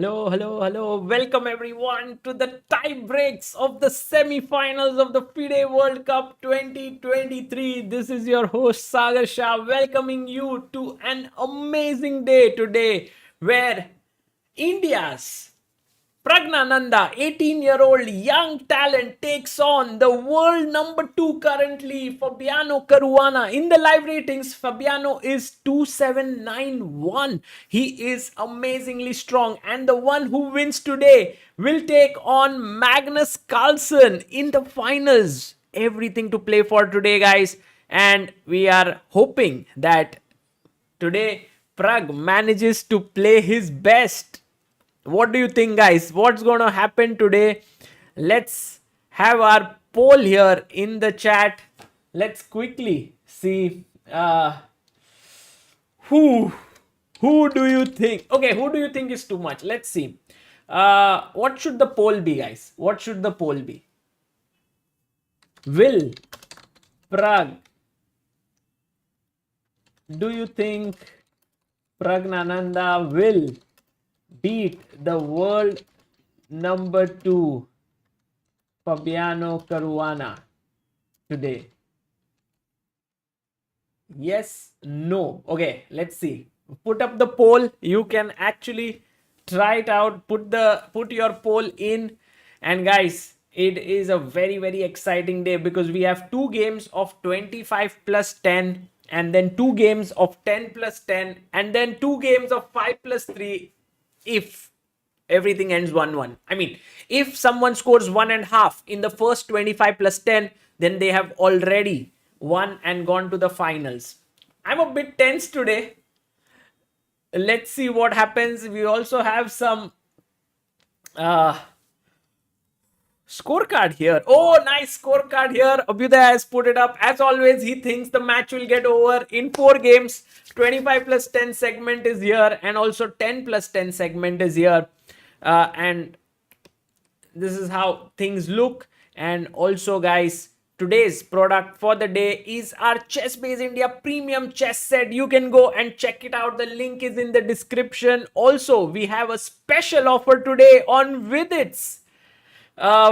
Hello, hello, hello. Welcome everyone to the tie breaks of the semi-finals of the FIDE World Cup 2023. This is your host Sagar Shah welcoming you to an amazing day today where India's Pragnananda, 18-year-old young talent, takes on the world number 2 currently, Fabiano Caruana. In the live ratings, Fabiano is 2791. He is amazingly strong, and the one who wins today will take on Magnus Carlsen in the finals. Everything to play for today, guys, and we are hoping that today Pragg manages to play his best. What do you think, guys? What's going to happen today? Let's have our poll here in the chat. Let's quickly see who who do you think. Okay, who do you think is too much? Let's see. What should the poll be, guys? What should the poll be? Will Pragg, do you think Pragnananda will beat the world number 2 Fabiano Caruana today? Yes, no. Okay, let's see. Put up the poll. You can actually try it out. Put your poll in, and guys, it is a very exciting day because we have two games of 25 plus 10, and then two games of 10 plus 10, and then two games of 5 plus 3 if everything ends 1-1. I mean, if someone scores 1.5 in the first 25 plus 10, then they have already won and gone to the finals. I'm a bit tense today. Let's see what happens. We also have some scorecard here. Oh, nice scorecard here. Abhyuday has put it up. As always, he thinks the match will get over in 4 games. 25 plus 10 segment is here, and also 10 plus 10 segment is here. And this is how things look. And also, guys, today's product for the day is our Chessbase India premium chess set. You can go and check it out. The link is in the description. Also, we have a special offer today on Vidits.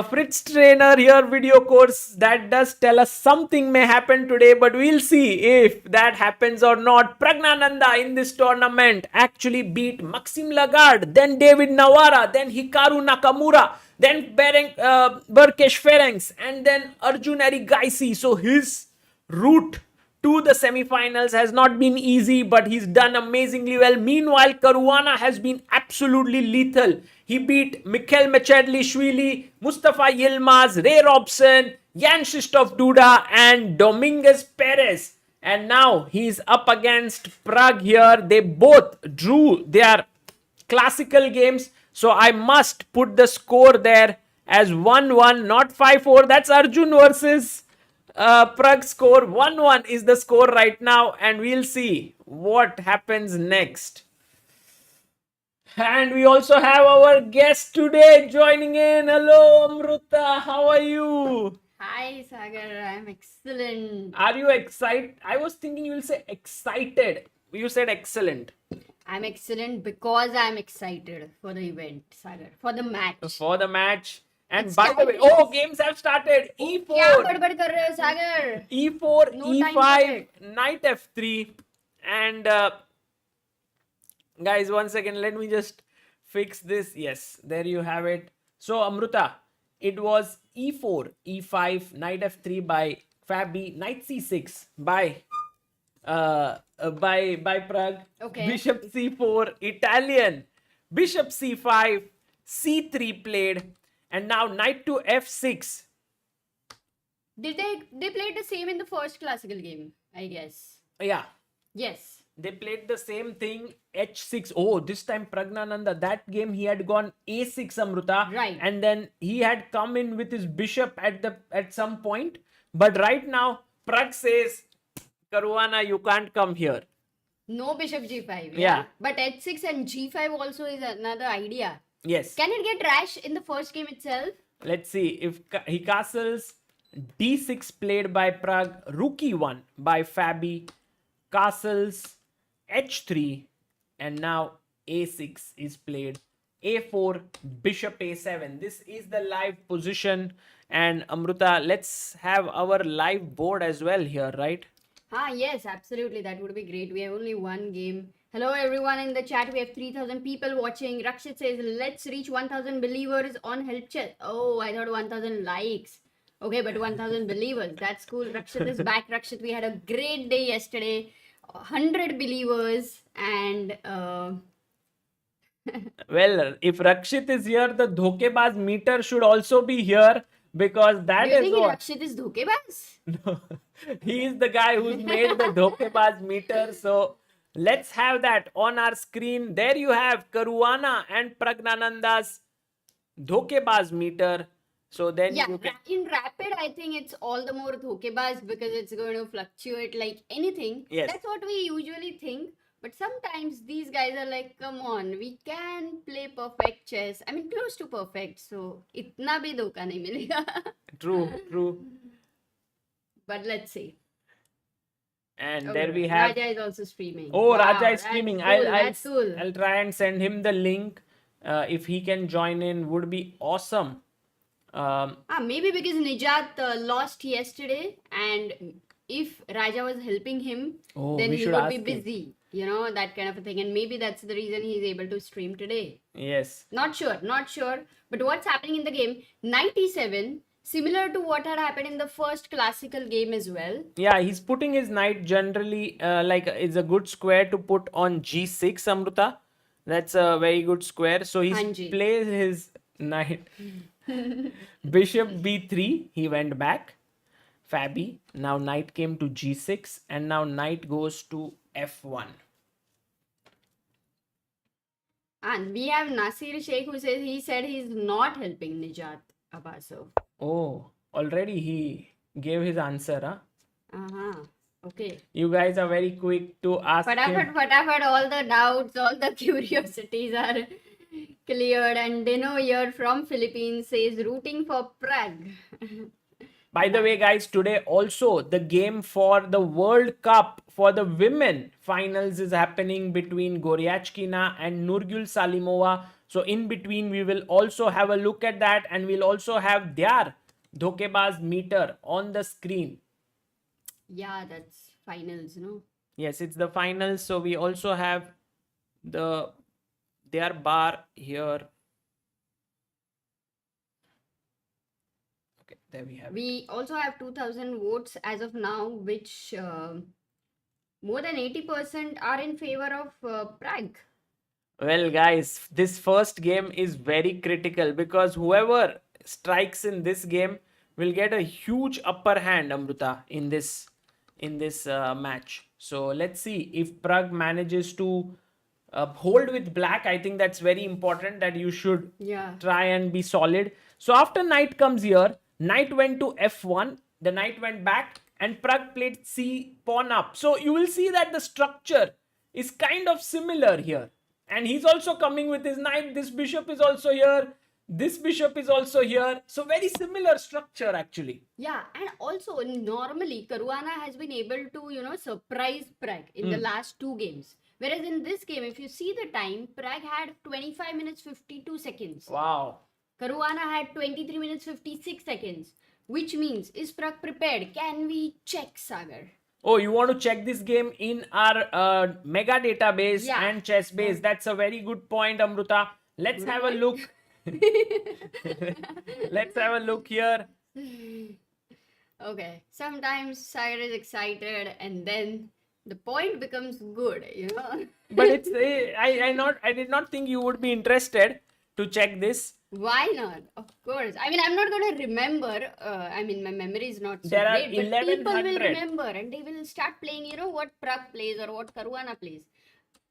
Fritz trainer here video course that does tell us something may happen today, but we'll see if that happens or not. Pragnananda in this tournament actually beat Maxime Lagarde, then David Nawara, then Hikaru Nakamura, then Berkesh Ferenc, and then Arjun Erigaisi. So his route to the semi-finals has not been easy, but he's done amazingly well. Meanwhile, Caruana has been absolutely lethal. He beat Mikhail Mechadlishvili, Mustafa Yilmaz, Ray Robson, Jan Krzysztof Duda, and Dominguez Perez. And now he's up against Pragg here. They both drew their classical games. So I must put the score there as 1-1, not 5-4. That's Arjun versus Pragg score. 1-1 is the score right now, and we'll see what happens next. And we also have our guest today joining in. Hello, Amruta. How are you? Hi, Sagar. I'm excellent. Are you excited? I was thinking you will say excited. You said excellent. I'm excellent because I'm excited for the event, Sagar. For the match. For the match. And It's by the way, oh, games have started. E4. क्या बड़बड़ कर रहे हो, Sagar? E4, No time for E5, it. knight F3. And guys, one second. Let me just fix this. Yes, there you have it. So, Amruta, it was E4, E5, knight F3 by Fabi, knight C6 by Pragg. Okay. Bishop C4, Italian. Bishop C5, C3 played. And now knight to F6. Did they played the same in the first classical game? I guess. Yeah. Yes. They played the same thing, H6. Oh, this time Pragnananda, that game he had gone A6, Amruta. Right. And then he had come in with his bishop at some point. But right now, Pragg says, Caruana, you can't come here. No bishop G5. Yeah. But H6 and G5 also is another idea. Yes. Can it get rash in the first game itself? Let's see. If he castles D6 played by Pragg, Rook E1 by Fabi, castles H3, and now A6 is played A4, bishop A7. This is the live position. And Amruta, let's have our live board as well here, right? Yes, absolutely. That would be great. We have only one game. Hello, everyone in the chat. We have 3,000 people watching. Rakshit says, let's reach 1,000 believers on help chat. Oh, I thought 1,000 likes. Okay, but 1,000 believers. That's cool. Rakshit is back. Rakshit, we had a great day yesterday. 100 believers and Well, if Rakshit is here, the Dhokebaz meter should also be here because that do you is think what. Rakshit is dhokebaz? No, he is the guy who's made the Dhokebaz meter. So let's have that on our screen. There you have Caruana and Pragnananda's Dhokebaz meter. So then Yeah, you can. in rapid, I think it's all the more dhokebaz because it's going to fluctuate like anything. Yes. That's what we usually think. But sometimes these guys are like, come on, we can play perfect chess. I mean, close to perfect. So, itna bhi dhoka nahi milega. True, true. But let's see. And Okay, there we have. Raja is also streaming. Oh, Wow, Raja is that's streaming. cool, that's cool. I'll try and send him the link. If he can join in, would be awesome. Maybe because Nijat lost yesterday, and if Raja was helping him, Oh, then we he should would ask be him. busy, you know, that kind of a thing. And maybe that's the reason he's able to stream today. Yes. Not sure. But what's happening in the game? 97, similar to what had happened in the first classical game as well. Yeah, he's putting his knight generally like it's a good square to put on G6, Amruta. That's a very good square. So he's Hanji. plays his knight. Bishop B3, he went back. Fabi. Now knight came to G6 and now knight goes to F1. And we have Nasir Sheikh who says he said he's not helping Nijat Abbasov. Oh, already he gave his answer, huh? Uh-huh. Okay. You guys are very quick to ask him. Fatafat, all the doubts, all the curiosities are cleared. And Dino here from Philippines says rooting for Pragg. By the way, guys, today also the game for the World Cup for the women finals is happening between Goryachkina and Nurgul Salimova. So in between, we will also have a look at that and we'll also have their Dhokebaz meter on the screen. Yeah, that's finals, no? Yes, it's the finals. So we also have their bar here. Okay, there we have. We also have 2,000 votes as of now, which more than 80% are in favor of Pragg. Well, guys, this first game is very critical because whoever strikes in this game will get a huge upper hand, Amruta, in this match. So let's see if Pragg manages to hold with black. I think that's very important that you should try and be solid. So after knight comes here, knight went to F1, the knight went back and Pragg played C pawn up. So you will see that the structure is kind of similar here. And he's also coming with his knight. This bishop is also here. This bishop is also here. So very similar structure actually. Yeah, and also normally Caruana has been able to, you know, surprise Pragg in the last two games. Whereas in this game, if you see the time, Pragg had 25 minutes 52 seconds. Wow. Caruana had 23 minutes 56 seconds. Which means, is Pragg prepared? Can we check, Sagar? Oh, you want to check this game in our mega database and chess base. That's a very good point, Amruta. Let's have a look. Let's have a look here. Okay. Sometimes Sagar is excited and then the point becomes good, you know. But it's I did not think you would be interested to check this. Why not? Of course. I mean, I'm not going to remember. I mean, my memory is not so There are great. But people will 1100. remember and they will start playing, you know, what Pragg plays or what Caruana plays.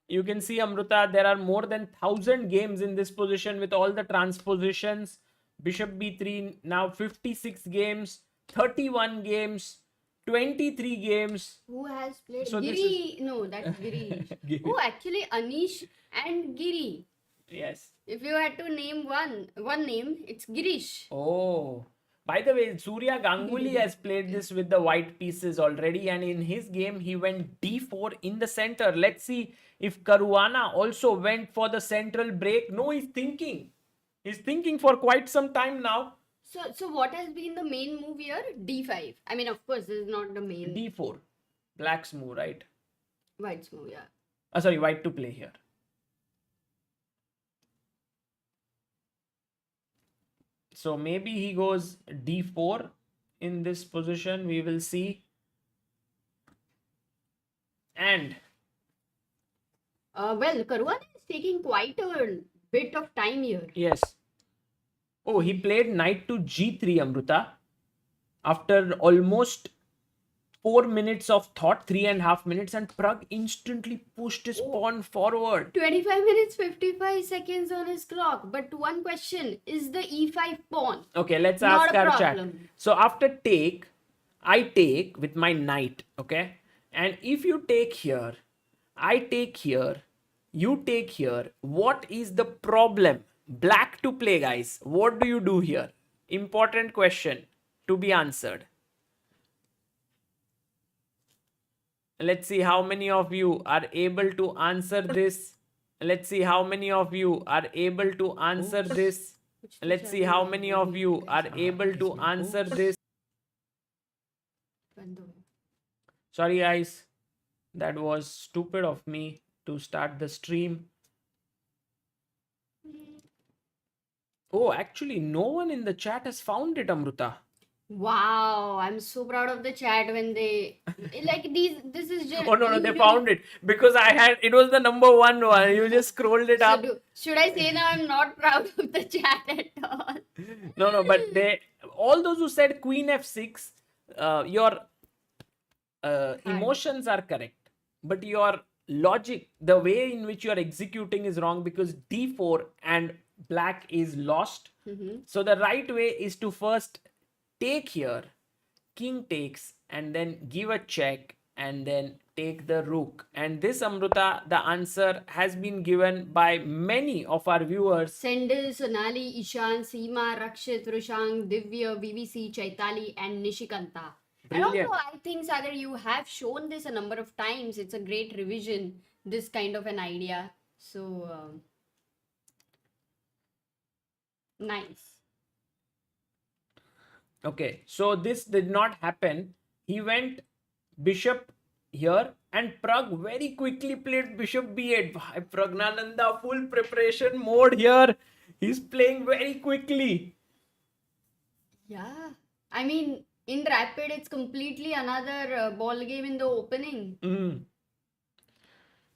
You can see, Amruta, there are more than 1,000 games in this position with all the transpositions. Bishop B3, now 56 games, 31 games, 23 games. Who has played? So this Giri. No, that's Girish. Giri. Oh, actually, Anish and Giri. Yes. If you had to name one name, it's Girish. Oh. By the way, Surya Ganguly has played this with the white pieces already, and in his game, he went d4 in the center. Let's see if Caruana also went for the central break. No, he's thinking. He's thinking for quite some time now. So what has been the main move here? D5. I mean, of course, this is not the main. D4. Black's move, right? White's move, yeah. Sorry, white to play here. So maybe he goes d4 in this position. We will see. And well, Caruana is taking quite a bit of time here. yes. Oh, he played knight to g3, Amruta. After almost 4 minutes of thought, 3.5 minutes, and Pragg instantly pushed his pawn forward. 25 minutes, 55 seconds on his clock. But one question, is the e5 pawn? Okay, let's Not ask a our chat. problem. So after take, I take with my knight, okay? And if you take here, I take here, you take here, what is the problem? Black to play, guys. What do you do here? Important question to be answered. Let's see how many of you are able to answer this. Let's see how many of you are able to answer this. Let's see how many of you are able to answer this. Sorry, guys. That was stupid of me to start the stream. Oh, actually, no one in the chat has found it, Amruta. Wow, I'm so proud of the chat when they like these. This is just. Oh no, they found it because it was the number one. You just scrolled it up. Should I say now I'm not proud of the chat at all? No, but all those who said Queen F6, your emotions are correct, but your logic, the way in which you are executing is wrong because D4 and black is lost. So the right way is to first take here, king takes, and then give a check, and then take the rook. And this, Amruta, the answer has been given by many of our viewers. Sendil, Sonali, Ishan, Seema, Rakshit, Rushang, Divya, BBC, Chaitali, and Nishikanta. Brilliant. And also, I think, Sagar, you have shown this a number of times. It's a great revision, this kind of an idea. So, nice. Okay, so this did not happen. He went bishop here, and Pragg very quickly played bishop b8. Pragnananda, full preparation mode here. He's playing very quickly. Yeah. I mean, in rapid, it's completely another ball game in the opening.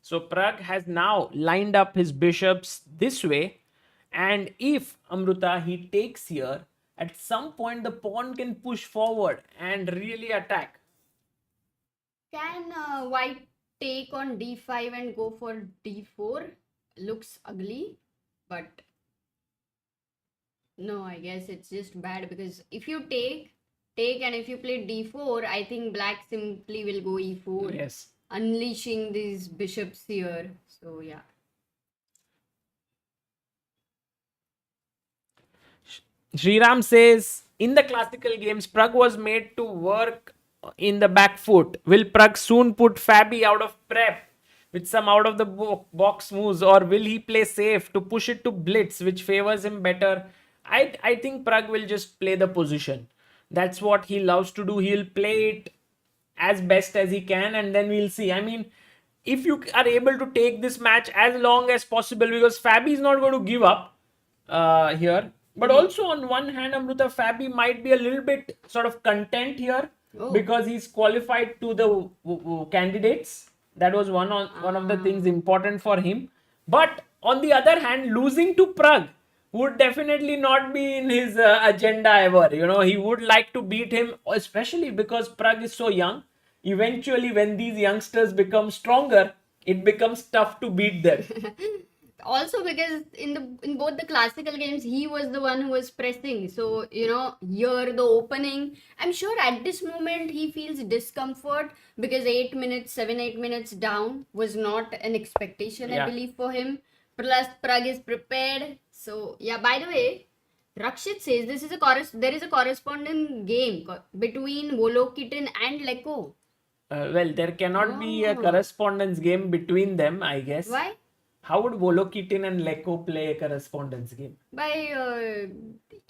So Pragg has now lined up his bishops this way. And if, Amruta, he takes here, at some point the pawn can push forward and really attack. Can white take on d5 and go for d4? Looks ugly, but no, I guess it's just bad because if you take and if you play d4, I think black simply will go e4. Yes. Unleashing these bishops here. So yeah. Sriram says, in the classical games, Pragg was made to work in the back foot. Will Pragg soon put Fabi out of prep with some out of the box moves, or will he play safe to push it to blitz, which favors him better? I think Pragg will just play the position. That's what he loves to do. He'll play it as best as he can, and then we'll see. I mean, if you are able to take this match as long as possible, because Fabi is not going to give up here. But also on one hand, Amruta, Fabi might be a little bit sort of content here because he's qualified to the candidates. That was one of the things important for him. But on the other hand, losing to Pragg would definitely not be in his agenda ever. You know, he would like to beat him, especially because Pragg is so young. Eventually, when these youngsters become stronger, it becomes tough to beat them. Also because in both the classical games, he was the one who was pressing. So, you know, here the opening, I'm sure at this moment he feels discomfort because 8 minutes down was not an expectation, I believe, for him. Plus, Pragg is prepared. So, yeah, by the way, Rakshit says there is a corresponding game between Volokitten and Leko. Well, there cannot be a Oh. correspondence game between them, I guess. Why? How would Volokitin and Leko play a correspondence game? By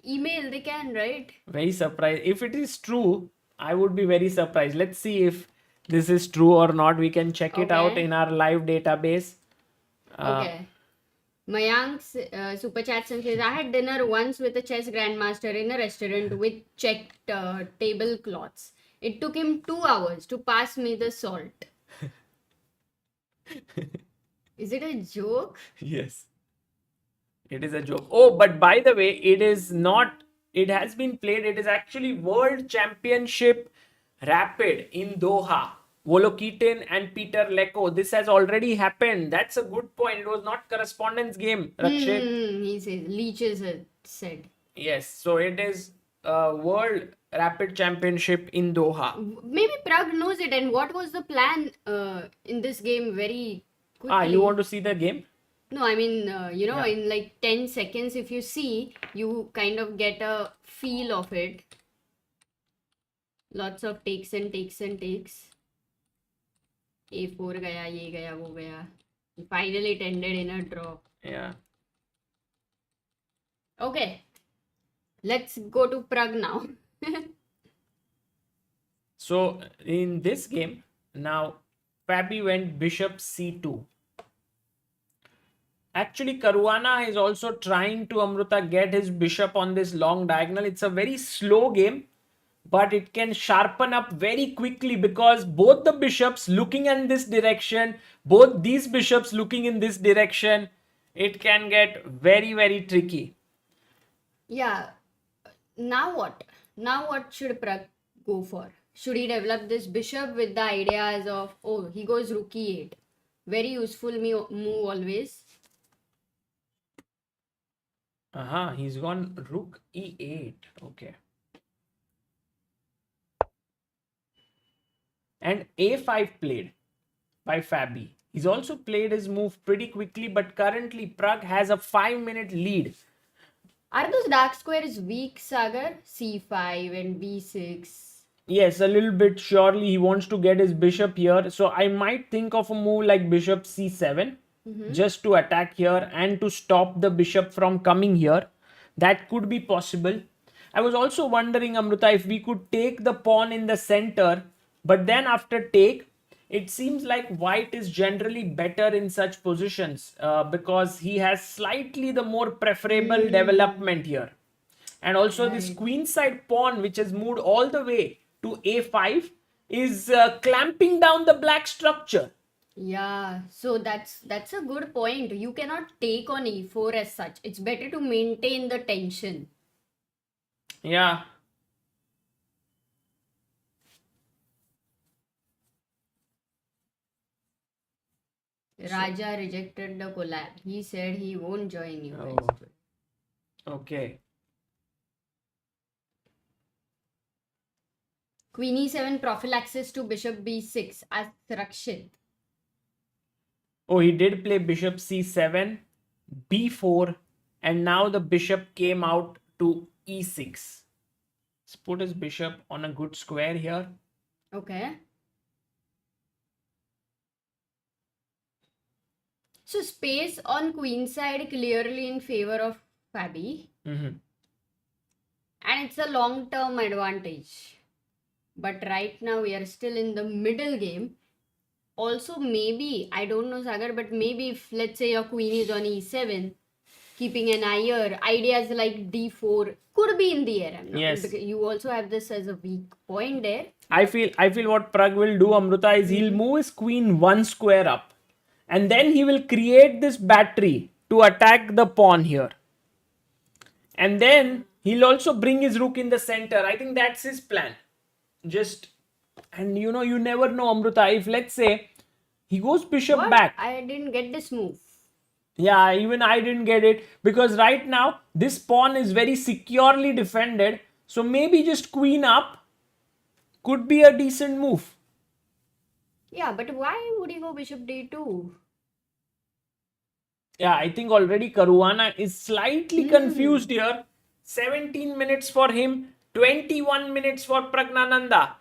email they can, right? Very surprised. If it is true, I would be very surprised. Let's see if this is true or not. We can check it out Okay. in our live database. Okay. Mayank's super chat says, I had dinner once with a chess grandmaster in a restaurant with checked tablecloths. It took him 2 hours to pass me the salt. Is it a joke? Yes. It is a joke. Oh, but by the way, it is not, it has been played. It is actually World Championship Rapid in Doha. Volokitin and Peter Leko. This has already happened. That's a good point. It was not correspondence game, Rakshit. He says, Leeches had said. Yes, so it is World Rapid Championship in Doha. Maybe Pragg knows it. And what was the plan in this game very quickly? You want to see the game? No, I mean, Yeah. in like 10 seconds, if you see, you kind of get a feel of it. Lots of takes and takes and takes. A4 gaya, ye gaya, wo gaya. Finally, it ended in a draw. Yeah. Okay, let's go to Pragg now. So in this game, now Fabi went bishop c2. Actually, Caruana is also trying to Amruta get his bishop on this long diagonal. It's a very slow game, but it can sharpen up very quickly because both the bishops looking in this direction, both these bishops looking in this direction, it can get very, very tricky. Yeah. Now what? Now what should Pragg go for? Should he develop this bishop with the ideas of, oh, he goes rook e8. Very useful move always. He's gone rook e8. Okay. And a5 played by Fabi. He's also played his move pretty quickly, but currently Pragg has a 5-minute lead. Are those dark squares weak, Sagar? c5 and b6. Yes, a little bit. Surely he wants to get his bishop here. So I might think of a move like bishop c7 just to attack here and to stop the bishop from coming here. That could be possible. I was also wondering, Amruta, if we could take the pawn in the center, but then after take, it seems like white is generally better in such positions because he has slightly the more preferable development here. And also this queenside pawn, which has moved all the way to a5, is clamping down the black structure. Yeah, so that's a good point. You cannot take on e4 as such. It's better to maintain the tension. Yeah. Raja rejected the collab. He said he won't join you guys. Okay. Queen e7 prophylaxis to bishop b6 as Rakshit. Oh, he did play bishop c7, b4, and now the bishop came out to e6. Let's put his bishop on a good square here. Okay. So space on queen side clearly in favor of Fabi. And it's a long-term advantage. But right now we are still in the middle game. Also maybe, I don't know Sagar, but maybe if let's say your queen is on e7, keeping an eye here, ideas like d4 could be in the air. Yes. Because you also have this as a weak point there. I feel what Pragg will do, Amruta, is he'll move his queen one square up. And then he will create this battery to attack the pawn here. And then he'll also bring his rook in the center. I think that's his plan. And you never know, Amruta, if let's say he goes bishop back. I didn't get this move. Yeah, even I didn't get it because right now this pawn is very securely defended. So maybe just queen up could be a decent move. Yeah, but why would he go bishop d2? Yeah, I think already Caruana is slightly confused here. 17 minutes for him, 21 minutes for Pragnananda.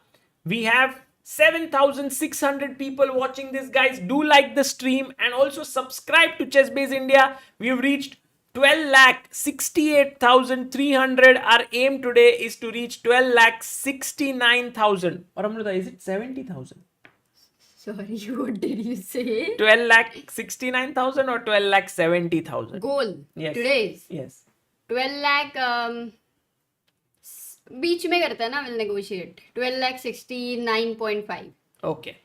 We have 7,600 people watching this, guys. Do like the stream and also subscribe to Chessbase India. We've reached 12 lakh 68,300. Our aim today is to reach 12 lakh 69,000. Or Amruta, is it 70,000? Sorry, what did you say? 12 lakh 69,000 or 12 lakh 70,000? Goal. Yes. Today's. Yes. 12 lakh बीच में करता है ना, we'll negotiate. 12 lakh 69.5. Okay.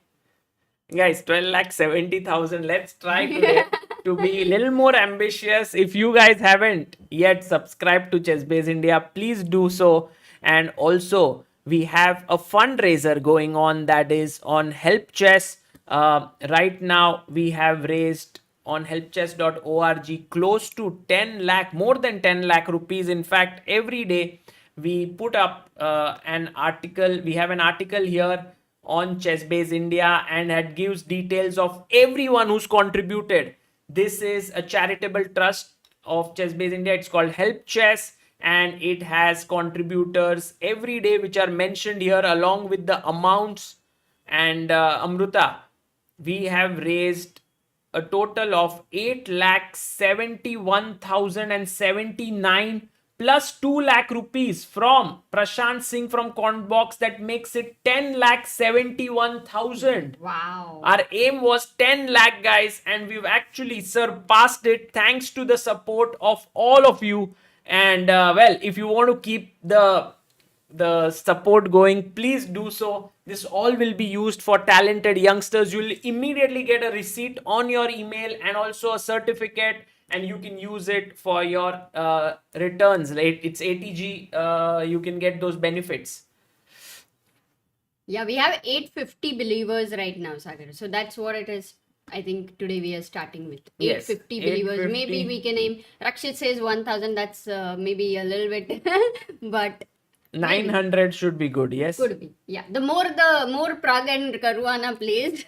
Guys, 12 lakh 70,000. Let's try today to be a little more ambitious. If you guys haven't yet subscribed to Chessbase India, please do so. And also, we have a fundraiser going on that is on Help Chess. Right now, we have raised on helpchess.org close to 10 lakh, more than 10 lakh rupees. In fact, every day we put up an article. We have an article here on Chessbase India, and it gives details of everyone who's contributed. This is a charitable trust of Chessbase India. It's called Help Chess, and it has contributors every day which are mentioned here along with the amounts. And Amruta, we have raised a total of 8,71,079 plus 2 lakh rupees from Prashant Singh from Cornbox. That makes it 10 lakh 71,000. Wow. Our aim was 10 lakh, guys, and we've actually surpassed it thanks to the support of all of you. And well, if you want to keep the support going, please do so. This all will be used for talented youngsters. You'll immediately get a receipt on your email and also a certificate, and you can use it for your returns. It's ATG. You can get those benefits. Yeah, we have 850 believers right now, Sagar. So that's what it is. I think today we are starting with Yes, 850 believers. 850. Maybe we can aim. Rakshit says 1,000. That's maybe a little bit, but 900 should be good. Yes. could be. Yeah, the more Pragg and Caruana plays.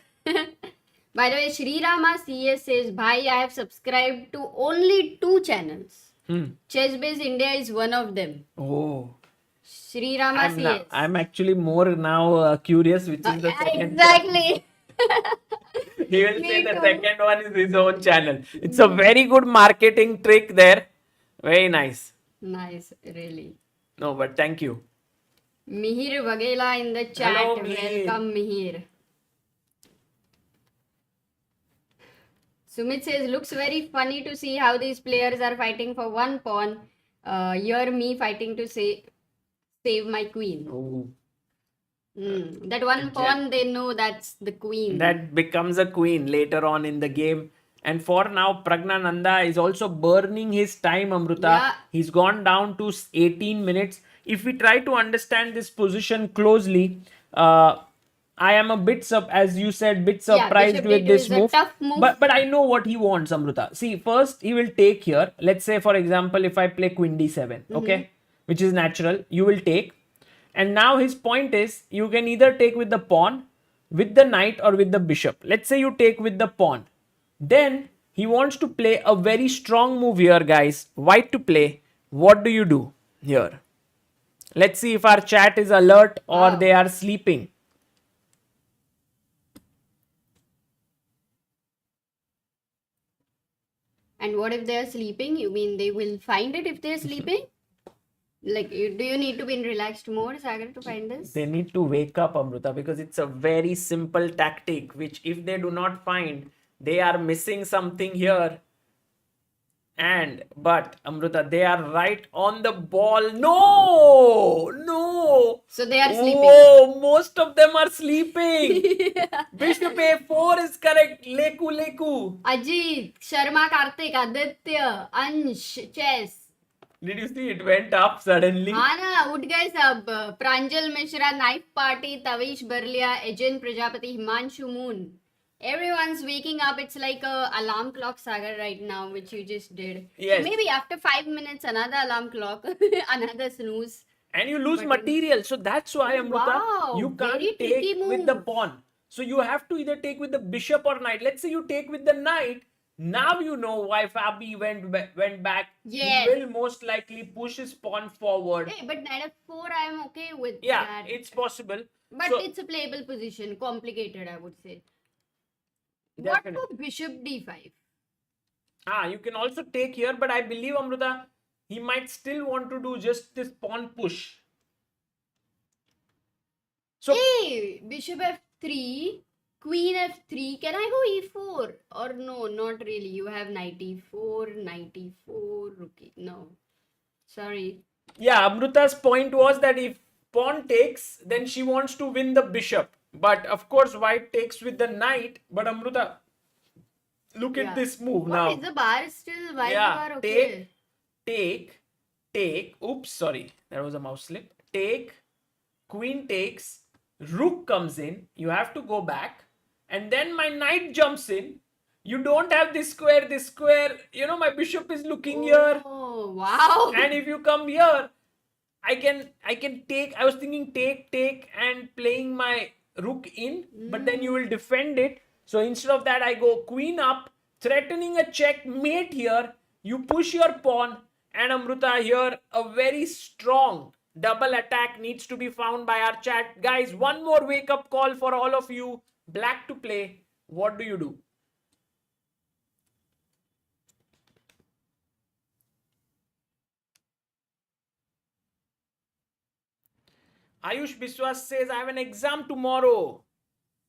By the way, Sri Rama CS says, Bhai, I have subscribed to only 2 channels. Chessbase India is one of them. Oh. Sri Rama CS. I'm actually more now curious which is the second. Exactly. He will say Me the too. second one is his own channel. It's a very good marketing trick there. Very nice. Nice, really. No, but thank you. Mihir Vagela in the chat. Hello, Mihir. Welcome, Mihir. Sumit says, looks very funny to see how these players are fighting for one pawn. You're me fighting to save my queen. Oh. That one pawn, they know that's the queen. That becomes a queen later on in the game. And for now, Pragnananda is also burning his time, Amruta. Yeah. He's gone down to 18 minutes. If we try to understand this position closely, I am a bit, as you said, bit surprised Bishop with D2 this is a move. tough move. But I know what he wants, Amruta. See, first he will take here. Let's say, for example, if I play Queen D7, okay, which is natural, you will take. And now his point is, you can either take with the pawn, with the knight, or with the bishop. Let's say you take with the pawn. Then he wants to play a very strong move here, guys. White to play. What do you do here? Let's see if our chat is alert or they are sleeping. And what if they're sleeping? You mean they will find it if they're sleeping? Like, do you need to be in relaxed mode, Sagar, to find this? They need to wake up, Amruta, because it's a very simple tactic, which if they do not find, they are missing something here. But Amruta, they are right on the ball. No. So they are sleeping. Oh, most of them are sleeping. Bishop A4 is correct. Leku. Ajit, Sharma, Karthik, Aditya, Ansh, Chess. Did you see it went up suddenly? हाँ ना, उठ गए सब. Pranjal Mishra, knife party, Tavish Barlia, Ajen Prajapati, Himanshu Moon. Everyone's waking up. It's like a alarm clock, Sagar, right now, which you just did. Yes. So maybe after 5 minutes, another alarm clock, another snooze. And you lose material. So that's why, Amruta, Wow, you can't very tricky take with the move. pawn. So you have to either take with the bishop or knight. Let's say you take with the knight. Now you know why Fabi went back. Yes. He will most likely push his pawn forward. Hey, but knight f4, I am okay with Yeah, that. it's possible. But So- it's a playable position. Complicated, I would say. Definitely. What for bishop d5? You can also take here, but I believe Amruta, he might still want to do just this pawn push. So Hey, bishop f3, queen f3. Can I go e4? Or no, not really. You have knight e4, knight e4, rook e. No. Sorry. yeah, Amruta's point was that if pawn takes, then she wants to win the bishop. But of course, white takes with the knight. But Amruta, look Yeah. at this move What now. is the bar still? Why Yeah, the bar okay? take. Oops, sorry, that was a mouse slip. Take, queen takes, rook comes in. You have to go back, and then my knight jumps in. You don't have this square. This square, you know, my bishop is looking here. Oh, wow. And if you come here, I can take. I was thinking take, and playing my rook in, but then you will defend it. So instead of that, I go queen up, threatening a checkmate here. You push your pawn, and Amruta here, a very strong double attack needs to be found by our chat. Guys, one more wake up call for all of you. Black to play. What do you do? Ayush Biswas says, I have an exam tomorrow.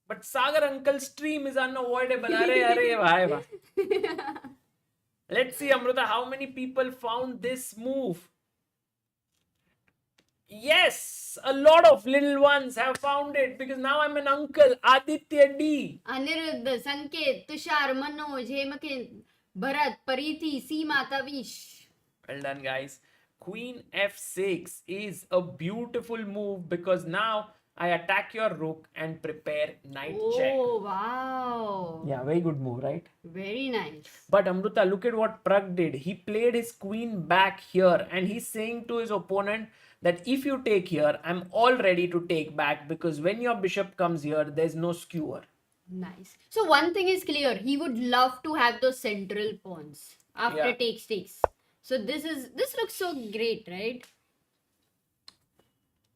But Sagar Uncle's stream is unavoidable. Bhai. Let's see, Amruta, how many people found this move? Yes, a lot of little ones have found it because now I'm an uncle. Aditya D. Aniruddha, Sanket, Tushar, Manoj, Hemakin, Bharat, Pariti, Seema, Tavish. Well done, guys. Queen f6 is a beautiful move because now I attack your rook and prepare knight check. Oh, wow. Yeah, very good move, right? Very nice. But Amruta, look at what Pragg did. He played his queen back here and he's saying to his opponent that if you take here, I'm all ready to take back because when your bishop comes here, there's no skewer. Nice. So one thing is clear. He would love to have those central pawns after Yeah. takes. So this looks so great, right?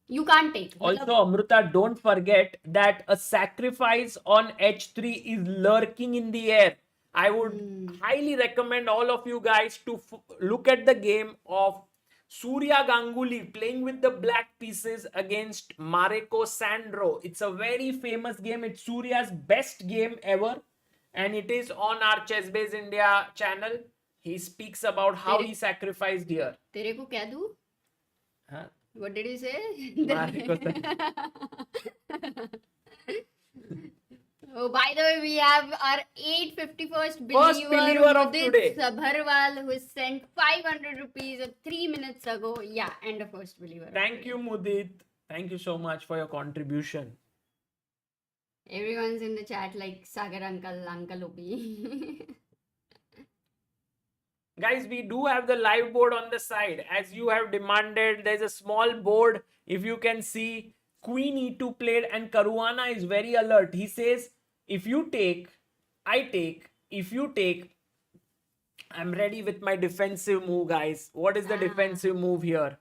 You can't take. Also, Amruta, don't forget that a sacrifice on h3 is lurking in the air. I would highly recommend all of you guys to look at the game of Surya Ganguly playing with the black pieces against Mareko Sandro. It's a very famous game. It's Surya's best game ever. And it is on our Chessbase India channel. He speaks about how he sacrificed here. तेरे को क्या दूँ? Huh? What did he say? Mareko Sandro. Oh, by the way, we have our 851st First believer of today. Sabharwal, who sent 500 rupees 3 minutes ago. Yeah, and the first believer. Thank you, Mudit. Thank you so much for your contribution. Everyone's in the chat like Sagar Uncle OP. Guys, we do have the live board on the side. As you have demanded, there's a small board. If you can see, Queen E2 played and Caruana is very alert. He says, if you take, I take. If you take, I'm ready with my defensive move, guys. What is the defensive move here?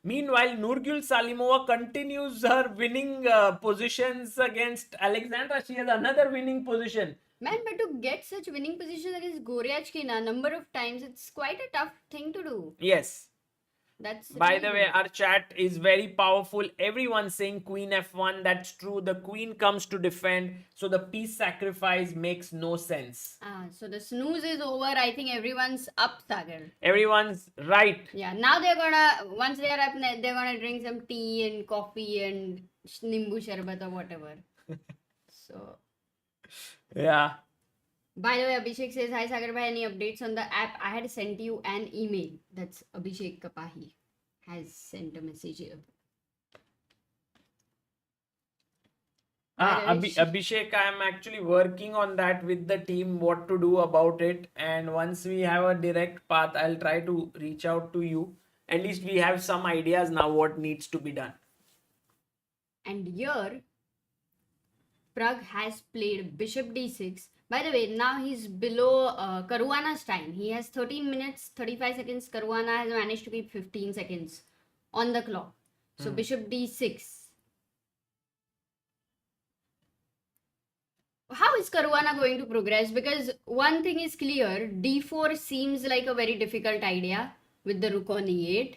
Meanwhile, Nurgül Salimova continues her winning positions against Alexandra. She has another winning position. Man, but to get such winning positions against Goryachkina number of times, it's quite a tough thing to do. Yes. That's By the way, our chat is very powerful. Everyone saying Queen F1. That's true. The Queen comes to defend. So the piece sacrifice makes no sense. So the snooze is over. I think everyone's up, Sagar. Everyone's right. Yeah, now they're gonna, once they're up, they're gonna drink some tea and coffee and nimbu sharbat or whatever. So, Yeah. by the way, Abhishek says, hi Sagar bhai, any updates on the app? I had sent you an email. That's Abhishek Kapahi has sent a message here. Abhishek, I am actually working on that with the team, what to do about it. And once we have a direct path, I'll try to reach out to you. At least we have some ideas now what needs to be done. And here, Pragg has played bishop d6, By the way, now he's below Caruana's time. He has 13 minutes, 35 seconds. Caruana has managed to keep 15 seconds on the clock. So bishop d6. How is Caruana going to progress? Because one thing is clear, d4 seems like a very difficult idea with the rook on e8.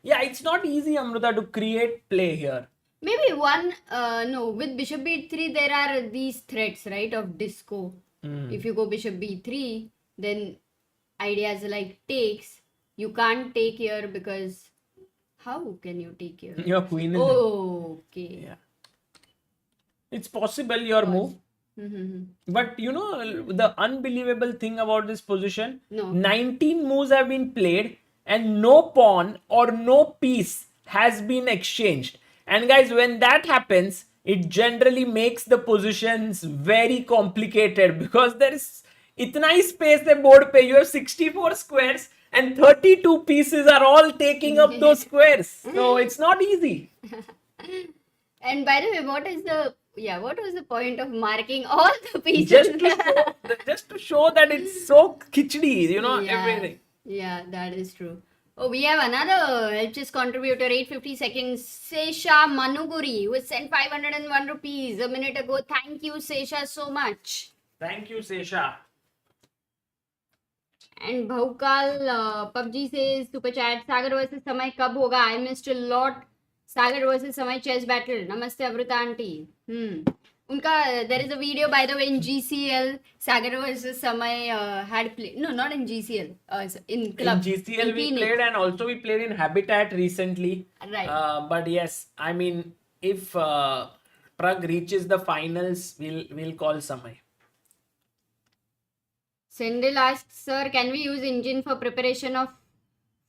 Yeah, it's not easy, Amruta, to create play here. Maybe one, no, with bishop b3, there are these threats, right, of disco. If you go bishop b3, then ideas like takes. You can't take here because how can you take here? Your queen is... Okay. Yeah. It's possible, your move. But you know, the unbelievable thing about this position, No. 19 moves have been played and no pawn or no piece has been exchanged. And guys, when that happens, it generally makes the positions very complicated because there is itna hi space the board pe. You have 64 squares and 32 pieces are all taking up those squares. So it's not easy. And by the way, what was the point of marking all the pieces? Just to show that it's so khichdi, you know, everything. Yeah, that is true. Oh, we have another help chess contributor, 850 seconds, Sesha Manuguri, who has sent 501 rupees a minute ago. Thank you, Sesha, so much. Thank you, Sesha. And Bhaukal PUBG says, super chat, Sagar versus Samay kab hoga? I missed a lot. Sagar versus Samay chess battle. Namaste, Avrita auntie. Unka, there is a video, by the way, in GCL. Sagar versus Samay had played. No, not in GCL. In club. In GCL we played, and also we played in Habitat recently. Right. But yes, I mean, if Pragg reaches the finals, we'll call Samay. Sendil asks, sir, can we use engine for preparation of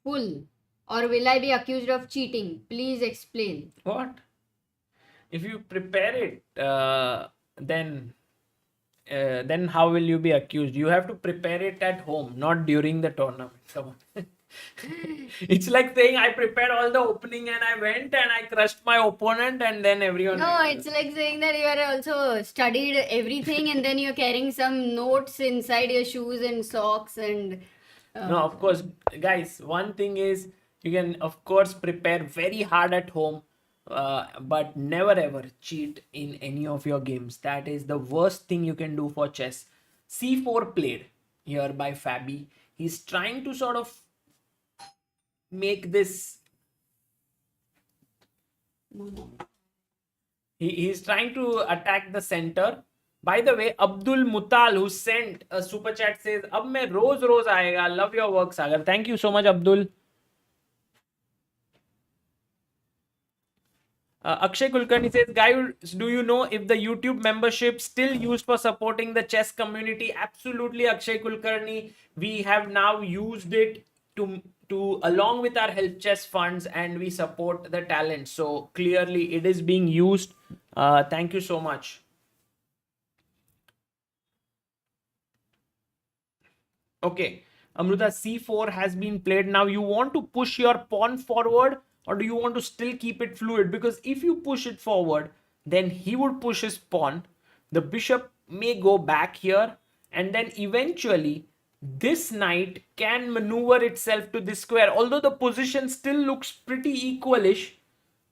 full? Or will I be accused of cheating? Please explain. What? If you prepare it, then how will you be accused? You have to prepare it at home, not during the tournament. Come on. It's like saying I prepared all the opening and I went and I crushed my opponent and then everyone... No, it's like saying that you are also studied everything and then you're carrying some notes inside your shoes and socks and... No, of course, guys, one thing is you can, of course, prepare very hard at home, but never ever cheat in any of your games. That is the worst thing you can do for chess. C4 played here by Fabi. He's trying to sort of make this... He's trying to attack the center. By the way, Abdul Mutal, who sent a super chat, says, "Ab mein roz aayega." Love your work, Sagar. Thank you so much, Abdul. Akshay Kulkarni says, guys, do you know if the YouTube membership still used for supporting the chess community? Absolutely, Akshay Kulkarni. We have now used it to along with our help chess funds, and we support the talent. So clearly it is being used. Thank you so much. Okay, Amruta, c4 has been played. Now you want to push your pawn forward, or do you want to still keep it fluid? Because if you push it forward, then he would push his pawn. The bishop may go back here, and then eventually this knight can maneuver itself to this square. Although the position still looks pretty equalish,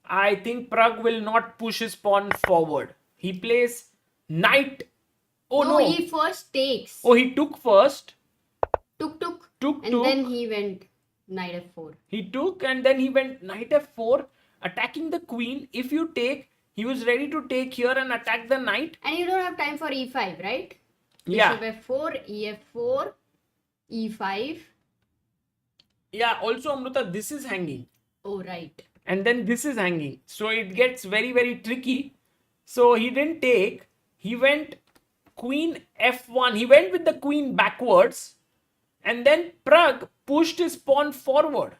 I think Pragg will not push his pawn forward. He plays knight. Oh no, he first takes. Oh, he took first. Took. And then he went knight f4. He took and then he went knight f4, attacking the queen. If you take, he was ready to take here and attack the knight. And you don't have time for e5, right? Yeah. Bishop f4, ef4, e5. Yeah, also Amruta, this is hanging. Oh, right. And then this is hanging. So it gets very, very tricky. So he didn't take. He went queen f1. He went with the queen backwards. And then Pragg pushed his pawn forward.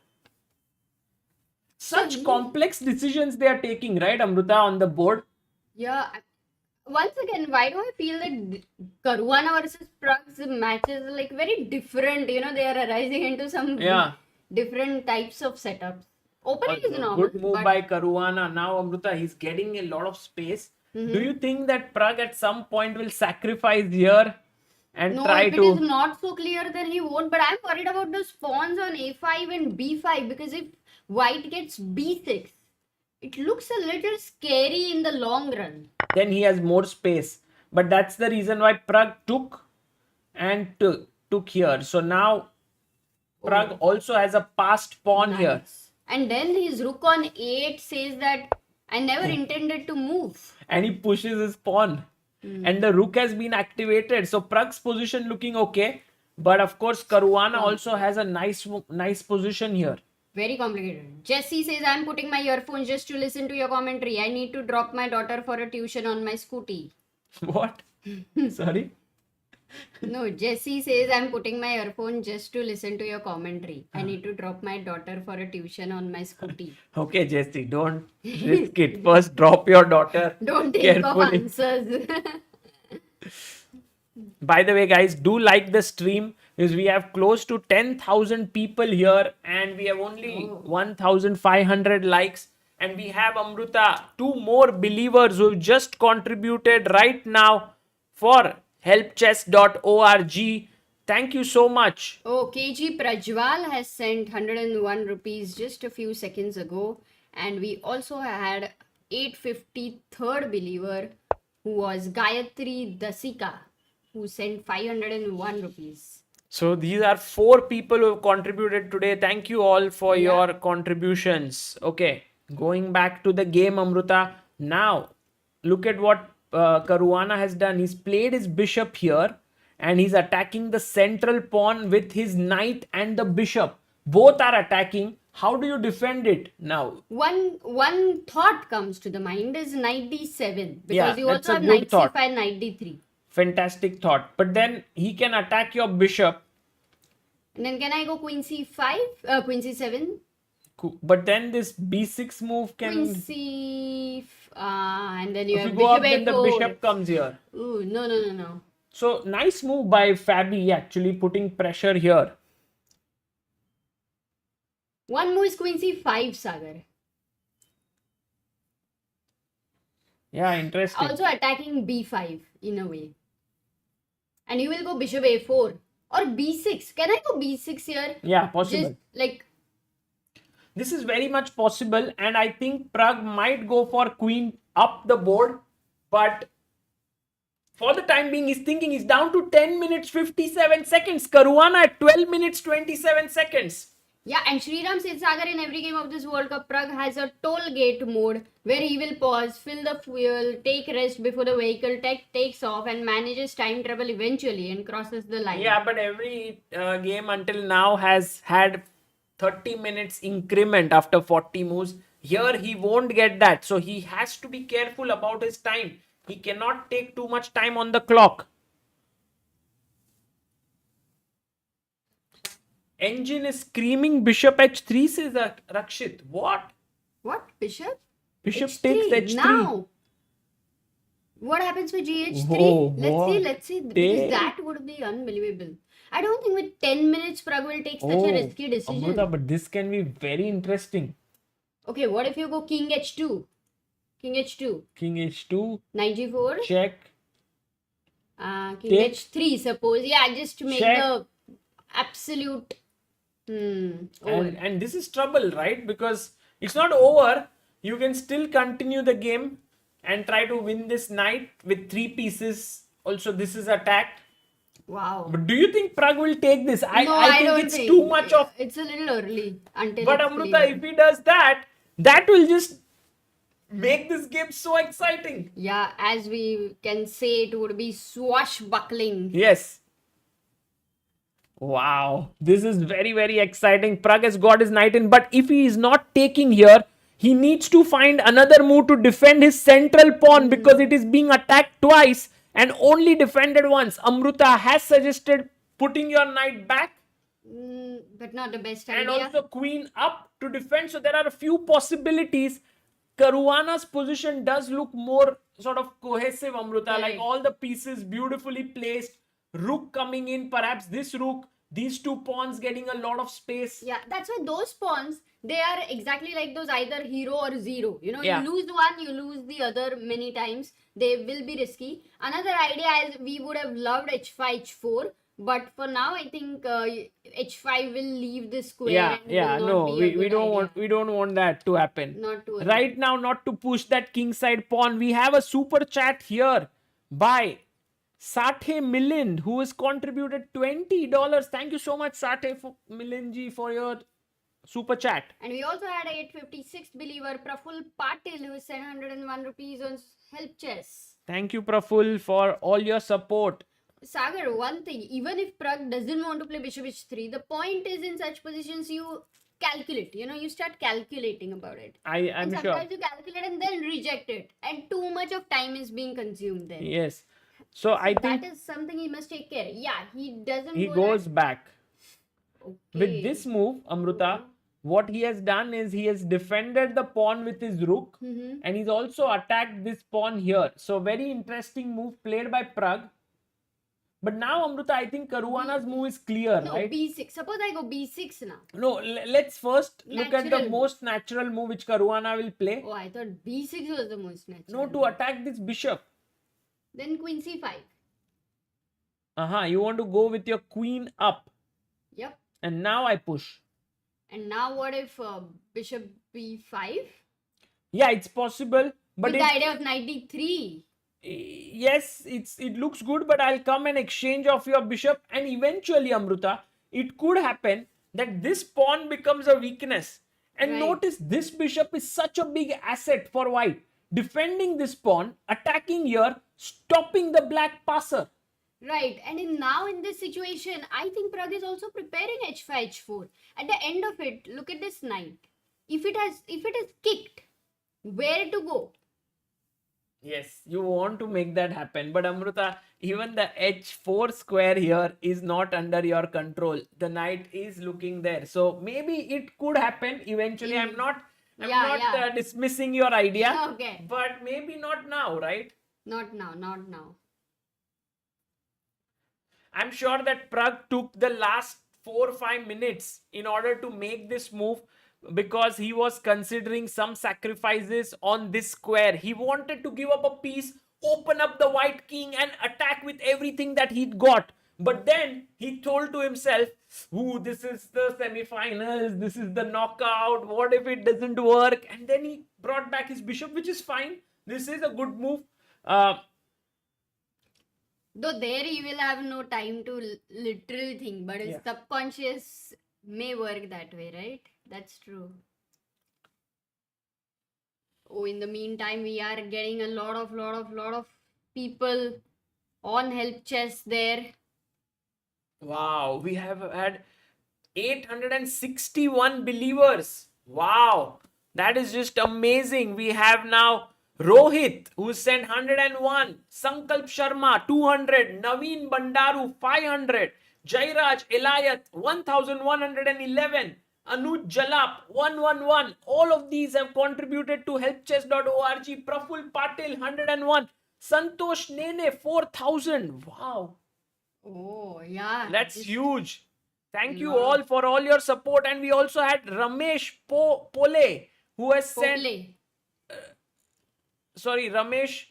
Such complex decisions they are taking, right, Amruta, on the board? Yeah. Once again, why do I feel that Caruana versus Pragg's matches are like very different? You know, they are arising into some different types of setups. Opening is normal. Good move by Caruana. Now, Amruta, he's getting a lot of space. Do you think that Pragg at some point will sacrifice here and No, try if it is to... not so clear, then he won't. But I'm worried about the spawns on a5 and b5 because if white gets b6, it looks a little scary in the long run. Then he has more space. But that's the reason why Pragg took here. So now Pragg also has a passed pawn here. Nice. And then his rook on a8 says that I never intended to move. And he pushes his pawn. And the rook has been activated. So Pragg's position looking okay. But of course, Caruana also has a nice position here. Very complicated. Jesse says, I'm putting my earphones just to listen to your commentary. I need to drop my daughter for a tuition on my scooty. What? Sorry? No, Jesse says, I'm putting my earphone just to listen to your commentary. I need to drop my daughter for a tuition on my scooty. Okay, Jesse, don't risk it. First, drop your daughter. Don't take off carefully. answers. By the way, guys, do like the stream because we have close to 10,000 people here and we have only 1,500 likes. And we have Amruta, 2 more believers who have just contributed right now for helpchess.org. Thank you so much. Oh, KG Prajwal has sent 101 rupees just a few seconds ago. And we also had 853rd believer who was Gayatri Dasika, who sent 501 rupees. So these are 4 people who have contributed today. Thank you all for your contributions. Okay, going back to the game, Amruta. Now, look at what Caruana has done. He's played his bishop here and he's attacking the central pawn with his knight and the bishop. Both are attacking. How do you defend it now? One thought comes to the mind is knight d7 because Yeah, you that's also a have good knight thought. c5, knight d3. Fantastic thought. But then he can attack your bishop. And then can I go queen c5, queen c7? But then this b6 move can... Queen c... and then you If have you go up, bishop then the a4. bishop comes here. Ooh, no. So nice move by Fabi, actually putting pressure here. One move is queen c5, Sagar. Yeah, interesting. Also attacking b5 in a way. And you will go bishop a4 or b6. Can I go b6 here? Yeah, possible. Just like... This is very much possible and I think Pragg might go for queen up the board. But for the time being, he's thinking he's down to 10 minutes 57 seconds. Caruana at 12 minutes 27 seconds. Yeah, and Sriram says, Sagar, in every game of this World Cup, Pragg has a toll gate mode where he will pause, fill the fuel, take rest before the vehicle takes off and manages time travel eventually and crosses the line. Yeah, but every game until now has had 30 minutes increment after 40 moves. Here he won't get that. So he has to be careful about his time. He cannot take too much time on the clock. Engine is screaming bishop h3, says Rakshit. What? What? Bishop? Bishop H3. takes h3. Now. What happens with gh3? Whoa, Let's see. Because that would be unbelievable. I don't think with 10 minutes Pragg will take such a risky decision. Amruta, but this can be very interesting. Okay, what if you go king h2? King h2. King h2. Knight g4. Check. King Take. h3, suppose. Yeah, just to make Check. the absolute... And this is trouble, right? Because it's not over. You can still continue the game and try to win this knight with 3 pieces. Also, this is attacked. Wow. But do you think Pragg will take this? I think don't it's too much of... It's a little early until... But it's Amruta, clear. if he does that, that will just make this game so exciting. Yeah, as we can say, it would be swashbuckling. Yes. Wow. This is very, very exciting. Pragg has got his knight in. But if he is not taking here, he needs to find another move to defend his central pawn because it is being attacked twice and only defended once. Amruta has suggested putting your knight back But not the best and idea. also queen up to defend. So there are a few possibilities. Caruana's position does look more sort of cohesive, Amruta. Right. Like all the pieces beautifully placed. Rook coming in, perhaps this rook These two pawns getting a lot of space. Yeah, that's why those pawns, they are exactly like those either hero or zero. You know, Yeah. you lose one, you lose the other many times. They will be risky. Another idea is we would have loved h5, h4. But for now, I think h5 will leave the square Yeah, and yeah, will not no, be a we good idea. don't want that to happen. Not to Right now, not to push that kingside pawn. We have a super chat here by Sathe Milind, who has contributed $20. Thank you so much, Sathe for Milindji, for your super chat. And we also had a 856th believer, Praful Patil, who sent 101 rupees on help chess. Thank you, Praful, for all your support. Sagar, one thing, even if Pragg doesn't want to play bishop h3, the point is in such positions you calculate. You know, you start calculating about it. I'm And sure. sometimes you calculate and then reject it. And too much of time is being consumed there. Yes. So I think that is something he must take care. Yeah, he doesn't he go goes back. Okay. With this move, Amruta, what he has done is he has defended the pawn with his rook, and he's also attacked this pawn here. So very interesting move played by Pragg. But now, Amruta, I think Caruana's move is clear, No, right? b6. Suppose I go b6 now. No, let's first look at the Natural. most natural move which Caruana will play. Oh, I thought b6 was the most natural. No, to attack this bishop. Then queen c5. You want to go with your queen up. Yep. And now I push. And now what if bishop b5? Yeah, it's possible. But With the idea of knight d3. Yes, it looks good, but I'll come and exchange of your bishop, and eventually, Amruta, it could happen that this pawn becomes a weakness. And Right. notice this bishop is such a big asset for white. Defending this pawn, attacking here, stopping the black passer. Right. And now in this situation, I think Pragg is also preparing h5, h4. At the end of it, look at this knight. If it is kicked, where to go? Yes, you want to make that happen. But Amruta, even the h4 square here is not under your control. The knight is looking there. So maybe it could happen eventually. I'm not dismissing your idea. Okay. But maybe not now, right? Not now, not now. I'm sure that Pragg took the last 4 or 5 minutes in order to make this move, because he was considering some sacrifices on this square. He wanted to give up a piece, open up the white king and attack with everything that he'd got. But then he told to himself, ooh, this is the semi-finals, this is the knockout, what if it doesn't work? And then he brought back his bishop, which is fine. This is a good move. Though there he will have no time to literally think, but his subconscious may work that way, right? That's true. Oh, in the meantime, we are getting a lot of people on help chess there. Wow, we have had 861 believers. Wow, that is just amazing. We have now Rohit, who sent 101, Sankalp Sharma 200, Naveen Bandaru 500, Jairaj Elayat 1111, Anuj Jalap 111. All of these have contributed to helpchess.org. Praful Patil 101, Santosh Nene 4000. Wow. Oh, yeah. That's huge. Thank you all for all your support. And we also had Ramesh Pole, who has sent... Ramesh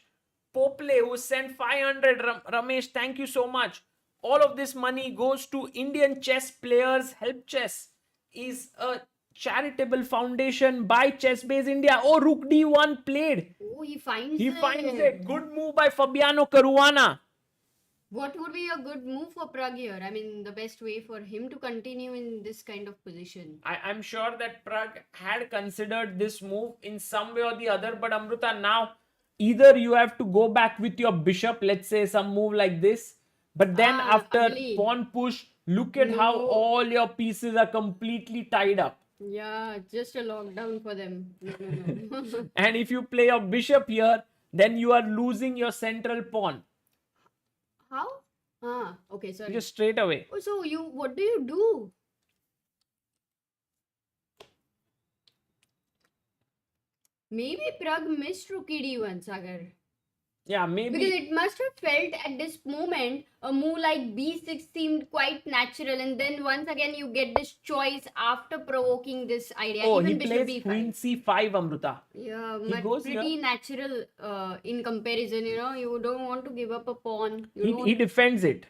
Pople, who sent 500. Ramesh, thank you so much. All of this money goes to Indian Chess Players Help Chess. Is a charitable foundation by Chessbase India. Oh, Rook D1 played. Oh, he finds it. Good move by Fabiano Caruana. What would be a good move for Pragg here? I mean, the best way for him to continue in this kind of position. I'm sure that Pragg had considered this move in some way or the other. But Amruta, now either you have to go back with your bishop, let's say some move like this. But then after pawn push, look at how all your pieces are completely tied up. Yeah, just a lockdown for them. No. And if you play your bishop here, then you are losing your central pawn. How? Okay, sorry. Just straight away. Oh, so what do you do? Maybe Pragg missed Rook d1, Sagar. Yeah, maybe. Because it must have felt at this moment a move like b6 seemed quite natural, and then once again you get this choice after provoking this idea. Oh, Even he bishop plays b5. queen c5, Amruta. Yeah, He but goes pretty here. natural in comparison. You don't want to give up a pawn. You don't He want. defends it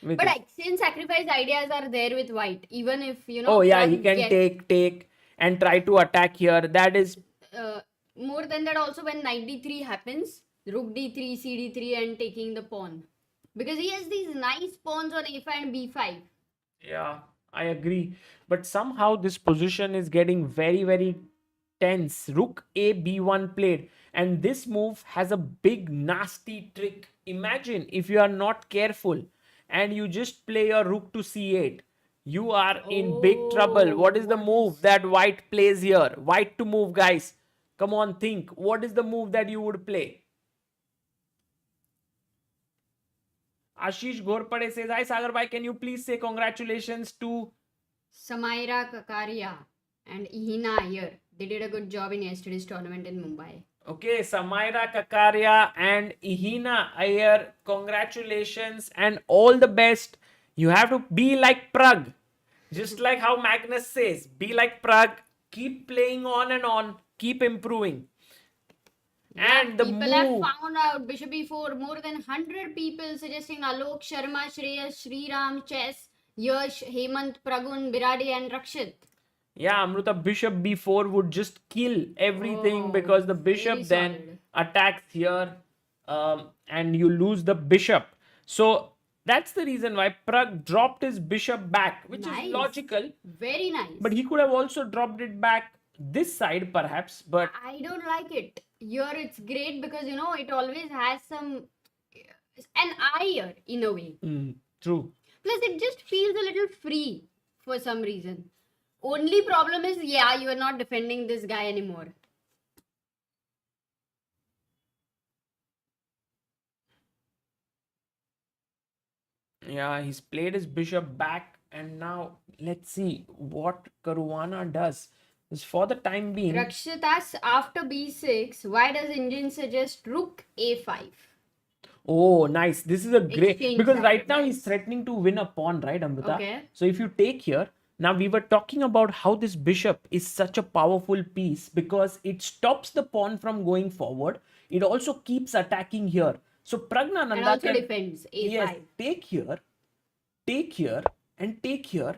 with But it. action sacrifice ideas are there with white. Even if Oh yeah, he Pragg can gets take and try to attack here. That is, uh, more than that, also when knight d3 happens, rook d3, cd3, and taking the pawn. Because he has these nice pawns on a5 and b5. yeah, I agree. But somehow this position is getting very tense. Rook a b1 played, and this move has a big nasty trick. Imagine if you are not careful and you just play your rook to c8. You are in big trouble. Oh, What is the what move is. that white plays here? White to move, guys. Come on, think. What is the move that you would play? Ashish Ghorpade says, Hi Sagar Bhai, can you please say congratulations to. Samaira Kakaria and Ihina here. They did a good job in yesterday's tournament in Mumbai. Okay, Samaira Kakaria and Ihina Iyer, congratulations and all the best. You have to be like Pragg. Just like how Magnus says, be like Pragg, keep playing on, keep improving. Yeah, And the people have move. found out bishop e4. More than 100 people suggesting Alok Sharma, Shreyas, Sriram, Chess, Yash, Hemant, Pragun, Biradi, and Rakshit. Yeah, Amruta, bishop b4 would just kill everything Oh, because the very bishop then solid. attacks here, and you lose the bishop. So that's the reason why Pragg dropped his bishop back, which is Nice. logical. Very nice. But he could have also dropped it back this side, perhaps. But I don't like it. Here it's great because it always has an eye here in a way. true. Plus, it just feels a little free for some reason. Only problem is, yeah, you are not defending this guy anymore. Yeah, he's played his bishop back, and now let's see what Caruana does. Is for the time being. Rakshitas after b6, why does Indian suggest rook a5? Oh, nice. This is a great, Exchange because right now he's sacrifice. threatening to win a pawn, right, Amrita? Okay. So if you take here, now we were talking about how this bishop is such a powerful piece because it stops the pawn from going forward. It also keeps attacking here. So And Pragnananda also can, defends a5. yes, take here, and take here.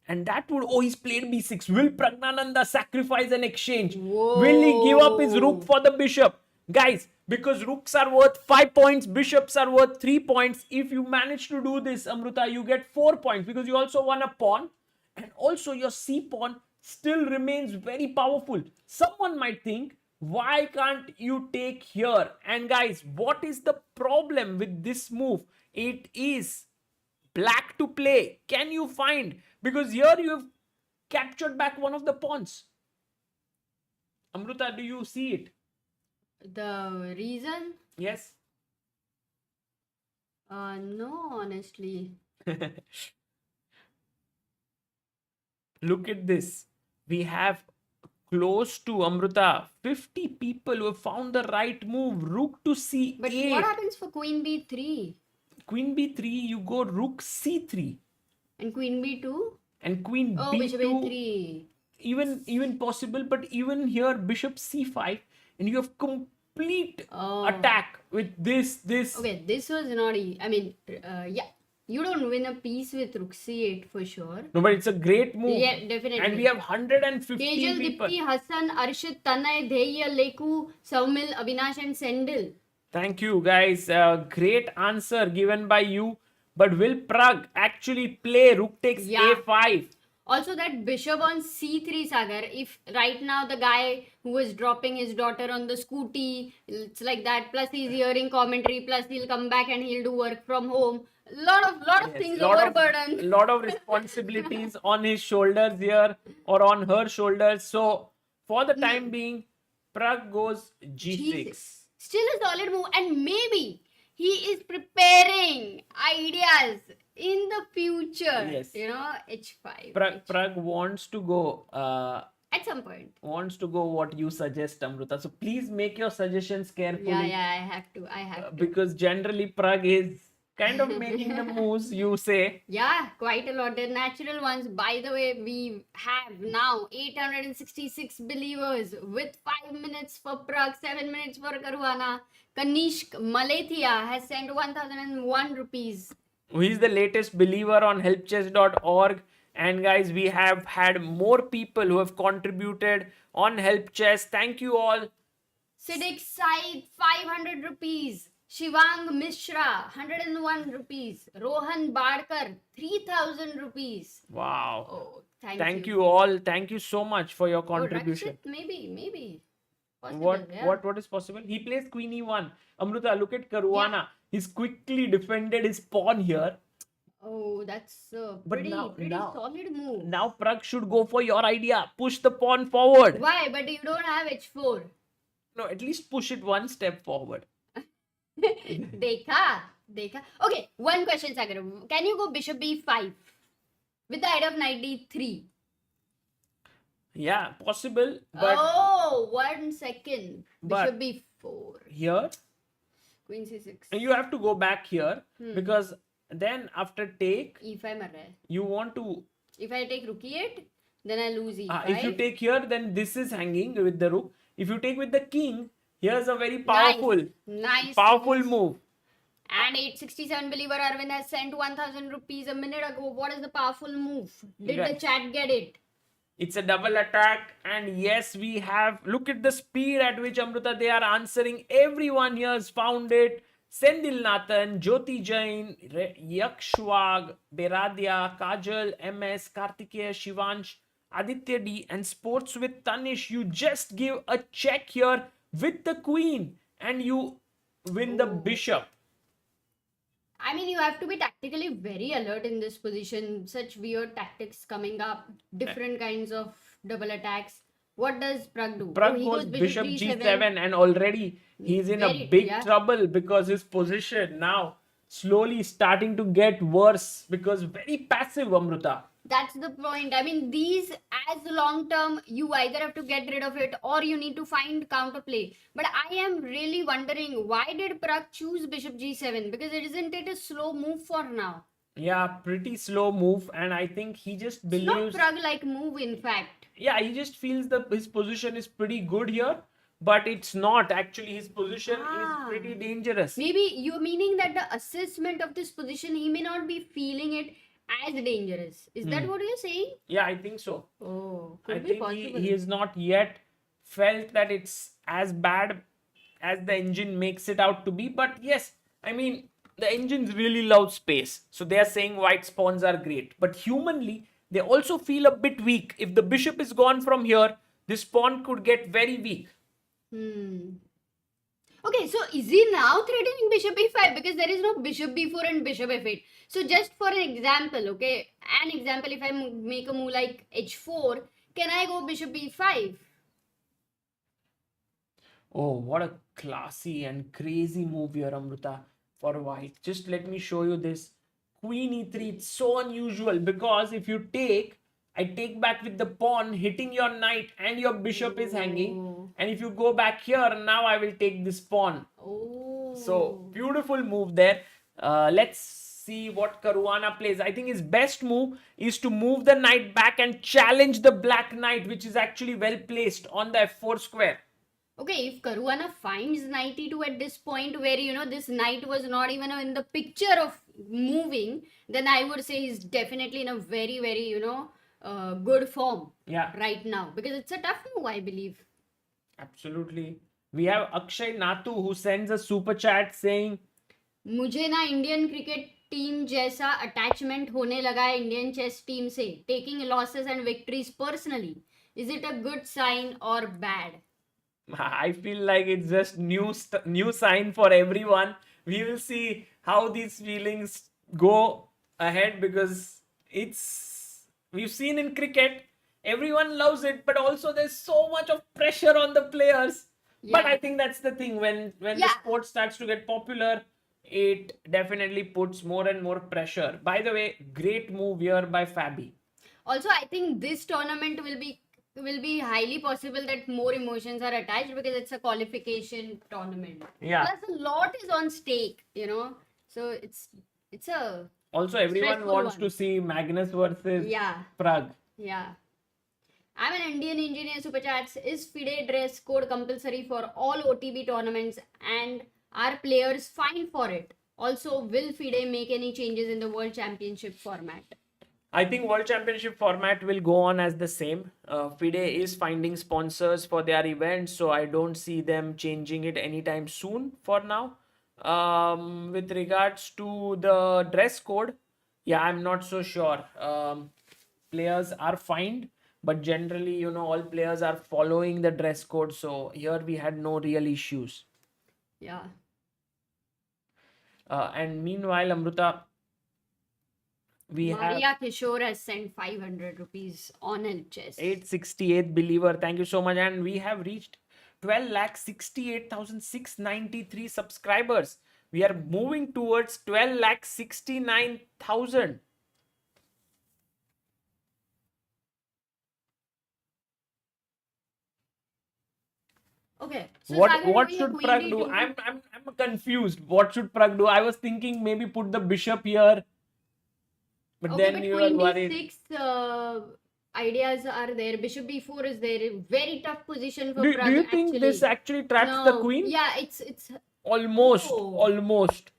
And that would, oh, he's played b6. Will Pragnananda sacrifice an exchange? Will he give up his rook for the bishop? Guys, because rooks are worth 5 points, bishops are worth 3 points. If you manage to do this, Amruta, you get 4 points because you also won a pawn. And also your c pawn still remains very powerful. Someone might think, why can't you take here? And guys, what is the problem with this move? It is black to play. Can you find? Because here you have captured back one of the pawns. Amruta, do you see it? The reason? Yes. No, honestly. Look at this. We have close to Amruta 50 people who have found the right move. Rook to c8. But what happens for queen b3? Queen b3, you go rook c3. And queen b2? And queen Oh, b2. bishop a3. Even possible, but even here bishop c5, and you have complete attack with this. Okay, this was not yeah. You don't win a piece with rook c8 for sure. No, but it's a great move. Yeah, definitely. And we have 150 Tejal, people. Dipti, Hassan, Arshit, Tanay, Dheya, Leku, Saumil, Avinash, and Sendil. Thank you, guys. Great answer given by you. But will Pragg actually play rook takes a5? Also, that bishop on c3, Sagar. If right now the guy who is dropping his daughter on the scooty, it's like that. Plus, he's hearing commentary. Plus, he'll come back and he'll do work from home. Lot of things overburdened. Lot of responsibilities on his shoulders here or on her shoulders. So for the time being, Pragg goes g6. Still a solid move, and maybe he is preparing ideas in the future. Yes. h5. Pragg wants to go At some point. wants to go what you suggest, Amruta. So please make your suggestions carefully. Yeah, I have to. Because generally Pragg is kind of making the moves you say. Yeah, quite a lot. They're natural ones. By the way, we have now 866 believers with 5 minutes for Pragg, 7 minutes for Caruana. Kanishk Malethia has sent 1001 rupees. Who is the latest believer on helpchess.org. And guys, we have had more people who have contributed on Help Chess. Thank you all. Siddiq Said 500 rupees. Shivang Mishra 101 rupees. Rohan Badkar 3000 rupees. Wow. Oh, Thank you all. Thank you so much for your Oh, contribution. Rakshit, maybe. Possible, What yeah. what is possible? He plays Queen E1. Amruta, look at Caruana. He's quickly defended his pawn here. Oh, that's a But pretty now- solid move. Now Pragg should go for your idea. Push the pawn forward. Why? But you don't have h4. No, at least push it one step forward. Dekha. Okay, one question, Sagar. Can you go bishop b5 with the idea of knight d3? Yeah, possible. But Oh, 1 second. But- Bishop b4. here, Queen c6. you have to go back here Hmm. because then after take, e5 mar raha hai. you want to. If I take rook e8, then I lose e5. If you take here, then this is hanging with the rook. If you take with the king, here's a very powerful, Nice. powerful move. And 867 believer Arvind has sent 1000 rupees a minute ago. What is the powerful move? Did the Right. chat get it? It's a double attack, and yes, we have. Look at the speed at which Amruta they are answering. Everyone here has found it. Sendil Nathan, Jyoti Jain, Yakshwag, Beradia, Kajal, MS, Kartikeya, Shivansh, Aditya D, and Sports with Tanish. You just give a check here with the queen, and you win the bishop. I mean, you have to be tactically very alert in this position. Such weird tactics coming up, different kinds of double attacks. What does Pragg do? Pragg he goes bishop g7, and already he's in a Very- big yeah. trouble because his position now slowly starting to get worse because very passive, Amruta. That's the point. I mean, these as long term, you either have to get rid of it or you need to find counterplay. But I am really wondering, why did Pragg choose bishop g7? Because isn't it a slow move for now? Yeah, pretty slow move, and I think he just It's not believes. Pragg like move, in fact. Yeah, he just feels that his position is pretty good here, but it's not actually. His position is pretty dangerous. Maybe you're meaning that the assessment of this position, he may not be feeling it as dangerous. Is that what you're saying? Yeah, I think so. Oh, I could be think possible. he has not yet felt that it's as bad as the engine makes it out to be. But yes, I mean, the engines really love space. So they are saying white spawns are great. But humanly, they also feel a bit weak. If the bishop is gone from here, this pawn could get very weak. Okay, so is he now threatening bishop e5? Because there is no bishop b4 and bishop f8. So just for an example, okay, if I make a move like h4, can I go bishop b5? Oh, what a classy and crazy move here, Amruta, for white. Just let me show you this. Queen e3, it's so unusual because if you take, I take back with the pawn, hitting your knight and your bishop is hanging. And if you go back here, now I will take this pawn. Oh. So, beautiful move there. Let's see what Caruana plays. I think his best move is to move the knight back and challenge the black knight, which is actually well placed on the f4 square. Okay, if Caruana finds knight e2 at this point where, this knight was not even in the picture of moving, then I would say he's definitely in a very, very, good form right now. Because it's a tough move, I believe. Absolutely. We have Akshay Natu who sends a super chat saying, मुझे ना Indian cricket team जैसा attachment होने लगा है Indian chess team से taking losses and victories personally is it a good sign और bad I feel like it's just new sign for everyone. We will see how these feelings go ahead because we've seen in cricket, everyone loves it, but also there's so much of pressure on the players. But I think that's the thing when the sport starts to get popular, it definitely puts more and more pressure. By the way, great move here by Fabi. Also, I think this tournament will be will be highly possible that more emotions are attached because it's a qualification tournament. Yeah. Plus, a lot is on stake, So it's a Also, everyone stressful wants one. to see Magnus versus Yeah. Pragg. Yeah. I'm an Indian engineer. Super chats. Is FIDE dress code compulsory for all OTB tournaments and are players fined for it? Also, will FIDE make any changes in the World Championship format? I think World Championship format will go on as the same. FIDE is finding sponsors for their events, so I don't see them changing it anytime soon for now. With regards to the dress code, yeah, I'm not so sure. Players are fined, but generally, all players are following the dress code, so here we had no real issues. Yeah. And meanwhile, Amruta, we have Maria Kishore has sent 500 rupees on help chest. 868 believer. Thank you so much. And we have reached 12,68,693 subscribers. We are moving towards 12,69,000. Okay. So What Sagar, what doing a should queen Pragg do? D2. I'm confused. What should Pragg do? I was thinking maybe put the bishop here, but Okay, then but you are queen worried. D6 ideas are there. Bishop B4 is there. Very tough position for Do Pragg you think actually. this actually traps the queen? Yeah, it's Almost, Oh. almost,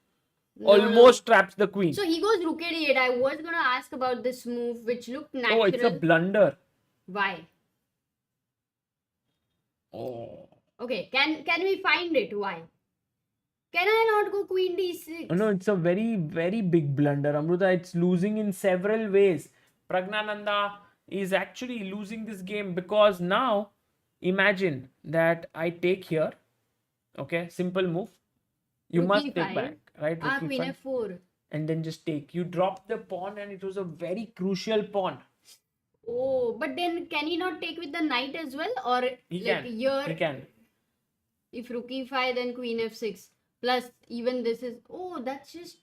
No, almost traps the queen. So he goes rook a8. I was gonna ask about this move, which looked natural. Oh, it's a blunder. Why? Oh. Okay, can we find it? Why? Can I not go queen d6? No, it's a very, very big blunder, Amruta. It's losing in several ways. Pragnananda is actually losing this game because now imagine that I take here. Okay, simple move. You Rook must e5. take back, right? Rook Queen e5. f4. And then just take. You drop the pawn, and it was a very crucial pawn. Oh, but then can he not take with the knight as well? Or He like can. here, He can. if rook e5, then queen f6. Plus, even this is. Oh, that's just.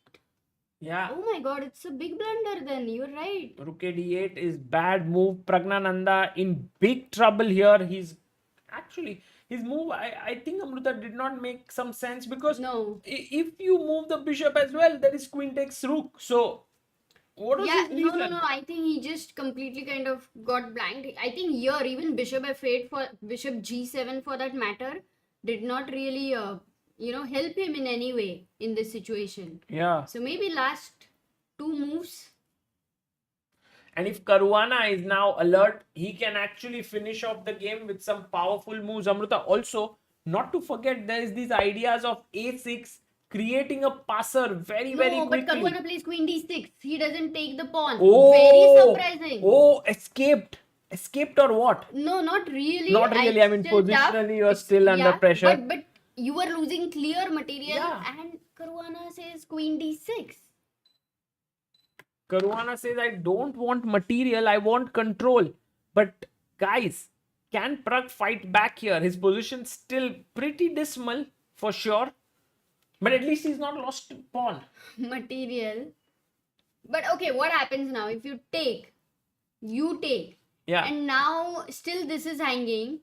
Yeah. Oh my god, it's a big blunder then. You're right. Rook a d8 is bad move. Pragnananda in big trouble here. He's actually his move. I think Amruta did not make some sense because No. if you move the bishop as well, there is queen takes rook. So what was Yeah, his reason? no. I think he just completely kind of got blanked. I think here even bishop f8 for bishop g7 for that matter did not really help him in any way in this situation. Yeah. So maybe last two moves. And if Caruana is now alert, he can actually finish off the game with some powerful moves. Amruta, also, not to forget, there is these ideas of a6 creating a passer very, very No, but quickly. Caruana plays queen d6. He doesn't take the pawn. Oh, Very surprising. Oh, escaped. Escaped or what? No, not really. Not really. I mean, still tough. positionally, you're still under pressure. But you were losing clear material, Yeah. and Caruana says queen d6. Caruana says, I don't want material, I want control. But guys, can Pragg fight back here? His position's still pretty dismal for sure. But at least he's not lost pawn. Material. But okay, what happens now? If you take, Yeah. and now still this is hanging,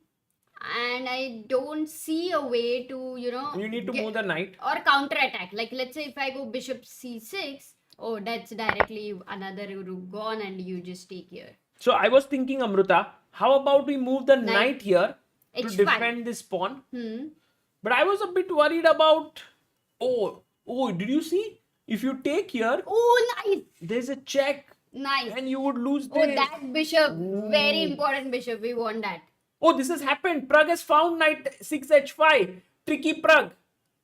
and I don't see a way to, You need to move the knight. or counter attack. Like let's say if I go bishop c6, oh, that's directly another rook gone, and you just take here. So I was thinking, Amruta, how about we move the knight here to H5. defend this pawn? Hmm. But I was a bit worried about. Oh, did you see? If you take here, Oh, nice. there's a check. Nice. And you would lose Oh, this. that bishop. Very important bishop. We want that. Oh, this has happened. Pragg has found knight 6h5. Tricky Pragg.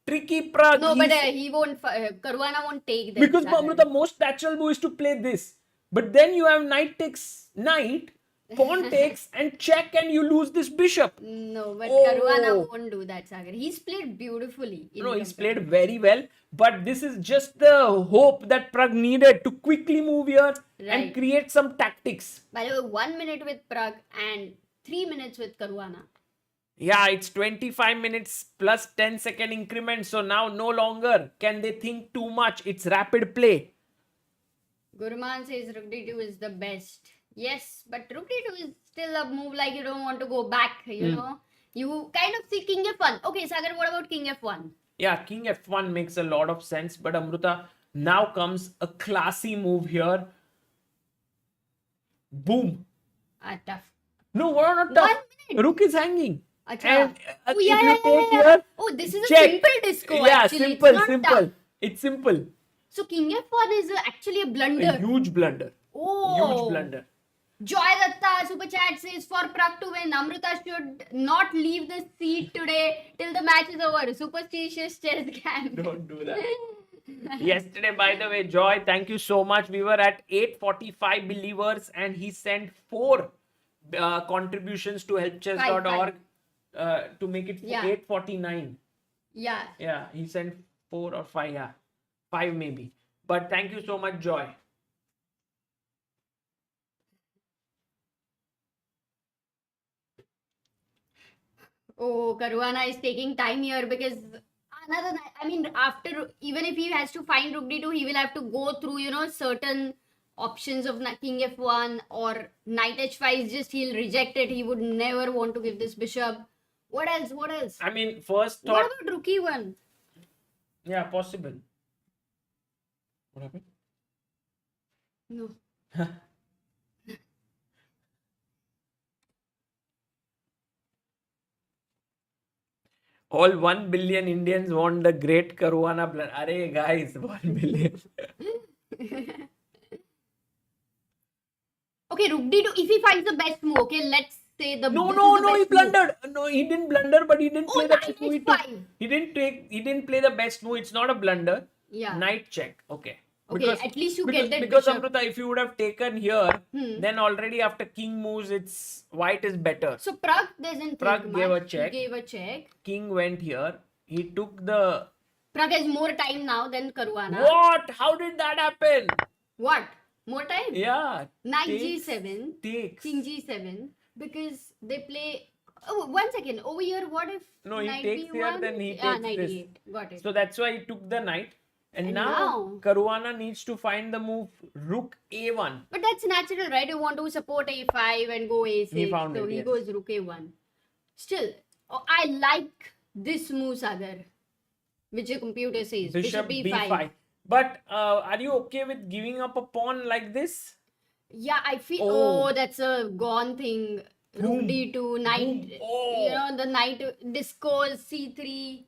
Tricky Pragg. No, but he won't. Caruana won't take that. Because Amruta, most natural move is to play this. But then you have knight takes knight, pawn takes, and check, and you lose this bishop. No, but Oh. Caruana won't do that, Sagar. He's played beautifully. No, he's played very well. But this is just the hope that Pragg needed to quickly move here and Right. create some tactics. By the way, 1 minute with Pragg and 3 minutes with Caruana. Yeah, it's 25 minutes plus 10-second increment. So now no longer can they think too much. It's rapid play. Gurman says Rook D2 is the best. Yes, but Rook D2 is still a move like you don't want to go back, you know. You kind of see King F1. Okay, Sagar, what about King F1? Yeah, King F1 makes a lot of sense, but Amruta, now comes a classy move here. Boom. Tough. No, we're not tough. 1 minute. Rook is hanging. Acha. And Oh, if yeah, you yeah, take yeah, yeah. here, Oh, this is a check. simple disco Yeah, actually. simple, It's not simple. tough. It's simple. So King F1 is actually a blunder. A huge blunder. Oh. Huge blunder. Joy Datta super chat says for Pragg to win, Amruta should not leave the seat today till the match is over. Superstitious chess game. Don't do that. Yesterday, by the way, Joy, thank you so much. We were at 845 believers and he sent 4 contributions to helpchess.org to make it 849. Yeah. Yeah, he sent 4 or 5. Yeah, 5 maybe. But thank you so much, Joy. Oh, Caruana is taking time here because after, even if he has to find Rook D2, he will have to go through, you know, certain options of King F1 or Knight H5 is just, he'll reject it. He would never want to give this bishop. What else? What else? I mean, first thought. What about Rook E1? Yeah, possible. What happened? No. All 1 billion Indians want the great Caruana blood. Arey guys, 1 billion. Okay, Rook D2, if he finds the best move, okay, let's say the No, he blundered. No, he didn't blunder, but he didn't play the best move. He didn't play the best move. It's not a blunder. Yeah. Knight check. Okay. Okay, at least you get that because bishop. Amruta, if you would have taken here, then already after king moves, it's white is better. So Pragg doesn't Pragg think gave much. a check. He gave a check. King went here. He took the. Pragg has more time now than Caruana. What? How did that happen? What? More time? Yeah. Knight G7. Takes. King G7. Because they play. Oh, 1 second. Over here, what if. No, he takes B1? here, then he takes Knight this. E8. Got it. So that's why he took the knight. And now Caruana needs to find the move Rook A1. But that's natural, right? You want to support A5 and go A6. He found so it, he yes. goes Rook A1. Still, I like this move, Sagar. Which the computer says. Bishop B5. B5. But are you okay with giving up a pawn like this? Yeah, I feel. Oh, that's a gone thing. Rook D2, knight. Oh. You know, the knight discos, C3.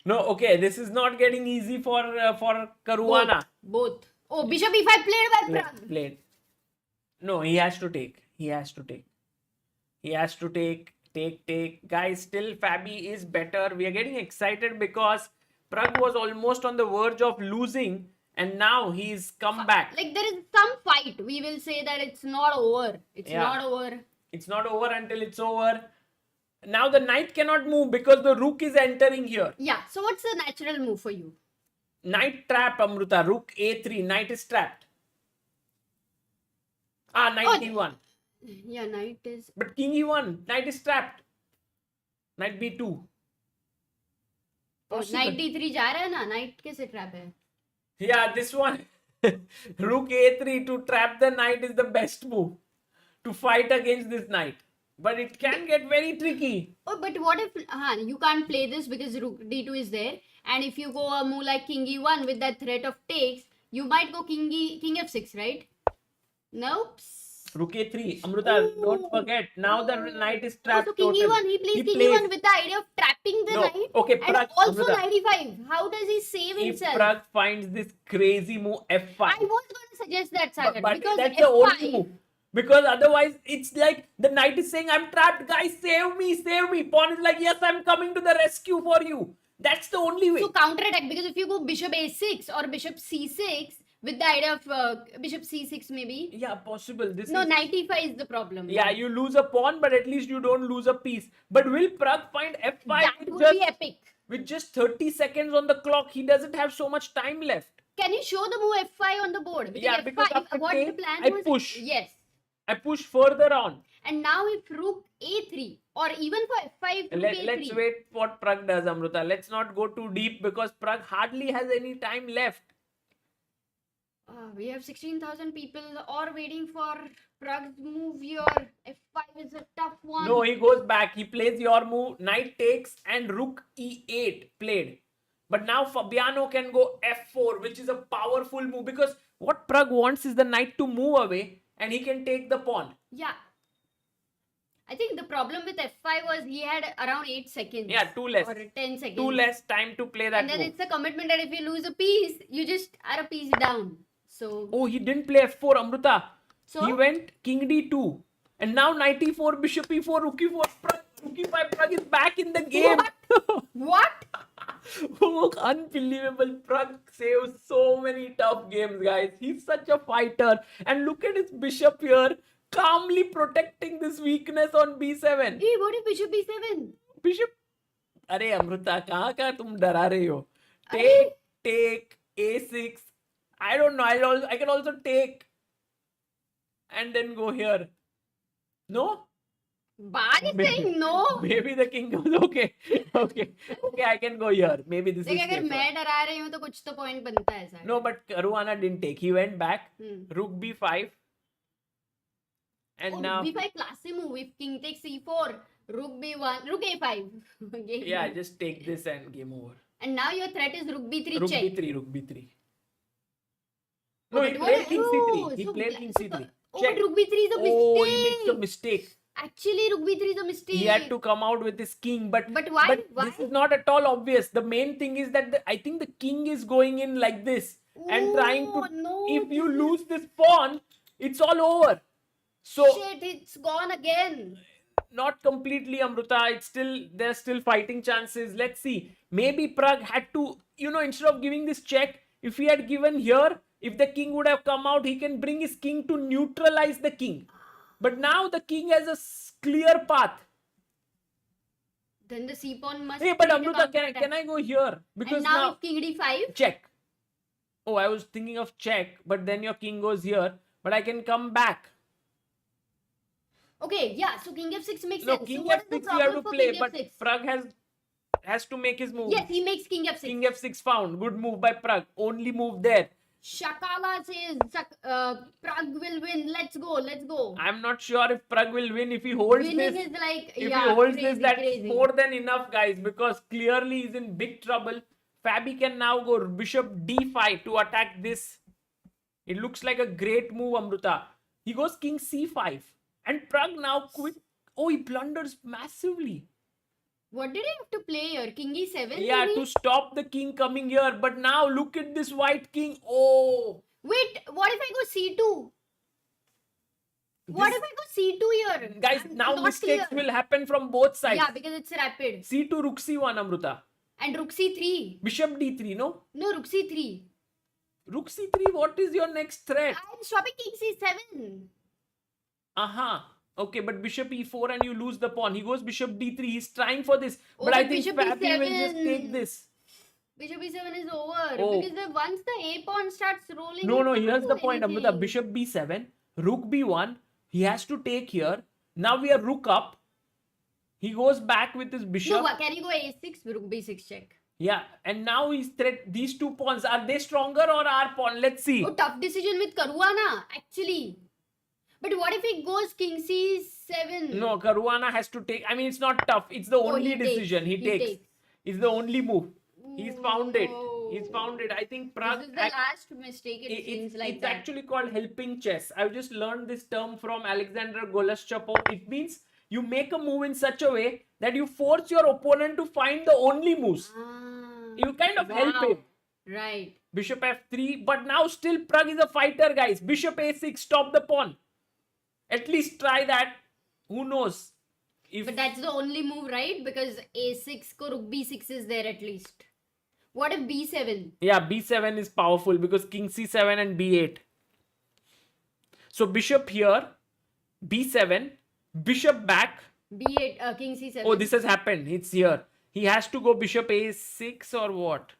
No, okay, this is not getting easy for Caruana. Both. Oh, Bishop E5 played by Pragg. Played. No, he has to take. He has to take. He has to take. Guys, still Fabi is better. We are getting excited because Pragg was almost on the verge of losing and now he's come back. Like there is some fight. We will say that it's not over. It's not over. It's not over until it's over. Now the knight cannot move because the rook is entering here. Yeah. So what's the natural move for you? Knight trap, Amruta. Rook A3. Knight is trapped. Knight E1. Yeah, knight is. But king E1. Knight is trapped. Knight B2. Knight D3 जा रहा है ना? Knight कैसे trap है? Yeah, this one. Rook A3 to trap the knight is the best move to fight against this knight. But it can get very tricky. Oh, but what if you can't play this because Rook D2 is there, and if you go a move like King E1 with that threat of takes, you might go King F6, right? Nope. Rook A3. Amruta, don't forget. Now the knight is trapped. So King E1, he plays King E1 with the idea of trapping the knight. Okay, and Pragg, also Amruta, Knight E5. How does he save himself? If Pragg finds this crazy move F5. I was going to suggest that, Sagar. But because that's F5, the only move. Because otherwise, it's like the knight is saying, I'm trapped, guys, save me, save me. Pawn is like, yes, I'm coming to the rescue for you. That's the only way. So counter-attack, because if you go Bishop A6 or Bishop C6, with the idea of Bishop C6 maybe. Yeah, possible. Knight E5 is the problem. Yeah, you lose a pawn, but at least you don't lose a piece. But will Pragg find F5? That would be epic. With just 30 seconds on the clock, he doesn't have so much time left. Can you show the move F5 on the board? Because F5, after what take, the plan I was? push. Yes. I push further on. And now if Rook A3 or even for F5, Rook A3. Let's wait what Pragg does, Amruta. Let's not go too deep because Pragg hardly has any time left. We have 16,000 people or waiting for Pragg's move here. F5 is a tough one. No, he goes back. He plays your move. Knight takes and rook e8 played. But now Fabiano can go f4, which is a powerful move because what Pragg wants is the knight to move away and he can take the pawn. Yeah. I think the problem with F5 was he had around 8 seconds. Yeah, 2 less. Or 10 seconds. 2 less time to play that And then move. it's a commitment that if you lose a piece, you just are a piece down. So. Oh, he didn't play f4, Amruta. So? He went king d2. And now knight e4, bishop e4, rook e4, rook e5, Pragg is back in the game. What? Oh, unbelievable. Pragg saves so many tough games, guys. He's such a fighter. And look at his bishop here, calmly protecting this weakness on b7. Hey, what if bishop b7? Bishop. अरे अमृता कहाँ कहाँ तुम डरा रही हो? Take a6. I don't know. I can also take and then go here. No? Bad is saying no. Maybe the king goes okay. Okay, I can go here. Maybe this is. अगर मैं डरा रही हूँ तो कुछ तो point बनता है sir. No, but Caruana didn't take. He went back. Rook b5. And now. Rook b5 classy move. If king takes c4, rook b1, rook a5. Yeah, just take this and game over. And now your threat is rook b3 Rook check. Rook b3. No, he played king c3. He played king c3. Check. Rook b3 is a mistake. Oh, he makes a mistake. Actually, rook b3 is a mistake. He had to come out with his king, but why? But Why? this is not at all obvious. The main thing is that I think the king is going in like this and trying to. No, if you lose this pawn, it's all over. So shit, it's gone again. Not completely, Amruta. There's still fighting chances. Let's see. Maybe Pragg had to, instead of giving this check, if he had given here, if the king would have come out, he can bring his king to neutralize the king. But now the king has a clear path. Then the c pawn must. Hey, but Amruta, can I go here? Because and now if king d5. Check. Oh, I was thinking of check, but then your king goes here. But I can come back. Okay, yeah. So king f6 makes No, sense. king so what f6 is the you have to problem for play, king but f6? Pragg has to make his move. Yes, he makes king f6. King f6 found. Good move by Pragg. Only move there. Shakala says Pragg will win. Let's go. I'm not sure if Pragg will win. If he holds Winning this, is like, if yeah, he holds crazy, this, that's crazy. more than enough, guys. Because clearly he's in big trouble. Fabi can now go bishop d5 to attack this. It looks like a great move, Amruta. He goes king c5, and Pragg now quit. Oh, he blunders massively. What did he have to play here? King e7? Yeah, maybe? to stop the king coming here. But now look at this white king. Oh. Wait, what if I go c2? What if I go c2 here? Guys, I'm now not mistakes clear. will happen from both sides. Yeah, because it's rapid. c2, rook c1, Amruta. And rook c3. Bishop d3, no? No, rook c3. Rook c3, what is your next threat? I'm stopping king c7. Aha. Okay, but bishop e4 and you lose the pawn. He goes bishop d3. He's trying for this. Oh, but I but think bishop Fabi will just e7. take this. Bishop e7 is over. Oh. Because once the a pawn starts rolling... No, he here's can't the do point, anything. Amruta. Bishop b7, rook b1. He has to take here. Now we are rook up. He goes back with his bishop. No, can you go a6? Rook b6 check. Yeah, and now he's these two pawns. Are they stronger or our pawn? Let's see. Oh, tough decision with Caruana, actually. But what if he goes king c7? No, Caruana has to take. I mean, it's not tough. It's the only he takes. decision he takes. It's the only move. He's found it. He's Ooh. found it. I think Pragg. This is the last mistake it seems like it's that. actually called helping chess. I've just learned this term from Alexander Goloschapov. It means you make a move in such a way that you force your opponent to find the only moves. You kind of help him. Right. Bishop f3. But now still Pragg is a fighter, guys. Bishop a6. Stop the pawn. At least try that. Who knows? But that's the only move, right? Because a6 ko rook b6 is there at least. What if b7? Yeah, b7 is powerful because king c7 and b8. So bishop here, b7, bishop back. b8, king c7. Oh, this has happened. It's here. He has to go bishop a6 or what?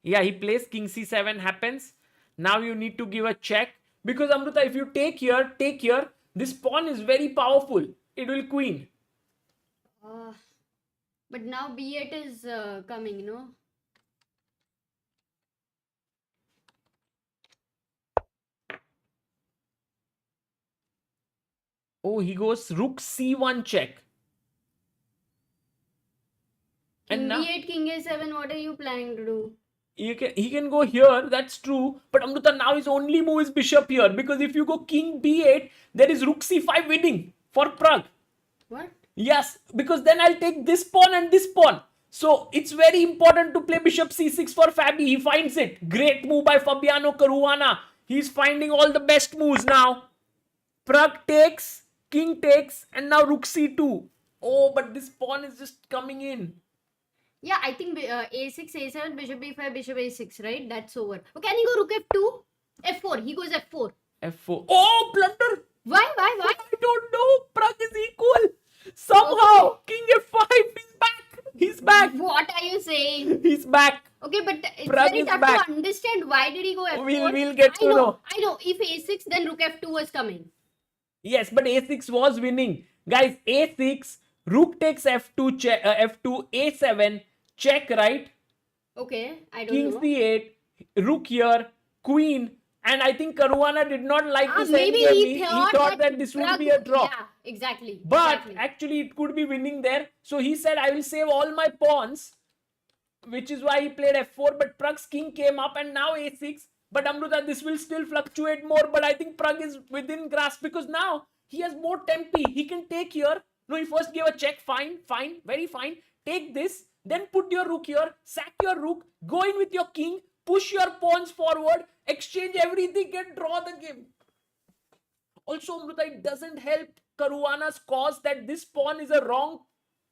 Yeah, he plays king c7 happens. Now you need to give a check. Because Amruta, if you take here, this pawn is very powerful. It will queen. But now b8 is coming, no? Oh, he goes rook c1 check. King And now B8, King A7, what are you planning to do? he can go here, that's true. But Amruta, now his only move is bishop here. Because if you go king b8, there is rook c5 winning for Pragg. What? Yes, because then I'll take this pawn and this pawn. So it's very important to play bishop c6 for Fabi. He finds it. Great move by Fabiano Caruana. He's finding all the best moves now. Pragg takes, king takes, and now rook c2. Oh, but this pawn is just coming in. Yeah, I think A6, A7, bishop B5, bishop A6, right? That's over. Oh, can he go rook F2? F4. He goes F4. f4. Oh, blunder. Why? I don't know. Pragg is equal. Somehow, king f5. He's back. He's back. What are you saying? He's back. Okay, but it's Pragg very is tough back. to understand why did he go F4. We'll get to know. I know. If A6, then rook F2 was coming. Yes, but a6 was winning. Guys, a6, rook takes f2, check, f2, a7, check, right? Okay, I don't King know. c8, rook here, queen. And I think Caruana did not like this Maybe endgame. he He thought, thought that this would Pragg- be a draw. Yeah, exactly. But exactly. actually it could be winning there. So he said, I will save all my pawns, which is why he played f4. But Pragg's king came up and now a6. But Amruta, this will still fluctuate more. But I think Pragg is within grasp because now he has more tempi. He can take here. No, he first gave a check. Fine, very fine. Take this. Then put your rook here. Sack your rook. Go in with your king. Push your pawns forward. Exchange everything and draw the game. Also, Amruta, it doesn't help Caruana's cause that this pawn is a wrong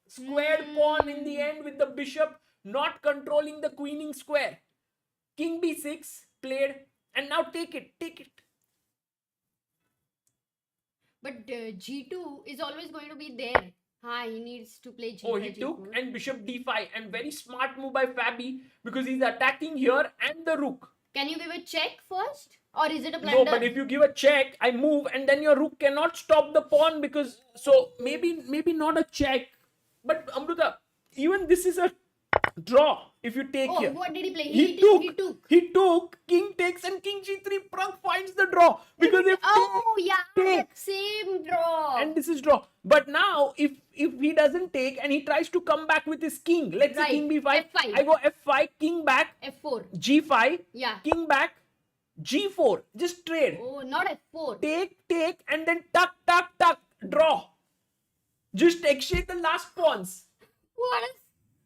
squared pawn in the end with the bishop not controlling the queening square. King b6 played and now take it. But G2 is always going to be there. He needs to play G5. Oh, he took and bishop d5 and very smart move by Fabi because he's attacking here and the rook. Can you give a check first? Or is it a No, blunder? but if you give a check, I move and then your rook cannot stop the pawn because so maybe not a check. But Amruta, even this is a draw if you take here. What did he play? He took king takes and king g3. Pragg finds the draw because if take, same draw. and this is draw. But now if he doesn't take and he tries to come back with his king, let's say king b5. F5. I go f5, king back, F4. g5, Yeah. king back, g4. Just trade. Oh, not F4. Take, and then tuck, draw. Just exchange the last pawns. What a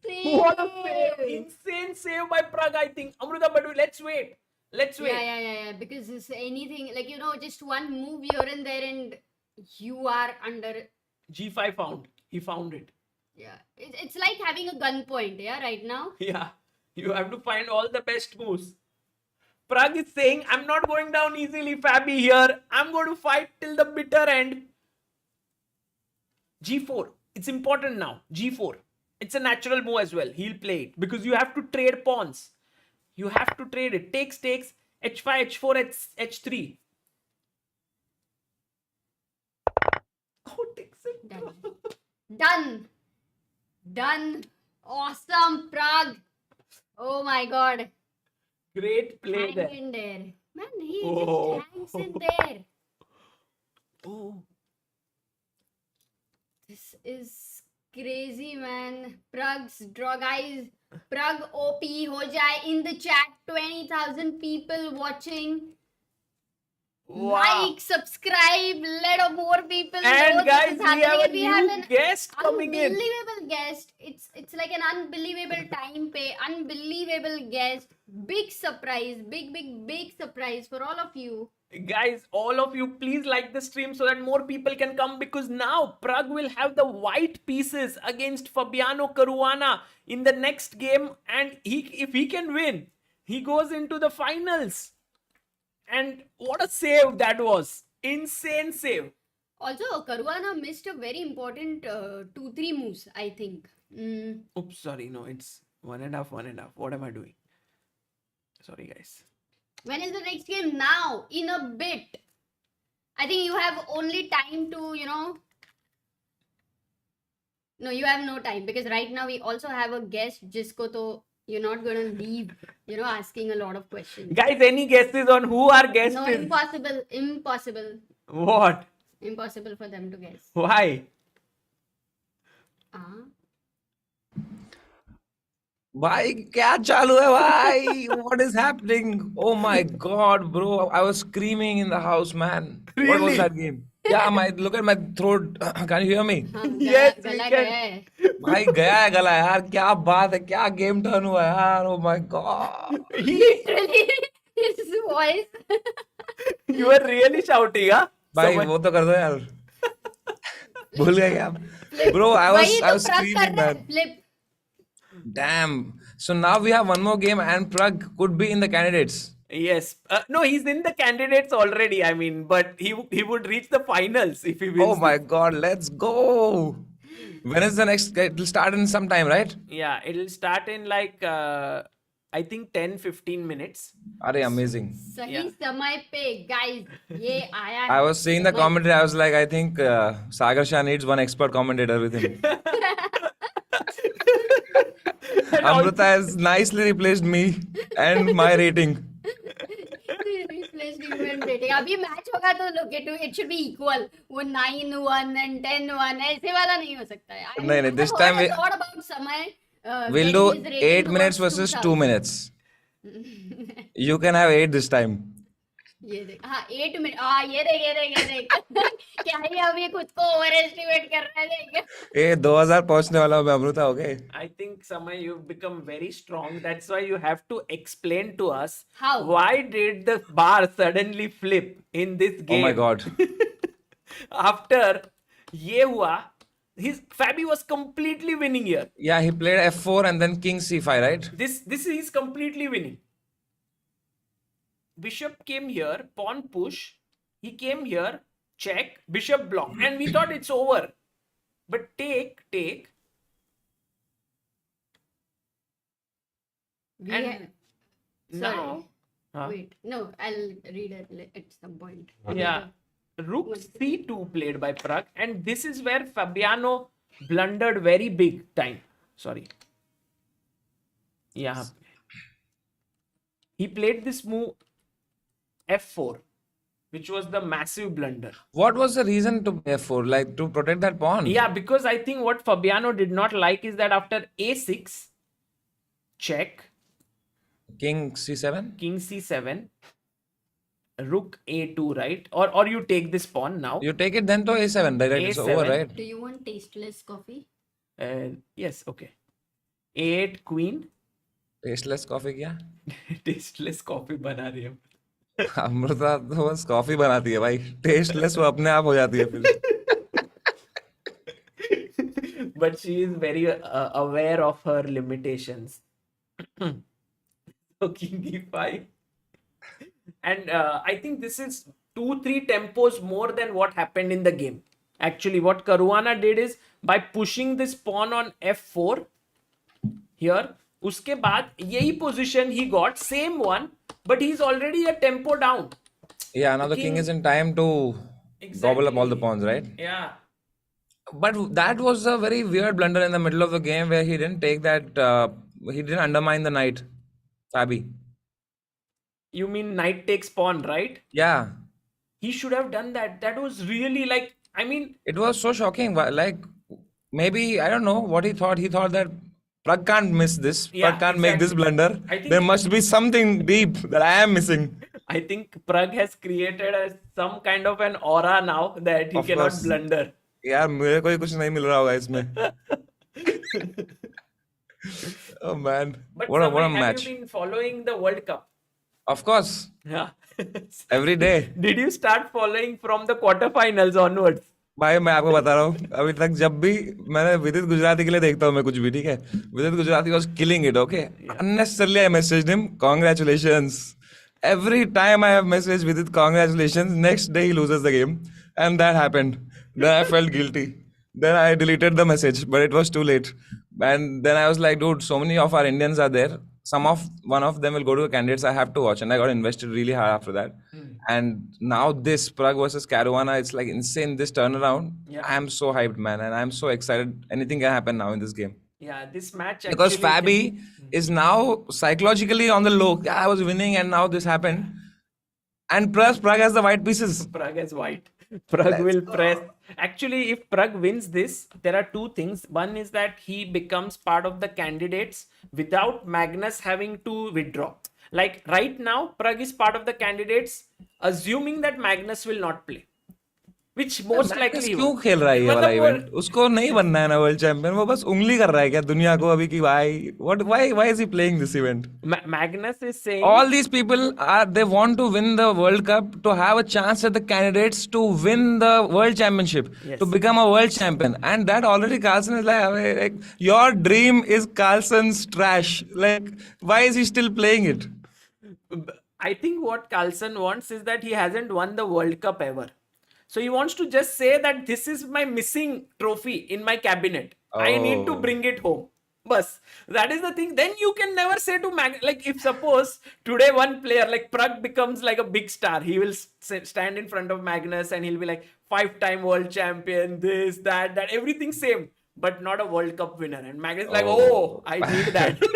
save. What a save! Insane save by Pragg, I think. Amruta, but let's wait. Yeah. Because it's anything, like, just one move here and there and you are under. G5 found. He found it. Yeah. It's like having a gunpoint, yeah, right now. Yeah. You have to find all the best moves. Pragg is saying, I'm not going down easily, Fabi, here. I'm going to fight till the bitter end. G4. It's important now. G4. It's a natural move as well. He'll play it because you have to trade pawns. You have to trade it. Takes, h5, h4, h3. Oh, takes it. Done. Awesome, Pragg. Oh my god. Great play Hang there. in there. Man, he Oh. just hangs in there. Oh. This is crazy, man. Pragg's draw, guys. Pragg OP ho jaye in the chat. 20,000 people watching. Wow. Like, subscribe, let more people know And this guys, is we happening. have a And we have new an guest coming in. unbelievable guest. It's like an unbelievable time pay, unbelievable guest. Big surprise, big surprise for all of you. Guys, all of you, please like the stream so that more people can come because now Pragg will have the white pieces against Fabiano Caruana in the next game. And if he can win, he goes into the finals. And what a save that was. Insane save. Also, Caruana missed a very important 2-3 moves, I think. Oops, sorry. No, it's 1.5. What am I doing? Sorry, guys. When is the next game? Now, in a bit. I think you have only time to, No, you have no time because right now we also have a guest, Jisko, so you're not going to leave, asking a lot of questions. Guys, any guesses on who our guest No, is? impossible. What? Impossible for them to guess. Why? Ah. भाई क्या चालू है भाई? What is happening? Oh my God, bro! I was screaming in the house, man. What was Really? that game? Yeah, look at my throat. Can you hear me? हाँ, Yes, we गला can. गया है. भाई गया है गला यार, क्या बात है, क्या गेम टर्न हुआ यार. Oh my God. He, Literally, his voice. you were really shouting, huh? भाई Someone- वो तो कर दो यार. भूल गए क्या? Bro, I वही तो was Pragg कर screaming, रहा है. man. Flip. Damn. So now we have one more game and Pragg could be in the candidates. Yes. No, he's in the candidates already. I mean, but he would reach the finals if he wins. Oh my this. God, let's go. When is the next? It will start in some time, right? Yeah, it'll start in like I think 10-15 minutes. Are amazing. सही Yeah. समय पे guys ये आया है. I was seeing the समय. commentary. I was like, I think Sagar Shah needs one expert commentator with him. And Amrita has nicely replaced me and my rating. Replaced human rating. अभी match होगा तो look it should be equal. वो 9-1 and 10-1 ऐसे वाला नहीं हो सकता है. नहीं, नहीं, this I've time heard we- a lot about समय. We'll when do his rating 8 minutes towards versus 2 2000. minutes. You can have 8 this time. ये देख हाँ 8 मिनट हाँ ये देख क्या ही अभी खुद को ओवर एस्टिमेट कर रहा है देख. ए 2000 पहुंचने वाला हूं मैं Amrita. Okay. I think Samay, you've become very strong. That's why you have to explain to us How? why did the bar suddenly flip in this Oh game. my God. After ये हुआ, his Fabi was completely winning here. Yeah, he played F4 and then King C5, right? This is completely winning. Bishop came here, pawn push. He came here, check, bishop block, and we thought it's over. But take. We And have, now, sorry. Huh? Wait, no, I'll read it at some point. Yeah, rook c2 played by Pragg, and this is where Fabiano blundered very big time. Sorry. Yeah, he played this move f4, which was the massive blunder. What was the reason to play F4? Like to protect that pawn? Yeah, because I think what Fabiano did not like is that after a6, check, King C7? king c7, rook a2, right? Or you take this pawn now. You take it then to A7, direct. It's over, A7. right? Do you want tasteless coffee? Yes, okay. a8 queen. Tasteless coffee क्या? Tasteless coffee बना रही है. अमृता तो बस coffee बनाती है भाई. Tasteless वो अपने आप हो जाती है फिर. But she is very aware of her limitations. So king e5. And I think this is 2-3 tempos more than what happened in the game. Actually, what Caruana did is by pushing this pawn on f4 here, उसके बाद यही position he got, same one, but he's already a tempo down. Yeah, now the king is in time to gobble up all the pawns, right? Yeah. But that was a very weird blunder in the middle of the game where he didn't take that, he didn't undermine the knight, Fabi. You mean knight takes pawn, right? Yeah, He should have done that. That was really like, I mean, it was so shocking. Like, maybe, I don't know what he thought. He thought that Pragg can't miss this. Yeah, Pragg can't make this exactly. blunder. I think- There must be something deep that I am missing. I think Pragg has created some kind of an aura now that he Of cannot course. blunder. यार मेरे को ही कुछ नहीं मिल रहा होगा इसमें. Oh man, But what a Samay, have match. you been following the World Cup? Of course, Yeah. every day. Did you start following from the quarterfinals onwards? भाई मैं आपको बता रहा हूँ अभी तक जब भी मैंने विदित गुजराती के लिए देखता हूँ मैं कुछ भी, ठीक है. विदित Gujarati was killing it, okay. Unnecessarily I messaged him, congratulations. Every time I have messaged Vidit congratulations, next day he loses the game, and that happened. Then I felt guilty. Then I deleted the message, but it was too late. And then I was like, dude, so many of our Indians are there. One of them will go to the candidates. I have to watch, and I got invested really hard after that. And now this Pragg versus Caruana, it's like insane. This turnaround, Yeah. I am so hyped, man, and I'm so excited. Anything can happen now in this game. Yeah, this match Because actually Fabi is now psychologically on the low. Yeah, I was winning and now this happened. And plus Pragg has the white pieces. Pragg is white. Pragg Let's will go. press. Actually, if Pragg wins this, there are two things. One is that he becomes part of the candidates without Magnus having to withdraw. Like right now, Pragg is part of the candidates, assuming that Magnus will not play, which most Magnus likely he क्यों won't. खेल रहा है ये वाला मतलब वो event? उसको नहीं बनना है ना वर्ल्ड चैंपियन, वो बस उंगली कर रहा है क्या दुनिया को अभी कि भाई why is he playing this event? Magnus is saying, All these people are, they want to win the World Cup to have a chance at the candidates to win the World Championship, to yes. become a world champion. And that already Carlsen is like, your dream is Carlsen's trash. Like, why is he still playing it? I think what Carlsen wants is that he hasn't won the World Cup ever. So he wants to just say that this is my missing trophy in my cabinet. I need to Oh. bring it home. Bus. That is the thing. Then you can never say to like if suppose today one player like Pragg becomes like a big star, he will stand in front of Magnus and he'll be like 5-time world champion, this, that, everything same, but not a World Cup winner. And Magnus is like, oh, I need that.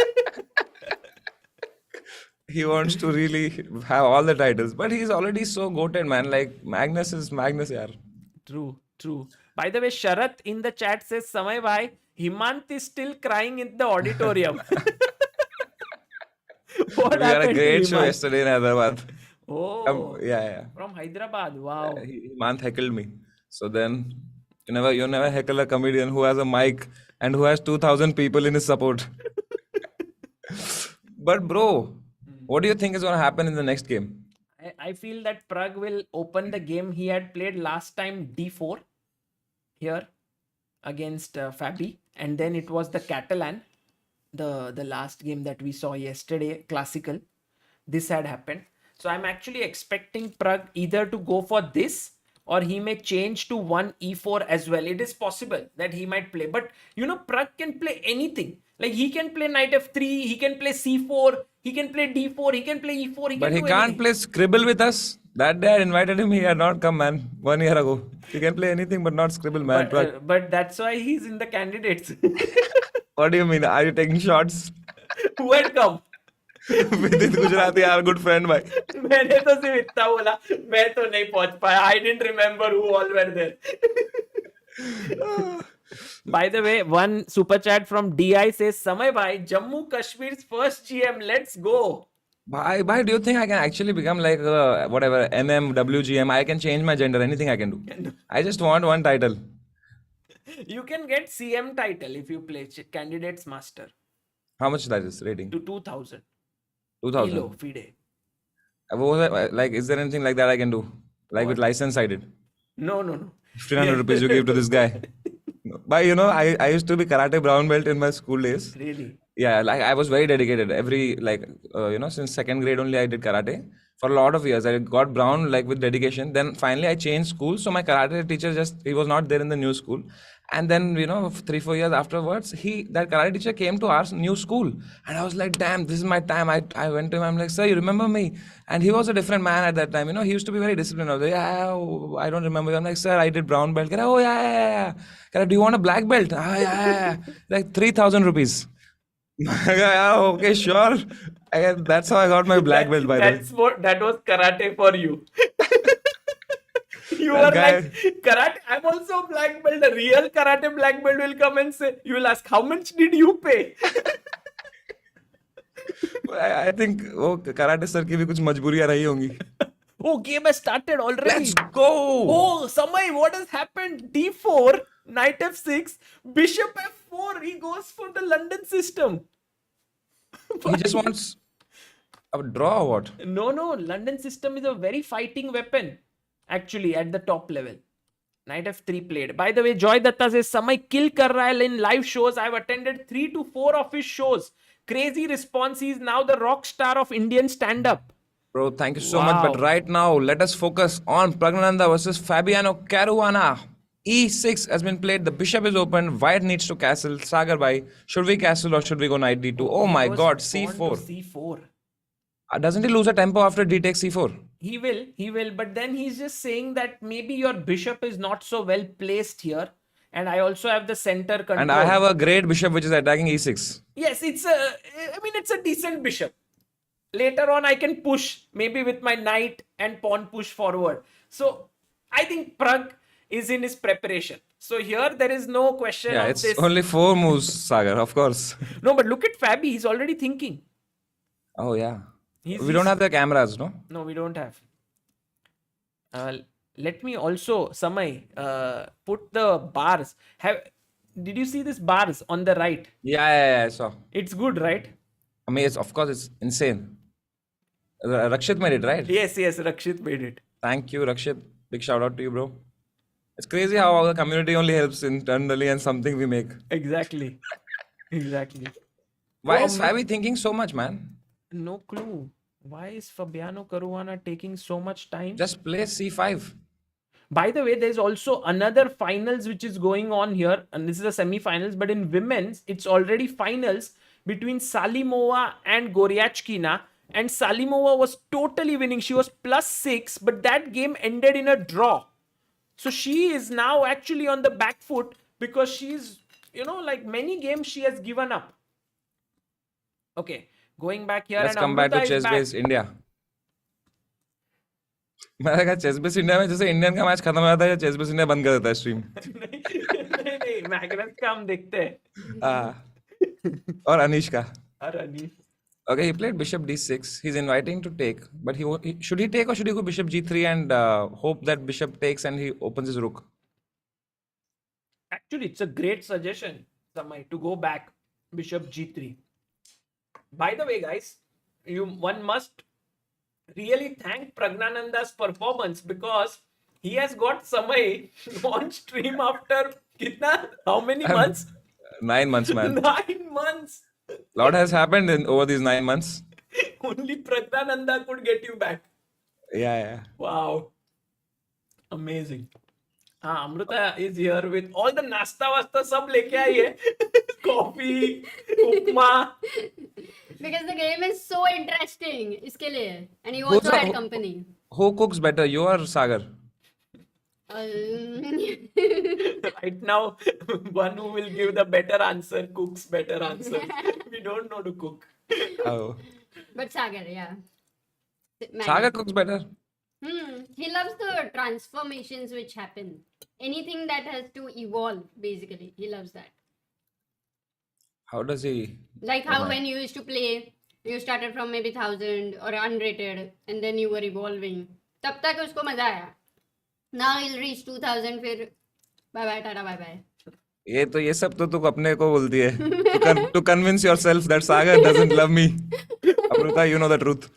He wants to really have all the titles, but he's already so goated, man. Like, Magnus is Magnus, yaar. True, true. By the way, Sharat in the chat says, Samay bhai, Himant is still crying in the auditorium. What We had a happened to great show Himant? yesterday in Hyderabad. Oh, Yeah. from Hyderabad. Wow. Himant heckled me. So then, you never heckle a comedian who has a mic and who has 2,000 people in his support. But bro, what do you think is going to happen in the next game? I feel that Pragg will open the game he had played last time D4 here against Fabi, and then it was the Catalan, the last game that we saw yesterday, classical. This had happened. So I'm actually expecting Pragg either to go for this or he may change to 1e4 as well. It is possible that he might play, but Pragg can play anything. Like he can play knight f3, he can play c4, he can play d4, he can play e4, But can he do can't anything. play Scribble with us. That day I invited him, he had not come, man. 1 year ago. He can play anything but not Scribble, man. But that's why he's in the candidates. What do you mean? Are you taking shots? Who had come? Vidit Gujarati, our good friend, bhai. मैंने तो सिर्फ इतना बोला, मैं तो नहीं पहुंच पाया. I didn't remember who all were there. By the way, one super chat from DI says, Samay bhai, Jammu Kashmir's first GM, let's go. Bhai, do you think I can actually become like whatever MM, WGM? I can change my gender, anything I can do. I just want one title. You can get CM title if you play Candidates Master How much that is rating? to 2000. 2000. Kilo, FIDE. Like, is there anything like that I can do? Like with license I did. No. 1,500 rupees you give to this guy. But I used to be karate brown belt in my school days. Really? Yeah, like I was very dedicated. Since second grade only I did karate for a lot of years. I got brown like with dedication. Then finally I changed school. So my karate teacher he was not there in the new school. And then 3-4 years afterwards, that karate teacher came to our new school, and I was like, damn, this is my time. I went to him. I'm like, sir, you remember me? And he was a different man at that time. He used to be very disciplined. I was like, yeah, I don't remember. I'm like, sir, I did brown belt. Oh yeah. Do you want a black belt? Yeah. Like 3,000 rupees. Yeah, okay, sure. That's how I got my black belt, by the way. That was karate for you. You That were guy- like, karate, I'm also a black belt. A real karate black belt will come and say, you will ask, how much did you pay? I think karate sir की भी कुछ मजबूरियां रही होंगी. Oh, game has started already. Let's go. Oh, Samay, what has happened? D4, knight f6, bishop f4. He goes for the London system. He just wants a draw or what? No, London system is a very fighting weapon, actually, at the top level. Knight f3 played. By the way, Joy Datta says, Samay kill kar raha hai in live shows. I've attended 3 to 4 of his shows. Crazy response. He's now the rock star of Indian stand-up. Bro, thank you so much. But right now, let us focus on Pragnananda versus Fabiano Caruana. E6 has been played. The bishop is open. White needs to castle. Sagar bhai, should we castle or should we go knight d2? Oh my god, c4. Pawn to c4. Doesn't he lose a tempo after d takes c4? He will. But then he's just saying that maybe your bishop is not so well placed here. And I also have the center control. And I have a great bishop which is attacking e6. Yes, it's a decent bishop. Later on, I can push maybe with my knight and pawn push forward. So I think Pragg is in his preparation. So here there is no question Yeah, of it's this. only 4 moves, Sagar, of course. No, but look at Fabi. He's already thinking. Oh, yeah. He's, We don't have the cameras, no? No, we don't have. Let me also, Samay, put the bars. Did you see this bars on the right? Yeah, I saw. It's good, right? I mean, of course, it's insane. Rakshit made it, right? Yes, Rakshit made it. Thank you, Rakshit. Big shout out to you, bro. It's crazy how our community only helps internally and something we make. Exactly. Why Oh, is Fabi thinking so much, man? No clue. Why is Fabiano Caruana taking so much time? Just play C5. By the way, there's also another finals which is going on here, and this is a semi-finals, but in women's, it's already finals between Salimova and Goryachkina, and Salimova was totally winning. She was +6, but that game ended in a draw. So she is now actually on the back foot because she's, like many games she has given up. Okay, going back here. Let's and come back to Amrita is chess back. based India. मैंने कहा chess base India में जैसे Indian का match खत्म हो जाता है chess base India बंद कर देता है स्ट्रीम नहीं, मैग्नस का हम देखते हैं. और अनीश का और Anish. Okay, he played bishop d6. He's inviting to take, but should he take or should he go bishop g3 and hope that bishop takes and he opens his rook? Actually, it's a great suggestion, Samay, to go back bishop g3. By the way, guys, one must really thank Pragnananda's performance because he has got Samay on stream after how many months? 9 months, man. 9 months. Lot has happened over these 9 months. Only Pragnananda could get you back. Yeah. Wow. Amazing. Amrita is here with all the nasta wasta sab leke aayi hai. Coffee, upma. Because the game is so interesting. Iske liye. And you also had company. Who cooks better, you or Sagar? Right now, one who will give the better answer cooks better answer. We don't know to cook. Oh. But Sagar, yeah. Sagar cooks better. He loves the transformations which happen. Anything that has to evolve, basically. He loves that. How does he? Like how when you used to play, you started from maybe 1000 or unrated and then you were evolving. तब तक उसको मजा आया. Now he'll reach 2000 फिर bye bye tata bye bye. ये सब तो तू अपने को बोलती है to convince yourself that Sagar doesn't love me. Amrita, you know the truth.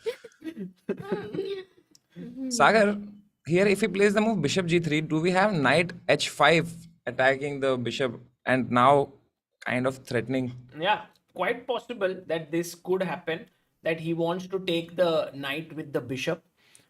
Sagar, here if he plays the move bishop g3, do we have knight h5 attacking the bishop and now kind of threatening? Yeah, quite possible that this could happen, that he wants to take the knight with the bishop.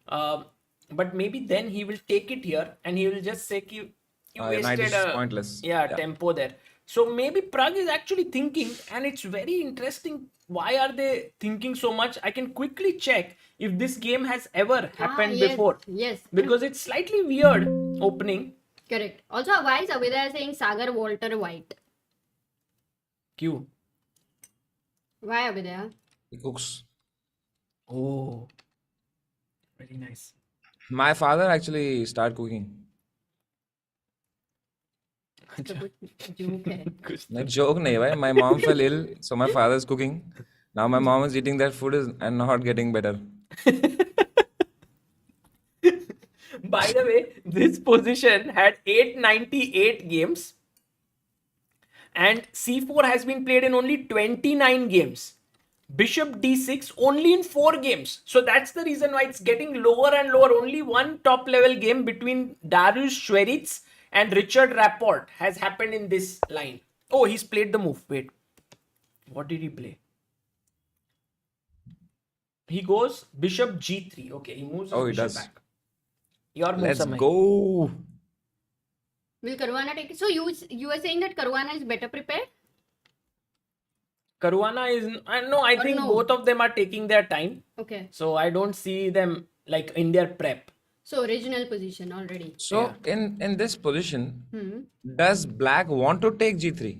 But maybe then he will take it here and he will just say you Knight wasted is pointless. tempo there. So maybe Pragg is actually thinking, and it's very interesting. Why are they thinking so much? I can quickly check if this game has ever happened before. Yes. Because it's slightly weird opening. Correct. Also, why is Abhidaya saying Sagar Walter White? Q. Why Abhidaya? He cooks. Oh, very nice. My father actually started cooking. Joke hai. No joke nahi bhai. My mom fell ill, so my father is cooking. Now my mom is eating that food and not getting better. By the way, this position had 898 games and c4 has been played in only 29 games. Bishop d6 only in 4 games. So that's the reason why it's getting lower and lower. Only one top level game between Darius Schweritz and Richard Rapport has happened in this line. Oh, he's played the move. Wait. What did he play? He goes bishop g3. Okay, he moves his bishop back. Your move, Let's Samay. go. Will Caruana take it? So you were saying that Caruana is better prepared? Caruana is no, I think both of them are taking their time. Okay. So I don't see them like in their prep. So original position already. So in this position, does black want to take g3?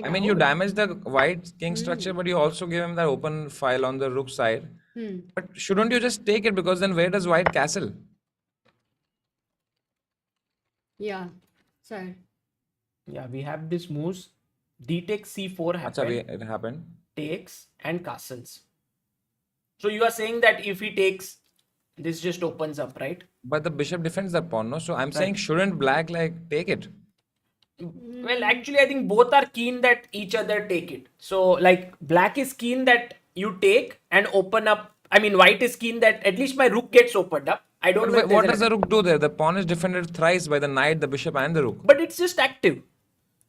I mean, you damage the white king structure, but you also give him that open file on the rook side. But shouldn't you just take it, because then where does white castle? Yeah, sir. Yeah, we have this moves. D takes C4 Acha, happen, it happened. takes and castles. So you are saying that if he takes, this just opens up, right? But the bishop defends the pawn, no? So I'm saying, Right. shouldn't black like take it? Well, actually, I think both are keen that each other take it. So, like, black is keen that you take and open up. I mean, white is keen that at least my rook gets opened up. I don't know if there's What an does the rook do there? The pawn is defended thrice by the knight, the bishop, and the rook. but it's just active.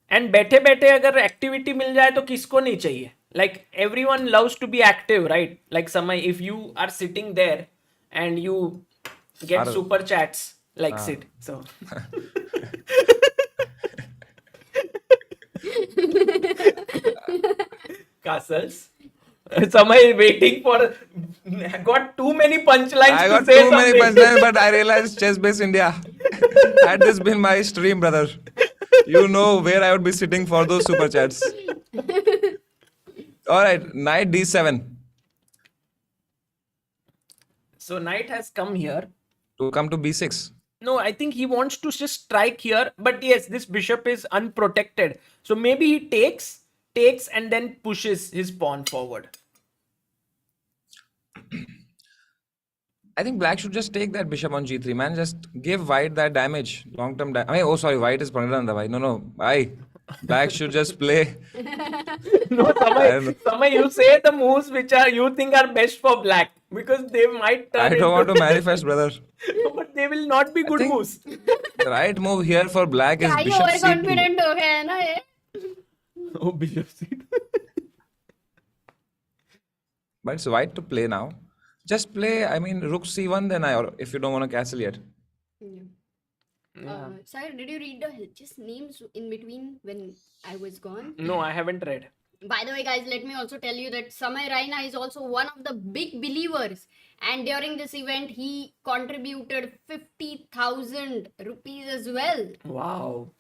And बैठे बैठे अगर activity मिल जाए तो किसको नहीं चाहिए? Like everyone loves to be active, right? Like Samay, if you are sitting there and you get Are- super chats, like Ah. sit. So castles. Samay waiting for got too many punchlines I to got say too many something. punchlines, but I realized Chess Base India. Had this been my stream, brother, you know where I would be sitting for those super chats. All right, knight d7 So knight has come here. to come to b6. No, I think he wants to just strike here. But yes, this bishop is unprotected. So maybe he takes, and then pushes his pawn forward. I think black should just take that bishop on g3, man. Just give white that damage, long-term damage. I mean, oh, sorry, white is Pranadanda, bhai. No, bhai. Black should just play. No, I don't know. Samay, you say the moves which are you think are best for black because they might turn I don't want to into manifest, brother. but they will not be good think- moves. The right move here for black is क्या ये bishop over c2. Confident हो गया है ना ये? Oh, bishop c2. But it's white to play now. Just play, I mean, rook c1 then, or if you don't want to castle yet. Sir, did you read the just names in between when I was gone? No, I haven't read. By the way, guys, let me also tell you that Samay Raina is also one of the big believers. And during this event, he contributed 50,000 rupees as well. Wow.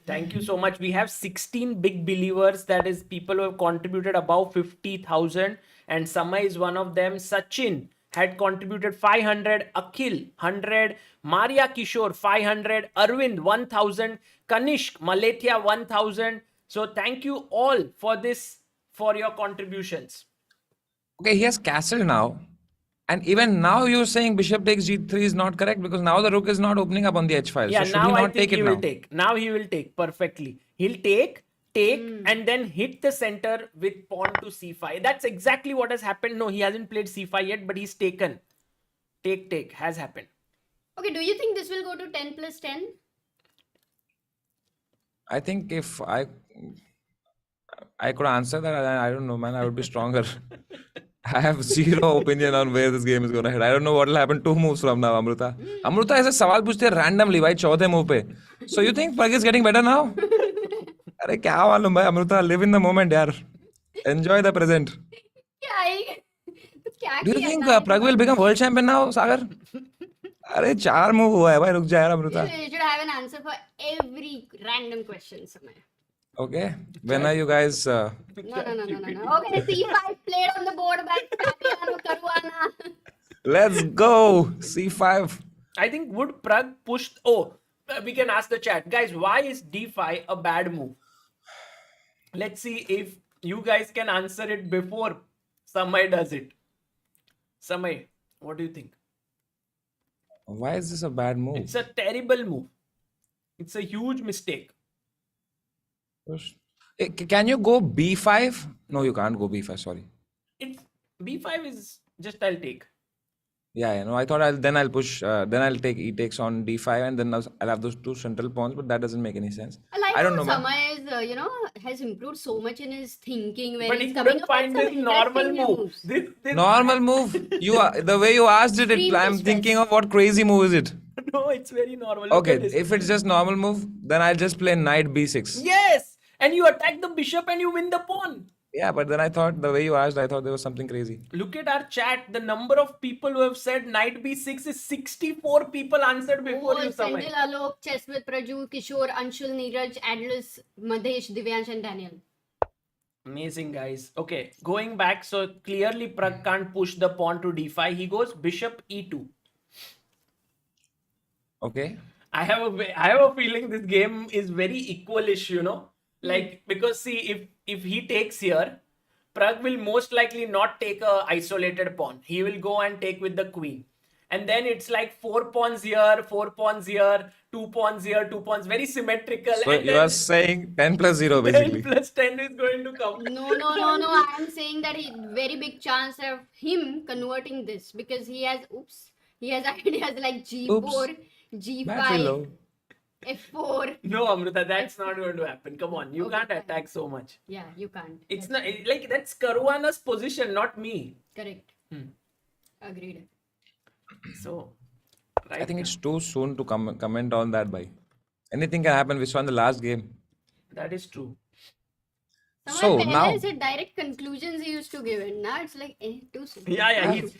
Thank you so much. We have 16 big believers, that is people who have contributed above 50,000, and Samay is one of them. Sachin had contributed 500, Akhil 100, Maria Kishore 500, Arvind 1000, Kanishk Maletia 1000. So thank you all for this, for your contributions. Okay, he has castled now. And even now you're saying bishop takes g3 is not correct because now the rook is not opening up on the h file. Yeah, So should he now I not think take he it will now? take. Now he will take perfectly. He'll take, and then hit the center with pawn to c5. That's exactly what has happened. No, he hasn't played c5 yet, but he's taken. Take has happened. Okay, do you think this will go to 10 plus 10? I think if I could answer that, I don't know, man. I would be stronger. I have zero opinion on where this game is going to head. I don't know what will happen 2 moves from now, Amruta. Amruta ऐसे सवाल पूछते हैं randomly भाई चौथे move पे. So you think Pragg is getting better now? अरे क्या मालूम भाई Amruta, live in the moment यार. Enjoy the present. क्या ही- तो क्या Do you किया think ना? Pragg will become world champion now, Sagar? अरे 4 मूव हुआ है भाई, रुक जा यार Amruta. You should have an answer for every random question, Samay. Okay, when are you guys? No. Okay, C5 played on the board by Fabiano Caruana. Let's go C5. I think would Pragg push? Oh, we can ask the chat, guys. Why is d5 a bad move? Let's see if you guys can answer it before Samay does it. Samay, what do you think? Why is this a bad move? It's a terrible move. It's a huge mistake. Can you go B5? No, you can't go B5. Sorry. It's b5 is just I'll take. Yeah, no. I thought I'll push. Then I'll take E takes on D5, and then I'll have those 2 central pawns. But that doesn't make any sense. I don't how know, man. Samay is, has improved so much in his thinking. Where But he he's coming couldn't up with find some this normal interesting move. moves. This Normal move. The way you asked it, Extreme I'm distress. thinking of what crazy move is it? no, it's very normal. Look Okay, at this. if it's just normal move, then I'll just play knight B6. Yes, and you attack the bishop and you win the pawn. Yeah, but then I thought the way you asked, I thought there was something crazy. Look at our chat. The number of people who have said knight b6 is 64 people answered before you, Samay. Sandil Alok, Chess with Praju, Kishore, Anshul, Neeraj, Adlis, Madhesh, Divyansh, and Daniel. Amazing, guys. Okay, going back. So clearly Pragg can't push the pawn to d5. He goes bishop e2. Okay. I have a feeling this game is very equalish, you know. Like because see, if he takes here, Pragg will most likely not take a isolated pawn. He will go and take with the queen. And then it's like 4 pawns here, 4 pawns here, 2 pawns here, 2 pawns, very symmetrical. So and you then are saying 10 plus 0 10 basically. plus 10 is going to come. No. I am saying that very big chance of him converting this because he has ideas like G4, Oops. Battery G5, low. F4. No, Amrita, that's not going to happen. Come on, you Okay, can't fine. attack so much. Yeah, you can't. It's not like that's Caruana's position, not me. Correct. Agreed. So, I right. think it's too soon to comment on that, bhai. Anything can happen. We saw in the last game. That is true. So Someone now, is it direct conclusions he used to give it. Now it's like too soon. Yeah, he's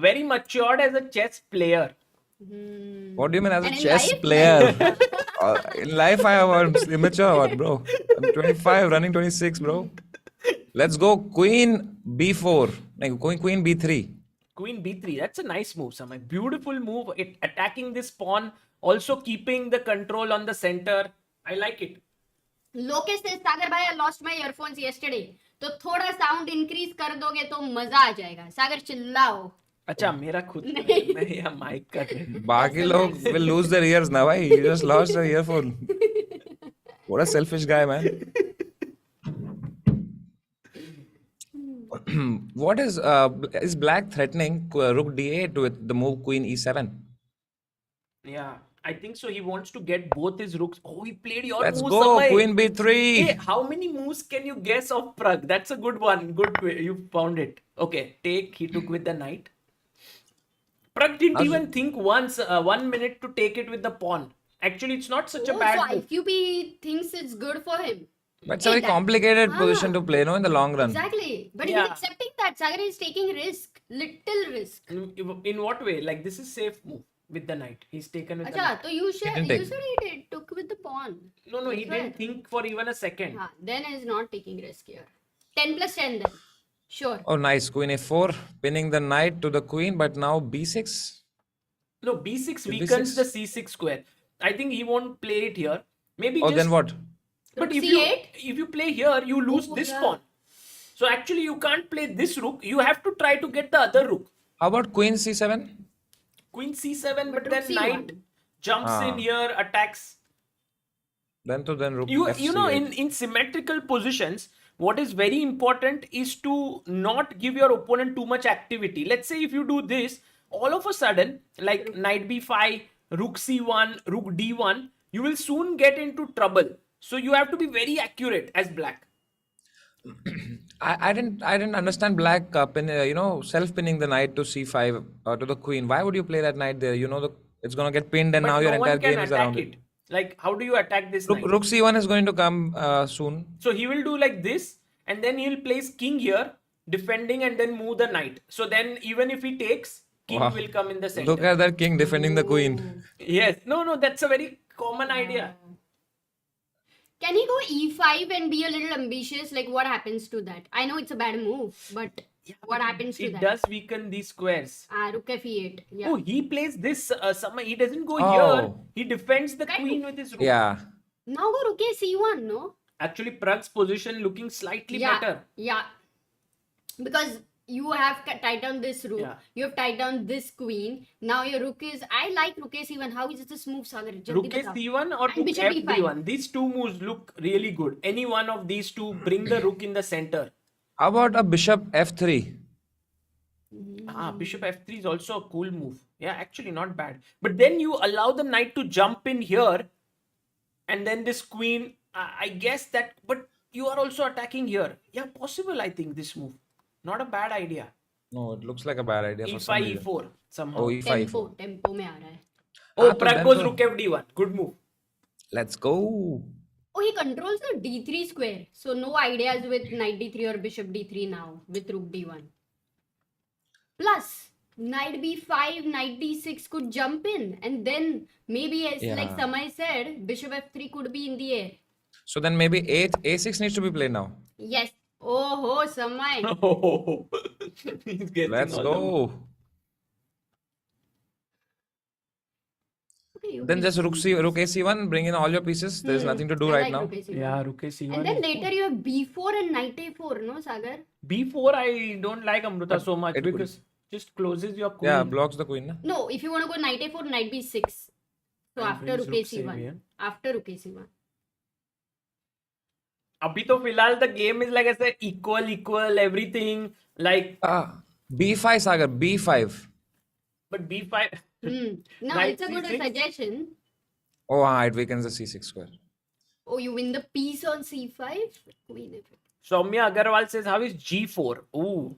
very matured as a chess player. what do you mean as a And in chess life? player? In life, I am immature, what, bro? I'm 25, running 26, bro. Let's go Queen B4. Like, going Queen B3. Queen B3, that's a nice move, Samay. Beautiful move. It attacking this pawn, also keeping the control on the center. I like it. Lokesh says, Sagar bhai, I lost my earphones yesterday. तो थोड़ा sound increase कर दोगे तो मजा आ जाएगा. सागर चिल्लाओ. अच्छा मेरा खुद का है, मैं यहाँ माइक कर रहा हूँ. बाकी लोग will lose their ears now, bhai. You just lost your earphone. What a selfish guy, man. What is black threatening rook d8 with the move queen e7? Yeah, I think so. He wants to get both his rooks. Oh, he played your Let's moves, go Samay. queen b3. Hey, how many moves can you guess of Pragg? That's a good one. You found it. Okay, take. He took with the knight. Pragg didn't even think once 1 minute to take it with the pawn. Actually, it's not such a bad So move. IQP thinks it's good for him. But it's a very complicated position to play, no, in the long run. Exactly. But Yeah. he's accepting that. Sagar is taking risk. Little risk. In what way? Like this is safe move with the knight. He's taken with the Acha, knight. so you said didn't take. he took with the pawn. No, he That's didn't think for even a second. Then he's not taking risk here. 10 plus 10 then. Sure. Oh, nice. Queen a4, pinning the knight to the queen, but now b6. No, b6 B6. weakens the c6 square. I think he won't play it here. Maybe Oh, just. then what? But Rook if you play here, you lose Oh, this yeah. pawn. So actually, you can't play this rook. You have to try to get the other rook. How about queen c7? Queen c7, but rook then c1. knight jumps in here, attacks. Then rook You know, f8. in symmetrical positions, what is very important is to not give your opponent too much activity. Let's say if you do this, all of a sudden, like knight b5, rook c1, rook d1, you will soon get into trouble. So you have to be very accurate as black. I didn't understand black self pinning the knight to c5 to the queen. Why would you play that knight there? You know it's gonna get pinned and But now your no entire one can game is attack around it. Like, how do you attack this Rook, knight? rook c1 is going to come soon. So he will do like this, and then he'll place king here, defending, and then move the knight. So then even if he takes, king Wow. will come in the center. Look at that king defending the queen. Yes. No, that's a very common idea. Can he go e5 and be a little ambitious? Like what happens to that? I know it's a bad move, but what happens to It that? does weaken these squares. Rook f8. Yeah. Oh, he plays this. He doesn't go Oh. here. He defends the queen with his rook. Yeah. Now go rook c1, no? Actually, Pragg's position looking slightly better. Yeah. Because you have tied down this rook. Yeah. You have tied down this queen. Now your rook is. I like rook c1. How is this move, Sagar? Jaldi Rook batao. c1 or And rook bishop e5. f3-1. These two moves look really good. Any one of these two bring the rook in the center. How about a bishop f3? Bishop f3 is also a cool move. Yeah, actually not bad. But then you allow the knight to jump in here, and then this queen. I guess that. But you are also attacking here. Yeah, possible. I think this move. Not a bad idea. No, it looks like a bad idea for some E5, reason. E4 somehow. Oh, e5. Tempo में आ रहा है. Oh, तो Pragg then goes तो- rook fd1. Good move. Let's go. Oh, he controls the d3 square. So no ideas with knight d3 or bishop d3 now with rook d1. Plus, knight b5, knight d6 could jump in. And then maybe, as like Yeah. Samay said, bishop f3 could be in the air. So then maybe a6 needs to be played now. Yes. Oh, Samay. Oh, he's getting Let's all the- go. Okay, you Then can just rook see this. a1, bring in all your pieces. There's nothing to do I right like now. rook a c1. Yeah, rook a c1. And then is later good. you have b4 and knight a4, no, Sagar? b4 I don't like Amruta so much it could- because just closes your queen. Yeah, blocks the queen. Na? No, if you want to go knight a4, knight b6. So And after brings rook rook a c1. c1. After rook a c1. अभी तो फिलहाल the game is like I said equal everything like B5, Sagar, B5. but b5 No, Knight it's a good c6. suggestion. Oh, it weakens the C6 square. Oh, you win the piece on c5? Queen f8. Soumya Agarwal says how is g4? Ooh.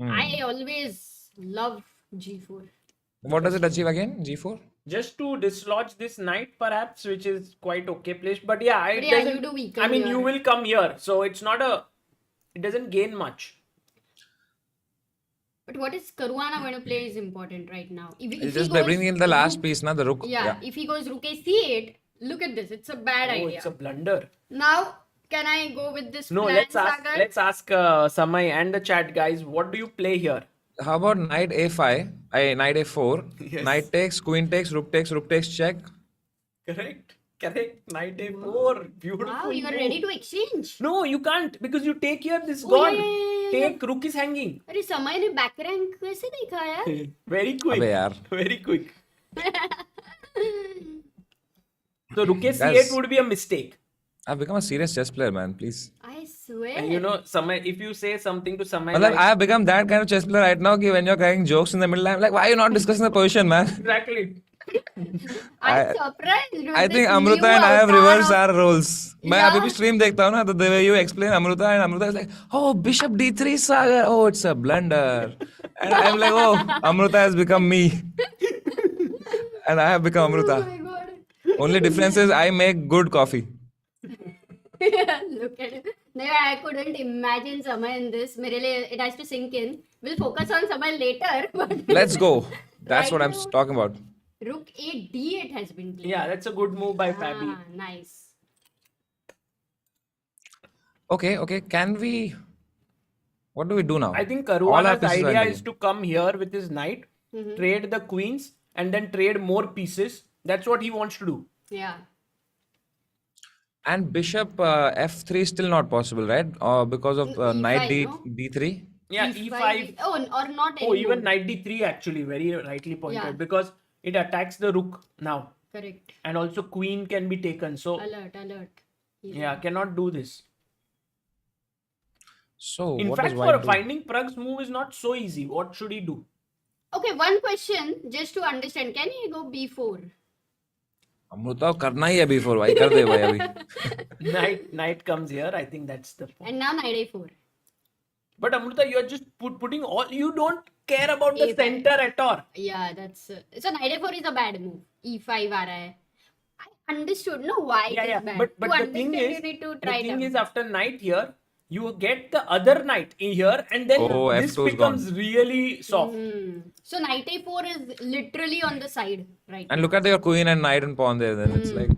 I always love g4. What does it achieve again? G4? Just to dislodge this knight perhaps, which is quite okay placed, but yeah, But it yeah, doesn't, you do weaken I mean you your- will come here, so it's not it doesn't gain much. But what is Caruana going to play is important right now. If It's he just goes bringing in the last rook- piece, na, the rook. Yeah, if he goes rook a c8, look at this. It's a bad Oh, idea. it's a blunder. Now, can I go with this No, plan, let's Sagar? ask Samay and the chat guys, what do you play here? How about knight a5, knight a4, Yes. knight takes, rook takes, check. Correct. Knight a4. Beautiful. Wow, you are move. ready to exchange. No, you can't because you take here this Oh, gone. yeah. Take rook is hanging. अरे समय ने back rank कैसे देखा यार? Very quick. अबे यार. Very quick. So rook a c8 Guys. would be a mistake. I've become a serious chess player, man. Please. I swear. And you know, Samay, if you say something to Samay Matlab, like, I have become that kind of chess player right now कि when you're cracking jokes in the middle, I'm like, why are you not discussing the position, man? exactly. I'm surprised. with I this think new Amruta and I have avatar reversed of- our roles. मैं Yeah. अभी भी stream देखता हूँ ना, तो the way you explain Amruta and Amruta is like, oh, bishop d3 Sagar, oh, it's a blunder. And I'm like, oh, Amruta has become me. And I have become Oh Amruta. my god. Only difference is I make good coffee. Look at it. No, I couldn't imagine Samay in this. मेरे लिए it has to sink in. We'll focus on Samay later. But Let's go. That's Right what I'm now- talking about. Rook a d8 has been played. Yeah, that's a good move by Fabi. Ah, nice. Okay. Can we... What do we do now? I think All our Caruana's pieces are idea in the is game. to come here with his knight, trade the queens, and then trade more pieces. That's what he wants to do. Yeah. And bishop f3 is still not possible, right? Because of E5, knight no? d3. Yeah, E5. e5. Oh, or not Oh, anymore. even knight d3 actually, very rightly pointed, Yeah. because it attacks the rook now. Correct. And also queen can be taken. So, Alert. yeah, cannot do this. So In what fact, does white for do? finding Pragg's move is not so easy. What should he do? Okay, one question just to understand. Can he go b4? Amruta करना ही है before भाई कर दे भाई अभी. Knight comes here. I think that's the point. And now knight a4. But Amruta, you're just putting all. You don't care about the A5. center at all. Yeah, that's so knight a4 is a bad move. E5 आ रहा है. I understood. No, why it is bad. But to the thing understand, is, you need to the try thing it is out. after knight here, you get the other knight in here, and then Oh, this F2 is becomes really soft. So knight a4 is literally on the side right And look at your queen and knight and pawn there. Then it's like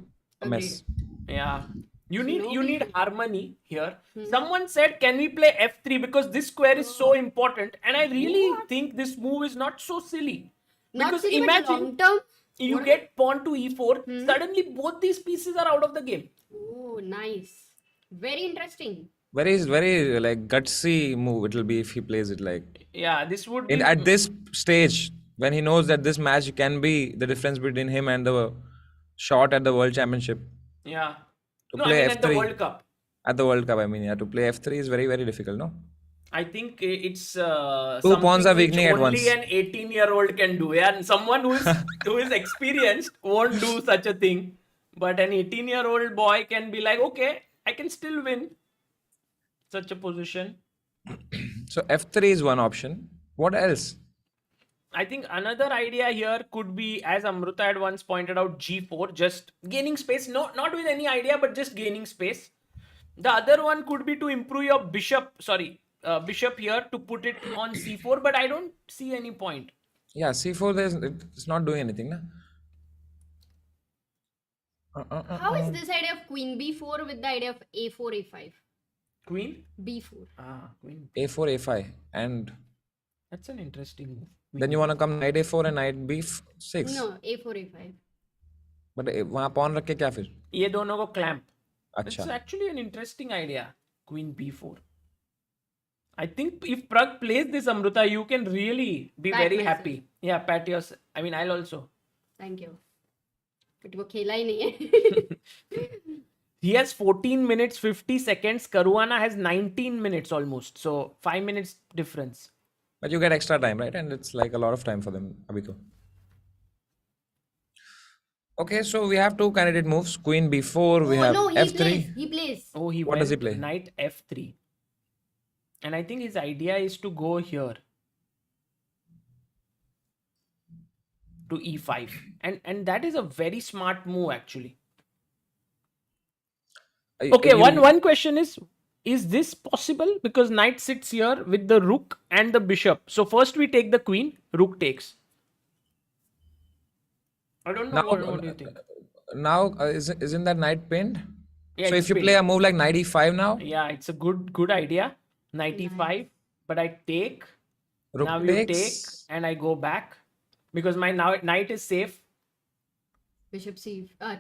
a mess. Yeah. You need No you need big- harmony here. Someone said, can we play f3 because this square is so important, and I really think this move is not so silly. Not Because silly, but imagine long term. you get pawn to e4, suddenly both these pieces are out of the game. Oh, nice. Very interesting. Very like gutsy move it will be if he plays it like Yeah, this would be at this stage when he knows that this match can be the difference between him and the shot at the World Championship. yeah. To No, I play mean at the F3. World Cup. At the World Cup, I mean, yeah, to play f3 is very difficult, no? I think it's Two pawns are something which weakening at only once. an 18-year-old can do. Yeah, and someone who is experienced won't do such a thing. But an 18-year-old boy can be like, okay, I can still win such a position. So f3 is one option. What else? I think another idea here could be, as Amruta had once pointed out, g4, just gaining space. No, not with any idea, but just gaining space. The other one could be to improve your bishop here to put it on c4, but I don't see any point. Yeah, c4 it's not doing anything, na? How is this idea of queen b4 with the idea of a4 a5? Queen? b4. Queen. a4 a5 and That's an interesting move. then you want to come knight a4 and knight b6. No, a4 a5. But वहाँ pawn रख के क्या फिर? ये दोनों को clamp. It's अच्छा. actually an interesting idea. Queen b4. I think if Pragg plays this Amruta, you can really be Pat very myself. happy. Yeah, pat yourself. I mean, I'll also. Thank you but वो खेला ही नहीं है He has 14 minutes, 50 seconds. Caruana has 19 minutes almost. So 5 minutes difference. But you get extra time, right? And it's like a lot of time for them, Abhiko. Okay, so we have two candidate moves. Queen b4, we Oh, have no, he f3. plays. He plays. Oh, he What went does he play? knight f3. And I think his idea is to go here. To e5. And that is a very smart move actually. Okay, one question is this possible? Because knight sits here with the rook and the bishop. So first we take the queen, rook takes. I don't know what do you think? Now, isn't that knight pinned? Yeah, So it's if you pinned. play a move like knight e5 now, Yeah, it's a good idea. Knight e5, but I take. rook Now you takes. take and I go back because my knight is safe. Bishop c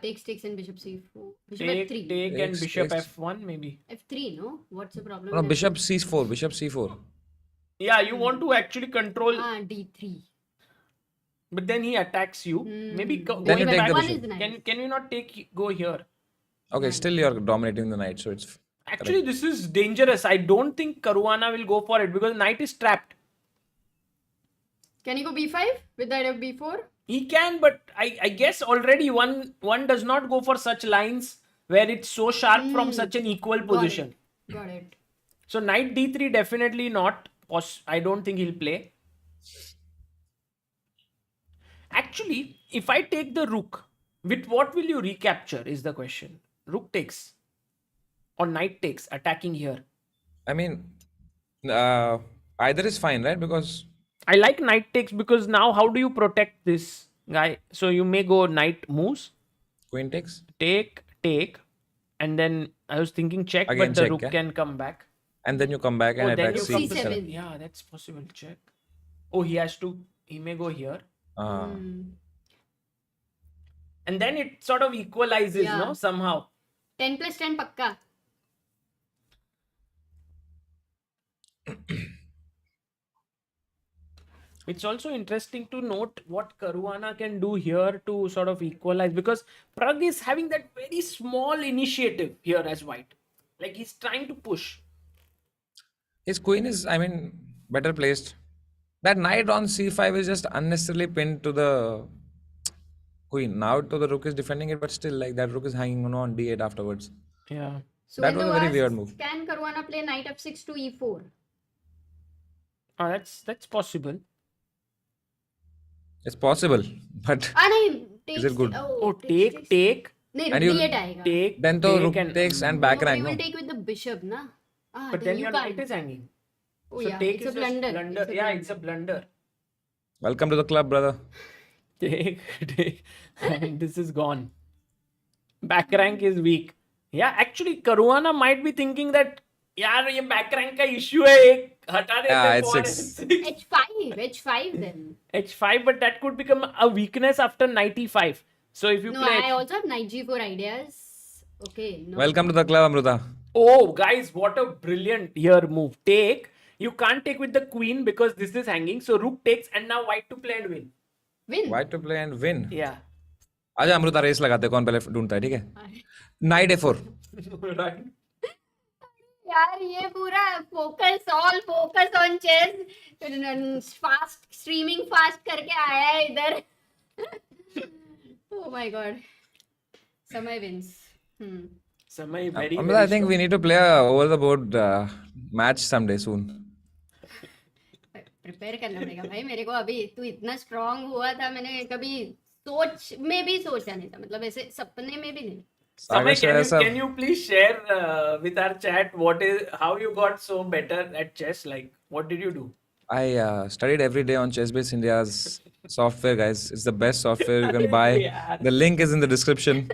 takes and bishop c4. Bishop Take, f3. take and Takes, bishop takes. f1 maybe. f3, no? What's the problem? No, with bishop f3? c4, bishop c4. Yeah, you want to actually control, d3. but then he attacks you. Maybe Then you going take back. the One bishop. is nice. Can you not take go here? Okay, still you're dominating the knight, so it's Actually, this is dangerous. I don't think Caruana will go for it because knight is trapped. Can he go b5 with that b4? He can, but I guess already one does not go for such lines where it's so sharp from such an equal position. Got it. So knight d3 definitely not. I don't think he'll play. Actually, if I take the rook, with what will you recapture is the question. Rook takes or knight takes, attacking here. I mean, either is fine, right? Because I like knight takes because now how do you protect this guy? So you may go knight moves, queen takes, take, and then I was thinking check, Again but the check, rook yeah? can come back. and then you come back and Oh, then attack you come to c7. C7. Yeah, that's possible. Check. Oh, he may go here. Ah. And then it sort of equalizes, Yeah. no? Somehow. 10 plus 10 pakka. It's also interesting to note what Caruana can do here to sort of equalize because Pragg is having that very small initiative here as white. Like he's trying to push. His queen is, I mean, better placed. That knight on c5 is just unnecessarily pinned to the queen. Now to the rook is defending it, but still, like that rook is hanging on d8 afterwards. Yeah. So That when was a very weird move. Can Caruana play knight f6 to e4? That's possible. It's possible, but नहीं takes, it good? Oh, take. नहीं And rook you- d8 आएगा. Take. then to take rook and- takes and back No, rank. we No? will take with the bishop, na? But then you your can't. knight is hanging. Oh So yeah, take it's a is blunder. blunder. It's a Yeah, blunder. it's a blunder. Welcome to the club, brother. Take. And this is gone. Back rank is weak. Yeah, actually, Caruana might be thinking that यार ये back rank का issue है एक हटा देते Yeah, हैं it's pawn six. h5 then. h5 but that could become a weakness after knight e5 so if you No, play I also have knight g4 ideas. Okay, no. Welcome to the club, Amruta. oh guys what a brilliant here move take you can't take with the queen because this is hanging so rook takes and now white to play and win Win. White to play and win. yeah आजा Amrita race लगाते हैं, कौन पहले ढूंढता है, ठीक है? Knight a4. right यार ये पूरा focus on chess fast streaming fast करके आया है इधर oh my god Samay wins Samay very Amruta, I think we need to play a over the board match someday soon. Prepare करना पड़ेगा भाई मेरे को अभी तू इतना स्ट्रांग हुआ था मैंने कभी सोच में भी सोचा नहीं था मतलब ऐसे सपने में भी नहीं Samay, Sagar, can you please share with our chat how you got so better at chess like what did you do I studied every day on ChessBase India's software, guys. It's the best software you can buy. Yeah. The link is in the description.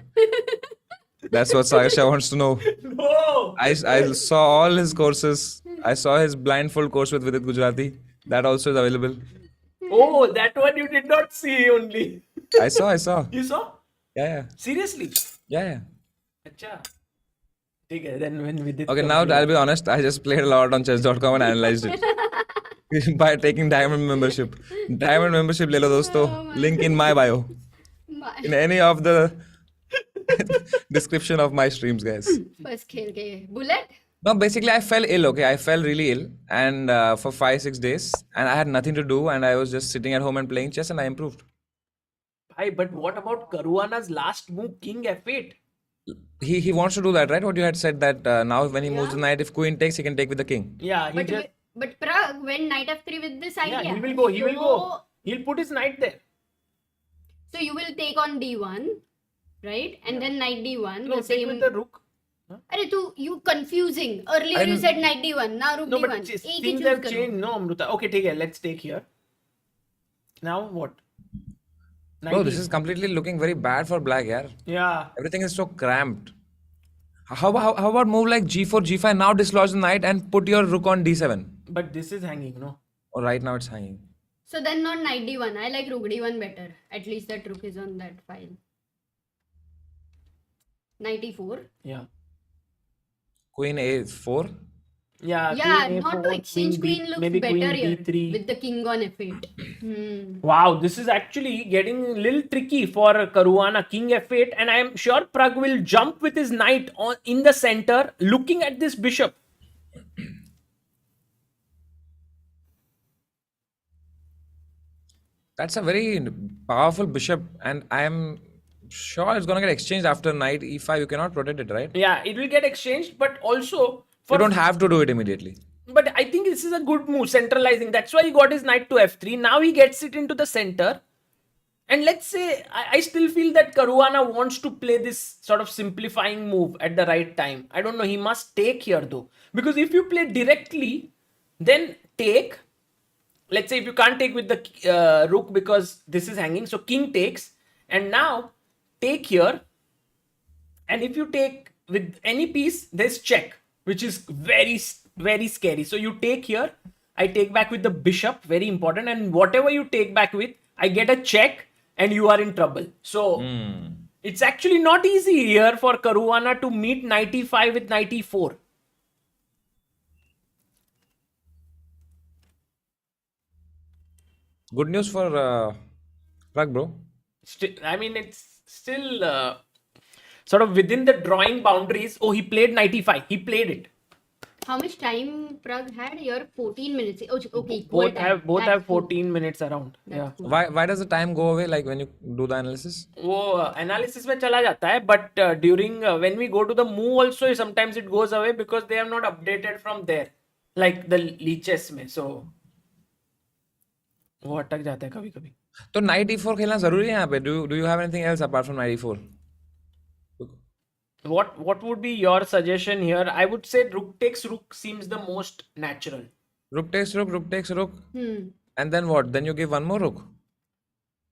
That's what Sagasha wants to know. no I saw all his courses. I saw his blindfold course with Vidit Gujarati. That also is available. oh that one you did not see only I saw. you saw Yeah. Seriously? Yeah. Acha. Okay, then when we did Okay, now I'll be honest. I just played a lot on chess.com and analyzed it by taking diamond membership. Diamond membership ले लो दोस्तों. Oh my Link in my bio. In any of the description of my streams, guys. बस खेल के bullet No, basically, I fell ill. Okay, I fell really ill, and for 5-6 days, and I had nothing to do, and I was just sitting at home and playing chess, and I improved. Hi, but what about Caruana's last move, King F8? He wants to do that, right? What you had said that now when he moves Yeah. the knight, if queen takes, he can take with the king. Yeah, he but just but Pragg went knight f3 with this idea. yeah, he will go. He will go. He'll put his knight there. So you will take on d1, right? And then knight d1. No, the take same. with the rook. Arey, you confusing. Earlier you I'm- said knight d1, now rook No, d1. but एक ही things choose have करो. changed. No, Amruta. Okay, take it. Let's take here. Now what? Bro, this 90. is completely looking very bad for black, yeah. Yeah. Everything is so cramped. How about move like g4, g5, now dislodge the knight and put your rook on d7? But this is hanging, no? Oh, right now it's hanging. So then not knight d1. I like rook d1 better. At least that rook is on that file. Knight e4. Yeah. Queen a4. Yeah. Yeah, queen not A4, to exchange B- queen looks maybe better queen here B3. with the king on f8. Wow, this is actually getting a little tricky for Caruana, King F8, and I am sure Pragg will jump with his knight on in the center, looking at this bishop. That's a very powerful bishop, and I am sure it's gonna get exchanged after knight e5. You cannot protect it, right? Yeah, it will get exchanged, but also for You don't have to do it immediately. But I think this is a good move, centralizing. That's why he got his knight to f3. Now he gets it into the center. And let's say, I still feel that Caruana wants to play this sort of simplifying move at the right time. I don't know, he must take here though. Because if you play directly, then take. Let's say if you can't take with the rook because this is hanging. So king takes. And now take here. And if you take with any piece, there's check, which is very, very scary. So you take here, I take back with the bishop, very important. And whatever you take back with, I get a check and you are in trouble. So it's actually not easy here for Caruana to meet knight e5 with knight e4. Good news for Pragg, bro. I mean, it's still sort of within the drawing boundaries. Oh, he played knight e5. He played it. How much time Pragg had here? 14 minutes. Oh, okay, equal Both time. have That's 14 minutes around. That's Yeah. cool. Why does the time go away like when you do the analysis? वो analysis में चला जाता है, but during when we go to the move also sometimes it goes away because they have not updated from there, like the leeches में. So वो अटक जाता है कभी कभी. तो knight e4 खेलना जरूरी है यहाँ पे. Do you have anything else apart from knight e4? What would be your suggestion here? I would say rook takes rook seems the most natural. Rook takes rook, rook takes rook, Hmm. and then what? Then you give one more rook.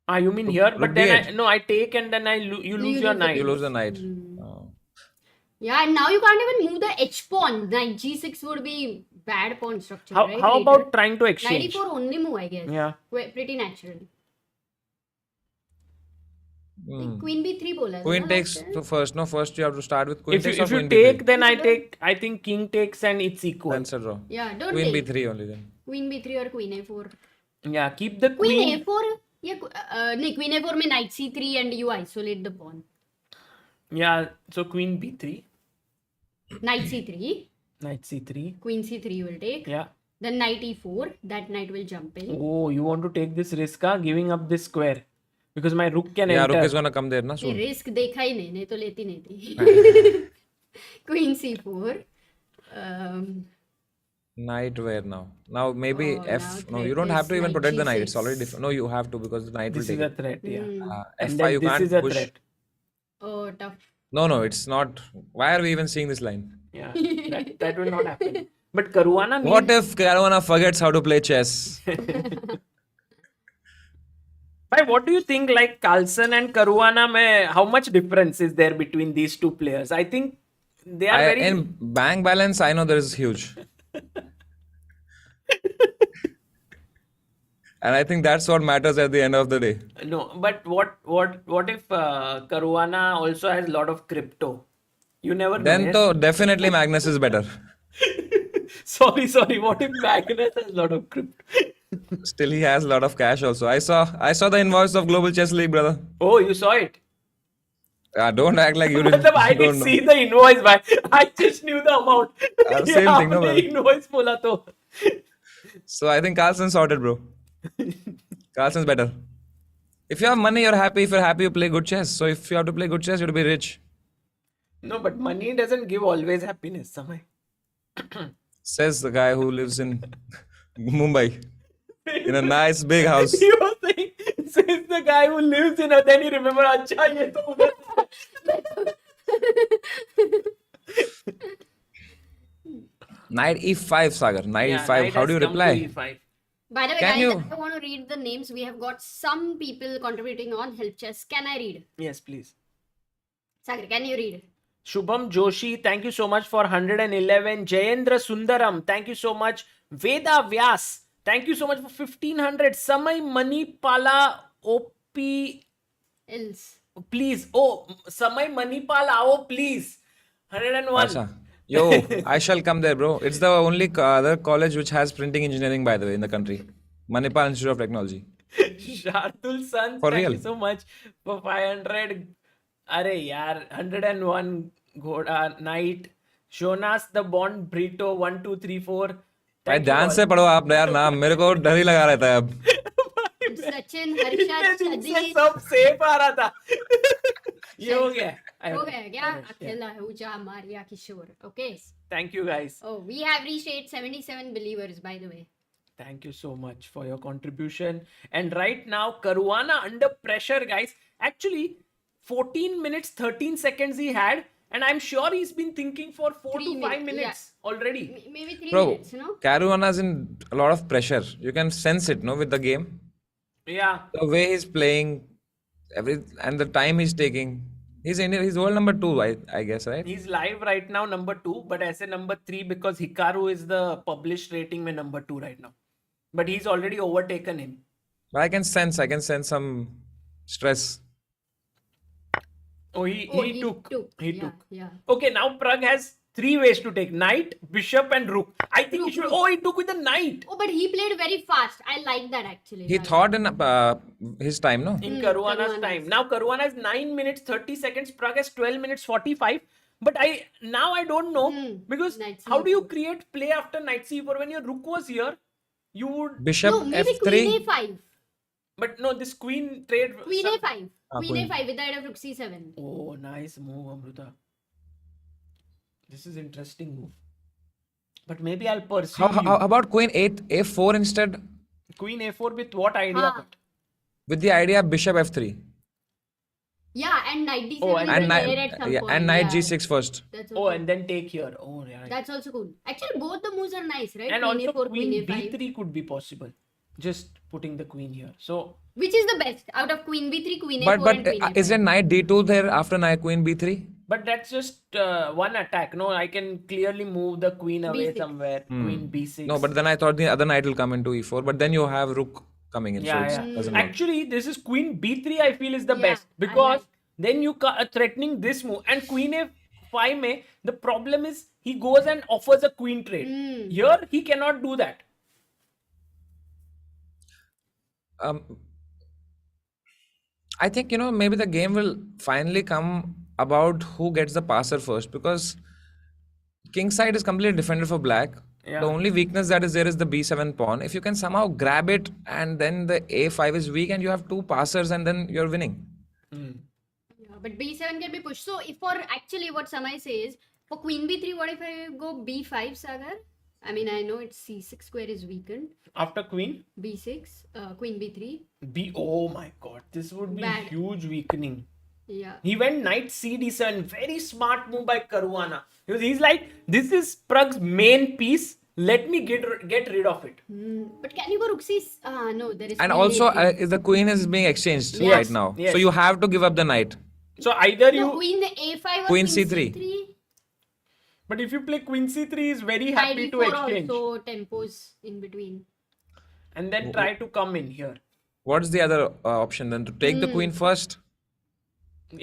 Ah, you mean here? But rook then d8. I take and then you lose your lose the knight. You lose the knight. Oh. Yeah, and now you can't even move the h pawn. Knight g6 would be bad pawn structure, How right? how later? about trying to Knight exchange? e4 only move, I guess. Yeah. Pretty natural. Hmm. Queen b3 bola. Queen takes first. No, first you have to start with queen If you, takes or if you queen take, b3. then I take. I think king takes and it's equal. Then it's a draw. Yeah, don't Queen take. b3 only then. Queen b3 or queen a4. Yeah, keep the Queen queen. a4. Yeah, no, queen a4 में knight c3 and you isolate the pawn. Yeah, so queen b3, Knight c3. knight c3. Queen c3 you will take. Yeah. Then knight e4. That knight will jump in. Oh, you want to take this risk, huh? Giving up this square because my rook can Yeah, enter. rook is gonna come there na ये soon. Risk देखा ही नहीं तो लेती नहीं थी. Queen c4. Knight where now? Now maybe Oh, f. now No, you threat don't have is to even knight protect the knight. It's g6. already different. No, you have to because the knight This will is take a it. threat, yeah. Hmm. And f5 then you this can't is a push. threat. Oh, tough. No, it's not. Why are we even seeing this line? Yeah, that will not happen. But Caruana What if Caruana forgets how to play chess? What do you think? Like Carlsen and Caruana, mein, how much difference is there between these two players? I think they are very. In bank balance, I know there is huge. And I think that's what matters at the end of the day. No, but what if Caruana also has a lot of crypto? You never know. Then Yes? though definitely Magnus is better. Sorry. What if Magnus has a lot of crypto? Still he has a lot of cash also. I saw the invoice of Global Chess League, brother. Oh, you saw it. Don't act like you didn't मतलब I didn't don't know. see the invoice, भाई. I just knew the amount. Same ये thing, no, आपने brother. invoice बोला तो. So I think Carlsen sorted, bro. Carlsen's better. If you have money, you're happy. If you're happy, you play good chess. So if you have to play good chess, you have to be rich. No, but money doesn't give always happiness, Samay. Says the guy who lives in Mumbai in a nice big house. You were saying, says the guy who lives in a, then you remember, अच्छा ये तो उधर. Knight e5, Sagar. Knight Yeah, e5. knight How do you has come to reply? E5. By the way, Can guys, you- I want to read the names. We have got some people contributing on help chess. Can I read? Yes, please. Sagar, can you read? Shubham Joshi, thank you so much for 111. Jayendra Sundaram, thank you so much. Veda Vyas, thank you so much for 1500. Samay Manipala OP, Else. please. Oh, Samay Manipal Ao, please. 101. Acha. Yo, I shall come there, bro. It's the only other college which has printing engineering, by the way, in the country. Manipal Institute of Technology. Shardul San, For thank real. you so much for 500. Arey yaar, 101 Ghoda Knight. Jonas the Bond Brito 1 2 3 4. भाई Thank you ध्यान all. से पढ़ो आप यार नाम मेरे को डर ही लगा रहता है अब. Sachin, इतने Harsha, दिन से Sadiq. सब सेफ आ रहा था. ये हो गया. हो गया क्या? अकेला है ऊंचा मारिया किशोर. Okay. Thank you guys. Oh, we have reached 877 believers, by the way. Thank you so much for your contribution. And right now, Caruana under pressure, guys. Actually, 14 minutes, 13 seconds he had. And I'm sure he's been thinking for 4 3 to 5 minutes, minutes already. Maybe 3 Bro, minutes, no? Caruana's in a lot of pressure. You can sense it, no, with the game. Yeah. The way he's playing, and the time he's taking. He's world number 2, I guess, right? He's live right now, number 2. But as a number 3 because Hikaru is the published rating में number 2 right now. But he's already overtaken him. But I can sense some stress. Oh, he took. He Yeah, took. yeah. Okay, now Pragg has 3 ways to take. Knight, bishop and rook. I think he should... Oh, he took with the knight. Oh, but he played very fast. I like that actually. He thought in his time, no? In Caruana's time. Now Caruana has 9 minutes 30 seconds. Pragg has 12 minutes 45. But I don't know because Knight how do you C4. create play after knight c4 when your rook was here? You would, Bishop No, maybe f3. Queen A5. but no, this queen trade. Queen A5. Queen Queen. A5 with the head of Rook C7. Oh, nice move, Amruta. This is interesting move. But maybe I'll pursue How you. about Queen a4 instead, Queen a4 with what idea? Ah. But with the idea of Bishop f3 Yeah, and Knight D7 Oh, is and there knight, at some yeah, point. and Knight yeah. g6 first. That's oh, also, and then take here. Oh, yeah. that's also cool. Actually, both the moves are nice, right? And Queen also A4, Queen queen A5. b3 could be possible. Just putting the queen here. So Which is the best out of Queen B3, Queen A4, But and Queen A5? is there Knight d2 there after Knight Queen b3? but that's just one attack. No, I can clearly move the queen away B6. somewhere. Queen b6. No, but then I thought the other knight will come into e4. But then you have Rook coming in, yeah, so yeah. it doesn't work. Actually, this is queen b3. I feel is the Yeah, best I because like. then you are threatening this move and queen a5. Mein, the problem is he goes and offers a queen trade. Here he cannot do that. I think, maybe the game will finally come about who gets the passer first, because king side is completely defended for black. Yeah. The only weakness that is there is the b7 pawn. If you can somehow grab it and then the a5 is weak and you have 2 passers and then you're winning. Yeah, but B7 can be pushed. So, if for actually what Samay says, for Queen B3, what if I go B5, Sagar? I mean, I know it's C6 square is weakened. After queen B6, Queen B3. oh my god, this would be Bad. huge weakening. Yeah. He went knight cd7. Very smart move by Caruana. Because he's like, this is Pragg's main piece. Let me get rid of it. But can you go Rook C? No, there is And Queen also, A3. the queen is being exchanged Yes, right now. yes. So you have to give up the knight. So either No, you... Queen A5 or Queen Queen C3. C3. But if you play queen c3, is very Knight happy to D4 exchange. also tempos in between. and then try to come in here. What's the other option then? To take the queen first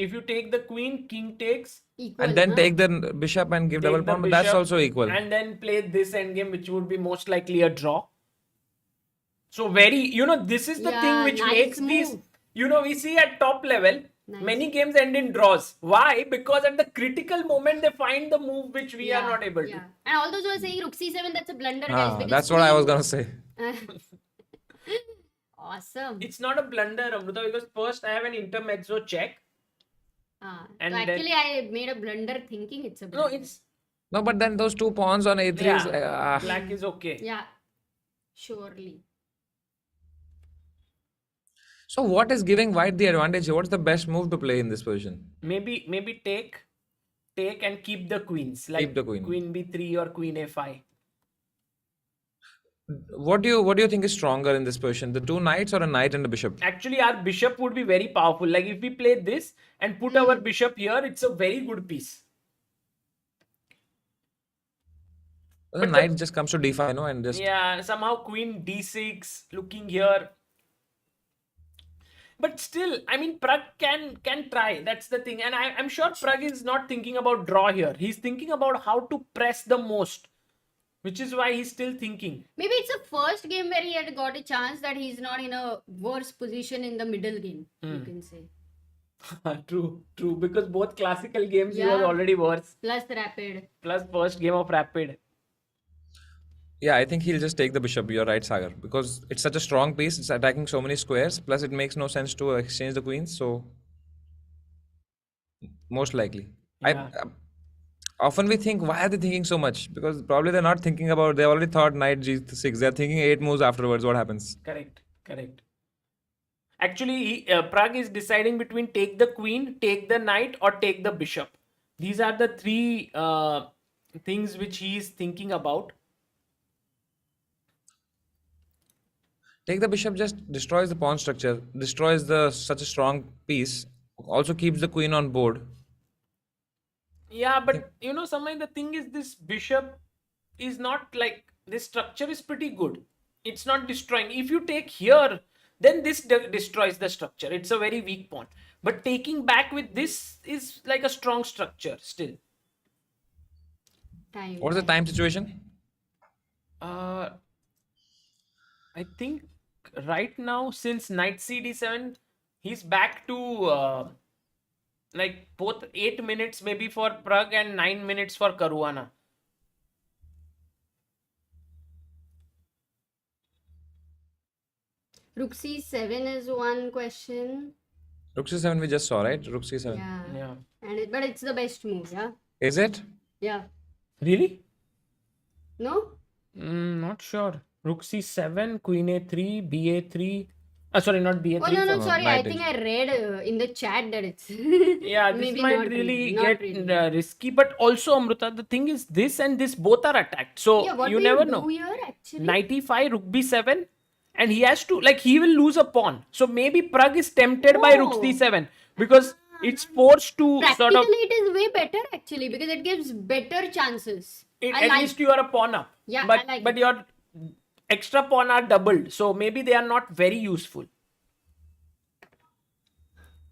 If you take the queen, king takes, Equal, and then huh? take the bishop and give take double the pawn, but that's bishop, also equal. and then play this endgame, which would be most likely a draw. So this is the thing Yeah, which nice makes these, move. we see at top level, Nice. many games end in draws. Why? Because at the critical moment, they find the move which we are not able to. And all those who are saying rook c7, that's a blunder, guys. Because That's what I was queen- gonna say. Awesome. It's not a blunder, Amruta, because first I have an intermezzo check. And so then- actually, I made a blunder thinking it's a No, blunder. it's No, but then those 2 pawns on a3 is black is okay. Yeah, surely. So what is giving white the advantage here? What's the best move to play in this position? Maybe take and keep the queens, like Keep the queen. queen b3 or queen a5. What do you think is stronger in this position? The 2 knights or a knight and a bishop? Actually, our bishop would be very powerful. Like if we play this and put our bishop here, it's a very good piece. The knight just comes to d5, no, and just Yeah, somehow queen d6 looking here. But still, I mean, Pragg can try. That's the thing. And I'm sure Pragg is not thinking about draw here. He's thinking about how to press the most, which is why he's still thinking. Maybe it's the first game where he had got a chance that he's not in a worse position in the middle game, you can say. True. Because both classical games he was Yeah. already worse. Plus rapid. Plus first game of Rapid. yeah, I think he'll just take the bishop. You're right, Sagar, because it's such a strong piece. It's attacking so many squares. Plus, it makes no sense to exchange the queens. So, most likely, Yeah. often we think, why are they thinking so much? Because probably they're not thinking about. They already thought knight g6. They're thinking 8 moves afterwards. What happens? Correct. Actually, Pragg is deciding between take the queen, take the knight, or take the bishop. These are the three things which he is thinking about. Take the bishop just destroys the pawn structure, destroys such a strong piece. Also keeps the queen on board. Yeah, but Samay, the thing is this bishop is not like, this structure is pretty good. It's not destroying. If you take here, then this destroys the structure. It's a very weak pawn. But taking back with this is like a strong structure still. Time. What is the time situation? I think right now, since knight cd7, he's back to like both 8 minutes maybe for Pragg and 9 minutes for Caruana. Rook c7 is one question. Rook c7 we just saw, right? Rook c7. Yeah. But it's the best move, yeah? Is it? Yeah. Really? No? Not sure. Rook c7, queen a3, ba3. Sorry, not ba3. Oh, no, sorry. I knight think I read in the chat that it's... Yeah, this Maybe might not really not get really. risky. But also, Amruta, the thing is this and this both are attacked. So Yeah, what you will never do know. here actually? Knight e5, rook b7. And he has to, like, he will lose a pawn. So maybe Pragg is tempted by rook Oh. c7 because it's forced to sort Practically, of, it is way better actually because it gives better chances. I at like- least you are a pawn up. Yeah, but, I like but it. your extra pawn are doubled. So maybe they are not very useful.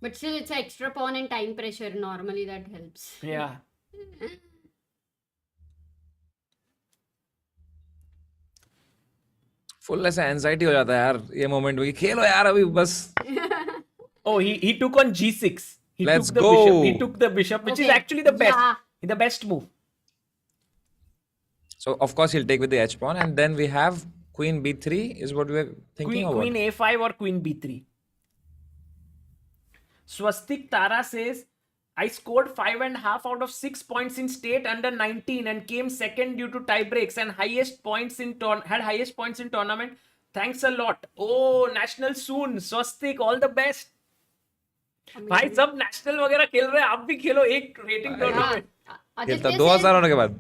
But still, it's an extra pawn and time pressure. Normally, that helps. Yeah. Full ऐसा anxiety हो जाता है यार ये moment में खेलो यार अभी बस. Oh, he took on g6. Let's took the go. bishop. He took the bishop, which is Okay. actually the best. Yeah. The best move. So of course he'll take with the h pawn and then we have queen b3 is what we were thinking of. Queen a5 or queen b3. Swastik Tara says, I scored 5.5 out of 6 points in state under 19 and came second due to tie breaks and highest points in had highest points in tournament. Thanks a lot. Oh, national soon. Swastik, all the best. भाई सब national वगैरह खेल रहे हैं, आप भी खेलो एक rating tournament. खेलता 2000 होने के बाद.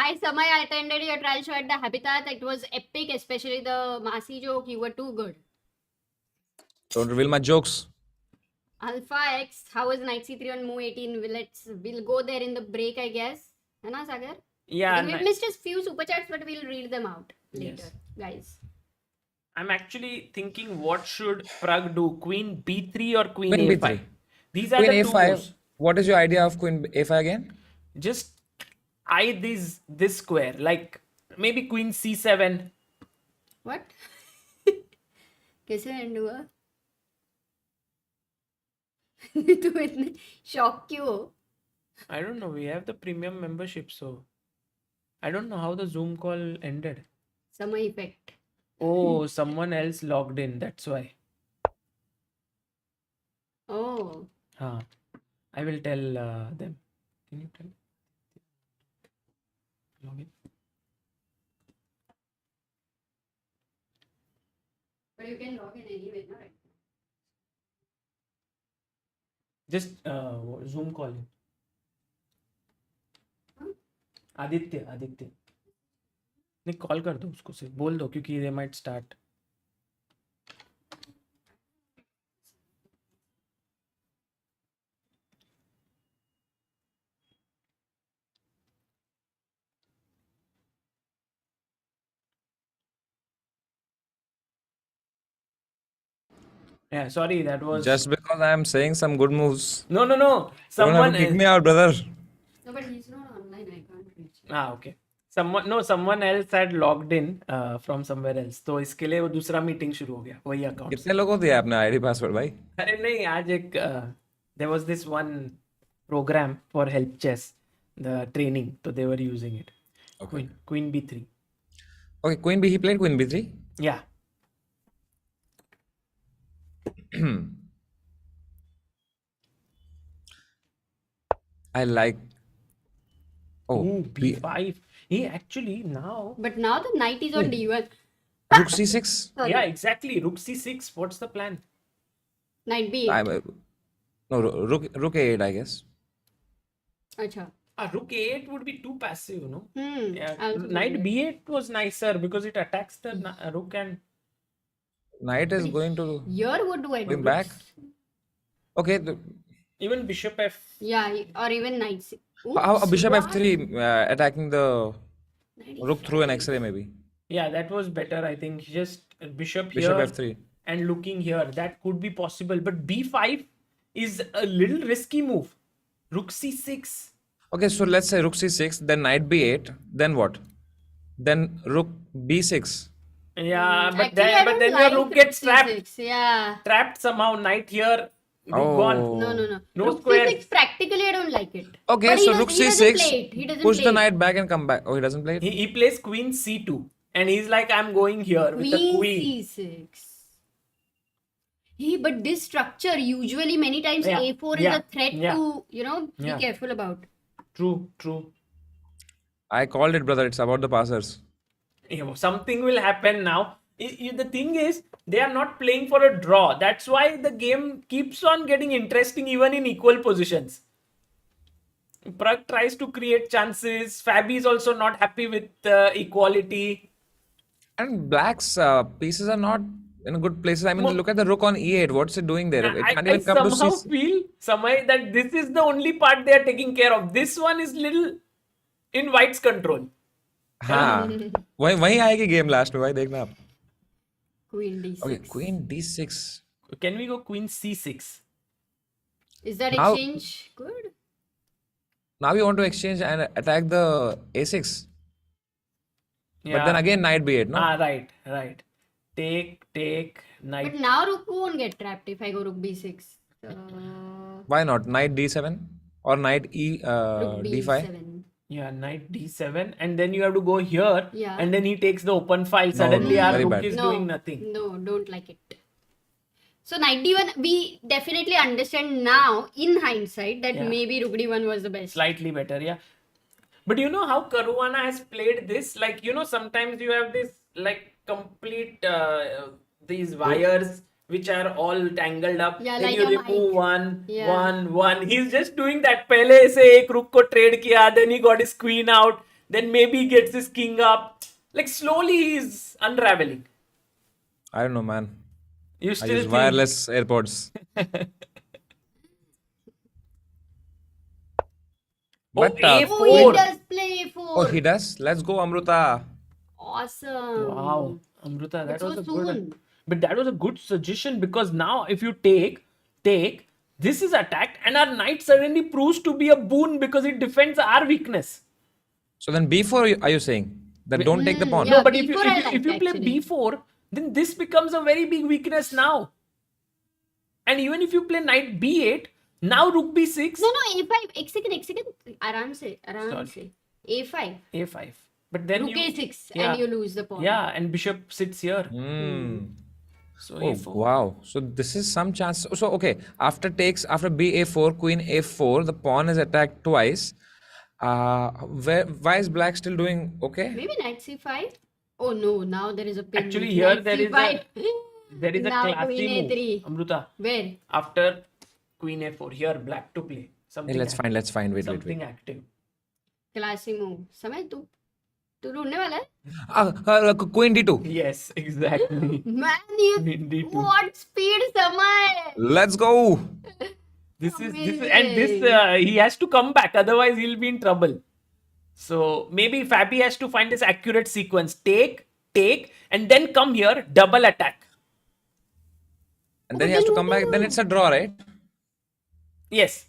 Hi, Samay. I attended your trial show at the Habitat. It was epic, especially the Masi joke. You were too good. Don't reveal my jokes. Alpha X, how was knight c3 on move 18? We'll go there in the break, I guess. है ना, Sagar? Yeah, We missed a few super chats, but we'll read them out later, guys. I'm actually thinking what should Pragg do? Queen B3 or Queen Queen A5? B3. These are Queen the two A5. moves. What is your idea of Queen A5 again? Just eye this square. Like maybe Queen C7. What? कैसे and हुआ? तुम इतने shock क्यों हो? I don't know. We have the premium membership, so I don't know how the Zoom call ended. समय effect. Oh, someone else logged in. That's why. Oh. I will tell them. Can you tell? Log in. But you can log in anyway, no? Right? Just Zoom call him. Aditya नहीं call कर दो उसको सिर्फ बोल दो क्योंकि they might start. Yeah, sorry, that was Just because I am saying some good moves, no. you don't have Someone to kick me out, brother. No, but he's not online. I can't reach him. Okay. Someone else had logged in from somewhere else. तो इसके लिए वो दूसरा meeting शुरू हो गया वही account से. कितने लोगों को दिया आपने आईडी पासवर्ड भाई? अरे नहीं आज एक there was this one program for help chess, the training, so they were using it. Okay. Queen B3. Okay, Queen B. He played Queen B3. Yeah. I like. Oh, Ooh, B5. He actually now. But now the knight is on D1. Rook C6. Sorry. Yeah, exactly. Rook C6. What's the plan? Knight B8. No, Rook A8, I guess. Acha. Rook A8 would be too passive, no? Yeah. I also Knight believe B8 was nicer because it attacks the rook and. Knight is going to Here, what do I do? going back. Okay, Even bishop F. Yeah, or even knight C. how Oops, bishop what? F3 attacking the Knight rook through an X-ray maybe. Yeah, that was better. I think just bishop Bishop here F3. and looking here. That could be possible. But B5 is a little risky move. Rook C6. Okay, so let's say rook C6, then knight B8, then what? Then rook B6. Yeah, but Actually, I don't then like your rook gets rook trapped. C6. Yeah. Trapped somehow. Knight here. Rook Oh. gone. No. No Rook squares. C6, practically, I don't like it. Okay, But he so does- rook he doesn't C6, play it. He doesn't push play the it. knight back and come back. Oh, he doesn't play it? He plays Queen C2. And he's like, I'm going here with the Queen queen. C6. Hey, but this structure, usually many times Yeah, A4 is yeah, a threat yeah. to, be Yeah. careful about. True. I called it, brother. It's about the passers. Something will happen now. The thing is, they are not playing for a draw. That's why the game keeps on getting interesting even in equal positions. Pragg tries to create chances. Fabi is also not happy with equality. And black's pieces are not in good places. I mean, Mo- look at the rook on E8. What's it doing there? It I, can't I even come to somehow C6. feel, Samay, that this is the only part they are taking care of. This one is little in White's control. हाँ वहीं आएगी game last में भाई देखना आप. Queen D6. Okay, Queen D6. Can we go Queen C6? Is that Now- exchange good? Now you want to exchange and attack the A6. But then again knight B8, no? Right. Take, knight. But now Rook won't get trapped if I go Rook B6. Why not? Knight D7 or knight Rook D5. B7. Yeah, knight d7, and then you have to go here, Yeah. and then he takes the open file. Suddenly, our very rook bad. is doing nothing. No, don't like it. So knight D1, we definitely understand now in hindsight that Yeah. maybe Rook D1 was the best. Slightly better, yeah. But you know how Caruana has played this? Like, sometimes you have this, like, complete, these wires which are all tangled up. Yeah, then like you a remove mic. one. Yeah. He's just doing that. Pehle se ek rook ko trade kiya, then he got his queen out, then maybe he gets his king up. Like, slowly he's unraveling. I don't know, man. You I still use think... wireless AirPods. But A4. Oh, he does play A4. oh, he does. Let's go, Amruta. Awesome. Wow. Amruta, that so was a soon. good, but that was a good suggestion because now if you take this is attacked and our knight suddenly proves to be a boon because it defends our weakness. So then B4, are you saying that don't take the pawn? Yeah, No, but if you B4 I if you like, play actually. B4, then this becomes a very big weakness now. And even if you play knight B8, now rook B6. No, A5. एक second. आराम से. A5. A5. But then Rook you A6 yeah, and you lose the pawn. yeah, and bishop sits here. So Oh A4. wow! So this is some chance. So okay, after B A4, queen A4, the pawn is attacked twice. Why is black still doing okay? Maybe knight C5. Oh no, now there is a pin. Actually, with here knight there is C5. there is a Now classy queen move, A3. Amruta. Where? After queen A4, here black to play something. Hey, let's find. Wait. Something active. Classic move. समय तू ढूंढने वाला है? Queen D2. Yes, exactly. Man, you Queen D2. what speed समय? Let's go. This is Amazing. he has to come back, otherwise he'll be in trouble. So maybe Fabi has to find this accurate sequence. Take, and then come here, double attack. And then he has to come back. Then it's a draw, right? Yes.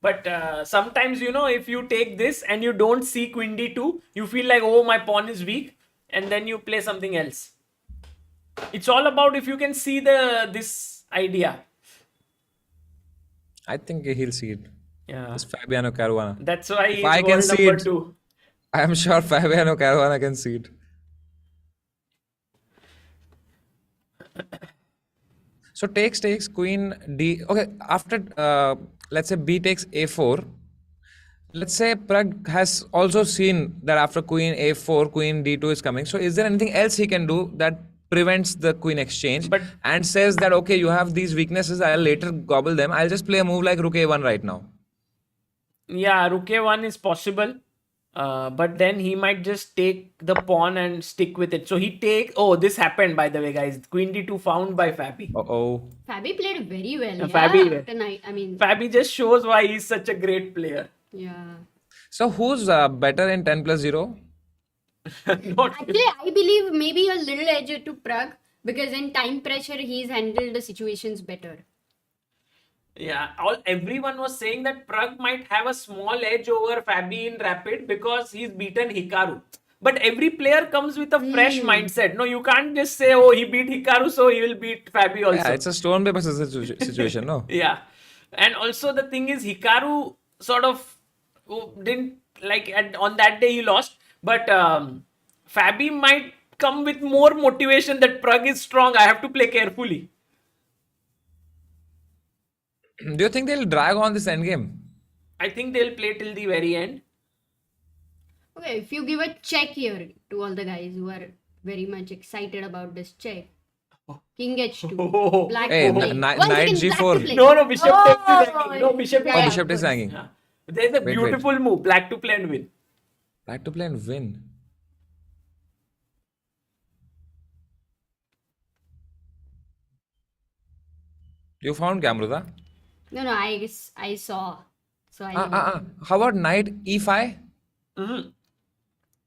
But sometimes, if you take this and you don't see queen d2, you feel like, oh, my pawn is weak, and then you play something else. It's all about if you can see this idea. I think he'll see it. Yeah. It's Fabiano Caruana. That's why he's I can world see number it. 2. I am sure Fabiano Caruana can see it. So takes queen D. Okay, after let's say B takes A4. Let's say Pragg has also seen that after queen A4, queen D2 is coming. So is there anything else he can do that prevents the queen exchange and says that, okay, you have these weaknesses, I'll later gobble them. I'll just play a move like rook A1 right now. Yeah, rook A1 is possible. But then he might just take the pawn and stick with it. So he this happened, by the way, guys. Queen D2 found by Fabi. Uh-oh. Fabi played very well. Fabi, tonight. Fabi just shows why he's such a great player. Yeah. So who's better in 10+0? Actually, I believe maybe a little edge to Pragg because in time pressure he's handled the situations better. Yeah, everyone was saying that Pragg might have a small edge over Fabi in Rapid because he's beaten Hikaru. But every player comes with a fresh mindset. No, you can't just say, oh, he beat Hikaru, so he will beat Fabi also. Yeah, it's a stone paper situation, no? Yeah. And also the thing is, Hikaru sort of didn't on that day he lost. But Fabi might come with more motivation that Pragg is strong. I have to play carefully. Do you think they'll drag on this endgame? I think they'll play till the very end. Okay, if you give a check here to all the guys who are very much excited about this check. King H2. Black Hey, to play. knight Black G4. to play. No, bishop takes is hanging. No, bishop Yeah, Bishop is hanging. Yeah. There's a beautiful move. Black to play and win. Black to play and win. You found Amruta? No, I saw. So I know. How about knight E5?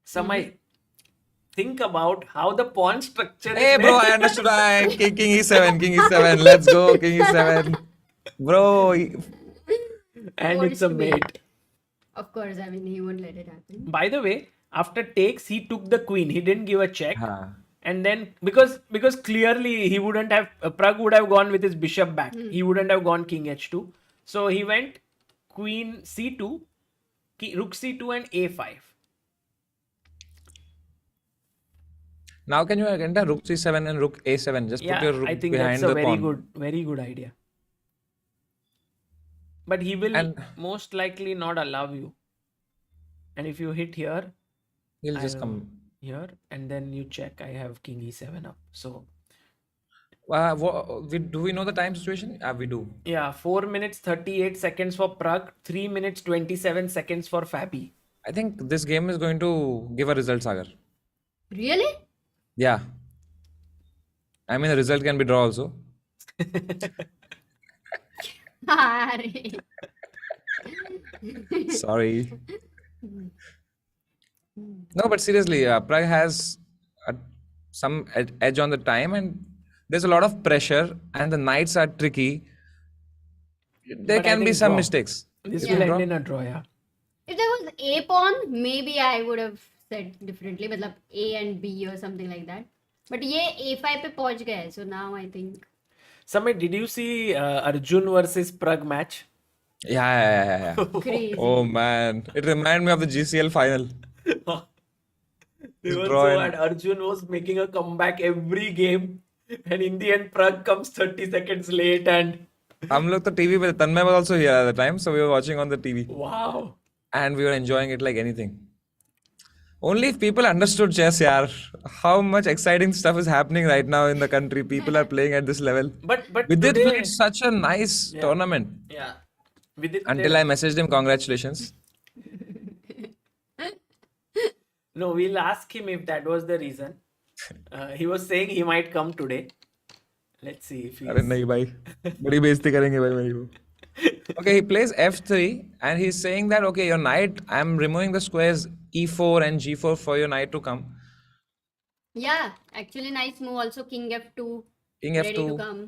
Samay, think about how the pawn structure Hey is. bro, I understood. King E7. Let's go, King E7. Bro. And Forced it's a mate. mate. Of course, he won't let it happen. By the way, after takes, he took the queen. He didn't give a check. Huh. And then, because clearly he wouldn't have, Pragg would have gone with his bishop back. He wouldn't have gone king h2. So he went queen c2, rook c2 and a5. Now can you enter rook c7 and rook a7? Just put your rook I think behind that's a the pawn. very good idea. But he will most likely not allow you. And if you hit here, He'll just come. Here, and then you check. I have king e7 up. So do we know the time situation? We do. yeah, 4 minutes 38 seconds for Pragg, 3 minutes 27 seconds for Fabi. I think this game is going to give a result, Sagar. Really? Yeah. I mean, the result can be draw also. Sorry. No, but seriously, Pragg has some edge on the time, and there's a lot of pressure, and the knights are tricky. There But I can be think some draw. mistakes. This Yeah. will Draw. end in a draw, yeah. If there was A pawn, maybe I would have said differently. मतलब A and B or something like that. But ये A5 पे पहुंच गया है. So now I think. Samit, did you see Arjun versus Pragg match? Yeah. Crazy. Oh man, it reminded me of the GCL final. They It's were draw so and- bad. Arjun was making a comeback every game, and in the end, Pragg comes 30 seconds late. And हम लोग तो TV पे Tanmay was also here at the time, so we were watching on the TV wow, and we were enjoying it like anything. Only if people understood chess, yaar, how much exciting stuff is happening right now in the country. People are playing at this level. but Vidit today, played such a nice tournament yeah, with it until I messaged him, congratulations. No, we'll ask him if that was the reason. He was saying he might come today. Let's see if अरे he's... नहीं भाई, बड़ी बेइज्जती करेंगे भाई मेरी वो. Okay, he plays f3 and he's saying that okay, your knight, I'm removing the squares e4 and g4 for your knight to come. Yeah, actually nice move. Also King F2. King Ready to f2. come.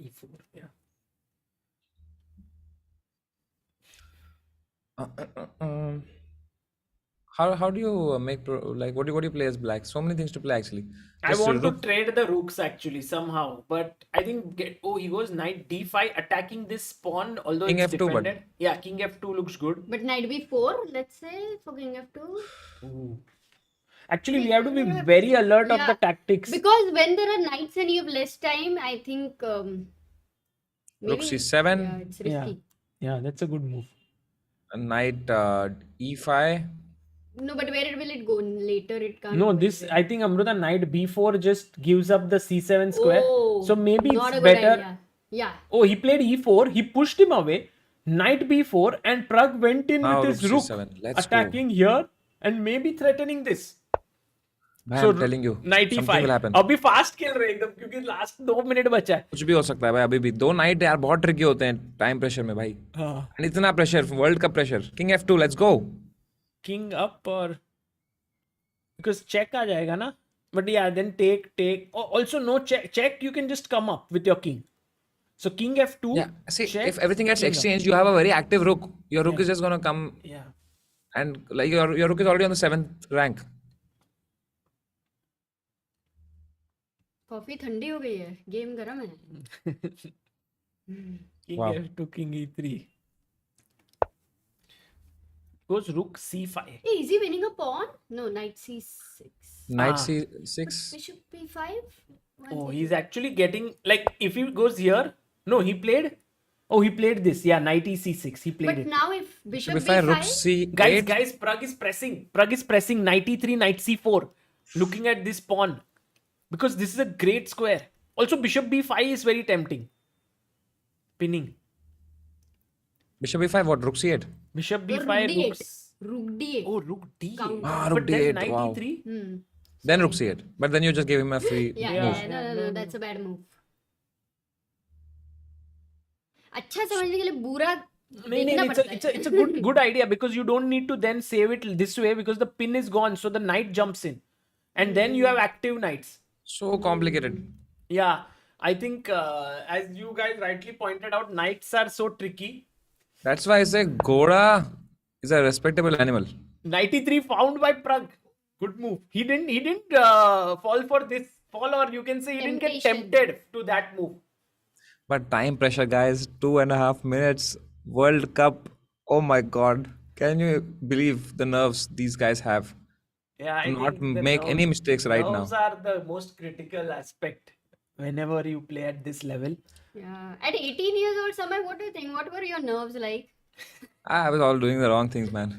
E4, yeah. How do you make like what do you play as black? So many things to play actually. I Just want to rook. trade the rooks actually somehow, but I think he goes knight d5 attacking this pawn, although King it's F2, but- defended. Yeah, king f2 looks good. But knight B4, let's say for King F2. Ooh. Actually, we have to be very alert of the Yeah, tactics. Because when there are knights and you have less time, I think Rook maybe c7. yeah, it's risky. Yeah, that's a good move. Knight e5. No, but where will it go? Later it can't. No, go this anywhere. I think Amruta knight b4 just gives up the c7 square. Oh, So maybe not it's a good better. idea. Yeah. Oh, he played e4. He pushed him away. Knight b4 and Pragg went in Now with his rook rook, c7. Let's attacking here and maybe threatening this. भाई I'm telling you, knight something will e5. happen. अभी fast खेल रहे हैं एकदम क्योंकि last 2 minute बचा है. कुछ भी हो सकता है भाई. अभी भी दो नाइट यार बहुत ट्रिकी होते हैं टाइम प्रेशर में भाई. हाँ. And इतना pressure, world cup pressure. King f2, let's go. King up or because check आ जाएगा ना. But yeah, then take. Oh, also no check. You can just come up with your king. So king f2. Yeah, see, check, if everything gets king up. exchanged, you have a very active rook. Your rook is just gonna come, Yeah. and like your rook is already on the 7th rank. Coffee ठंडी हो गई है. Game गरम है. King Wow. f2, king e3. Goes rook c5. Hey, is he winning a pawn? No, knight C6. Knight Ah. c6. Bishop B5. Oh, he's actually getting like if he goes here. No, he played. Oh, he played this. Yeah, knight e6. He played But it. now if Bishop If I rook B5. c8, Guys, Pragg is pressing. Pragg is pressing knight e3, knight c4. Looking at this pawn. Because this is a great square. Also, bishop b5 is very tempting. Pinning. bishop e5, what? Rook c8. Bishop Or b5, rook rooks. D8. Rook D8. Oh, rook d8. Counter. Ah, rook But then d8, knight wow. e3. Hmm. Then rook c8. But then you just gave him a free Yeah, move. yeah, no, that's a bad move. अच्छा समझने के लिए बुरा नहीं, देखना it's a, पड़ता it's a, है. it's a good idea because you don't need to then save it this way because the pin is gone. So the knight jumps in. And then you have active knights. So complicated. Yeah, I think as you guys rightly pointed out, knights are so tricky. That's why I say Ghoda is a respectable animal. 93 found by Pragg. Good move. He didn't fall for this fall, or you can say he didn't get Temptation. tempted to that move. But time pressure, guys. 2.5 minutes. World Cup. Oh my God. Can you believe the nerves these guys have? Yeah, I To not think the make any mistakes right now. nerves are the most critical aspect whenever you play at this level. Yeah. At 18 years old, Samay, what do you think? What were your nerves like? I was all doing the wrong things, man.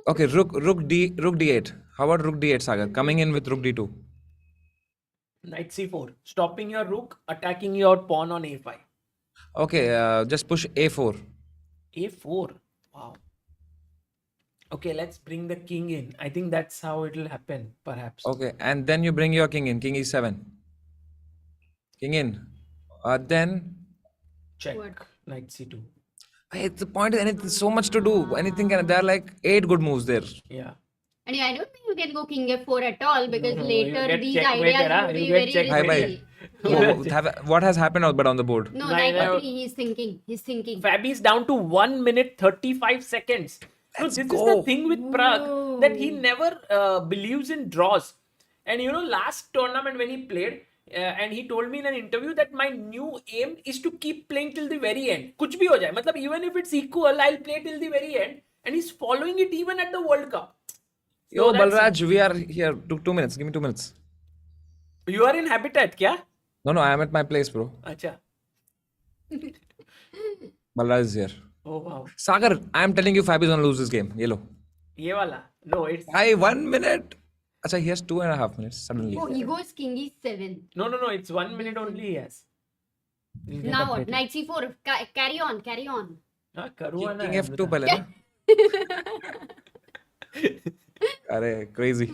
Okay, rook d8. How about rook d8, Sagar? Coming in with rook d2. Knight c4, stopping your rook, attacking your pawn on a5. Okay, just push a4. a4. Wow. Okay, let's bring the king in. I think that's how it will happen, perhaps. Okay, and then you bring your king in. King e7. King in. Then Check. What? Knight c2. it's the point. Anything, so much to do. Anything can. There are like 8 good moves there. Yeah. And I don't think you can go king f4 at all because No, you later get these checkmated, ideas huh? would You be get very checkmated. Hi, risky. bhai. Yeah. What has happened out but on the board? No, Nine, knight nine. f3. He's thinking. He's thinking. Fabi's down to 1 minute 35 seconds. No, Let's this is go. the thing with Pragg that he Whoa. never believes in draws. And you know, last tournament when he played, and he told me in an interview that my new aim is to keep playing till the very end. कुछ भी हो जाए, मतलब even if it's equal, I'll play till the very end. And he's following it even at the World Cup. Yo, So that's- Balraj, we are here. 2 minutes. Give me 2 minutes. You are in Habitat, क्या? No, I am at my place, bro. अच्छा. Balraj is here. Oh wow. Sagar, I am telling you, Fab is gonna lose this game. Ye lo. ये वाला. No, it's Hi, 1 minute. Acha, he has 2.5 minutes suddenly. Oh, he goes king e7. no. It's 1 minute only he has. He'll get Now what? updated. Knight c4. Carry on. Carry on. हाँ, Caruana King है F2 Amrita. पहले ना. अरे crazy.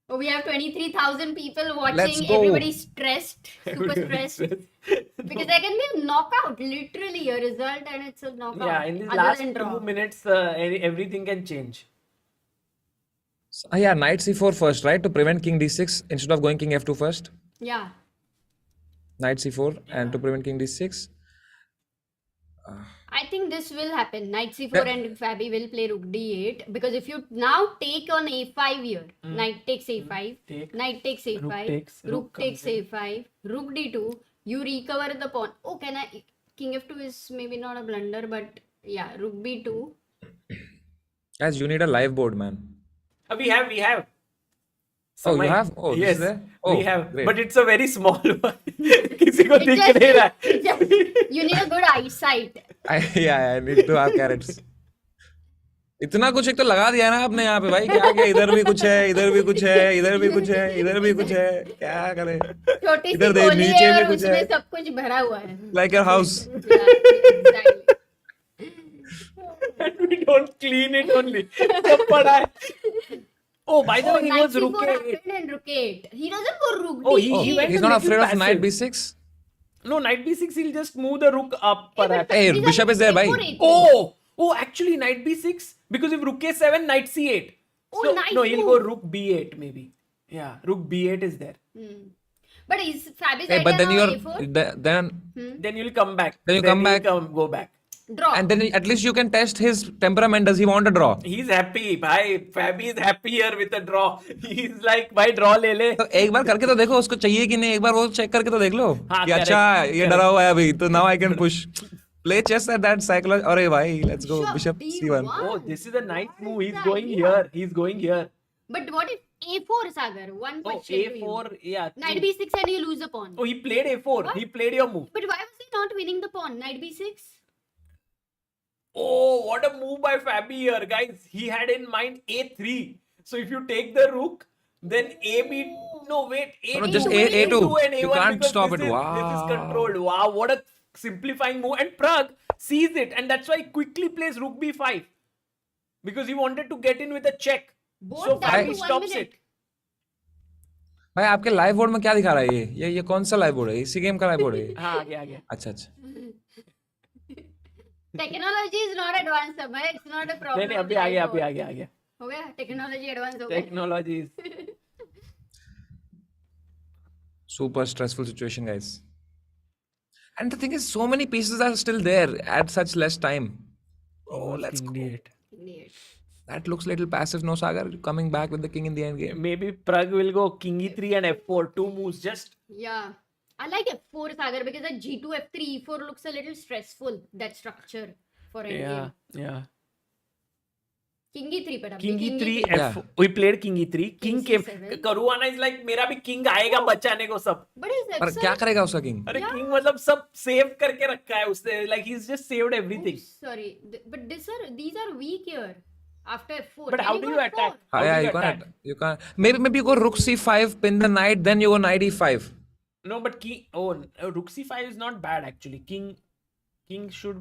Oh, we have 23,000 people watching. Let's go. Everybody's stressed. Super stressed. Because there can be a knockout. Literally a result and it's a knockout. Yeah, in these Other last than draw. 2 minutes, everything can change. Yeah, knight c4 first, right? To prevent king d6 instead of going king f2 first. Yeah. Knight c4 and to prevent king d6. I think this will happen. Knight c4 and Fabi will play rook d8 because if you now take on a5 here, knight takes a5, Take. knight takes a5, Rook takes, rook rook takes comes in. a5, rook d2, you recover the pawn. Oh, can I? King f2 is maybe not a blunder, but yeah, rook b2. Guys, you need a live board, man. We have. Oh, you Samay. have? Oh, this yes, is there? Oh, we have. great. But it's a very small one. किसी को It's दिख just- नहीं रहा it's just- you need a good eyesight. I need to have carrots. इतना कुछ एक तो लगा दिया ना आपने यहाँ पे भाई क्या क्या इधर भी कुछ है इधर भी कुछ है इधर भी कुछ है इधर भी कुछ है क्या करे छोटी सी इधर देख, गोली नीचे है भी और कुछ उसमें है। सब कुछ भरा हुआ है. like your house. Yeah, exactly. and we don't clean it only. सब पड़ा है. Oh, by the way, he Knight was rook c4 a8. happened and rook 8. He doesn't go rook Oh, d8. he went He's a not little afraid of knight passive. b6. No, knight b6. He'll just move the rook up. perhaps. Hey, These are bishop is there, bhai. a4, a3. Oh, actually, knight b6 because if rook a7, knight c8. Oh, So, nice no, he'll move. go rook b8 maybe. Yeah, rook b8 is there. But is Fabi's Hey, idea but then now you're a4? then Then you'll come back. Then you come you'll back. Go back. Draw. and then at least you can test his temperament. Does he want to draw? He's happy, bhai. Fabi is happy here with a draw. He's like, bhai, draw ले ले. तो एक बार करके तो देखो उसको चाहिए कि नहीं एक बार वो चेक करके तो देख लो हाँ, कि correct, अच्छा ये correct. डरा हुआ है अभी तो now I can push play chess at that psychology अरे भाई let's go Bishop bishop c1 d1. Oh, this is a nice move. He's Nice going idea. here. He's going here. But what if a4, Sagar? One Oh, question to you. a4. Yeah. Knight b6 and you lose the pawn. Oh, he played a4. What? He played your move. But why was he not winning the pawn? Knight b6? Oh, what a move by Fabi here, guys. He had in mind a3. So if you take the rook, then a b. No, wait. A2, No, just A2 A2. and A1 You can't because stop this it. Is, Wow. This is controlled. Wow, what a simplifying move. And Pragg sees it, and that's why he quickly plays rook b5 because he wanted to get in with a check. Both So down Fabi to 1 stops minute. it. भाई आपके live board में क्या दिखा रहा है ये कौन सा लाइव बोर्ड है इसी गेम का लाइव बोर्ड है ये? हाँ, आ गया. अच्छा अच्छा Technology is not advanced, Abhay. It's not a problem. नहीं, अभी आ गया. हो गया? Technology advanced हो गया. Technologies. super stressful situation guys and the thing is so many pieces are still there at such less time oh let's go Indeed. Indeed. that looks little passive no Sagar coming back with the king in the end game Maybe Pragg will go king e3 and f4. 2 moves just. Yeah. I like f4, Sagar, because a g2, f3, e4 looks a little stressful. That structure for endgame. Yeah. King e3 पर King e3 Yeah. f. We played king e3. King came. C7. Caruana is like मेरा भी king आएगा बचाने को सब. But his पर क्या करेगा उसका king अरे king मतलब सब save करके रखा है उसने. Like he's just saved everything. Sorry. But these are weak here. After f4. But Can how do go you f4? attack? How yeah do you attack? can't you can't maybe you go rook c5 pin the knight then you go knight e5 No, but king. Oh, rook c5 is not bad actually. King should.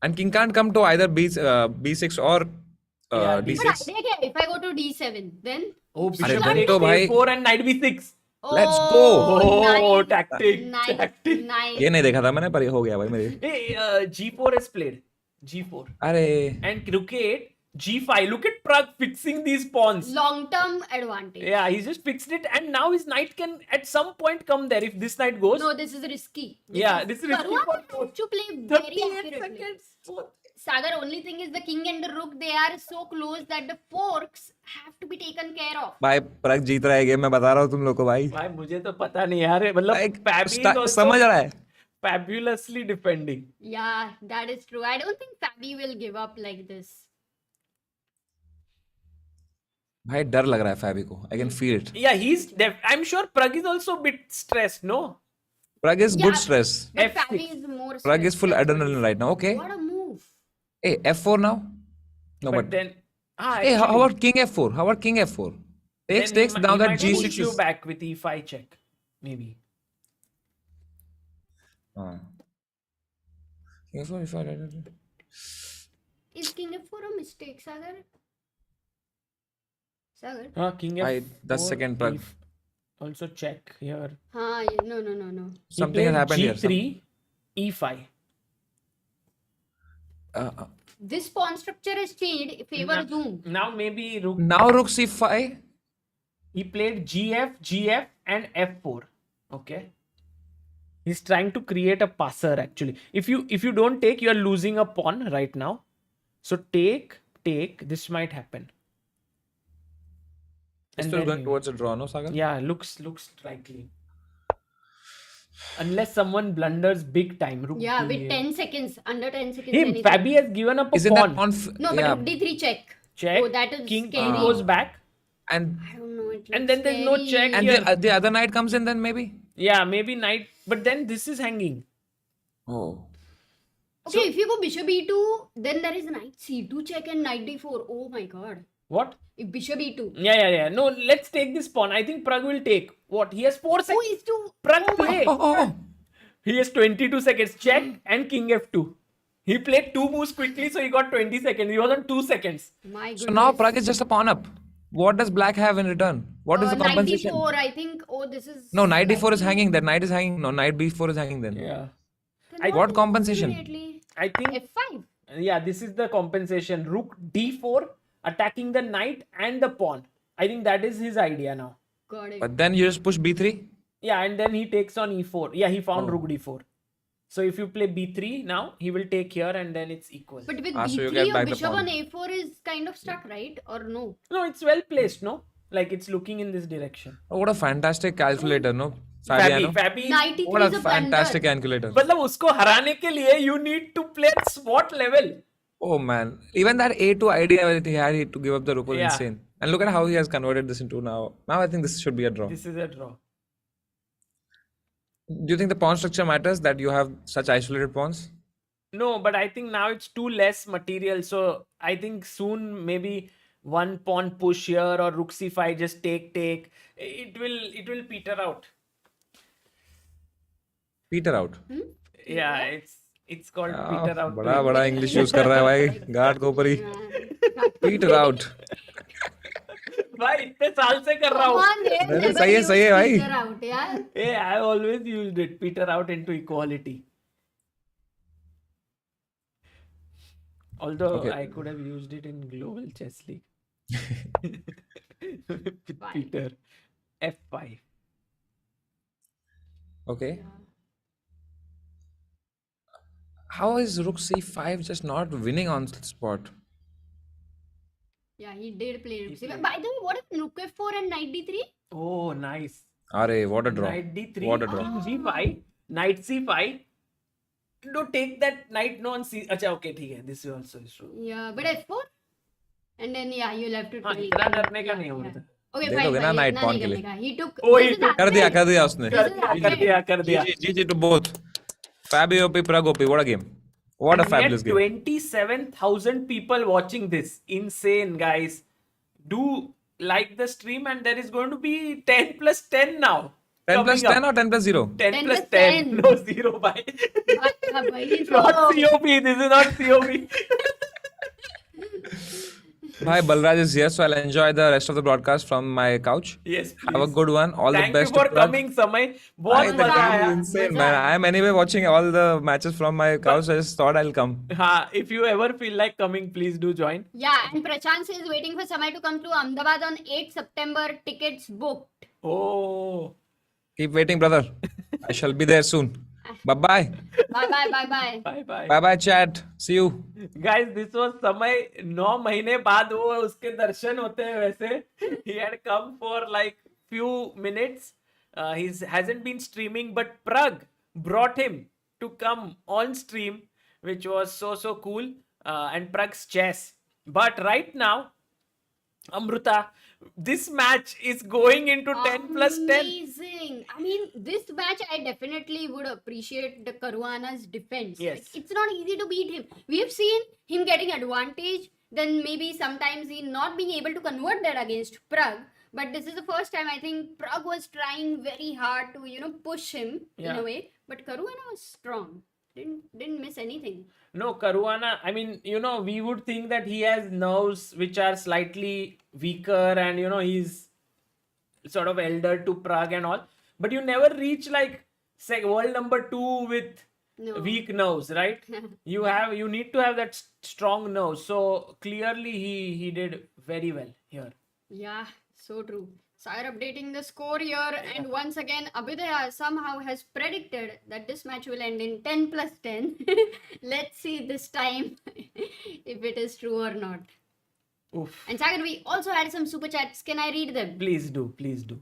and king can't come to either b6 or Yeah, But d6 idea क्या है? If I go to d7, then? Oh, अरे bishop then takes तो भाई- a4 and knight b6. Let's go. Oh, nice. tactic. Nice. Tactic. Nice. ये नहीं देखा था मैंने पर ये हो गया भाई मेरे Hey, g4 is played. G4. अरे And rook 8. G5. Look at Pragg fixing these pawns. Long-term advantage. Yeah, he just fixed it, and now his knight can at some point come there if this knight goes. No, this is risky. This is risky Caruana for has to play very 38 accurately. seconds. Sagar, only thing is the king and the rook, they are so close that the forks have to be taken care of. भाई प्रग जीत रहा है game, मैं बता रहा हूँ तुम लोग को भाई. भाई मुझे तो पता नहीं यार, मतलब Fabi is also समझ रहा है. fabulously defending. Yeah, that is true. I don't think Fabi will give up like this. भाई डर लग रहा है फैबी को. I can feel it. Yeah, I'm sure Pragg is also a bit stressed, no? Prag is good stress. But F6. Fabi is more Prag is full stressed. adrenaline right now. Okay. What a move. Hey, F4 now. No, But but then, hey, how about King F4? How about King F4? Takes now that might G6 push you is. back with E5 check, maybe. King F4, F4. Is king f4 a mistake, Sagar? Sagar? King F4. That's second Pragg. Also check here. No. He Something has played happened here. G3, E5. This pawn structure has changed. Favor zoom. Now maybe Rook. Now Rook C5. He played GF, GF, and F4. Okay. He's trying to create a passer actually. If you don't take, you are losing a pawn right now. So take. This might happen. Still going towards a draw, no, Sagar? Yeah, looks likely. Unless someone blunders big time. Rook Yeah, with D8. 10 seconds. Under 10 seconds. Hey, anything. Fabi has given up a Isn't pawn. that pawn? No, but Yeah. rook d3 check. Check. Oh, that is King scary. goes back. And I don't know. It And looks then there's no scary. check. and Here. the other knight comes in then maybe. Yeah, maybe knight. But then this is hanging. Oh. Okay, if you go bishop e2, then there is knight c2 check and knight d4. Oh my god. What? If bishop e2. Yeah. No, let's take this pawn. I think Pragg will take. What? He has 4 Oh, seconds. is to Pragg oh my play. Oh. He has 22 seconds. Check and king f2. He played 2 moves quickly, so he got 20 seconds. He was on 2 seconds. My goodness. So now Pragg is just a pawn up. What does black have in return? What is the Knight compensation? d4, I think. Oh, this is. No, knight d4 is hanging. That knight is hanging. No, knight b4 is hanging then. Yeah. Then What compensation? immediately? I think, F5. yeah, this is the compensation. Rook d4, attacking the knight and the pawn. I think that is his idea now. Got it. But then you just push b3. Yeah, and then he takes on e4. Yeah, he found Oh. rook d4. So if you play b3 now, he will take here and then it's equal. But with So you b3, get your back the bishop pawn. on a4 is kind of stuck, right? Or no? No, it's well placed, no? Like it's looking in this direction. Oh, what a fantastic calculator, no? Fabiano. Fabi. Knight e3 What is a a fantastic blunder. calculator. मतलब उसको हराने के लिए you need to play at SWAT level. Oh man. Even that A2 idea that he had to give up the rook was Yeah. insane. And look at how he has converted this into now. Now I think this should be a draw. This is a draw. Do you think the pawn structure matters that you have such isolated pawns? No, but I think now it's too less material. So I think soon maybe one pawn push here or rook c5 just take. It will peter out. Peter out. Yeah, it's called peter out. बड़ा बड़ा English use कर रहा है भाई guard को ऊपर ही Peter out. भाई इतने साल से कर रहा Come हूँ. on, they have नहीं, never सही है, used सही है भाई. peter out, yeah. Hey, I always used it. Peter out into equality. Although Okay. I could have used it in Global Chess League. With Fine. Peter. F5. Okay. How is rook c5 just not winning on spot? Yeah, he did play rook c5. By the way, what if rook f4 and knight d3? Oh, nice. Arey, what a draw. Knight d3, What a draw. king g5, knight c5. No, take that knight no on c. Acha, okay, ठीक है. This also is true. Yeah, but f4? And then, yeah, you'll have to हाँ, take. इतना डरने का नहीं Yeah. होता. Okay, दे fine, दोगे ना fine, knight इतना pawn नहीं के लिए? करने का. He took. Oh, this he is took- कर happening. दिया उसने. This is happening. कर दिया. GG to both. Fabi OP, Pragg OP. What a game. What a And we had fabulous game. 27,000 people watching this. Insane, guys. Do like the stream and there is going to be 10 plus 10 now. 10 plus coming 10 up. or 10 plus 0? 10 10 plus plus 10. 10. No, 0 by. भाई, Not COP. This is not COP. Bhai, Balraj is here, so I'll enjoy the rest of the broadcast from my couch. Yes, Have a please. good one. All the Thank you best to for Pragg. coming, Samay. Bhai, बहुत the मजा game is आया. insane, मजा man. आया. I am anyway watching all the matches from my couch. But I just thought I'll come. if you ever feel like coming, please do join. Yeah, and Prashant is waiting for Samay to come to Ahmedabad on 8 September. Tickets booked. Oh. Keep waiting, brother. I shall be there soon. Bye bye. Bye bye, bye bye. Bye bye. Bye bye, chat. See you. Guys, this was समय 9 महीने बाद वो उसके दर्शन होते हैं वैसे. He had come for like few minutes. He hasn't been streaming, but Pragg brought him to come on stream, which was so cool. And Pragg's chess. But right now, Amruta, this match is going into 10 plus 10. Amazing. I mean, this match I definitely would appreciate the Caruana's defense. Yes. Like, it's not easy to beat him. We have seen him getting advantage, then maybe sometimes he not being able to convert that against Pragg. But this is the first time I think Pragg was trying very hard to, push him in Yeah. a way. But Caruana was strong. Didn't miss anything. No, Caruana, I mean, we would think that he has nerves which are slightly weaker and, he's sort of elder to Pragg and all. But you never reach like, say, world number 2 with No. weak nerves, right? You need to have that strong nerves. So clearly he did very well here. Yeah, so true. Sire updating the score here, and once again, Abhidaya somehow has predicted that this match will end in 10 plus 10. Let's see this time if it is true or not. Oof. And Sagar, we also had some super chats. Can I read them? Please do, please do.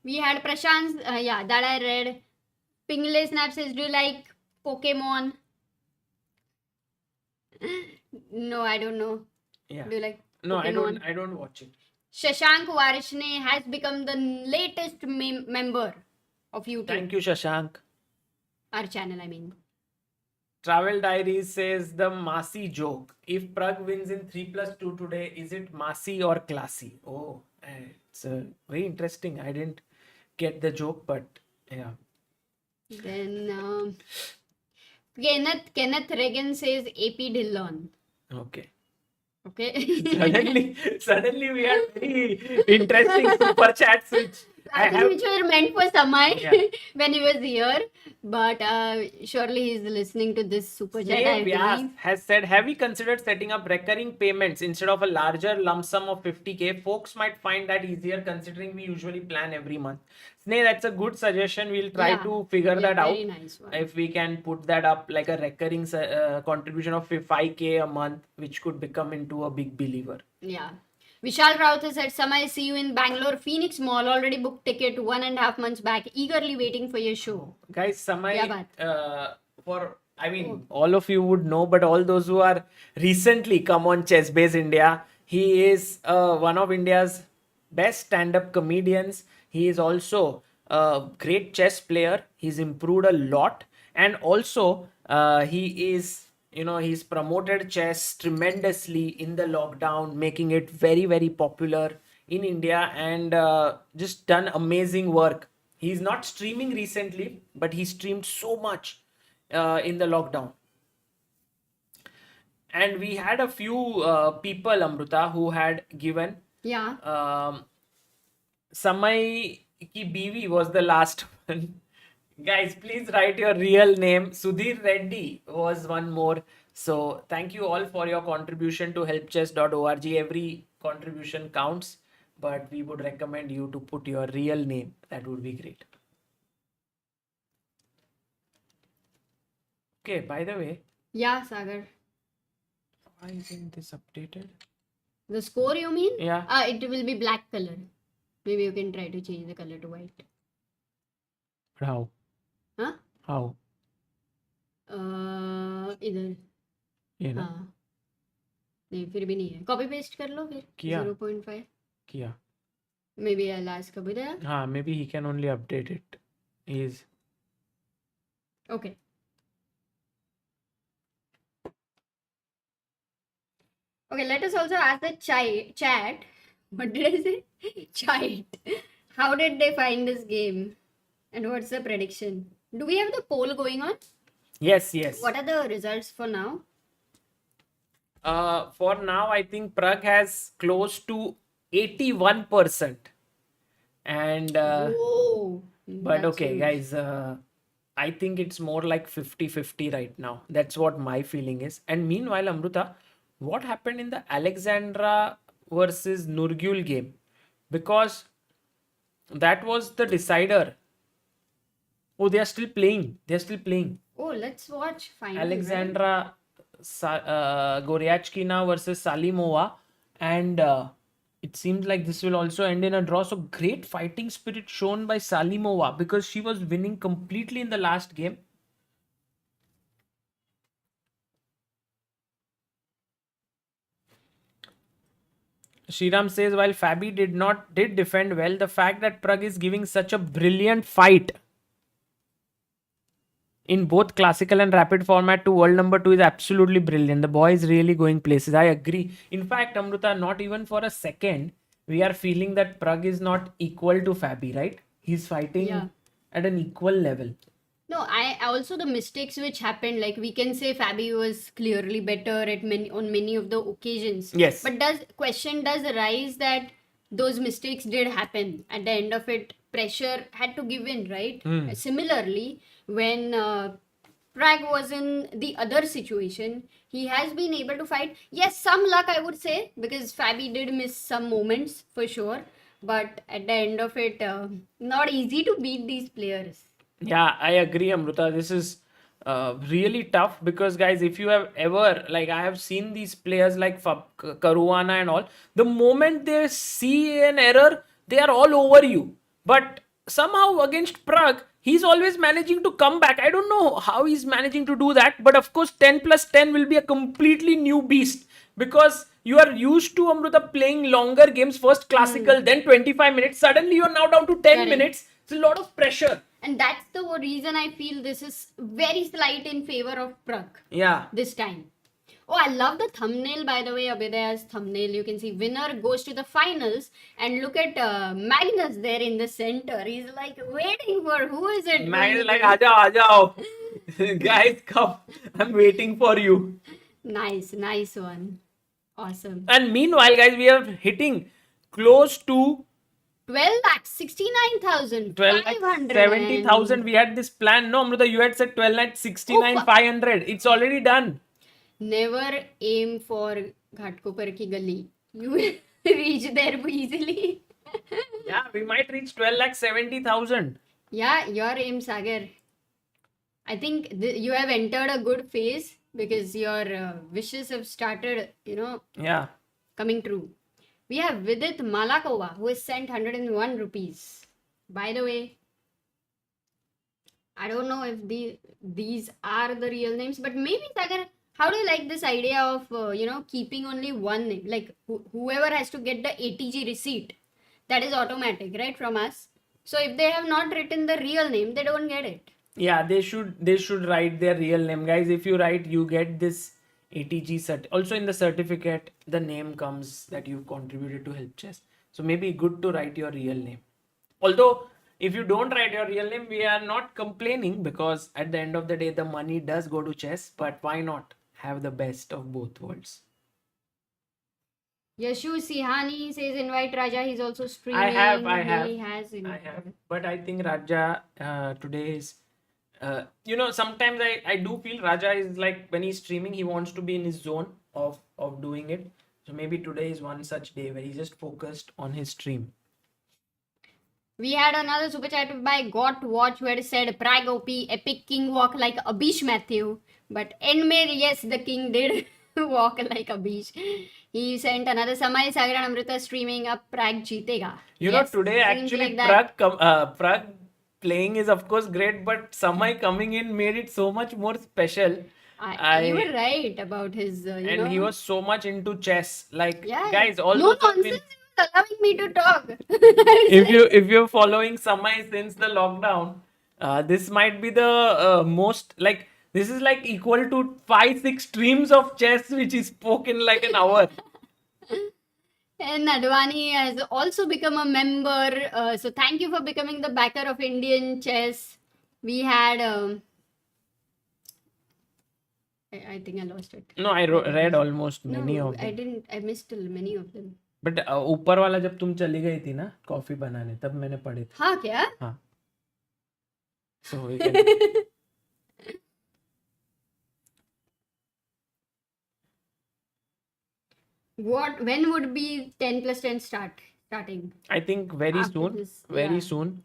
We had Prashant, that I read. Pingle Snap says, do you like Pokemon? No, I don't know. Yeah. Do you like No, Pokemon? I don't watch it. Shashank Varishne has become the latest member of YouTube. Thank you, Shashank. Our channel, I mean. Travel Diaries says the Masi joke. If Pragg wins in 3 plus 2 today, is it Masi or classy? Oh, it's very interesting. I didn't get the joke, but yeah. Then Kenneth Reagan says AP Dillon. Okay. Okay. Suddenly we had very interesting super chats which I think which were meant for Samay Yeah. when he was here. But surely he's listening to this super chat, I Sneh Vyas believe. has said, have we considered setting up recurring payments instead of a larger lump sum of 50k? Folks might find that easier considering we usually plan every month. Sneh, that's a good suggestion. We'll try Yeah. to figure Yeah, that out. very nice one. If we can put that up like a recurring contribution of 5k a month, which could become into a big believer. Yeah. Vishal Raut has said, Samay, see you in Bangalore Phoenix Mall. Already booked ticket 1.5 months back. Eagerly waiting for your show. Guys, Samay, Yeah, all of you would know, but all those who are recently come on Chess Base India, he is one of India's best stand-up comedians. He is also a great chess player. He's improved a lot, and also he is, he's promoted chess tremendously in the lockdown, making it very, very popular in India, and just done amazing work. He's not streaming recently, but he streamed so much in the lockdown. And we had a few people, Amruta, who had given. Yeah. Samay ki Biwi was the last one. Guys, please write your real name. Sudhir Reddy was one more. So thank you all for your contribution to helpchess.org. Every contribution counts, but we would recommend you to put your real name. That would be great. Okay, by the way, Yeah, Sagar. why isn't this updated? The score, you mean? Yeah. It will be black color. Maybe you can try to change the color to white. But how? Huh? How? इधर You know? हाँ नहीं फिर भी नहीं है copy paste कर लो फिर किया। 0.5 Kia. maybe I'll ask Abhidaya. Maybe he can only update it. He's Okay. Okay, let us also ask the chat. What did I say? Chat. How did they find this game? And what's the prediction? Do we have the poll going on? yes. What are the results for now? For now, I think Pragg has close to 81%. And Whoa. but That's okay, huge. guys, I think it's more like 50-50 right now. That's what my feeling is. And meanwhile, Amruta, what happened in the Alexandra versus Nurgul game? Because that was the decider. Oh, they are still playing. They are still playing. Oh, let's watch finally. Right? Alexandra Goryachkina versus Salimova, and it seems like this will also end in a draw. So great fighting spirit shown by Salimova because she was winning completely in the last game. Shriram says while Fabi did defend well, the fact that Pragg is giving such a brilliant fight in both classical and rapid format to world number 2 is absolutely brilliant. The boy is really going places. I agree. In fact, Amruta, not even for a second, we are feeling that Pragg is not equal to Fabi, right? He's fighting Yeah. at an equal level. No, I also the mistakes which happened, like we can say Fabi was clearly better at many of the occasions. Yes. But does arise that those mistakes did happen. At the end of it, pressure had to give in, right? Similarly, when Pragg was in the other situation, he has been able to fight. Yes, some luck I would say, because Fabi did miss some moments for sure. But at the end of it, not easy to beat these players. Yeah, I agree, Amruta. This is really tough because, guys, if you have ever, like, I have seen these players like Caruana and all, the moment they see an error, they are all over you. But somehow against Pragg, he's always managing to come back. I don't know how he's managing to do that, but of course, 10 plus 10 will be a completely new beast because you are used to Amruta playing longer games, first classical, then 25 minutes. Suddenly, you're now down to 10 Correct. minutes. It's a lot of pressure. And that's the reason I feel this is very slight in favor of Pragg Yeah. this time. Oh, I love the thumbnail, by the way, Abhidaya's thumbnail. You can see winner goes to the finals. And look at Magnus there in the center. He's like waiting for who is it? Man is like, Aajao. Guys, come. I'm waiting for you. Nice one. Awesome. And meanwhile, guys, we are hitting close to 12 lakhs, 69,000. 12 lakh 70,000. We had this plan. No, Amruta, you had said 12 lakh 69,500. It's already done. Never aim for Ghatkopar ki gali. You will reach there easily. Yeah, we might reach 12 lakh 70,000. Yeah, your aim, Sagar. I think you have entered a good phase because your wishes have started, Yeah. coming true. We have Vidit Malakova who has sent 101 rupees. By the way, I don't know if these are the real names, but maybe Sagar, how do you like this idea of keeping only one name? Like whoever has to get the ATG receipt, that is automatic, right, from us. So if they have not written the real name, they don't get it. Yeah, they should write their real name, guys. If you write, you get this ATG cert. Also in the certificate, the name comes that you've contributed to Help Chess. So maybe good to write your real name. Although if you don't write your real name, we are not complaining because at the end of the day, the money does go to chess. But why not have the best of both worlds? Yashu Sihani says invite Raja. He's also streaming. I have. He has invited. But I think Raja today is. Sometimes I do feel Raja is like when he's streaming, he wants to be in his zone of doing it. So maybe today is one such day where he's just focused on his stream. We had another super chat by Got Watch who had said Pragg OP, epic king walk like Abish Matthew. But Endmare, yes, the king did walk like Abish. He sent another Samay Sagar and Amrita streaming up Pragg jeetega. Today actually Pragg playing is of course great, but Samay coming in made it so much more special. You were right about his, and he was so much into chess. Like, yeah, guys, all no those have nonsense. been- He was allowing me to talk. if you're following Samay since the lockdown, this might be the most like this is like equal to 5-6 streams of chess which is spoken like an hour. And Advani has also become a member. So thank you for becoming the backer of Indian chess. We had I think I lost it. No, I read almost many No, of I them. didn't. I missed many of them. But ऊपर वाला जब तुम चली गई थी ना coffee बनाने तब मैंने पढ़े थे. हाँ क्या? हाँ. So we can. When would be 10 plus 10 starting? I think very After soon. this, Very yeah. soon.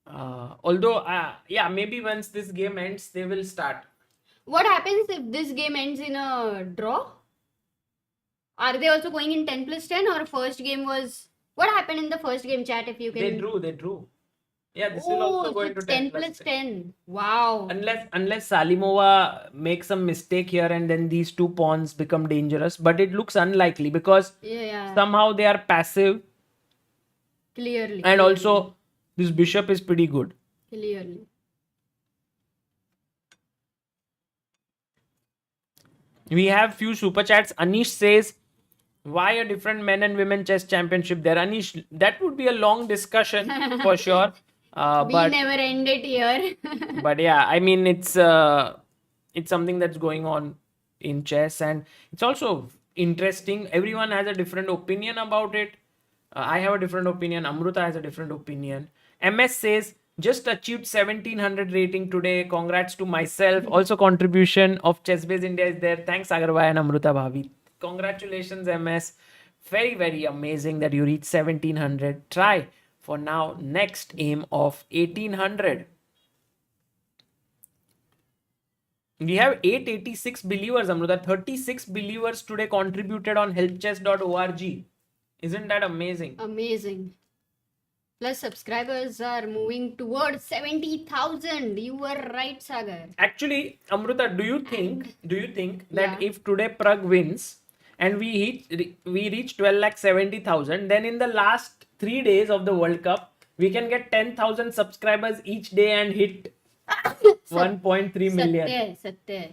Although, yeah, maybe once this game ends, they will start. What happens if this game ends in a draw? Are they also going in 10 plus 10 or first game was... What happened in the first game, chat, if you can... They drew. Yeah, this will also go so into 10 plus 10. Wow. Unless Salimova makes some mistake here and then these two pawns become dangerous. But it looks unlikely because Yeah. somehow they are passive. Clearly. And also, this bishop is pretty good. Clearly. We have few super chats. Anish says, why a different men and women chess championship there? Anish, that would be a long discussion for sure. We But never ended here. but yeah, I mean it's something that's going on in chess, and it's also interesting. Everyone has a different opinion about it. I have a different opinion. Amruta has a different opinion. MS says just achieved 1700 rating today. Congrats to myself. Also contribution of Chessbase India is there. Thanks Agarwal and Amruta Bhavi. Congratulations MS. Very very amazing that you reached 1700. Try for now next aim of 1800. We have 886 believers, Amruta. 36 believers today contributed on helpchess.org. Isn't that amazing? Amazing. Plus subscribers are moving towards 70,000. You were right, Sagar. Actually, Amruta, do you think that Yeah. if today Pragg wins and we reach 12,70,000, then in the last 3 days of the World Cup, we can get 10,000 subscribers each day and hit 1.3 million. Satya.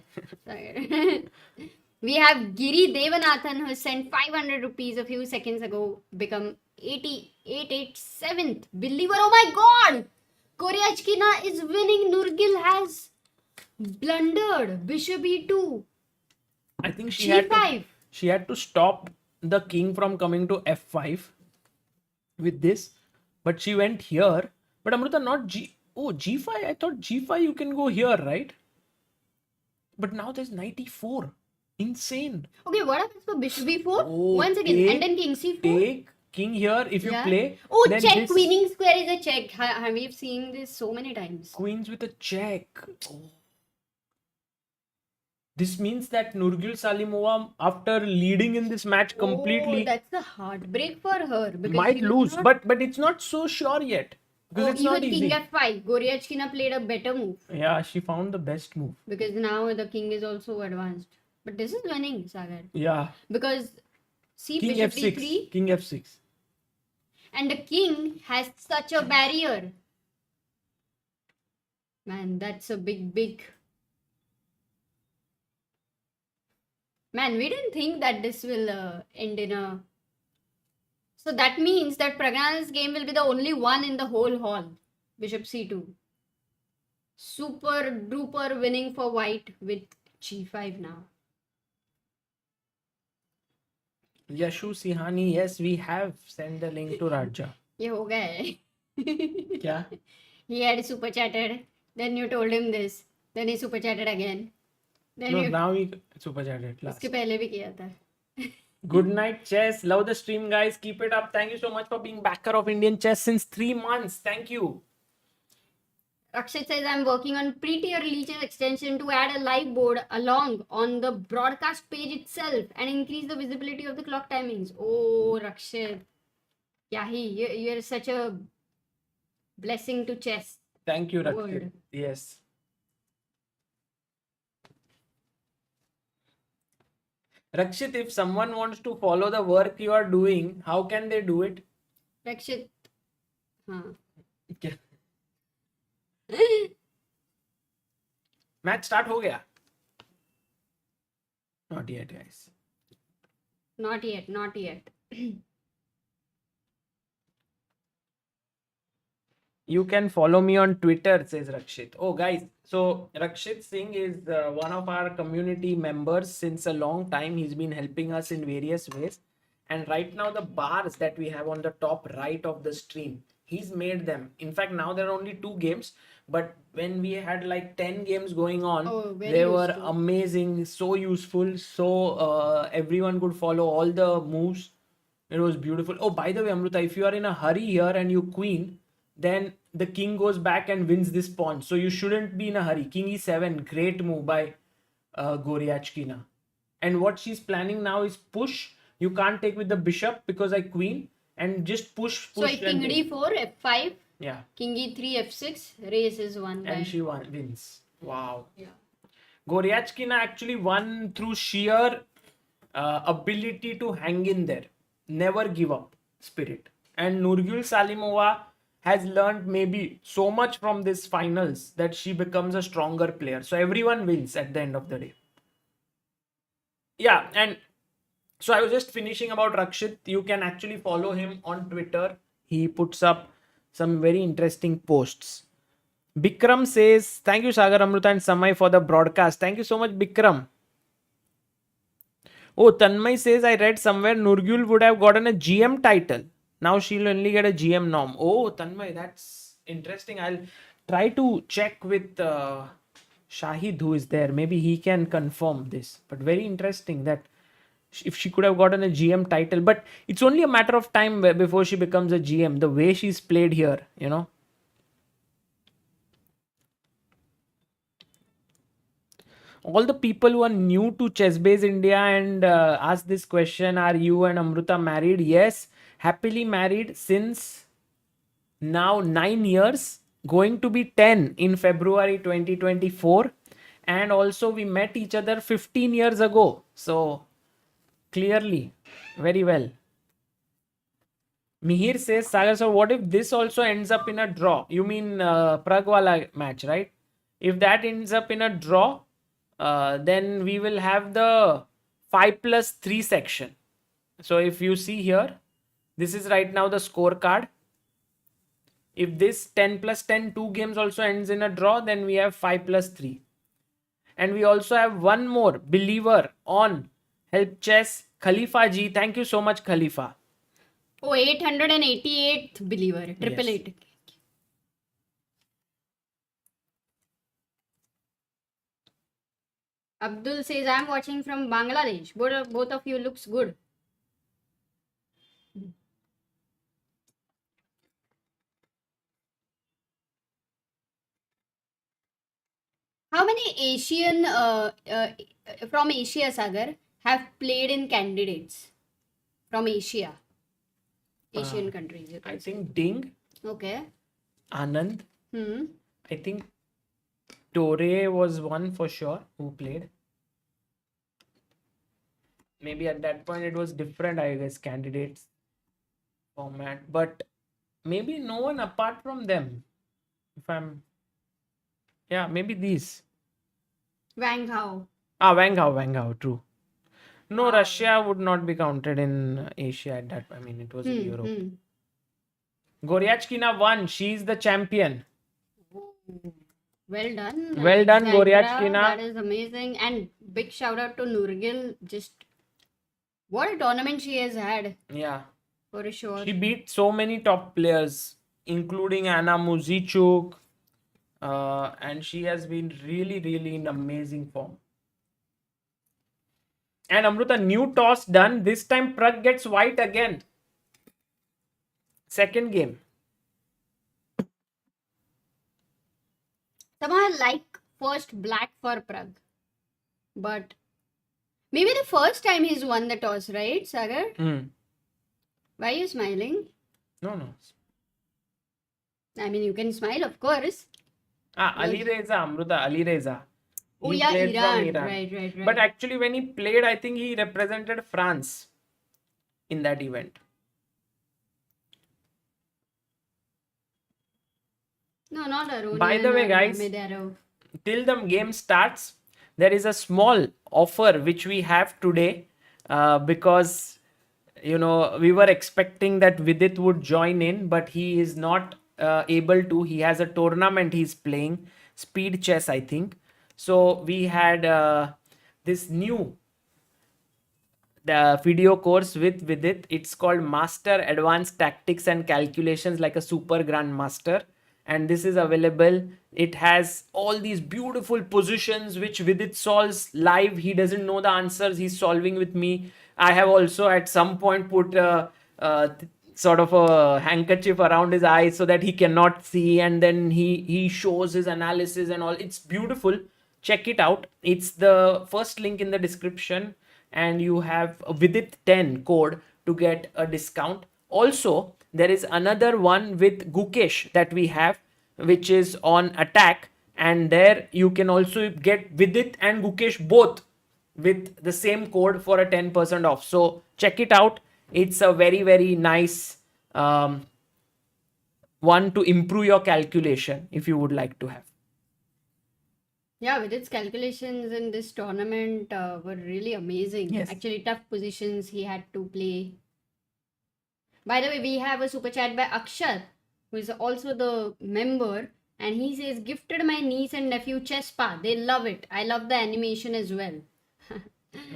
We have Giri Devanathan who sent 500 rupees a few seconds ago, become 8887th believer. Oh my god! Koryachkina is winning. Nurgil has blundered. Bishop e2. I think she G5. had to stop the king from coming to f5 with this, but she went here. But Amruta, not g5. I thought g5 you can go here, right? But now there's knight e4. Insane. Okay, what happens for bishop b4? Oh, Once again, and then king c4. Take king here if you Yeah. play. Oh, then check. this Winning square is a check. We've seen this so many times. queens with a check. Oh. This means that Nurgil Salimova, after leading in this match completely, Oh, that's a heartbreak for her. Because might she was lose. not- But it's not so sure yet. Because it's not even easy. king f5. Goryachkina played a better move. Yeah, she found the best move. Because now the king is also advanced. But this is winning, Sagar. Yeah. Because see King bishop f6. d3 King f6. and the king has such a barrier. Man, that's a big. Man, we didn't think that this will end in a... So that means that Pragnana's game will be the only one in the whole hall. Bishop c2. Super duper winning for white with g5 now. Yashu Sihani, yes, we have sent the link to Raja. ये हो गया है. क्या? He had super chatted. Then you told him this. Then he super chatted again. Then No, you... now we super chatted last. इसके पहले भी किया था. Good night, chess. Love the stream, guys. Keep it up. Thank you so much for being backer of Indian chess since 3 months. Thank you. Rakshit says, I'm working on prettier leeches extension to add a live board along on the broadcast page itself and increase the visibility of the clock timings. Oh, Rakshit. Yahi, you're such a blessing to chess. Thank you, Rakshit. Word. Yes. Rakshit, if someone wants to follow the work you are doing, how can they do it? Rakshit. Huh. Match start हो गया? Not yet, guys. Not yet, not yet. You can follow me on Twitter, says Rakshit. Oh, guys. So, Rakshit Singh is one of our community members since a long time. He's been helping us in various ways. And right now, the bars that we have on the top right of the stream, he's made them. In fact, now there are only 2 games. But when we had like 10 games going on, Oh, very they were useful. amazing, so useful. So, everyone could follow all the moves. It was beautiful. Oh, by the way, Amruta, if you are in a hurry here and you queen, then the king goes back and wins this pawn. So you shouldn't be in a hurry. King e7, great move by Goryachkina. And what she's planning now is push. You can't take with the bishop because I queen. And just push. So king and take. d4, f5, Yeah. king e3, f6, race is won. And by- she wins. Wow. Yeah. Goryachkina actually won through sheer ability to hang in there, never give up spirit. And Nurgül Salimova has learned maybe so much from this finals that she becomes a stronger player. So everyone wins at the end of the day. Yeah, and so I was just finishing about Rakshit. You can actually follow him on Twitter. He puts up some very interesting posts. Bikram says, thank you, Sagar, Amruta, and Samay for the broadcast. Thank you so much, Bikram. Oh, Tanmay says, I read somewhere Nurgül would have gotten a GM title. Now she'll only get a GM norm. Oh, Tanmay, that's interesting. I'll try to check with Shahid, who is there. Maybe he can confirm this. But very interesting that if she could have gotten a GM title. But it's only a matter of time before she becomes a GM. The way she's played here, you know. All the people who are new to Chessbase India and ask this question, are you and Amruta married? Yes, happily married since now 9 years, going to be 10 in February 2024. And also we met each other 15 years ago. So clearly, very well. Mihir says, Sagar sir, what if this also ends up in a draw? You mean Pragg wala match, right? If that ends up in a draw, then we will have the 5+3 section. So if you see here, this is right now the scorecard. If this 10+10 2 games also ends in a draw, then we have 5+3. And we also have one more believer on Help Chess, Khalifa Ji. Thank you so much, Khalifa. Oh, 888th believer, triple Yes. eight. Abdul says, I'm watching from Bangladesh. Both of you looks good. How many Asian from Asia, Sagar, have played in candidates from Asia? Asian countries. you can I say. think Ding, Okay. Anand, Hmm. I think Torre was one for sure who played. Maybe at that point it was different, I guess, candidates format, but maybe no one apart from them. If I'm, yeah, maybe these. Wang Hao. Wang Hao, true. No, Russia would not be counted in Asia at that. I mean, it was in Europe. Goryachkina won. She's the champion. Well done. Well done, Alexandra. Goryachkina. That is amazing. And big shout out to Nurgül. Just what a tournament she has had, Yeah. for sure. She beat so many top players, including Anna Muzichuk. And she has been really, really in amazing form. And Amruta, new toss done. This time Pragg gets white again. Second game. Somehow I like first black for Pragg. But maybe the first time he's won the toss, right, Sagar? Why are you smiling? No. I mean, you can smile, of course. Ali Reza, Amruta, Ali Reza. Oh, He yeah, played from Iran. Right. But actually, when he played, I think he represented France in that event. No, not Aronian. By the way, or guys, Medaro. till the game starts, there is a small offer which we have today because, we were expecting that Vidit would join in, but he is not able to. He has a tournament he's playing, speed chess, I think. So we had this new the video course with it. It's called Master Advanced Tactics and Calculations like a Super Grandmaster. And this is available. It has all these beautiful positions which Vidit solves live. He doesn't know the answers. He's solving with me. I have also at some point put sort of a handkerchief around his eyes so that he cannot see. And then he shows his analysis and all. It's beautiful. Check it out. It's the first link in the description. And you have a Vidit 10 code to get a discount. Also, there is another one with Gukesh that we have, which is on attack, and there you can also get Vidit and Gukesh both with the same code for a 10% off. So check it out. It's a very, very nice one to improve your calculation if you would like to have. Yeah, with its calculations in this tournament were really amazing. Yes. Actually, tough positions he had to play. By the way, we have a super chat by Akshat, who is also the member, and he says, gifted my niece and nephew Chespa. They love it. I love the animation as well.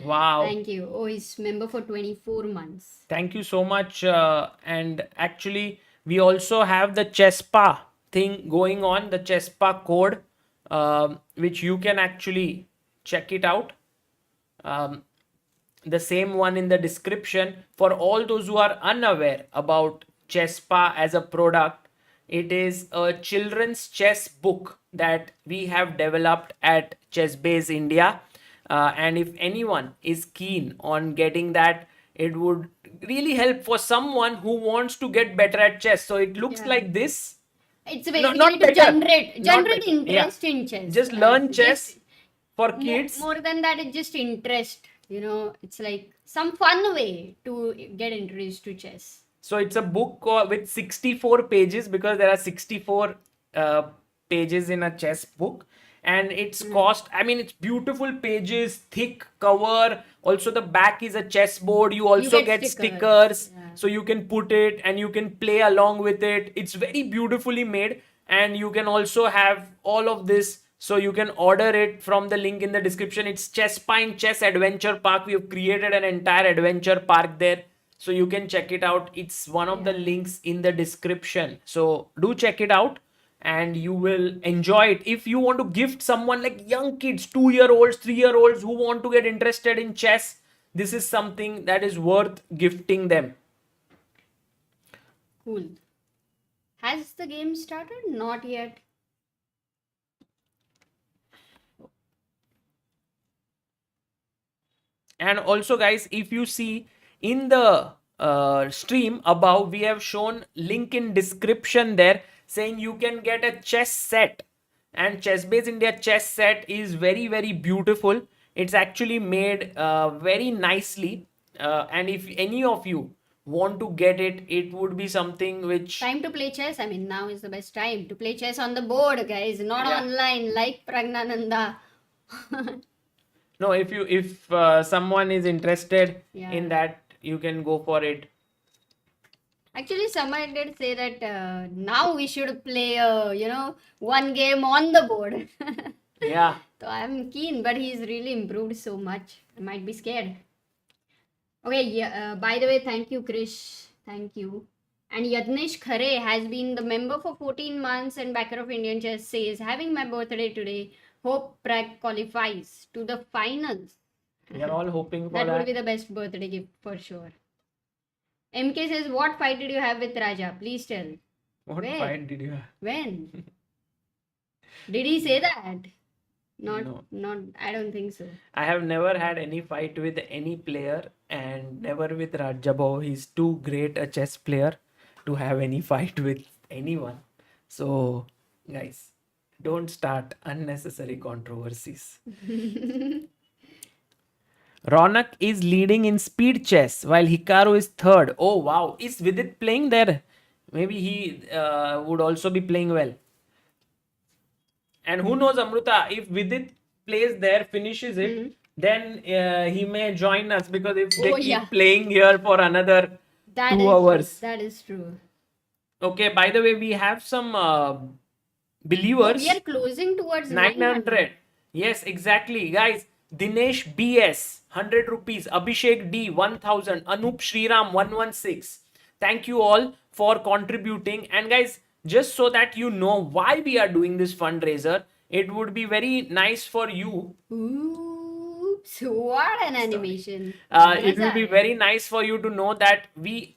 Wow. Thank you. Oh, he's member for 24 months. Thank you so much. And actually, we also have the Chespa thing going on, the Chespa code, which you can actually check it out. The same one in the description. For all those who are unaware about Chespa as a product, it is a children's chess book that we have developed at ChessBase India. And if anyone is keen on getting that, it would really help for someone who wants to get better at chess. So it looks Yeah. like this. It's basically not to better. generate Not better. interest in chess. Just learn chess Just for kids. more than that, it's just interest. It's like some fun way to get introduced to chess. So it's a book with 64 pages because there are 64 pages in a chess book. And it's it's beautiful pages, thick cover. Also, the back is a chessboard. You also get get stickers. stickers. Yeah. So you can put it and you can play along with it. It's very beautifully made. And you can also have all of this. So you can order it from the link in the description. It's Chespine Chess Adventure Park. We have created an entire adventure park there. So you can check it out. It's one of the links in the description. So do check it out and you will enjoy it. If you want to gift someone like young kids, 2-year-olds, 3-year-olds who want to get interested in chess, this is something that is worth gifting them. Cool. Has the game started? Not yet. And also guys, if you see in the stream above, we have shown link in description there saying you can get a chess set, and ChessBase India chess set is very, very beautiful. It's actually made very nicely, and if any of you want to get it, it would be something which Time to play chess. I mean, now is the best time to play chess on the board, guys, not online like Pragnananda. no, if someone is interested Yeah. in that, you can go for it. Actually, someone did say that now we should play, one game on the board. Yeah. So I'm keen, but he's really improved so much. I might be scared. Okay, yeah. By the way, thank you, Krish. Thank you. And Yadnesh Khare has been the member for 14 months and backer of Indian Chess says, having my birthday today, hope Pragg qualifies to the finals. We are all hoping for That that. would be the best birthday gift for sure. MK says, what fight did you have with Raja? Please tell. What Where? fight did you have? When? Did he say that? No. Not. I don't think so. I have never had any fight with any player and never with Rajabho. He's too great a chess player to have any fight with anyone. So, guys, don't start unnecessary controversies. Ronak is leading in speed chess while Hikaru is third. Oh, wow. Is Vidit playing there? Maybe he would also be playing well. And who knows, Amruta, if Vidit plays there, finishes it, then he may join us because if they keep playing here for another 2 hours. That is true. Okay, by the way, we have some Oh, believers. we are closing towards 900. Yes, exactly. Guys, Dinesh BS, 100 rupees. Abhishek D, 1000. Anup Shriram, 116. Thank you all for contributing. And guys, just so that you know why we are doing this fundraiser, it would be very nice for you. Oops, what an animation. It will be Maza very nice for you to know that we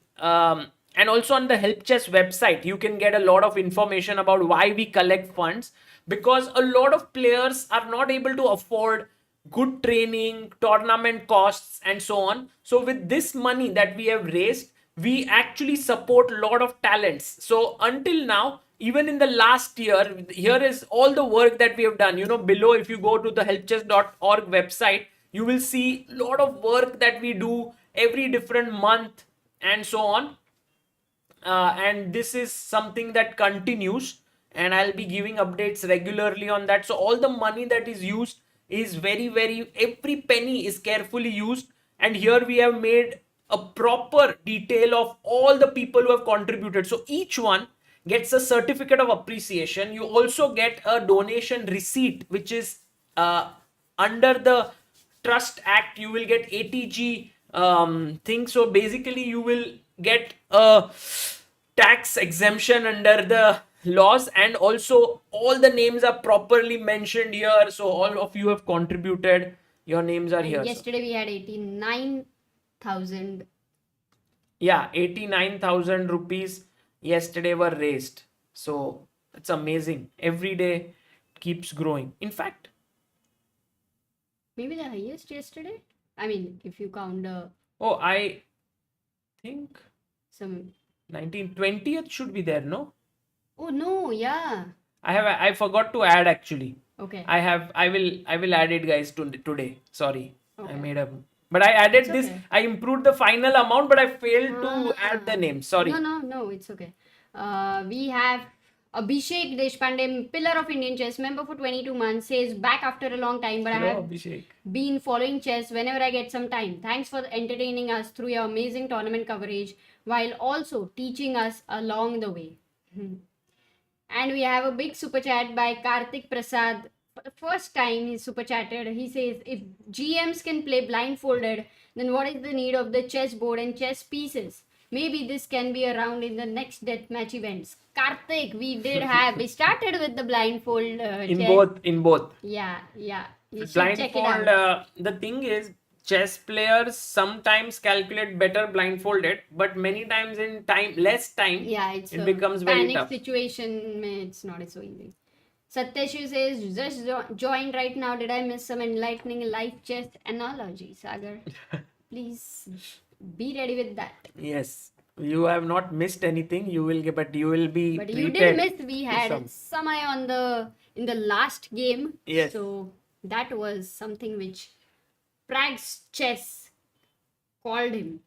and also on the help chest website you can get a lot of information about why we collect funds, because a lot of players are not able to afford good training, tournament costs and so on. So with this money that we have raised, we actually support a lot of talents. So until now, even in the last year, here is all the work that we have done. Below, if you go to the helpchest.org website, you will see a lot of work that we do every different month and so on. And this is something that continues, and I'll be giving updates regularly on that. So all the money that is used is very every penny is carefully used, and here we have made a proper detail of all the people who have contributed. So each one gets a certificate of appreciation. You also get a donation receipt, which is under the Trust Act. You will get ATG thing. So basically, you will get a tax exemption under the laws, and also all the names are properly mentioned here. So all of you have contributed. Your names are here. Yesterday we had 89,000. Yeah, 89,000 rupees yesterday were raised. So it's amazing. Every day keeps growing. In fact, Maybe the highest yesterday. I mean, if you count I think some. 1920th should be there, no? Oh no, yeah. I forgot to add actually. Okay. I will add it, guys, today. Sorry. I Okay. made a but I added It's this. okay. I improved the final amount, but I failed to add the name. Sorry. No, it's okay. We have Abhishek Deshpande, pillar of Indian chess, member for 22 months, says back after a long time, but I Hello, have Abhishek. been following chess whenever I get some time. Thanks for entertaining us through your amazing tournament coverage while also teaching us along the way. And we have a big super chat by Karthik Prasad. For the first time he super chatted. He says, if GMs can play blindfolded, then what is the need of the chessboard and chess pieces? Maybe this can be around in the next deathmatch events. Karthik, we started with the blindfold chess. In both. Yeah. You should check it Blindfold. out. The thing is, chess players sometimes calculate better blindfolded, but many times in less time, Yeah, it's it a becomes very panic tough. situation. It's not so easy. Satyashu says, just joined right now. Did I miss some enlightening life chess analogy, Sagar? Please be ready with that. Yes, you have not missed anything. You will get, but you will be. But you treated did miss. We had some. Samay in the last game. Yes. So that was something which Pragg's chess called him.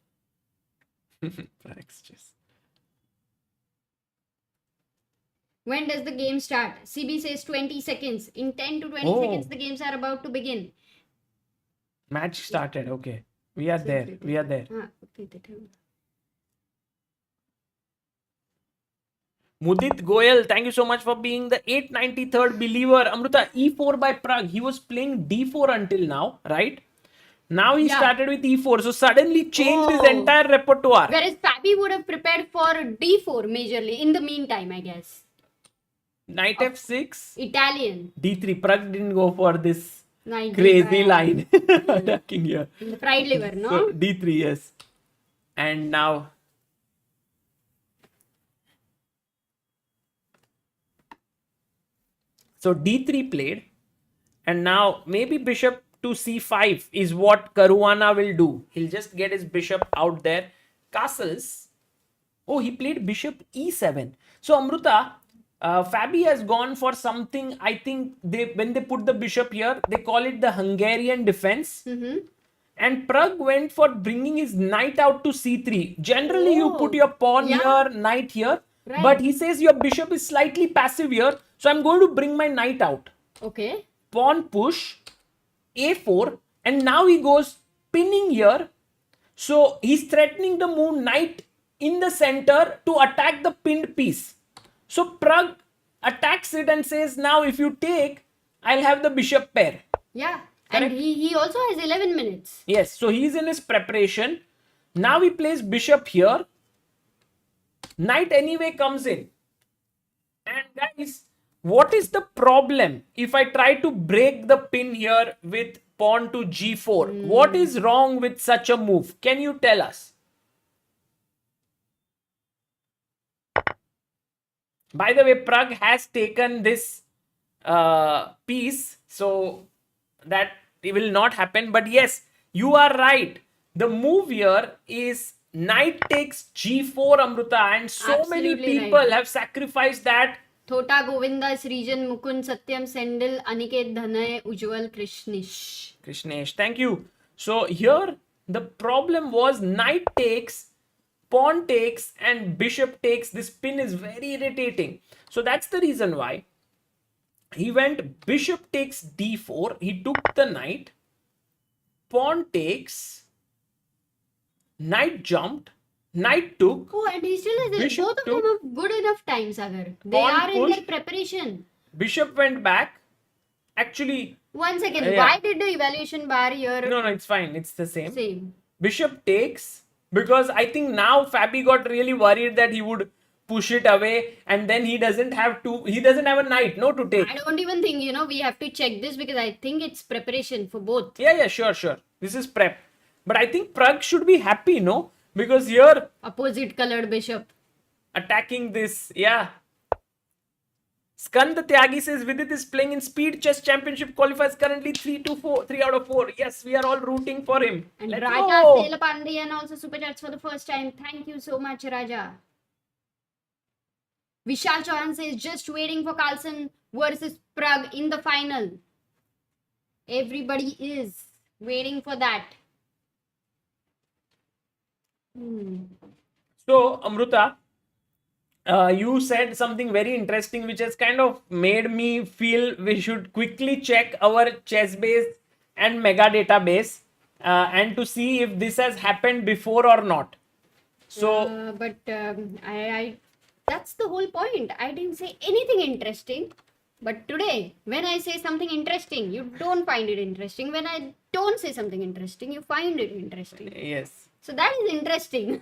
Pragg's chess. When does the game start? CB says 20 seconds. In 10 to 20 Oh. seconds, the games are about to begin. Match started. Okay, we are there. We are there. Mudit Goyal, thank you so much for being the 893rd believer. Amruta, E4 by Pragg. He was playing D4 until now, right? Now he started with E4, so suddenly changed his entire repertoire. Whereas Fabi would have prepared for D4 majorly in the meantime, I guess. Knight F6. Italian. D3. Pragg didn't go for this Knight crazy D5. line attacking here. The fried liver, no? So D3, yes. And now so D3 played, and now maybe bishop to C5 is what Caruana will do. He'll just get his bishop out there. Castles. Oh, he played bishop E7. So Amruta, Fabi has gone for something. I think when they put the bishop here, they call it the Hungarian defense. And Pragg went for bringing his knight out to C3. Generally, you put your pawn here, knight here. Right. But he says your bishop is slightly passive here. So I'm going to bring my knight out. Okay. Pawn push, A4. And now he goes pinning here. So he's threatening the move knight in the center to attack the pinned piece. So Pragg attacks it and says, now if you take, I'll have the bishop pair. Yeah. Correct. And he also has 11 minutes. Yes, so he's in his preparation. Now he plays bishop here. Knight anyway comes in. And guys, what is the problem if I try to break the pin here with pawn to g4? What is wrong with such a move? Can you tell us? By the way, Pragg has taken this piece, so that it will not happen. But yes, you are right. The move here is knight takes g4, Amruta, and so many Absolutely people right. have sacrificed that. Thota Govinda, Srijan, Mukund, Satyam, Sendil, Aniket, Dhanay, Ujwal, Krishnish. Krishnesh, thank you. So here the problem was knight takes, pawn takes, and bishop takes. This pin is very irritating. So that's the reason why he went bishop takes d4. He took the knight, pawn takes, knight jumped, knight took, Oh, and he still has Bishop both of them have good enough time, Sagar. They Pawn are in their pushed. preparation. bishop went back. Actually, 1 second. Yeah. Why did the evaluation bar here no, it's fine. It's the same. same? Bishop takes, because I think now Fabi got really worried that he would push it away and then he doesn't have a knight, no, to take. I don't even think, we have to check this because I think it's preparation for both. Yeah, sure. This is prep. But I think Pragg should be happy, no? Because here, Opposite colored bishop. attacking this, yeah. Skand Tyagi says Vidit is playing in Speed Chess Championship, qualifies currently 3 out of 4. Yes, we are all rooting for him. And Let's Raja go. Selapandian also super chats for the first time. Thank you so much, Raja. Vishal Chauhan says just waiting for Carlsen versus Pragg in the final. Everybody is waiting for that. So, Amruta, you said something very interesting which has kind of made me feel we should quickly check our chess base and mega database and to see if this has happened before or not. So, I that's the whole point. I didn't say anything interesting. But today, when I say something interesting, you don't find it interesting. When I don't say something interesting, you find it interesting. yes. So that is interesting.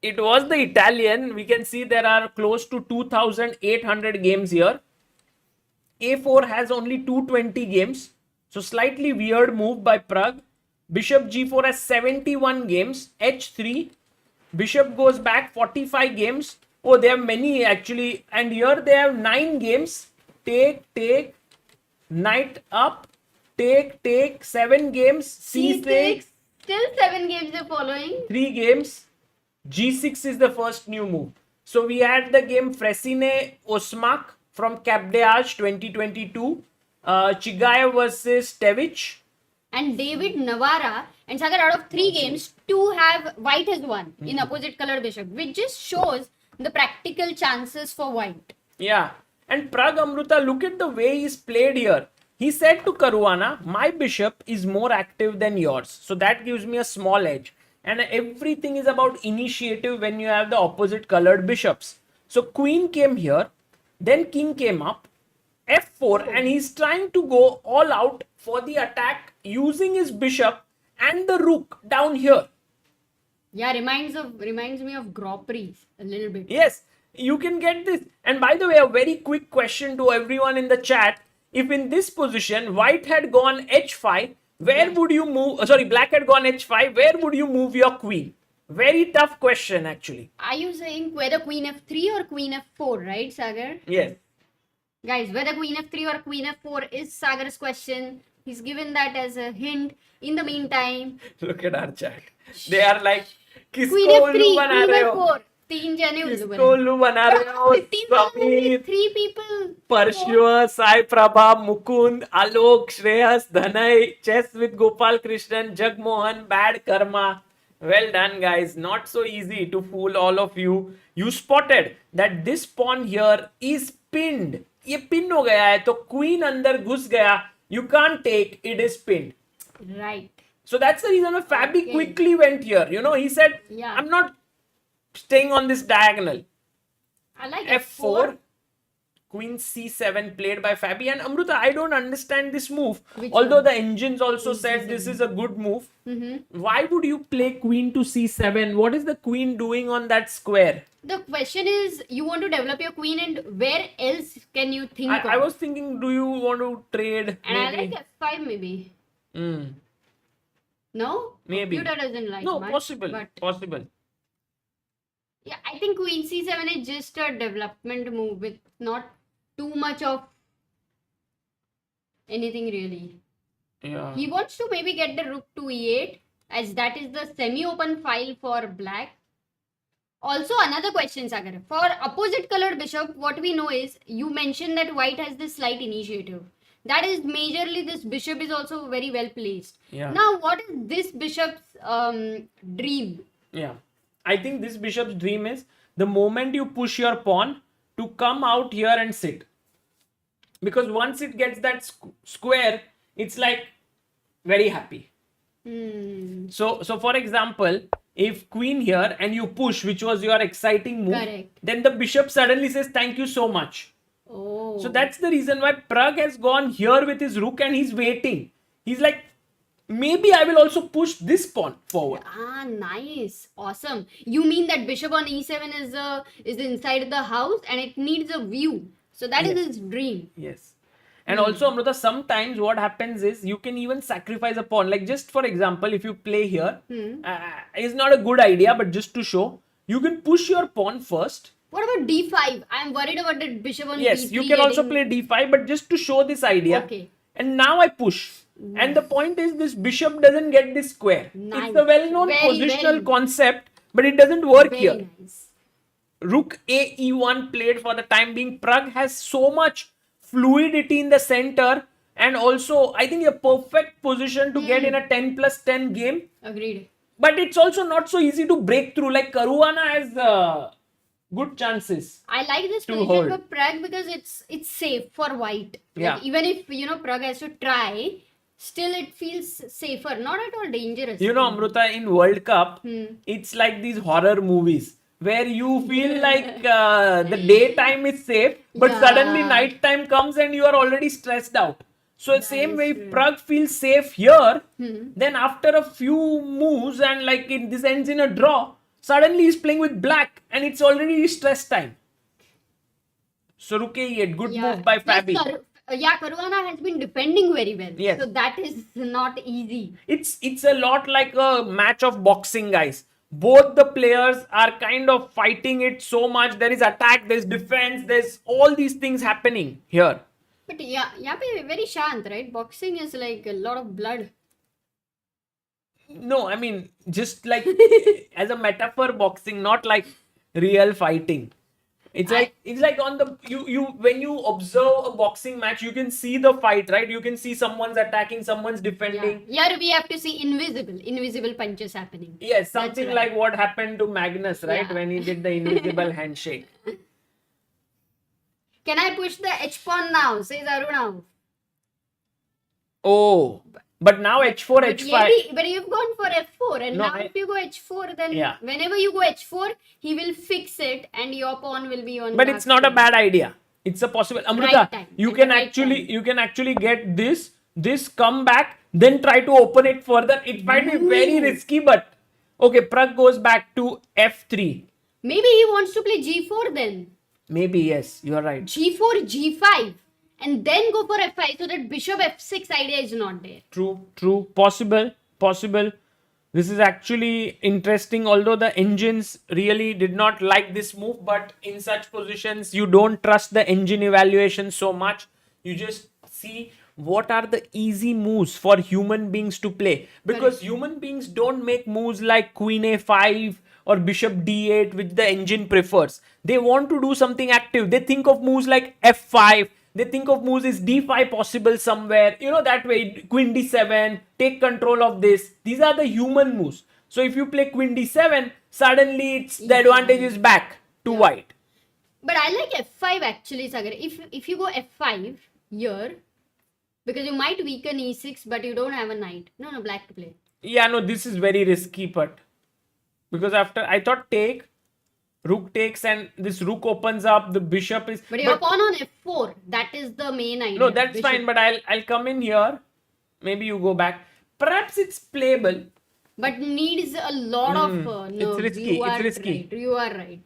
It was the Italian. We can see there are close to 2,800 games here. A4 has only 220 games. So slightly weird move by Pragg. Bishop G4 has 71 games. H3. Bishop goes back 45 games. Oh, they have many actually. And here they have 9 games. Take. Knight up. Take. 7 games. C6. Still 7 games are following. 3 games. G6 is the first new move. So we had the game Fresine Osmak from Capdeage 2022. Chigayev versus Tevich. And David Navara and Sagar, out of 3 games, 2 have white has won in opposite color bishop, which just shows the practical chances for white. Yeah. And Pragg, Amruta, look at the way he's played here. He said to Caruana, my bishop is more active than yours. So that gives me a small edge. And everything is about initiative when you have the opposite colored bishops. So queen came here, then king came up, f4, and he's trying to go all out for the attack using his bishop and the rook down here. Yeah, reminds me of Grand Prix a little bit. Yes, you can get this. And by the way, a very quick question to everyone in the chat. If in this position, white had gone h5, where would you move? Black had gone h5, where would you move your queen? Very tough question, actually. Are you saying whether queen f3 or queen f4, right, Sagar? Yes. Guys, whether queen f3 or queen f4 is Sagar's question. He's given that as a hint. In the meantime, Look at our chat. They are like, queen किसको f3, उल्लू बना queen रहे हो? f4. 3 जने उल्लू किसको उल्लू बना रहे हो? 15,000, 3 people. Parshua, Sai Prabha, Mukund, Alok, Shreyas, Dhanay, Chess with Gopal Krishnan, Jagmohan, Bad Karma. Well done, guys. Not so easy to fool all of you. You spotted that this pawn here is pinned. ये pin हो गया है तो queen अंदर घुस गया. You can't take. It is pinned. Right. So that's the reason why Fabi Okay. quickly went here. You know, he said, Yeah. I'm not staying on this diagonal. I like F4. Queen C7 played by Fabi. And Amruta, I don't understand this move. Which Although one? the engines also Queen said C7. this is a good move. Mm-hmm. Why would you play Queen to C7? What is the Queen doing on that square? The question is, you want to develop your queen, and where else can you think of? I was thinking, do you want to trade? And I Maybe. like F5 maybe. Mm, No? maybe. Computer doesn't like No, much, possible. But Possible. yeah, I think Queen C7 is just a development move with not too much of anything really. Yeah. He wants to maybe get the rook to E8, as that is the semi-open file for black. Also, another question, Sagar. For opposite colored bishop, what we know is, you mentioned that white has this slight initiative. That is majorly this bishop is also very well placed. Yeah. Now, what is this bishop's dream? Yeah. I think this bishop's dream is the moment you push your pawn to come out here and sit. Because once it gets that square, it's like very happy. Hmm. So for example, if queen here and you push, which was your exciting move, Correct. then the bishop suddenly says thank you so much. Oh. So that's the reason why Pragg has gone here with his rook and he's waiting. He's like, maybe I will also push this pawn forward. Ah, nice, awesome. You mean that bishop on E7 is inside the house and it needs a view. So that is Yes. his dream. Yes. And also, Amrita, sometimes what happens is you can even sacrifice a pawn. Like just for example, if you play here, it's not a good idea, but just to show, you can push your pawn first. What about D5? I'm worried about the bishop on Yes, D3 you can also play getting- d5, but just to show this idea. Okay. And now I push. And the point is, this bishop doesn't get this square. Nice. It's a well-known Very, positional very- concept, but it doesn't work Very here. nice. Rook A E1 played for the time being. Pragg has so much fluidity in the center, and also I think a perfect position to get in a 10+10 game. Agreed. But it's also not so easy to break through. Like Caruana has good chances. I like this To position hold. for Pragg because it's safe for white. Like, Yeah. even if Pragg has to try, still it feels safer. Not at all dangerous. You know, Amruta, in World Cup, Hmm. it's like these horror movies where you feel like the daytime is safe, but Yeah. suddenly nighttime comes and you are already stressed out. So same is way, true. Pragg feels safe here. Hmm. Then after a few moves and like this ends in a draw, suddenly he's playing with black and it's already stress time. So Rook A8, good move by Plus Fabi. Caruana has been defending very well. Yes. So that is not easy. It's a lot like a match of boxing, guys. Both the players are kind of fighting it so much. There is attack, there's defense, there's all these things happening here. But yeah, very shant, right? Boxing is like a lot of blood. No, I mean just like as a metaphor, boxing, not like real fighting. It's like on the you when you observe a boxing match, you can see the fight, right? You can see someone's attacking, someone's Yeah. defending. Here we have to see invisible punches happening. Yes, something right. like what happened to Magnus, right? Yeah. When he did the invisible handshake. Can I push the H pawn now? Says Aruna. Oh, but now H4, H5. But you've gone for F4, and No, now if you go H4, then Yeah. whenever you go H4, he will fix it, and your pawn will be on. But dark it's not a side. bad idea. It's a possible. Amrita, Right time. you At can the right actually time. you can actually get this come back, then try to open it further. It might be very risky, but okay. Pragg goes back to F3. Maybe he wants to play G4 then. Maybe yes, you are right. G4, G5, and then go for F5 so that bishop F6 idea is not there. True. Possible. This is actually interesting. Although the engines really did not like this move, but in such positions, you don't trust the engine evaluation so much. You just see what are the easy moves for human beings to play, because human beings don't make moves like Queen A5 or Bishop D8, which the engine prefers. They want to do something active. They think of moves like F5. They think of moves is D5 possible somewhere. That way, Queen D7, take control of this. These are the human moves. So if you play Queen D7, suddenly the advantage is back to white. But I like F5 actually, Sagar. If you go F5 here, because you might weaken E6, but you don't have a knight. No, black to play. Yeah, no, this is very risky, but because after I thought take, rook takes, and this rook opens up, the bishop is. But you're pawn on f4. That is the main idea. No, that's Bishop. fine, but I'll come in here. Maybe you go back. Perhaps it's playable. But needs a lot of nerves. risky, You it's are risky. Right. You are right.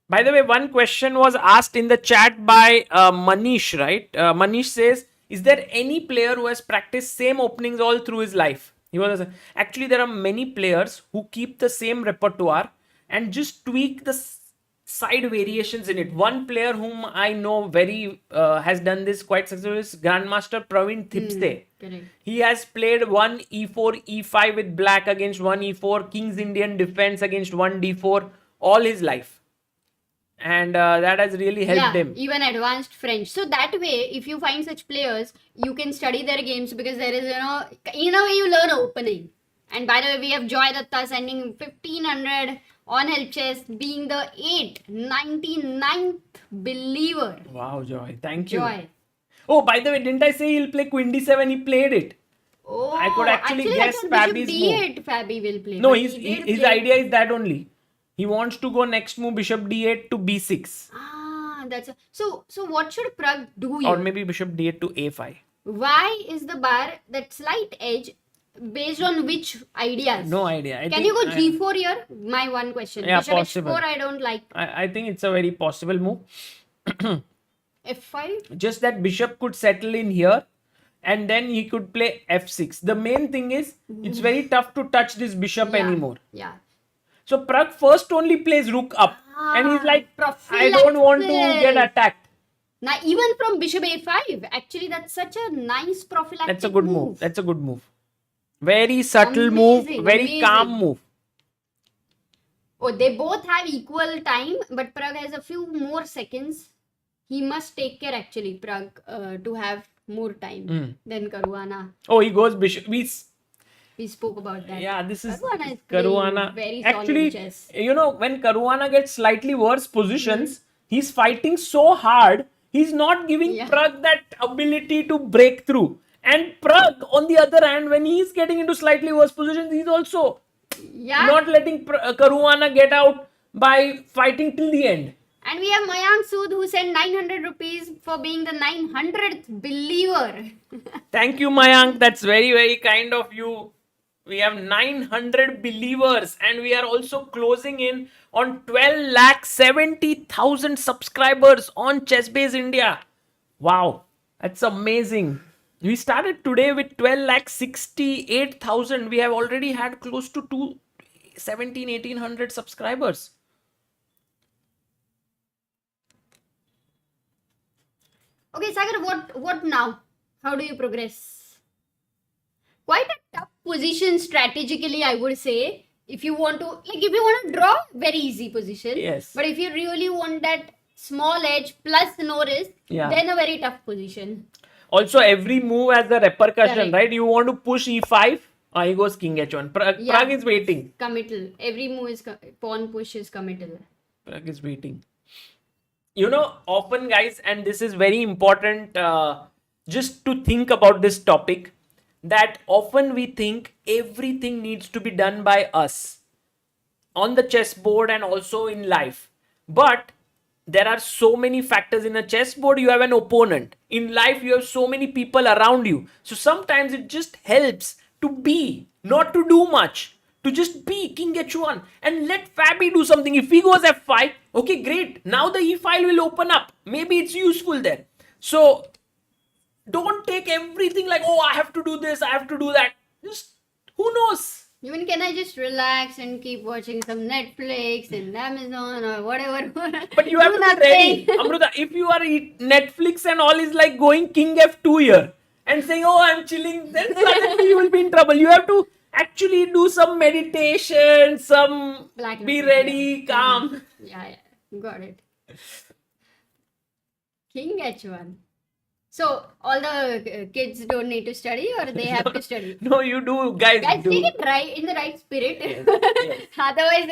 By the way, one question was asked in the chat by Manish, right? Manish says, is there any player who has practiced same openings all through his life? He was actually, there are many players who keep the same repertoire and just tweak the side variations in it. One player whom I know very has done this quite successfully is Grandmaster Praveen Thipste. Correct. He has played one e4, e5 with black against one e4, King's Indian defense against one d4 all his life. And that has really helped him. Even advanced French. So that way, if you find such players, you can study their games because there is, in a way you learn opening. And by the way, we have Joy Datta sending 1500 on help chess, being the 99th believer. Wow, Joy. Thank you. Joy. Oh, by the way, didn't I say he'll play Queen d7? He played it. Oh, I could actually guess I thought Fabi's Bishop D8 Fabi will play. No, but his he did his play. idea is that only. He wants to go next move Bishop d8 to b6. That's so what should Pragg do here? Or maybe Bishop d8 to a5. Why is the bar that slight edge based on which ideas? No idea. Can you go g4 here? My one question. Yeah, Bishop possible. h4 I don't like. I think it's a very possible move. f5? Just that Bishop could settle in here and then he could play f6. The main thing is it's very tough to touch this Bishop anymore. Yeah. So Pragg first only plays Rook up and he's like, I prophylaxis. don't want to get attacked. Now even from Bishop a5, actually that's such a nice prophylactic That's a good move. That's a good move. Very subtle move, very calm move. Oh, they both have equal time, but Pragg has a few more seconds. He must take care actually, Pragg, to have more time than Caruana. Oh, he goes Bishop. We spoke about that. Yeah, this is Caruana is Caruana. very solid Actually, chess. when Caruana gets slightly worse positions, he's fighting so hard, he's not giving Pragg that ability to break through. And Pragg, on the other hand, when he's getting into slightly worse positions, he's also not letting Caruana get out by fighting till the end. And we have Mayank Sood who sent 900 rupees for being the 900th believer. Thank you, Mayank. That's very, very kind of you. We have 900 believers and we are also closing in on 12,70,000 subscribers on ChessBase India. Wow, that's amazing. We started today with 12,68,000. We have already had close to 1,800 subscribers. Okay, Sagar, what now? How do you progress? Quite a tough position strategically, I would say. If you want to draw, very easy position. Yes. But if you really want that small edge plus no risk, then a very tough position. Also, every move has a repercussion, Correct. right? You want to push e5, he goes king h1. Pragg is waiting. Committal. Every move is pawn push is committal. Pragg is waiting. Often guys, and this is very important just to think about this topic, that often we think everything needs to be done by us on the chessboard and also in life. But there are so many factors. In a chessboard, you have an opponent. In life, you have so many people around you. So sometimes it just helps to be, not to do much. To just be king h1 and let Fabi do something. If he goes f5, okay, great. Now the e file will open up. Maybe it's useful there. So don't take everything like, oh, I have to do this, I have to do that. Just, who knows? Even can I just relax and keep watching some Netflix and Amazon or whatever? But you have to be ready. Amruta, if you are Netflix and all is like going king f2 here and saying, oh, I'm chilling, then suddenly you will be in trouble. You have to actually do some meditation, be ready, calm. Yeah, got it. King h1. So, all the kids don't need to study or they have to study? No, you do, guys. Guys, do. take it right in the right spirit. Yes. Otherwise,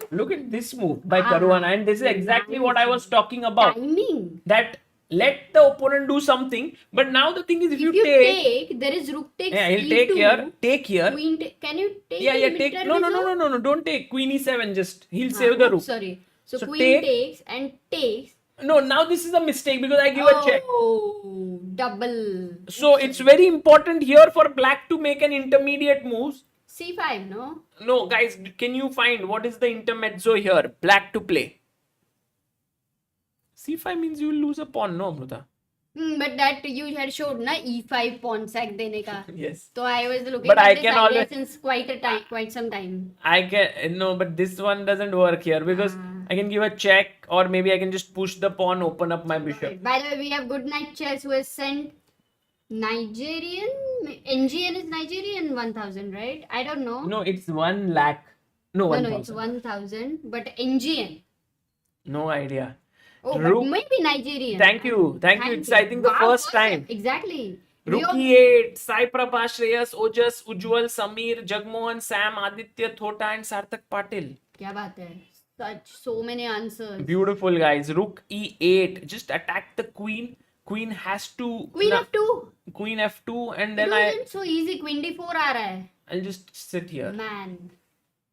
Look at this move by Caruana, and this is exactly what I was talking about. Timing. That let the opponent do something. But now the thing is, if If you you take, take, there is rook takes yeah, he'll e2. take here. Queen can you take Yeah, in take. mid-turn No, reserve? don't take. Queen e7, just, he'll save the Oops, rook. sorry. So, So queen take. takes and takes. No, now this is a mistake because I give a check. Oh, double. So Oops, it's sorry. very important here for black to make an intermediate move. C5, no? No, guys, can you find what is the intermezzo here? Black to play. C5 means you will lose a pawn, no, Amruta? But that you had showed na E5 pawn sack dene ka. Yes. So I was looking But at I this can idea always- since quite some time. I can, no, but this one doesn't work here because I can give a check, or maybe I can just push the pawn, open up my bishop. By the way, we have Good Night Chess who has sent Nigerian. NGN is Nigerian 1000, right? I don't know. No, it's 1 lakh. No, No, 1000. it's 1000. But NGN. No idea. Oh, Rook- but maybe Nigerian. Thank you. It's, I think, the Wow, first time. Exactly. Rook We e8, Sai Prabha, Shreyas, Ojas, Ujjwal, Samir, Jagmohan, Sam, Aditya, Thota, and Sarthak Patil. क्या बात है? So many answers. Beautiful, guys. Rook e8. Just attack the queen. Queen has to. Queen F2. Queen f2, and It then wasn't so easy. Queen D4 आ रहा है. I'll just sit here. Man.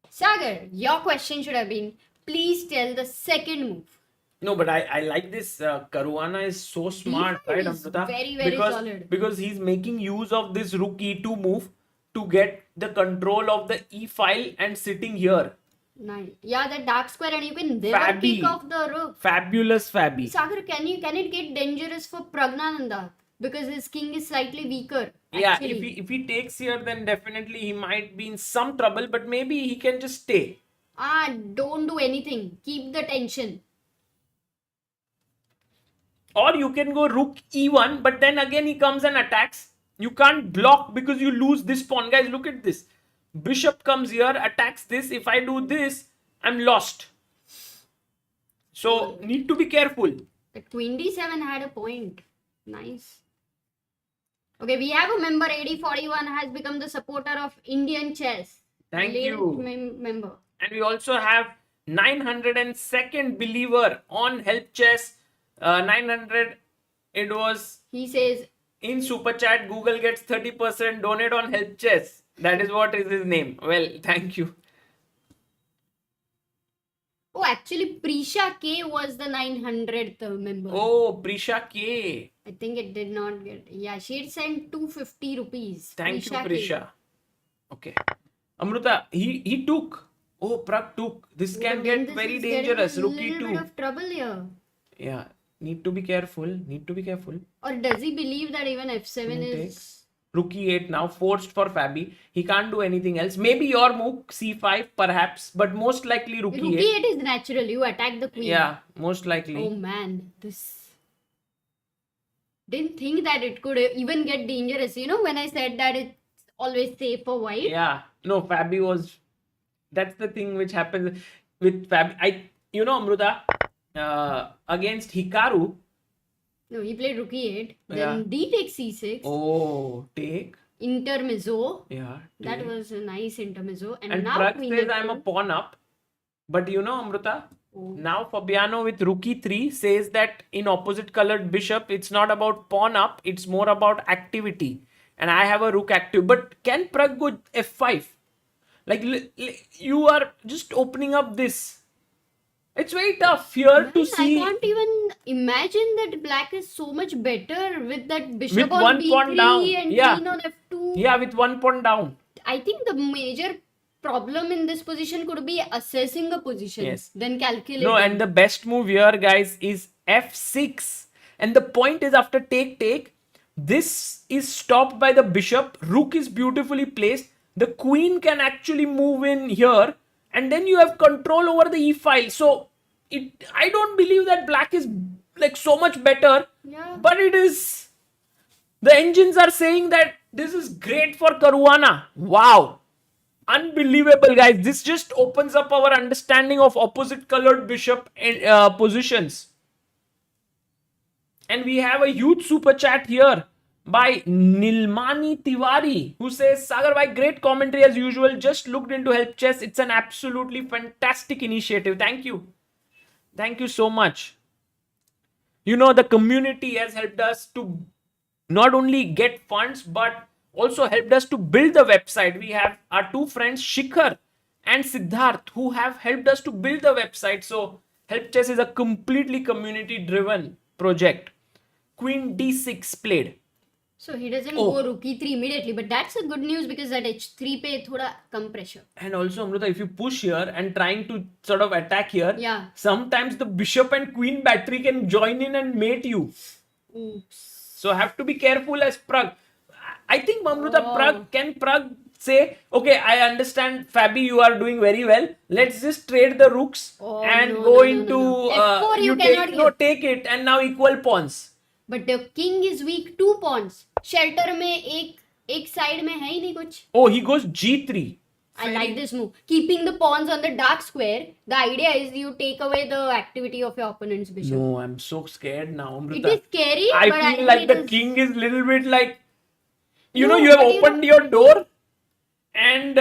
Sagar, your question should have been, please tell the second move. No, but I like this. Caruana is so smart, D5 right, is Amrita? very, very solid. Because he's making use of this rook e2 move to get the control of the e file and sitting here. Nice. Yeah, that dark square, and you can never Fabi. kick off the rook. Fabulous Fabi. Sagar, can it get dangerous for Pragnananda? Because his king is slightly weaker. Yeah, Actually. if he takes here, then definitely he might be in some trouble, but maybe he can just stay. Don't do anything. Keep the tension. Or you can go rook e1, but then again he comes and attacks. You can't block because you lose this pawn. Guys, look at this. Bishop comes here, attacks this. If I do this, I'm lost. So, need to be careful. The Queen D7 had a point. Nice. Okay, we have a member, AD41 has become the supporter of Indian chess. Thank Latest you. Member. And we also have 902nd believer on Help Chess. 900, it was He says, in Super Chat. Google gets 30%. Donate on Help Chess. That is what is his name. Well, thank you. oh, actually, Prisha K was the 900th member. Oh, Prisha K. I think it did not get. Yeah, she had sent 250 rupees. Thank you, K. Prisha. Okay. Amruta, he took. Oh, Pragg took. This Oh, can but then get this very is getting dangerous. a Rook little bit e2. of trouble here. Yeah. Need to be careful. Need to be careful. Or does he believe that even F7 Queen is. takes. Rook e8 now. Forced for Fabi. He can't do anything else. Maybe your move, c5, perhaps. But most likely rook Rook e8. E8 is natural. You attack the queen. Yeah, most likely. Oh man, this. Didn't think that it could even get dangerous. You know, when I said that it's always safe for white. Yeah. No, Fabi was. That's the thing which happens with Fabi. Amruta, against Hikaru. No, he played rook E8. Then Yeah. D takes C6. Oh, take. Intermezzo. Yeah. That take. was a nice intermezzo. And now Pragg queen says F2. I'm a pawn up. But Amruta, Oh. now Fabiano with rook e3 says that in opposite colored bishop, it's not about pawn up, it's more about activity. And I have a rook active. But can Pragg go f5? Like, you are just opening up this. It's very tough here Man, to see. I can't even imagine that black is so much better with that bishop With on one B3 pawn down. and Yeah. queen on F2. Yeah, with one pawn down. I think the major problem in this position could be assessing a position, Yes. then calculating. No, and the best move here, guys, is f6. And the point is, after take, this is stopped by the bishop. Rook is beautifully placed. The queen can actually move in here. And then you have control over the e file. So, I don't believe that black is like so much better. Yeah. But it is. The engines are saying that this is great for Caruana. Wow. Unbelievable, guys. This just opens up our understanding of opposite colored bishop positions. And we have a huge super chat here by Nilmani Tiwari, who says, Sagar bhai, great commentary as usual. Just looked into Help Chess. It's an absolutely fantastic initiative. Thank you. Thank you so much. The community has helped us to not only get funds but also helped us to build the website. We have our two friends Shikhar and Siddharth who have helped us to build the website. So Help Chess is a completely community driven project. Queen d6 played. So he doesn't Oh. go rook e3 immediately, but that's a good news because that h3 pe thoda kam pressure. And also, Amruta, if you push here and trying to sort of attack here, Yeah. sometimes the bishop and queen battery can join in and mate you. Oops. So have to be careful as Pragg. I think Amruta, Oh. can Pragg say, okay, I understand, Fabi, you are doing very well. Let's just trade the rooks Oh, and no, go no, no, into no, no. F4 you take, cannot no, give. take it and now equal pawns. But the king is weak 2 pawns. Shelter में एक side में है ही नहीं कुछ. Oh, he goes g3. I like this move. Keeping the pawns on the dark square. The idea is you take away the activity of your opponent's bishop. No, I'm so scared now, Amruta. It is scary, I but feel think like it the is- king is little bit like, No, you have but opened your door and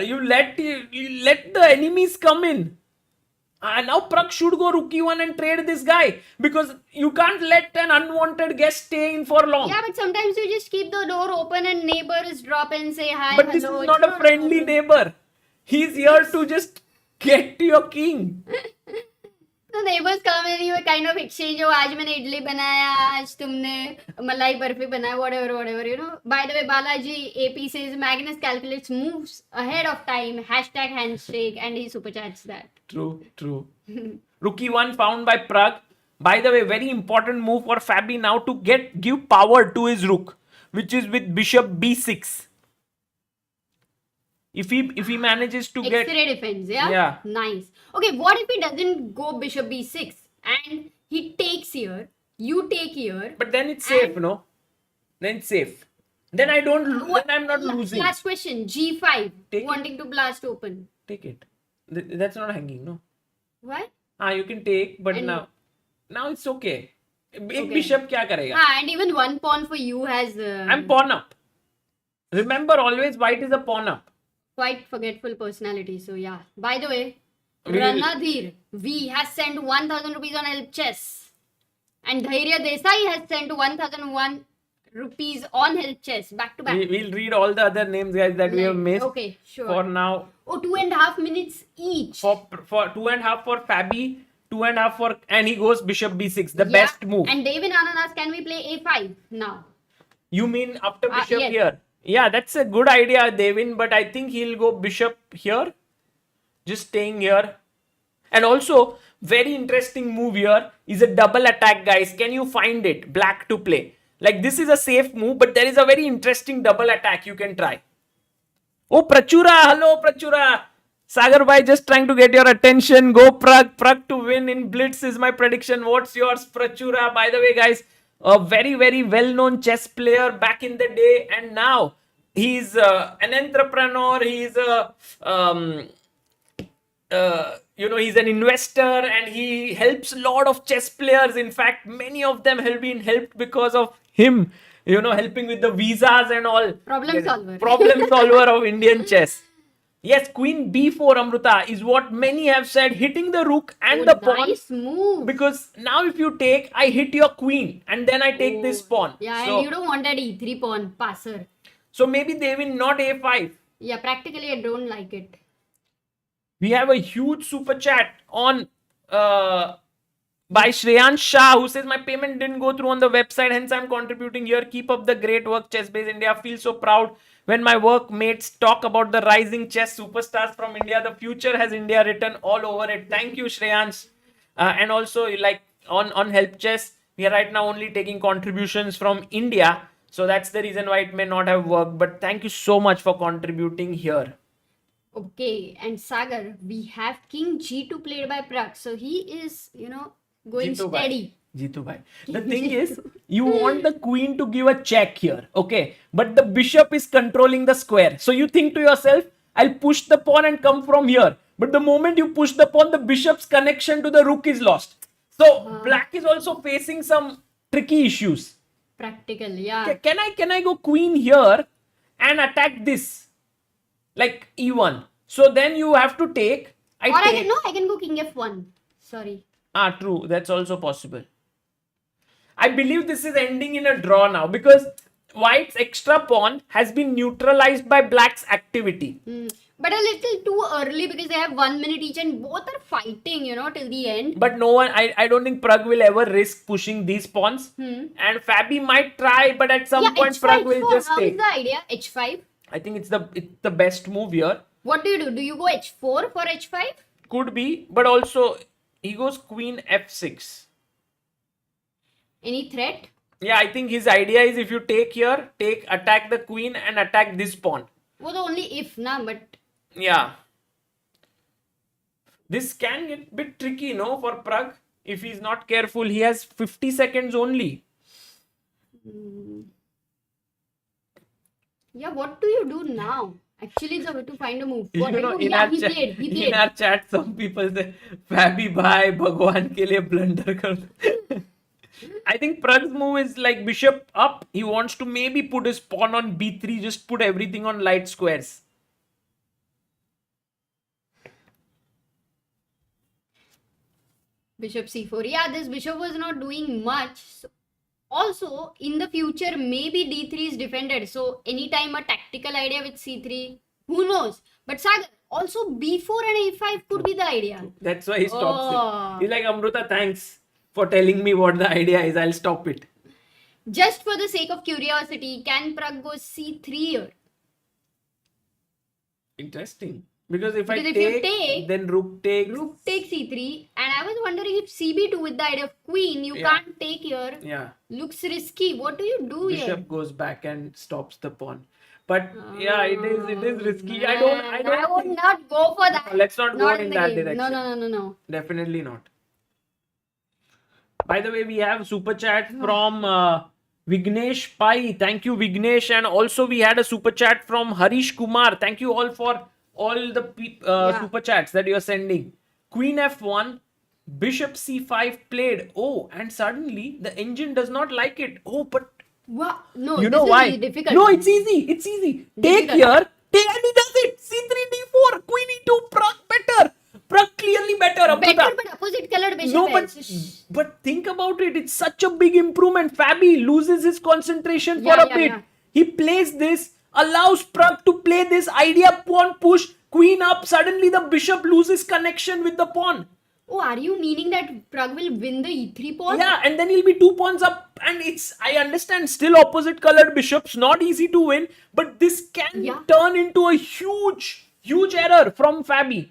you let the enemies come in. Now Pragg should go rook e1 and trade this guy because you can't let an unwanted guest stay in for long. Yeah, but sometimes you just keep the door open and neighbors drop and say hi, But this hello. is It's not a friendly neighbor. He's here to just get to your king. So neighbors come and you kind of exchange. Oh, आज मैंने इडली बनाया, आज तुमने मलाई बर्फी बनाया, whatever. By the way, Balaji AP says Magnus calculates moves ahead of time. #handshake and he super chats that. True. Rook e1 found by Pragg. By the way, very important move for Fabi now to give power to his rook, which is with bishop b6. If he manages to get X-ray defense, yeah? Yeah. Nice. Okay, what if he doesn't go bishop b6 and he takes here, you take here? But then it's safe, no? Then it's safe. Then I'm not losing. Last question, g5, Take it. wanting to blast open. Take it. That's not hanging, no? What? You can take, but And- now it's okay. एक Okay. bishop क्या करेगा? And even one pawn for you has I'm pawn up. Remember, always white is a pawn up. quite forgetful personality. So yeah. By the way, We'll- Ranadhir V has sent 1,000 rupees on Help Chess. And Dhairya Desai has sent 1,001 rupees on Help Chess. Back to back. We'll read all the other names, guys, that we have missed. Okay, sure. For now, Oh, 2.5 minutes each. for 2.5 for Fabi, 2.5 for, and he goes bishop b6, the Yeah. best move. And David Ananas, can we play A5 now? You mean after bishop yes. here? Yeah, that's a good idea, Devin, but I think he'll go bishop here. Just staying here. And also, very interesting move here is a double attack, guys. Can you find it? Black to play. Like, this is a safe move, but there is a very interesting double attack you can try. Oh, Prachura. Hello, Prachura. Sagar bhai, just trying to get your attention. Go Pragg. Pragg to win in Blitz is my prediction. What's yours, Prachura? By the way, guys, a very, very well-known chess player back in the day, and now he's an entrepreneur. He's a he's an investor and he helps a lot of chess players. In fact, many of them have been helped because of him, helping with the visas and all. Problem solver. Problem solver of Indian chess. Yes, queen b4, Amruta, is what many have said, hitting the rook and the pawn. Nice move. Because now if you take, I hit your queen and then I take this pawn. Yeah, so, and you don't want that E3 pawn passer. so maybe they will not a5. Yeah, practically I don't like it. We have a huge super chat on by Shreyan Shah, who says my payment didn't go through on the website, hence I'm contributing here. Keep up the great work, Chessbase India. Feel so proud when my workmates talk about the rising chess superstars from India. The future has India written all over it. Thank you, Shreyansh. And also, like on Help Chess, we are right now only taking contributions from India. So that's the reason why it may not have worked. But thank you so much for contributing here. Okay, and Sagar, we have King G2 played by Pragg. So he is, going Jitu bhai. steady. Jitu bhai. The thing is, you want the queen to give a check here, okay? But the bishop is controlling the square. So you think to yourself, I'll push the pawn and come from here. But the moment you push the pawn, the bishop's connection to the rook is lost. So black is also facing some tricky issues. Practical, yeah. Can I go queen here and attack this? Like e1. So then you have to take. I can go King F1. Sorry. True. That's also possible. I believe this is ending in a draw now because white's extra pawn has been neutralized by black's activity. But a little too early because they have 1 minute each and both are fighting, till the end. But no one, I don't think Pragg will ever risk pushing these pawns. And Fabi might try, but at some point H5 Pragg will for, just how is take. the idea? H5? I think it's the best move here. What do you do? Do you go H4 for H5? Could be, but also he goes queen F6. Any threat? Yeah, I think his idea is if you take here, attack the queen and attack this pawn. Well, the only if, but... Yeah. This can get a bit tricky, no, for Pragg. If he's not careful, he has 50 seconds only. Yeah, what do you do now? Actually, to find a move. You What know, he played. in our chat, some people say, Fabi bhai, Bhagwan ke liye blunder kar do." I think Pragg's move is like bishop up. He wants to maybe put his pawn on b3, just put everything on light squares. Bishop c4. Yeah, this bishop was not doing much. So also, in the future, maybe d3 is defended. So, anytime a tactical idea with c3, who knows? But Sagar, also b4 and a5 could be the idea. That's why he stops Oh. it. He's like, Amruta, thanks for telling me what the idea is. I'll stop it. Just for the sake of curiosity, can Pragg go c3 here? Interesting. Because if Because I if you take, take, then rook takes. Rook takes c3, and I was wondering if cb2 with the idea of queen, you Yeah. can't take here. Yeah. Looks risky. What do you do Bishop here? goes back and stops the pawn. But yeah, it is risky. I I would think- not go for that. Let's not go in the that game. direction. No. Definitely not. By the way, we have super chat from Vignesh Pai. Thank you, Vignesh. And also we had a super chat from Harish Kumar. Thank you all for all the super chats that you are sending. Queen F1, Bishop C5 played. Oh, and suddenly the engine does not like it. Oh, but Wow. No, you know this why? is difficult. No, it's easy. It's easy. Take Difficult. here. Take, and he does it. C3, D4, Queen E2, Pragg better. Pragg clearly better. Better, Amruta. but opposite colored bishop. No, is- but think about it. It's such a big improvement. Fabi loses his concentration for a bit. Yeah. He plays this, allows Pragg to play this idea pawn push, queen up. Suddenly the bishop loses connection with the pawn. Oh, are you meaning that Pragg will win the e3 pawn? Yeah, and then he'll be 2 pawns up. And I understand, still opposite colored bishops, not easy to win. But this can turn into a huge error from Fabi.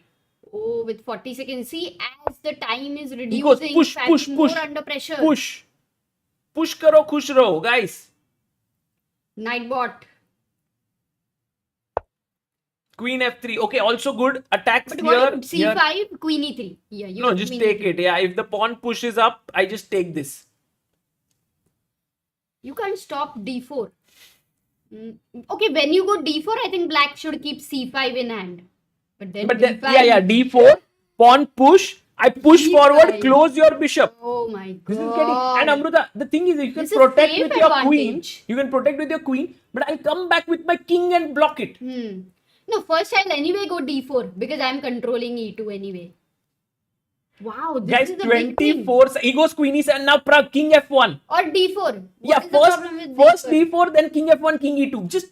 Oh, with 40 seconds. See, as the time is He goes reducing, push, Fab's push, more push. under pressure. Push karo, khush raho, guys. Nightbot. Queen F3. Okay, also good. Attacks But here. what c5, queen e3. Yeah, you No, got just queen take E3. it. Yeah, if the pawn pushes up, I just take this. You can't stop d4. Okay, when you go d4, I think black should keep c5 in hand. But then d5. D4, pawn push. I push D5. forward, close your bishop. Oh my god. This is getting, and Amruta, the thing is, you can This is protect safe with your queen. advantage. You can protect with your queen, but I'll come back with my king and block it. No, first I'll anyway go d4 because I'm controlling e2 anyway. Wow, this Guys, is a big thing. 24. He goes queen e7, now Pragg, king f1. Or d4. What Yeah, is the problem with first d4? d4, then king f1, king e2. Just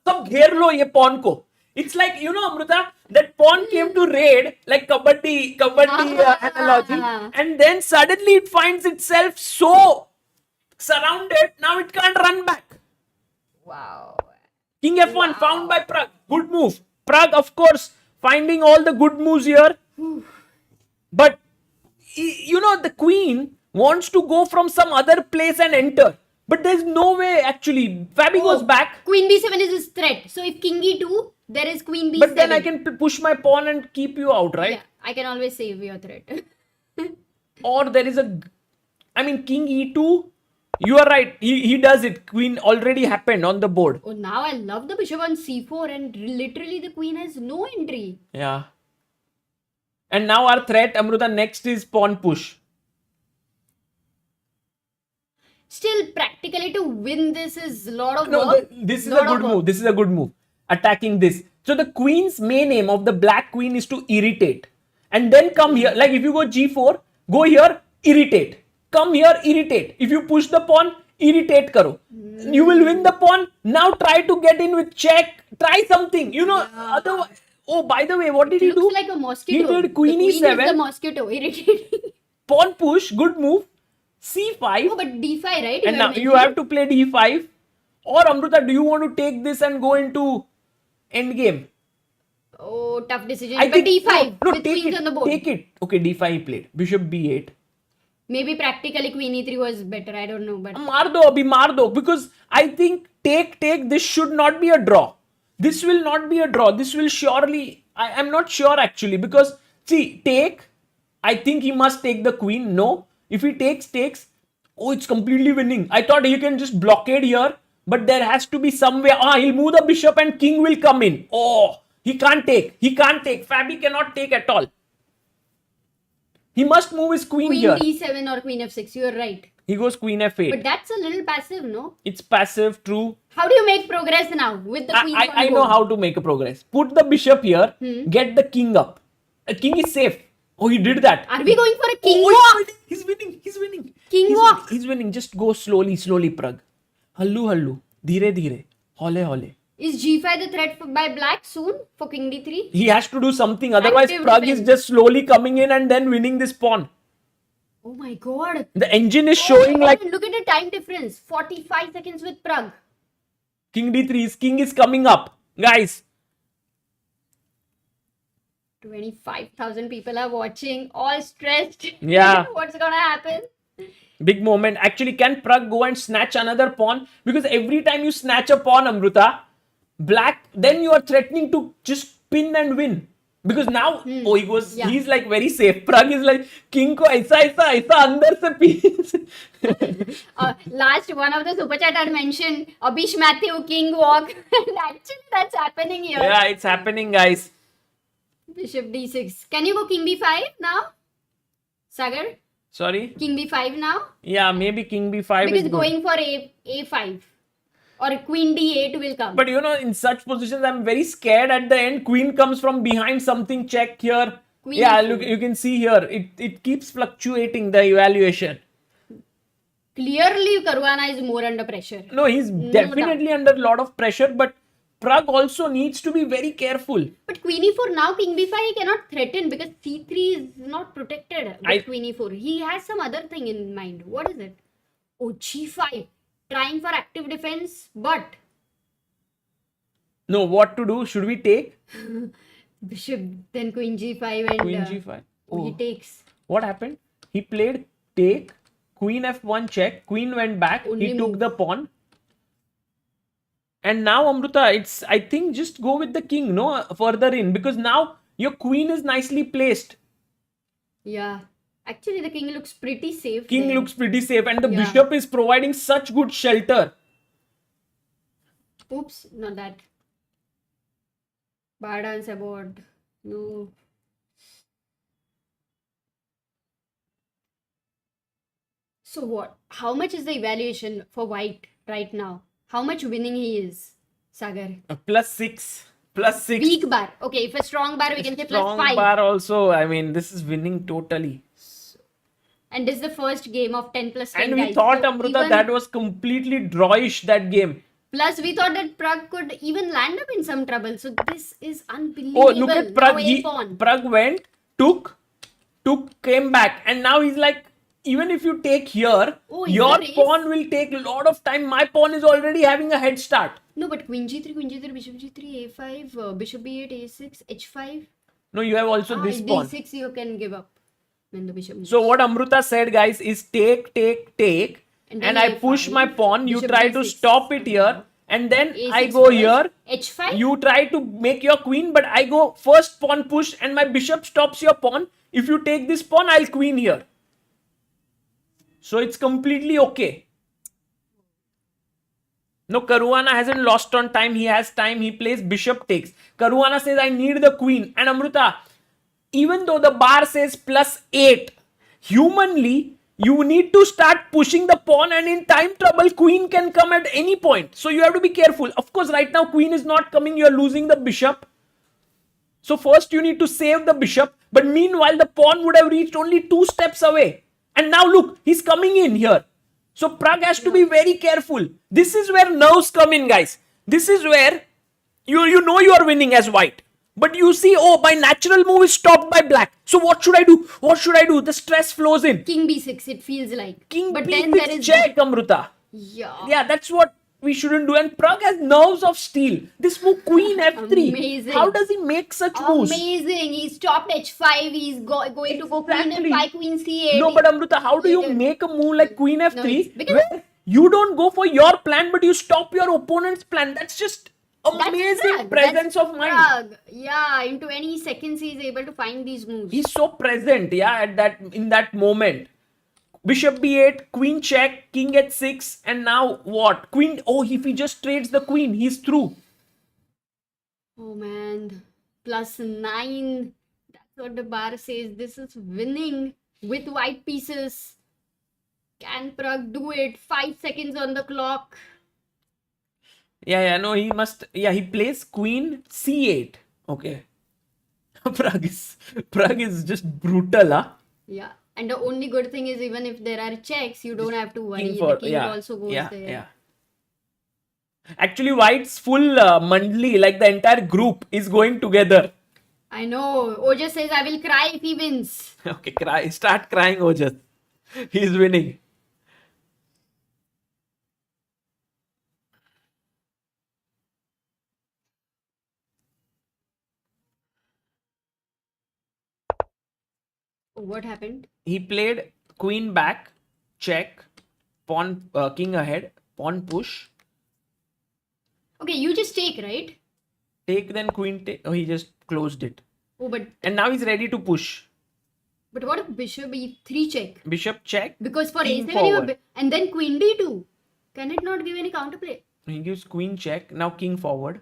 सब घेर लो ये pawn को. It's like, you know, Amruta, that pawn came to raid, like kabaddi analogy, and then suddenly it finds itself so surrounded, now it can't run back. Wow. King f1 found by Pragg. Good move. Pragg, of course, finding all the good moves here. But, you know, the queen wants to go from some other place and enter. But there's no way, actually. Fabi goes back. Queen b7 is his threat. So if king e2, there is queen b7. But then I can push my pawn and keep you out, right? Yeah, I can always save your threat. Or there is king e2. You are right. He does it. Queen already happened on the board. Oh, now I love the bishop on c4 and literally the queen has no entry. Yeah. And now our threat, Amruta, next is pawn push. Still, practically to win this is a lot of No, work. this is a Lot of good work. move. This is a good move. Attacking this. So the queen's main aim of the black queen is to irritate. And then come here. Like if you go g4, go here, irritate. Come here, irritate. If you push the pawn, irritate karo. You will win the pawn. Now try to get in with check. Try something. Otherwise. Oh, by the way, what did he do? Looks like a mosquito. He did queen the queen e7. is the mosquito. Irritating. Pawn push, good move. c5. Oh, but d5, right? And now you have to play d5. Or Amruta, do you want to take this and go into endgame? Oh, tough decision. I But think d5 no, with take queens it. on the board. Take it. Okay, d5 he played. Bishop b8. Maybe practically queen e3 was better. I don't know. But Maar do. Because I think take. This should not be a draw. This will not be a draw. This will surely. I am not sure actually. Because see, take. I think he must take the queen. No. If he takes. Oh, it's completely winning. I thought he can just blockade here. But there has to be some way. He'll move the bishop and king will come in. Oh, he can't take. Fabi cannot take at all. He must move his queen here. Queen d7 or queen f6. You're right. He goes queen f8. But that's a little passive, no? It's passive, true. How do you make progress now with the queen? I know how to make a progress. Put the bishop here. Get the king up. A king is safe. Oh, he did that. Are we going for a king Oh, walk? he's winning. King walk. He's winning. Just go slowly, Pragg. Hallu. Dhire. Hole. Is g5 the threat by black soon for king d3? He has to do something. Otherwise, Active Pragg defense. is just slowly coming in and then winning this pawn. Oh my god. The engine is showing like Look at the time difference. 45 seconds with Pragg. king d3. His king is coming up. Guys, 25,000 people are watching. All stressed. Yeah. What's gonna happen? big moment. Actually, can Pragg go and snatch another pawn? Because every time you snatch a pawn, Amruta, black, then you are threatening to just pin and win. Because now, he's like very safe. Pragg is like, king ko aisa andar se piece. Last one of the super chat had mentioned Abish Matthew king walk. And actually that's happening here. Yeah, it's happening, guys. Bishop d6. Can you go king b5 now? Sagar? Sorry? King b5 now? Yeah, maybe king b5 Because is good. going for a5 or queen d8 will come. But in such positions, I'm very scared at the end. Queen comes from behind something, check here. Queen Yeah, f4. look, you can see here. It keeps fluctuating, the evaluation. Clearly, Caruana is more under pressure. No, he's definitely under a lot of pressure, but Pragg also needs to be very careful. But queen e4 now, king b5 he cannot threaten because c3 is not protected with queen e4. He has some other thing in mind. What is it? Oh, g5. Trying for active defense, but No, what to do? Should we take? bishop, then queen g5 and Queen g5. he takes. What happened? He played take, queen f1 check, queen went back, Only he took move. the pawn. And now, Amruta, I think just go with the king, no? Further in. Because now your queen is nicely placed. Yeah. Actually, the king looks pretty safe. King there. looks pretty safe and the Yeah. bishop is providing such good shelter. Oops, not that. Bad answer board. No. So what? How much is the evaluation for white right now? How much winning he is, Sagar? +6. +6. Weak bar. Okay, if a strong bar, we can say Strong +5. bar also. I mean, this is winning totally. And this is the first game of 10 plus 10. And we guys. thought, So Amruta, even- that was completely drawish, that game. Plus, we thought that Pragg could even land up in some trouble. So this is unbelievable. Oh, look at Pragg. Now a pawn. Pragg went, took, came back. And now he's like, even if you take here, Oh, is your there ace? pawn will take a lot of time. My pawn is already having a head start. No, but queen g3, bishop g3, a5, bishop b8, a6, h5. No, you have also this pawn. d6 you can give up when the bishop moves. So what Amruta said, guys, is take. And And then I a5, push my pawn. You bishop try to d6. stop it here. And then a6 I go first, here. h5. You try to make your queen, but I go first pawn push and my bishop stops your pawn. If you take this pawn, I'll queen here. So it's completely okay. No, Caruana hasn't lost on time. He has time. He plays bishop takes. Caruana says, I need the queen. And Amruta, even though the bar says +8, humanly, you need to start pushing the pawn, and in time trouble, queen can come at any point. So you have to be careful. Of course, right now, queen is not coming. You're losing the bishop. So first you need to save the bishop. But meanwhile, the pawn would have reached only 2 steps away. And now look, he's coming in here. So Pragg has to be very careful. This is where nerves come in, guys. This is where you know you are winning as white. But you see, oh, my natural move is stopped by black. So what should I do? What should I do? The stress flows in. King b6, it feels like. King but B6 then there is check, Amruta. Yeah. Yeah, that's what we shouldn't do. And Pragg has nerves of steel. This move, Queen F3. Amazing. How does he make such moves? Amazing. He stopped h5. He's going to go queen Exactly. f5, queen c8. No, but Amruta, how do you Later. make a move like Queen F3 it's because- where you don't go for your plan, but you stop your opponent's plan? That's just That's amazing Pragg. presence That's of mind. Pragg. Yeah, in 20 seconds he's able to find these moves. He's so present, yeah, in that moment. Bishop b8, queen check, king h6, and now what? Queen. Oh, if he just trades the queen, he's through. Oh man, +9. That's what the bar says. This is winning with white pieces. Can Pragg do it? 5 seconds on the clock. Yeah, no, he must. Yeah, he plays queen c8. Okay. Pragg is just brutal, huh? Yeah. And the only good thing is even if there are checks, you don't have to worry. King The for king also goes there. Yeah. Actually, White's full mandli, like the entire group, is going together. I know. Oja says I will cry if he wins. Okay, start crying, Ojas. He's winning. Oh, what happened? He played queen back, check, pawn, king ahead, pawn push, Okay, you just take, right? take, then queen take. Oh, he just closed it. Oh, And now he's ready to push. but what if bishop e3 check? Bishop check. Because for King a7 forward. and then queen d2. Can it not give any counterplay? He gives queen check. Now king forward.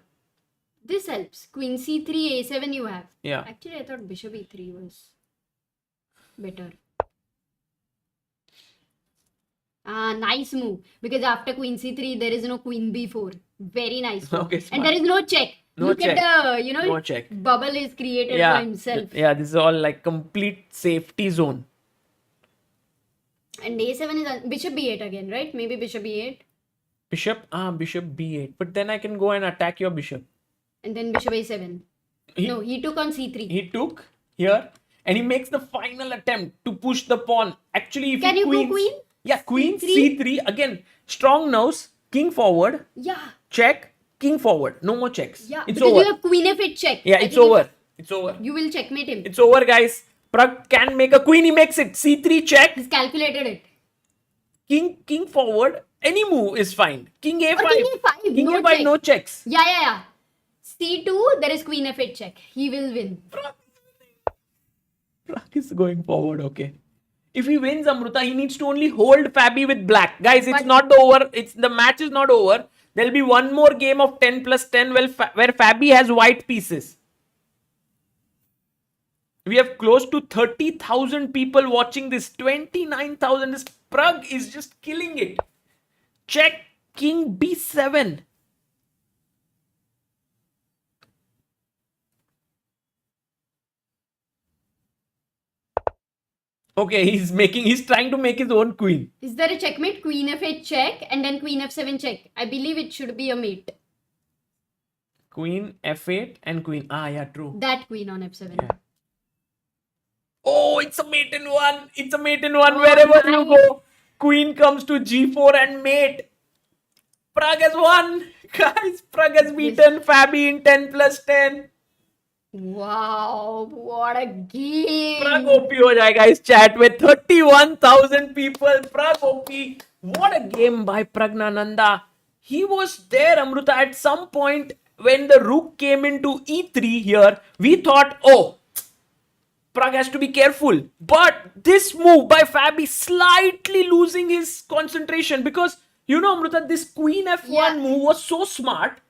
This helps. Queen c3, a7 you have. Yeah. Actually, I thought bishop e3 was better. Nice move. Because after queen c3, there is no queen b4. Very nice move. Okay, And smart. there is no check. No Look check. at the, No check. bubble is created Yeah. for himself. Yeah, this is all like complete safety zone. And a7 is bishop b8 again, right? Maybe bishop b8. Bishop b8. But then I can go and attack your bishop. And then bishop a7. No, he took on c3. He took here and he makes the final attempt to push the pawn. Actually, if Can he you go queens, queen? Yeah, queen C3? c3. Again, strong nose, king forward, Yeah. check, king forward. No more checks. Yeah. It's because over. you have queen f8 check. Yeah, I it's think over. It's over. You will checkmate him. It's over, guys. Pragg can make a queen. He makes it. C3 check. He's calculated it. King forward. Any move is fine. King a5. Or king a5, King no a5, check. no checks. Yeah. c2, there is queen f8 check. He will win. Pragg is going forward, okay. If he wins Amruta, he needs to only hold Fabi with black. Guys, it's But- not over. The match is not over. There'll be one more game of 10 plus 10 where Fabi has white pieces. We have close to 30,000 people watching this. 29,000. This Pragg is just killing it. Check king b7. Okay, he's trying to make his own queen. Is there a checkmate? Queen f8 check and then queen f7 check. I believe it should be a mate. Queen f8 and queen. Yeah, true. That queen on f7. Yeah. Oh, it's a mate in one. It's a mate in one. Oh, Wherever you nice. go, queen comes to g4 and mate. Pragg has won. Guys, Pragg has beaten Fabi in 10 plus 10. Wow, what a game. Pragg OP हो जाएगा इस chat में 31,000 people. Pragg OP. What a game by Pragnananda. He was there, Amruta, at some point when the rook came into e3 here. We thought, oh, Pragg has to be careful. But this move by Fabi slightly losing his concentration because, you know, Amruta, this queen f1 Yeah. move was so smart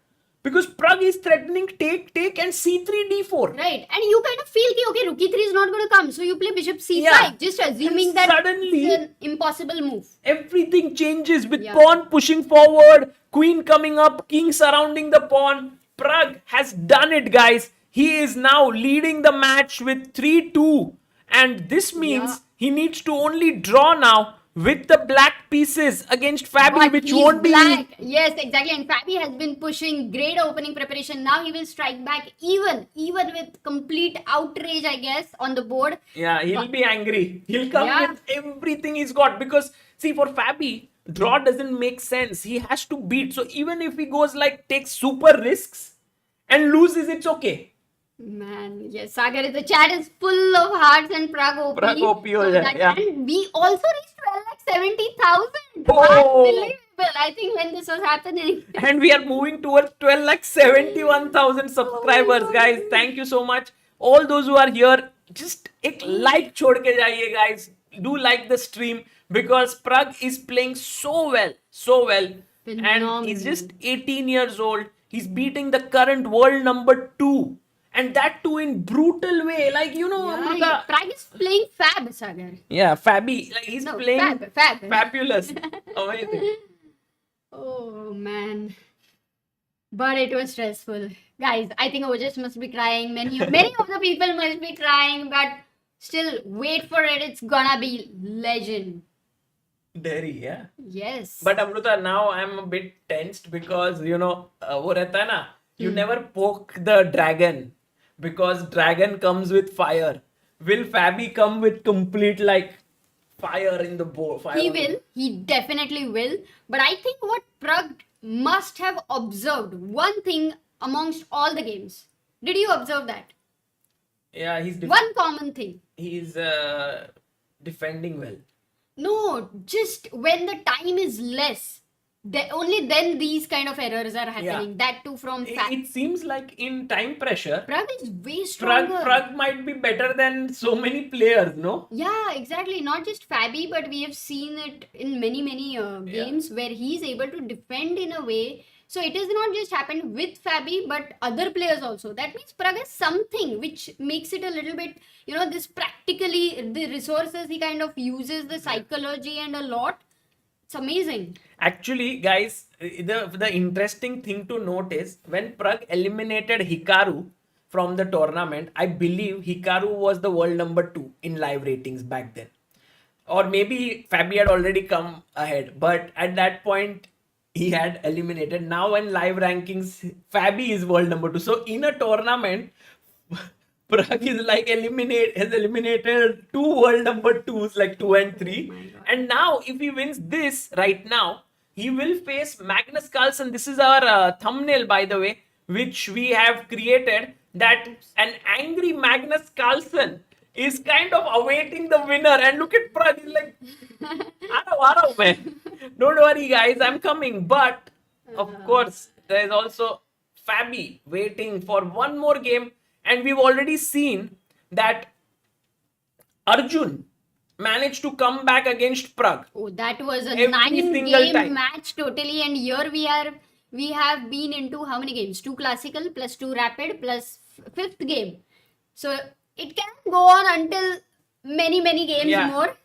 because Pragg is threatening take and c3 d4. Right, and you kind of feel ki, okay, rook e3 is not going to come, so you play bishop c5, Yeah. just assuming And that suddenly- it's an impossible move. Everything changes with Yeah. pawn pushing forward, queen coming up, king surrounding the pawn. Pragg has done it, guys. He is now leading the match with 3-2. And this means He needs to only draw now with the black pieces against Fabi, But which he's won't black. be. Yes, exactly. And Fabi has been pushing great opening preparation. Now he will strike back even with complete outrage, I guess, on the board. Yeah, he'll But be angry. He'll come yeah, with everything he's got because see, for Fabi, draw doesn't make sense. He has to beat. So even if he goes like takes super risks and loses, it's okay. man, yes, Sagar, the chat is full of hearts and Pragg OP. Pragg OP So ho that, jai, yeah. and we also reached 12,70,000. Oh. Unbelievable. I think when this was happening. And we are moving towards 12 like 71,000 subscribers, God. guys. Thank you so much. All those who are here, just एक like छोड़ के जाइए, guys. Do like the stream because Pragg is playing so well, so well. And Phenomenal. he's just 18 years old. He's beating the current world number 2. And that too in brutal way. Like, you know, Yeah, Amrita. Pragg is playing fab, Sagar. Yeah, Fabi. Like, he's No, playing fab. fabulous. Amazing. Oh man. But it was stressful. Guys, I think Ojas must be crying. Many of the people must be crying, but still wait for it. It's gonna be legend. Dairy, yeah. Yes. But Amruta, now I'm a bit tensed because you know, वो रहता है ना, you never poke the dragon because dragon comes with fire. Will Fabi come with complete like fire in the bow? He will. He definitely will. But I think what Pragg must have observed one thing amongst all the games. Did you observe that? Yeah, One common thing. he's defending well. No, just when the time is less, only then these kind of errors are happening. That too from It seems like in time pressure, Pragg is way stronger. Pragg might be better than so many players, no? Yeah, exactly. Not just Fabi, but we have seen it in many games where he's able to defend in a way. So it has not just happened with Fabi, but other players also. That means Pragg has something which makes it a little bit, this practically, the resources he kind of uses, the psychology and a lot. It's amazing. Actually, guys, the interesting thing to note is when Pragg eliminated Hikaru from the tournament, I believe Hikaru was the world number 2 in live ratings back then. Or maybe Fabi had already come ahead, but at that point, he had eliminated. Now in live rankings, Fabi is world number 2. So in a tournament, Pragg is like has eliminated 2 world number 2s, like 2 and 3. And now if he wins this right now, he will face Magnus Carlsen. This is our thumbnail, by the way, which we have created, that an angry Magnus Carlsen is kind of awaiting the winner. And look at Pragg, he's like, Arao, man. Don't worry, guys, I'm coming. But of course, there is also Fabi waiting for one more game. And we've already seen that Arjun managed to come back against Pragg. Oh, that was a Every 9-game time. match totally. And here we have been into how many games? 2 classical plus 2 rapid plus 5th game. So it can go on until many games more.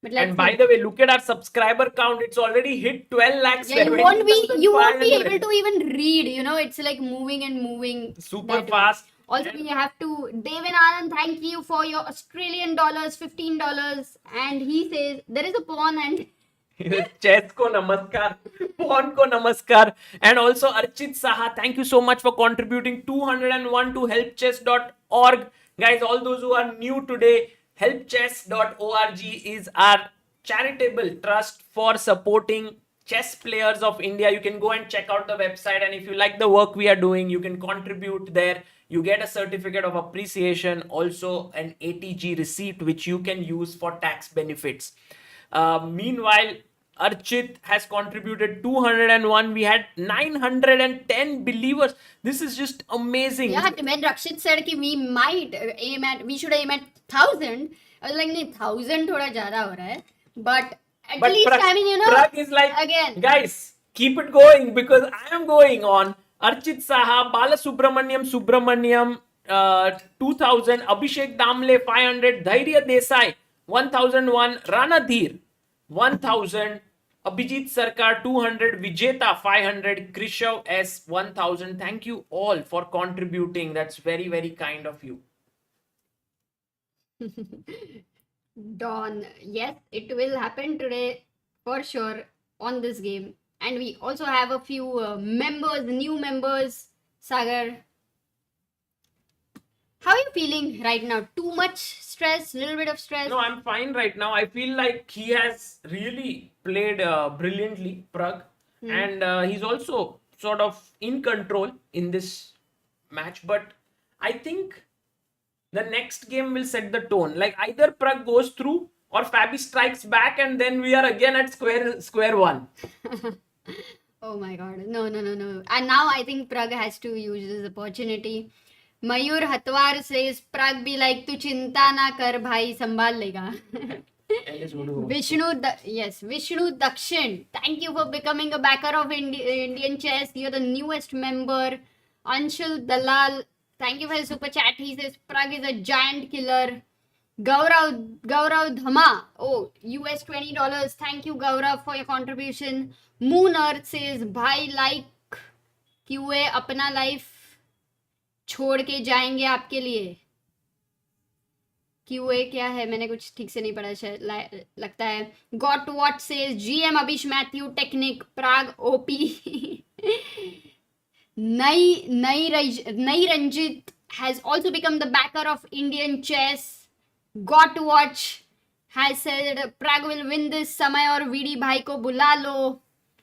But And by the way, look at our subscriber count. It's already hit 12 lakhs. yeah, you won't be able to even read. It's like moving Super fast. Also, we have to Devin Anand, thank you for your Australian dollars, $15. And he says there is a pawn and Chess ko namaskar, pawn ko namaskar. And also Archit Saha, thank you so much for contributing 201 to helpchess.org. Guys, all those who are new today, helpchess.org is our charitable trust for supporting chess players of India. You can go and check out the website, and if you like the work we are doing, you can contribute there. You get a certificate of appreciation, also an ATG receipt which you can use for tax benefits. Meanwhile, Archit has contributed 201. We had 910 believers. This is just amazing. yeah, when Rakshit said that we should aim at 1,000, I was like, no, 1,000 thoda zyada ho raha hai. But at least, Pragg is like, again, guys, keep it going because I am going on. Archit Saha, Subramaniam, 2000, Abhishek Damle, 500, Dhairya Desai, 1001, Ranadhir, 1000, Abhijit Sarkar, 200, Vijeta, 500, Krishav S, 1000. Thank you all for contributing. That's very, very kind of you. Dawn. Yes, it will happen today for sure on this game. And we also have a few members, new members. Sagar, how are you feeling right now? Too much stress, little bit of stress? No, I'm fine right now. I feel like he has really played brilliantly, Pragg, and he's also sort of in control in this match. But I think the next game will set the tone. Like either Pragg goes through or Fabi strikes back, and then we are again at square one. Oh my god. No, no, no, no. And now I think Pragg has to use this opportunity. Mayur Hatwar says, Pragg be like, tu chinta na kar bhai, sambhal lega. Vishnu Dakshin. Thank you for becoming a backer of Indian chess. You're the newest member. Anshul Dalal. Thank you for the super chat. He says, Pragg is a giant killer. Gaurav Dhama. Oh, US $20. Thank you, Gaurav, for your contribution. Moon Earth says, Bhai like QA अपना life छोड़ के जाएंगे आपके लिए. QA क्या है? मैंने कुछ ठीक से नहीं पढ़ा शायद लगता है. Got what says GM Abhish Matthew Technic Pragg OP. Nai Ranjit has also become the backer of Indian chess. Got to watch has said Pragg will win this. Samay और VD भाई को बुला लो.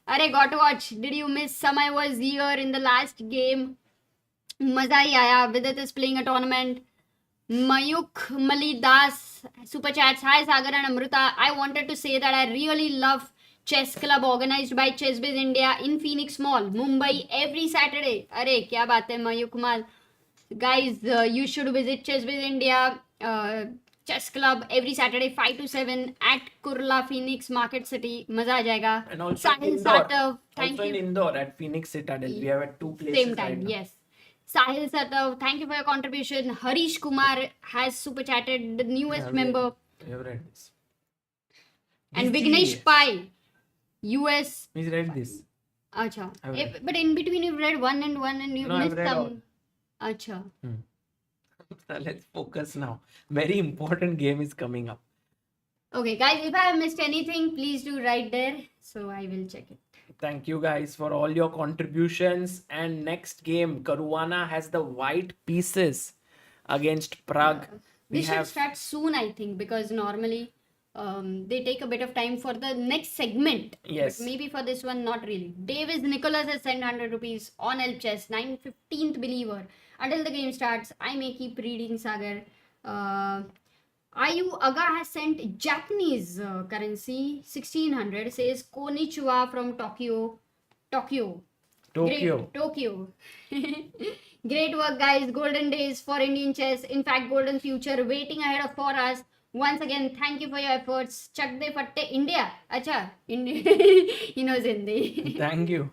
अरे got to watch. Did you miss? Samay was here in the last game. मजा ही आया. Vidit is playing a tournament. Mayuk Malidas super chats. Hi Sagar and Amrita. I wanted to say that I really love chess club organized by ChessBiz India in Phoenix Mall, Mumbai every Saturday. अरे क्या बात है Mayuk Mal. Guys, you should visit ChessBiz India chess club every Saturday 5 to 7 at Kurla Phoenix Market City. मजा आ जाएगा. And also Sahil Indore. Sartav, thank Also you. in Indore at Phoenix Citadel. We have at two places. Same time, right now. yes. Sahil Sartav, thank you for your contribution. Harish Kumar has super chatted, the newest member. We have read this. And BT. Vignesh Pai, US. He's read this. Acha. I've read. But in between you've read one and you've No, I've missed read some. Acha. Let's focus now. Very important game is coming up. Okay, guys, if I have missed anything, please do write there. So I will check it. Thank you guys for all your contributions. And next game, Caruana has the white pieces against Pragg. We should start soon, I think, because normally they take a bit of time for the next segment. Yes. But maybe for this one, not really. Davis Nicholas has sent 100 rupees on Help Chess, 915th believer. Until the game starts, I may keep reading Sagar. Ayu Aga has sent Japanese currency, 1600, says Konnichiwa from Tokyo. Great, Tokyo. Great work, guys. Golden days for Indian chess. In fact, golden future waiting ahead for us. Once again, thank you for your efforts. Chak de fatte India. Acha, India. He knows Hindi. Thank you.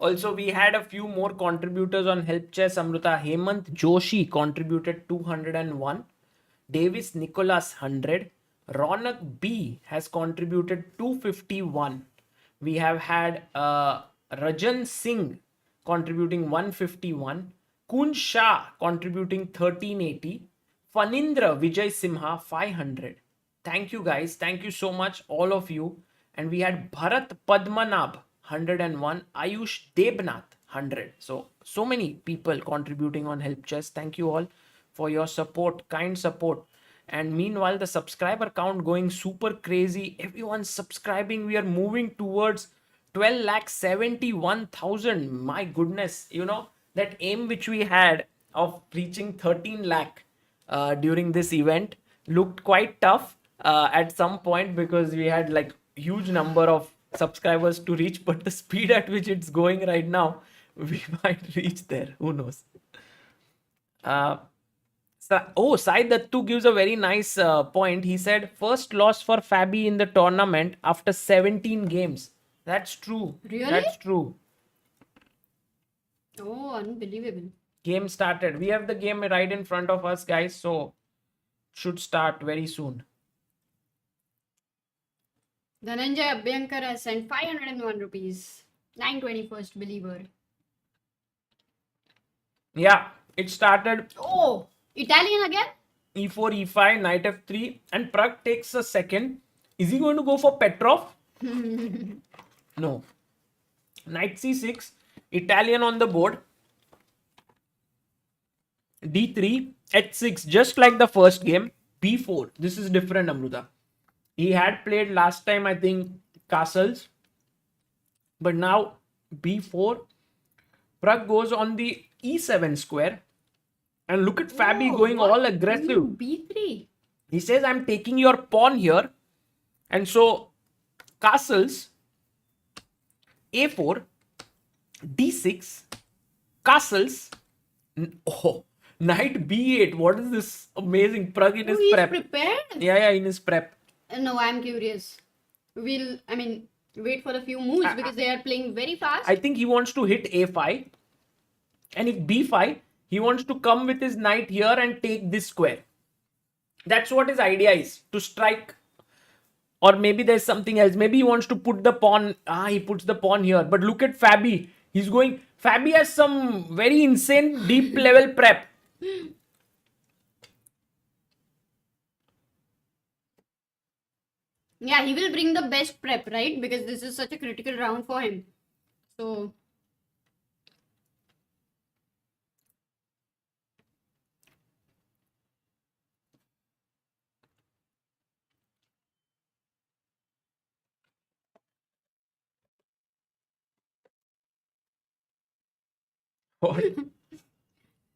Also, we had a few more contributors on Help Chess. Amrita Hemant Joshi contributed 201. Davis Nicholas 100. Ronak B has contributed 251. We have had Rajan Singh contributing 151. Kun Shah contributing 1380. Fanindra Vijay Simha 500. Thank you guys. Thank you so much, all of you. And we had Bharat Padmanabh 101. Ayush Debnath 100. So many people contributing on Help Chess. Thank you all for your support, kind support. And meanwhile, the subscriber count going super crazy. Everyone's subscribing. We are moving towards 12,71,000. My goodness, you know, that aim which we had of reaching 13 lakh during this event looked quite tough at some point because we had like huge number of subscribers to reach, but the speed at which it's going right now, we might reach there. Who knows? Sai Dattu gives a very nice point. He said, first loss for Fabi in the tournament after 17 games. That's true. Really? That's true. Oh, unbelievable. Game started. We have the game right in front of us, guys. So, should start very soon. Dhananjay Abhyankar has sent 501 rupees. 921st believer. Yeah, it started. Oh, Italian again? e4, e5, knight f3, and Pragg takes a second. Is he going to go for Petrov? No. Knight c6, Italian on the board. d3, h6, just like the first game. b4. This is different, Amruta. He had played last time, I think, castles. But now b4. Pragg goes on the e7 square. And look at Fabi going all aggressive. b3. He says, I'm taking your pawn here. And so, castles, a4, d6, castles, knight b8. What is this amazing Pragg in his He's prep? prepared. Yeah, in his prep. No, I'm curious. Wait for a few moves because they are playing very fast. I think he wants to hit a5. And if b5, he wants to come with his knight here and take this square. That's what his idea is, to strike. Or maybe there's something else. Maybe he wants to put the pawn. He puts the pawn here. But look at Fabi. He's going. Fabi has some very insane deep level prep. Yeah, he will bring the best prep, right? Because this is such a critical round for him. So. What?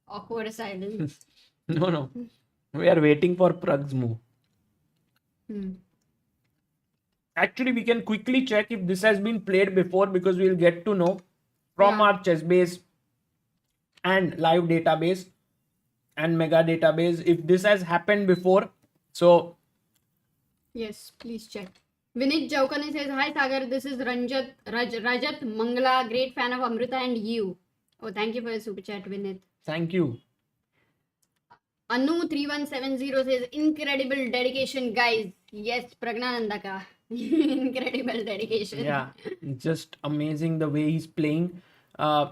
Awkward silence. No. We are waiting for Pragg's move. Actually, we can quickly check if this has been played before because we'll get to know from our chess base and live database and mega database if this has happened before. So, Yes, please check. Vinit Jaukani says, Hi Sagar, this is Rajat Mangala, great fan of Amrita and you. Oh, thank you for the super chat, Vinit. thank you. Anu3170 says, incredible dedication, guys. Yes, Pragnananda ka. Incredible dedication. Yeah, just amazing the way he's playing. Yeah,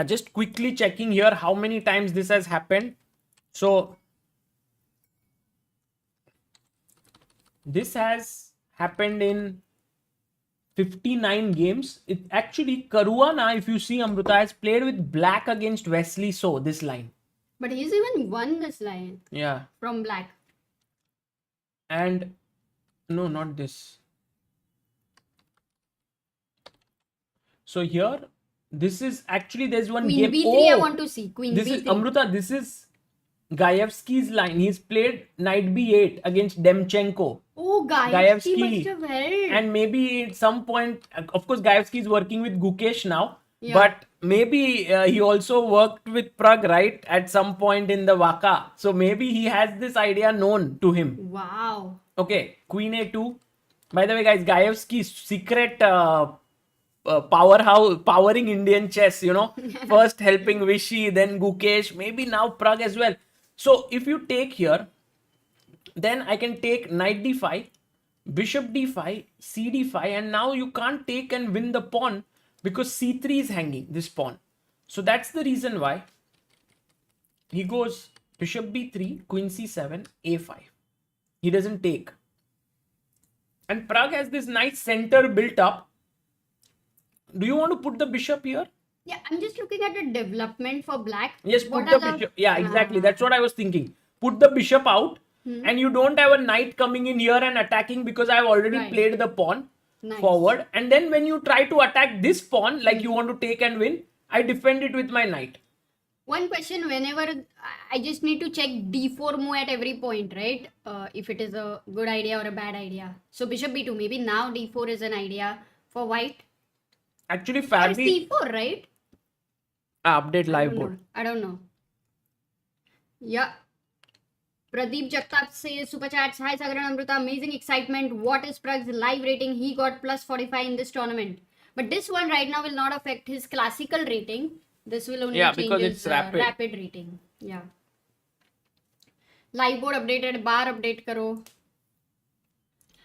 just quickly checking here how many times this has happened. So, this has happened in 59 games. It actually, Caruana, if you see, Amrita has played with black against Wesley So, this line. But he's even won this line Yeah. from black. And no, not this. So here, this is actually, there's one Queen game. B3 I want to see. Queen This B3. is Amruta. This is Gaevsky's line. He's played knight b8 against Demchenko. Oh, Gaevsky Gaevsky. must have held. And maybe at some point, of course, Gaevsky is working with Gukesh now. Yeah. But maybe he also worked with Pragg, right? At some point in the Waka. So maybe he has this idea known to him. Wow. Okay, Queen A2. By the way, guys, Gaevsky's secret powerhouse, powering Indian chess, First helping Vishy, then Gukesh, maybe now Pragg as well. So if you take here, then I can take knight d5, bishop d5, cd5, and now you can't take and win the pawn because c3 is hanging, this pawn. So that's the reason why he goes bishop b3, queen c7, a5. He doesn't take. And Pragg has this nice center built up. Do you want to put the bishop here? Yeah, I'm just looking at the development for black. Yes, What put the are bishop. Yeah, exactly. That's what I was thinking. Put the bishop out and you don't have a knight coming in here and attacking because I've already Right. played the pawn Nice. forward. And then when you try to attack this pawn, like you want to take and win, I defend it with my knight. One question, whenever I just need to check d4 move at every point, right? If it is a good idea or a bad idea. So bishop b2, maybe now d4 is an idea for white. Actually, Or Fabi c4, right? update live board. I don't know. Yeah. Pradeep Jagtap says super chats. Hi Sagar and Amrita, amazing excitement. What is Pragg's live rating? He got plus 45 in this tournament. But this one right now will not affect his classical rating. This will only change because his it's rapid. rating. Yeah. Live board updated, bar update करो.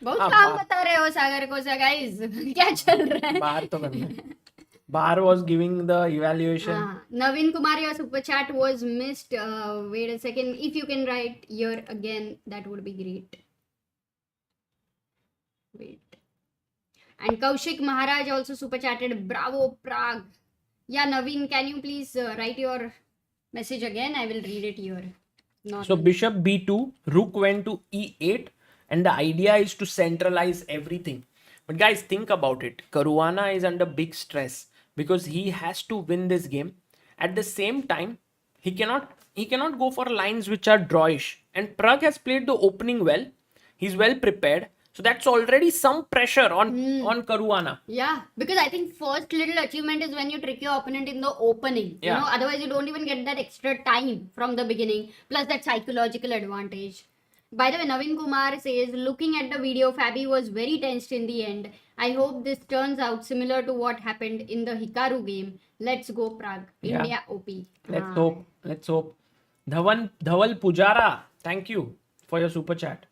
बहुत काम बता रहे हो सागर को guys. क्या चल रहा है? बाहर तो करना है. Bahar was giving the evaluation. Naveen Kumar, your super chat was missed. Wait a second. If you can write here again, that would be great. Wait. And Kaushik Maharaj also super chatted. Bravo, Pragg. Yeah, Naveen, can you please write your message again? I will read it here. Not So bishop b2, rook went to e8, and the idea is to centralize everything. But guys, think about it. Caruana is under big stress because he has to win this game. At the same time, he cannot go for lines which are drawish. And Pragg has played the opening well. He's well prepared. So that's already some pressure on Caruana. Yeah, because I think first little achievement is when you trick your opponent in the opening. Yeah. You know, otherwise you don't even get that extra time from the beginning. Plus that psychological advantage. By the way, Naveen Kumar says, looking at the video, Fabi was very tensed in the end. I hope this turns out similar to what happened in the Hikaru game. Let's go, Pragg. Yeah. India OP. Let's hope. Let's hope. Dhaval Pujara, thank you for your super chat.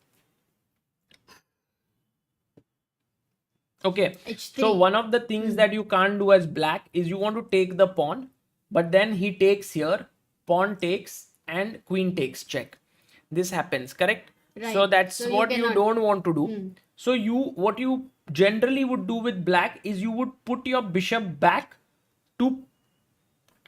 Okay, H3. so one of the things that you can't do as black is you want to take the pawn, but then he takes here, pawn takes, and queen takes check. This happens, correct? Right. So that's So you what you cannot- don't want to do. So what you generally would do with black is you would put your bishop back to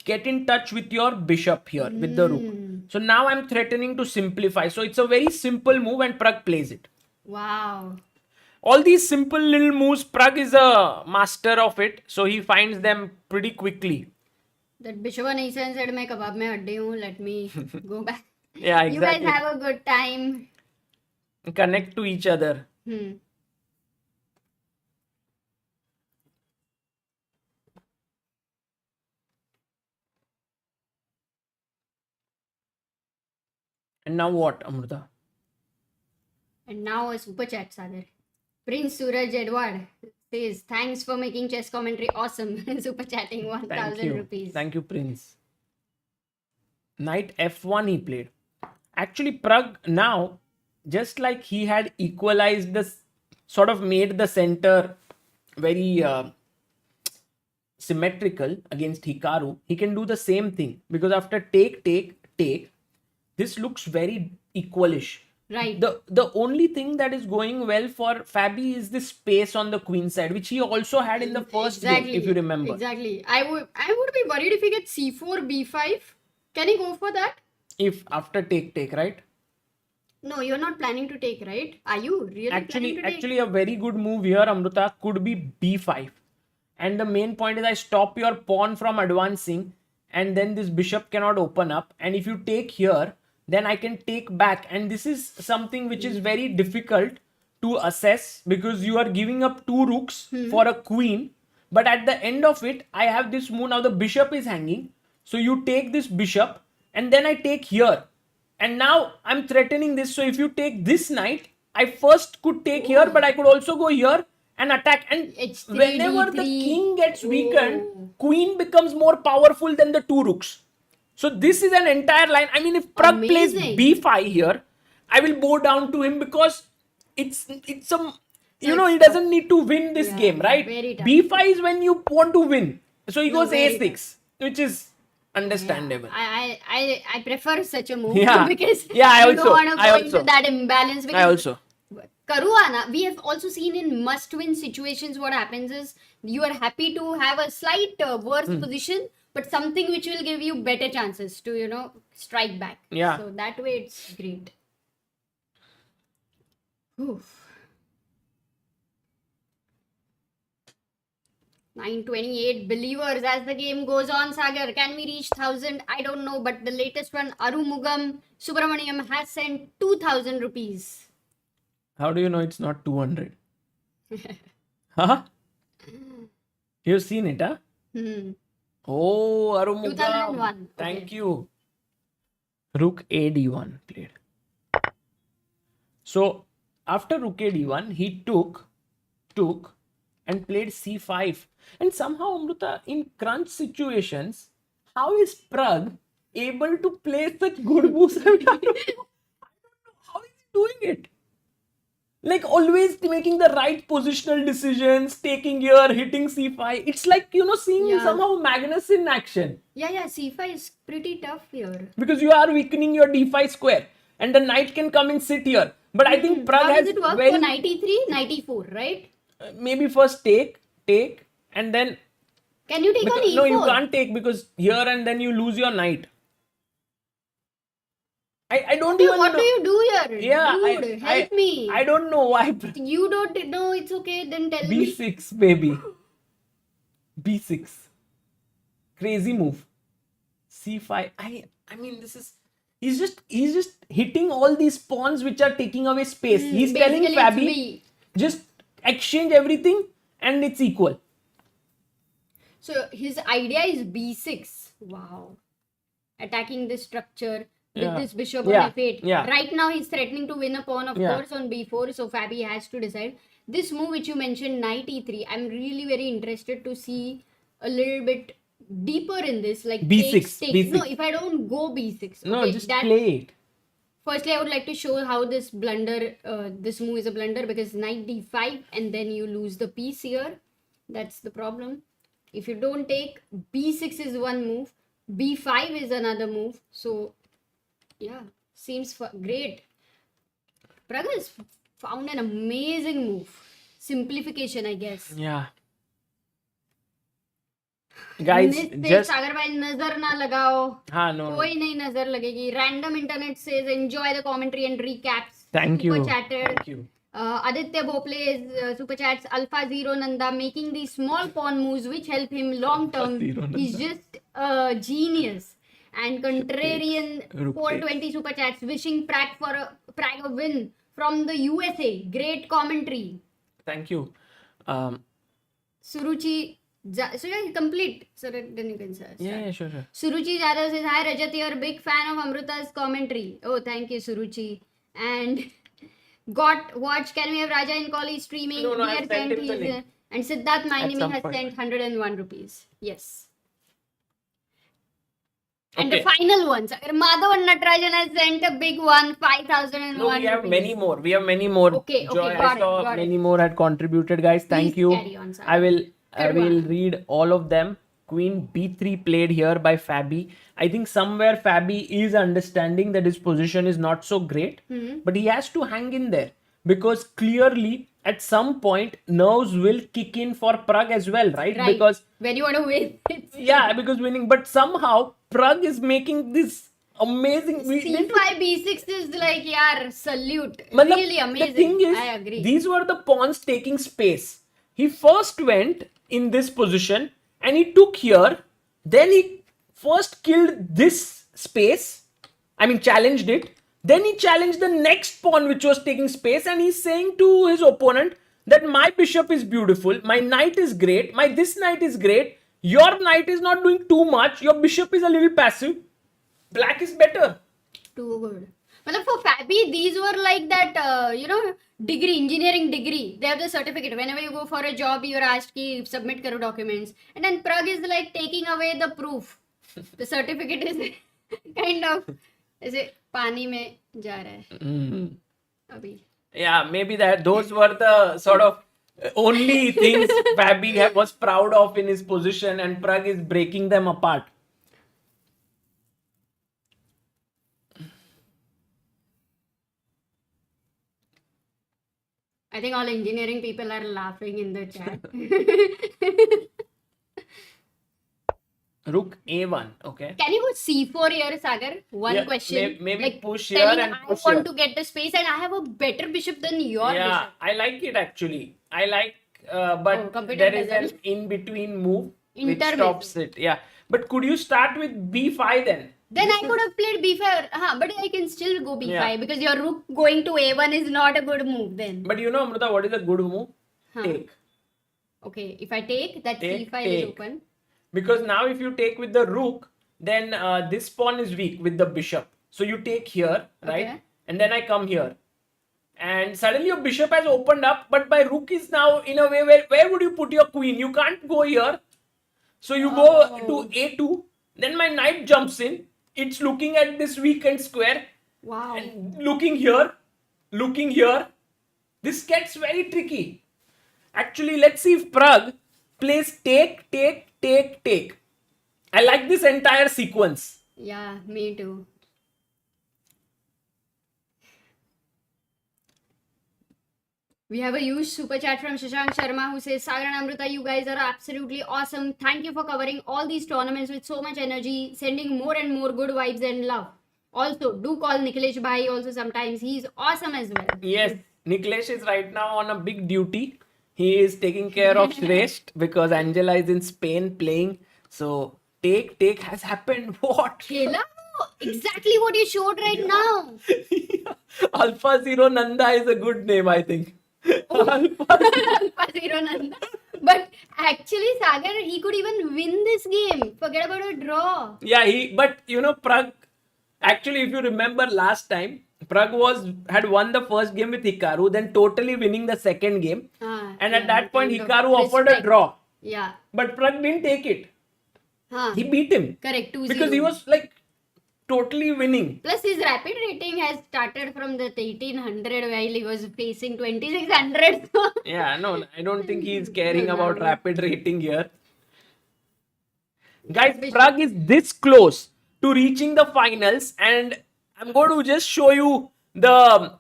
get in touch with your bishop here with the rook. So now I'm threatening to simplify. So it's a very simple move and Pragg plays it. Wow. All these simple little moves, Pragg is a master of it, so he finds them pretty quickly. That Bishop Nissan said, मैं कबाब में अड्डे हूँ. Let me go back. Yeah, You guys exactly. have a good time. Connect to each other. And now what, Amrita? And now a super chat, Sagar. Prince Suraj Edward says, thanks for making chess commentary awesome. Super chatting Thank 1000 you. rupees. Thank you, Prince. Knight f1 he played. Actually, Pragg now, just like he had equalized the, sort of made the center very symmetrical against Hikaru, he can do the same thing. Because after take, this looks very equalish. Right. The only thing that is going well for Fabi is the space on the queen side, which he also had in the first game, if you remember. Exactly. I would be worried if he gets c4, b5. Can he go for that? If after take, right? No, you're not planning to take, right? Are you really planning to take? Actually, a very good move here, Amrita, could be b5. And the main point is I stop your pawn from advancing, and then this bishop cannot open up. And if you take here, then I can take back. And this is something which is very difficult to assess because you are giving up two rooks for a queen. But at the end of it, I have this move. Now the bishop is hanging. So you take this bishop and then I take here. And now I'm threatening this. So if you take this knight, I first could take here, but I could also go here and attack. And H3, whenever the D3. king gets weakened, queen becomes more powerful than the two rooks. So this is an entire line. I mean, if Pragg plays Amazing. b5 here, I will bow down to him because it's some, he it's doesn't need to win this Yeah, game, right? very tough. b5 is when you want to win. So he goes very a6, which is understandable. I prefer such a move Yeah. because Yeah, I you don't also- want to I go also. into that imbalance. Because I also. Caruana, we have also seen in must-win situations what happens is you are happy to have a slight worse position, but something which will give you better chances to strike back. Yeah. So that way it's great. Oof. 928 believers as the game goes on. Sagar, can we reach 1000? I don't know, but the latest one, Arumugam Subramaniam has sent 2000 rupees. How do you know it's not 200? Huh? You've seen it, huh? Oh, Arumugam. 2001. Thank Okay. you. Rook AD1 played. So after Rook AD1, he took and played C5. And somehow, Amrita, in crunch situations, how is Pragg able to play such good moves? I don't know how is he doing it. Like always making the right positional decisions, taking here, hitting c5. It's like, seeing Yeah. somehow Magnus in action. Yeah, c5 is pretty tough here. Because you are weakening your d5 square. And the knight can come and sit here. But I think Pragg How has does it work very... for 93, 94, right? maybe first take, and then... Can you take on e4? No, you can't take because here and then you lose your knight. I don't Okay, even what know. do you do here? Yeah, Dude, help me. I don't know why. You don't know, it's okay, then tell me. B6, baby. B6. Crazy move. C5. I mean, this is... He's just hitting all these pawns which are taking away space. He's telling Basically, it's Fabi, B. just exchange everything and it's equal. So his idea is b6. Wow. Attacking this structure with Yeah. this bishop Yeah. on f8. Yeah. Right now he's threatening to win a pawn, of Yeah. course, on b4. So Fabi has to decide. This move which you mentioned, knight e3, I'm really very interested to see a little bit deeper in this. Like B6, take. B6. No, if I don't go b6. No, okay, just that, play it. Firstly, I would like to show how this blunder, this move is a blunder because knight d5 and then you lose the piece here. That's the problem. If you don't take, b6 is one move, b5 is another move. So, yeah, seems great. Pragg has found an amazing move. Simplification, I guess. Yeah. Guys, Miss just... सागर भाई नजर ना लगाओ. हाँ, no. कोई नहीं नजर लगेगी. Random internet says enjoy the commentary and recaps. Thank you. Super chatted. Thank you. Aditya Bhopale is super chats. Alpha Zero Nanda making these small pawn moves which help him long term. Zero Nanda. He's just a genius. And Contrarian Rook 420 super chats wishing Pragg a win from the USA. Great commentary. Thank you. Suruchi. So yeah, complete. So then you can search. Yeah, sure. Suruchi Jadhav says, hi Rajat, you're a big fan of Amruta's commentary. Oh, thank you, Suruchi. And can we have Raja in Kali streaming? No, We I've are sent him the he's, link. and Siddharth Mainimi some has point. sent 101 rupees. Yes. And the Okay. final one, Madhav and Natarajan has sent a big one, 5,001 No, we have rupees. many more. We have many more. Okay, Joy, got I saw it. many more had contributed, guys. Thank Please you. carry on, sir. I will Caruana. read all of them. Queen B3 played here by Fabi. I think somewhere Fabi is understanding that his position is not so great, but he has to hang in there because clearly at some point nerves will kick in for Pragg as well, right? Right. Because when you want to win, it's yeah, because winning, but somehow Pragg is making this amazing. C5 B6 is like, yeah, salute. Matlab, Really amazing. The thing is, I agree. these were the pawns taking space. He first went in this position and he took here. Then he first killed this space. I mean, challenged it. Then he challenged the next pawn which was taking space, and he's saying to his opponent that my bishop is beautiful, my knight is great, this knight is great, your knight is not doing too much, your bishop is a little passive, black is better. Too good. But for Fabi, these were like that, degree, engineering degree. They have the certificate. Whenever you go for a job, you're asked to submit karo documents. And then Pragg is like taking away the proof. The certificate is kind of, ऐसे पानी में जा रहा है अभी. Yeah, maybe those were the sort of only things Fabi was proud of in his position, and Pragg is breaking them apart. I think all engineering people are laughing in the chat. Rook A1, okay. Can you go C4 here, Sagar? One Yeah, question. maybe like push here telling and I push want here. to get the space and I have a better bishop than your Yeah, bishop. I like it actually. I like, but computer there is an doesn't. in-between move which Intermediate. stops it. Yeah, but could you start with B5 then? Then I could have played B5, but I can still go B5 Yeah. because your rook going to A1 is not a good move then. But you know, Amrita, what is a good move? Huh. Take. Okay, if I take, that Take, C5 is take. open. Because now if you take with the rook, then this pawn is weak with the bishop. So you take here, right? Okay. And then I come here. And suddenly your bishop has opened up, but my rook is now in a way where would you put your queen? You can't go here. So you go to A2. Then my knight jumps in. It's looking at this weakened square. Wow. And looking here. This gets very tricky. Actually, let's see if Pragg plays take, take, take, take. I like this entire sequence. Yeah, me too. We have a huge super chat from Shashank Sharma who says, Sagar and Amrita, you guys are absolutely awesome. Thank you for covering all these tournaments with so much energy, sending more and more good vibes and love. Also, do call Nikhilesh Bhai also sometimes. He's awesome as well. Yes, Nikhilesh is right now on a big duty. He is taking care of Shrestha because Angela is in Spain playing. So, take has happened. What? Khela? Exactly what you showed right now. Alpha Zero Nanda is a good name, I think. Alpha Zero Nanda. But actually, Sagar, he could even win this game. Forget about a draw. Yeah, but Pragg, actually, if you remember last time, Pragg had won the first game with Hikaru, then totally winning the second game. And at that point, Hikaru offered a draw. Yeah. But Pragg didn't take it. He beat him. Correct, 2-0. Because he was like totally winning. Plus, his rapid rating has started from the 1800 while he was facing 2600. Yeah, no, I don't think he's caring about rapid rating here. Guys, Pragg is this close to reaching the finals, and I'm going to just show you the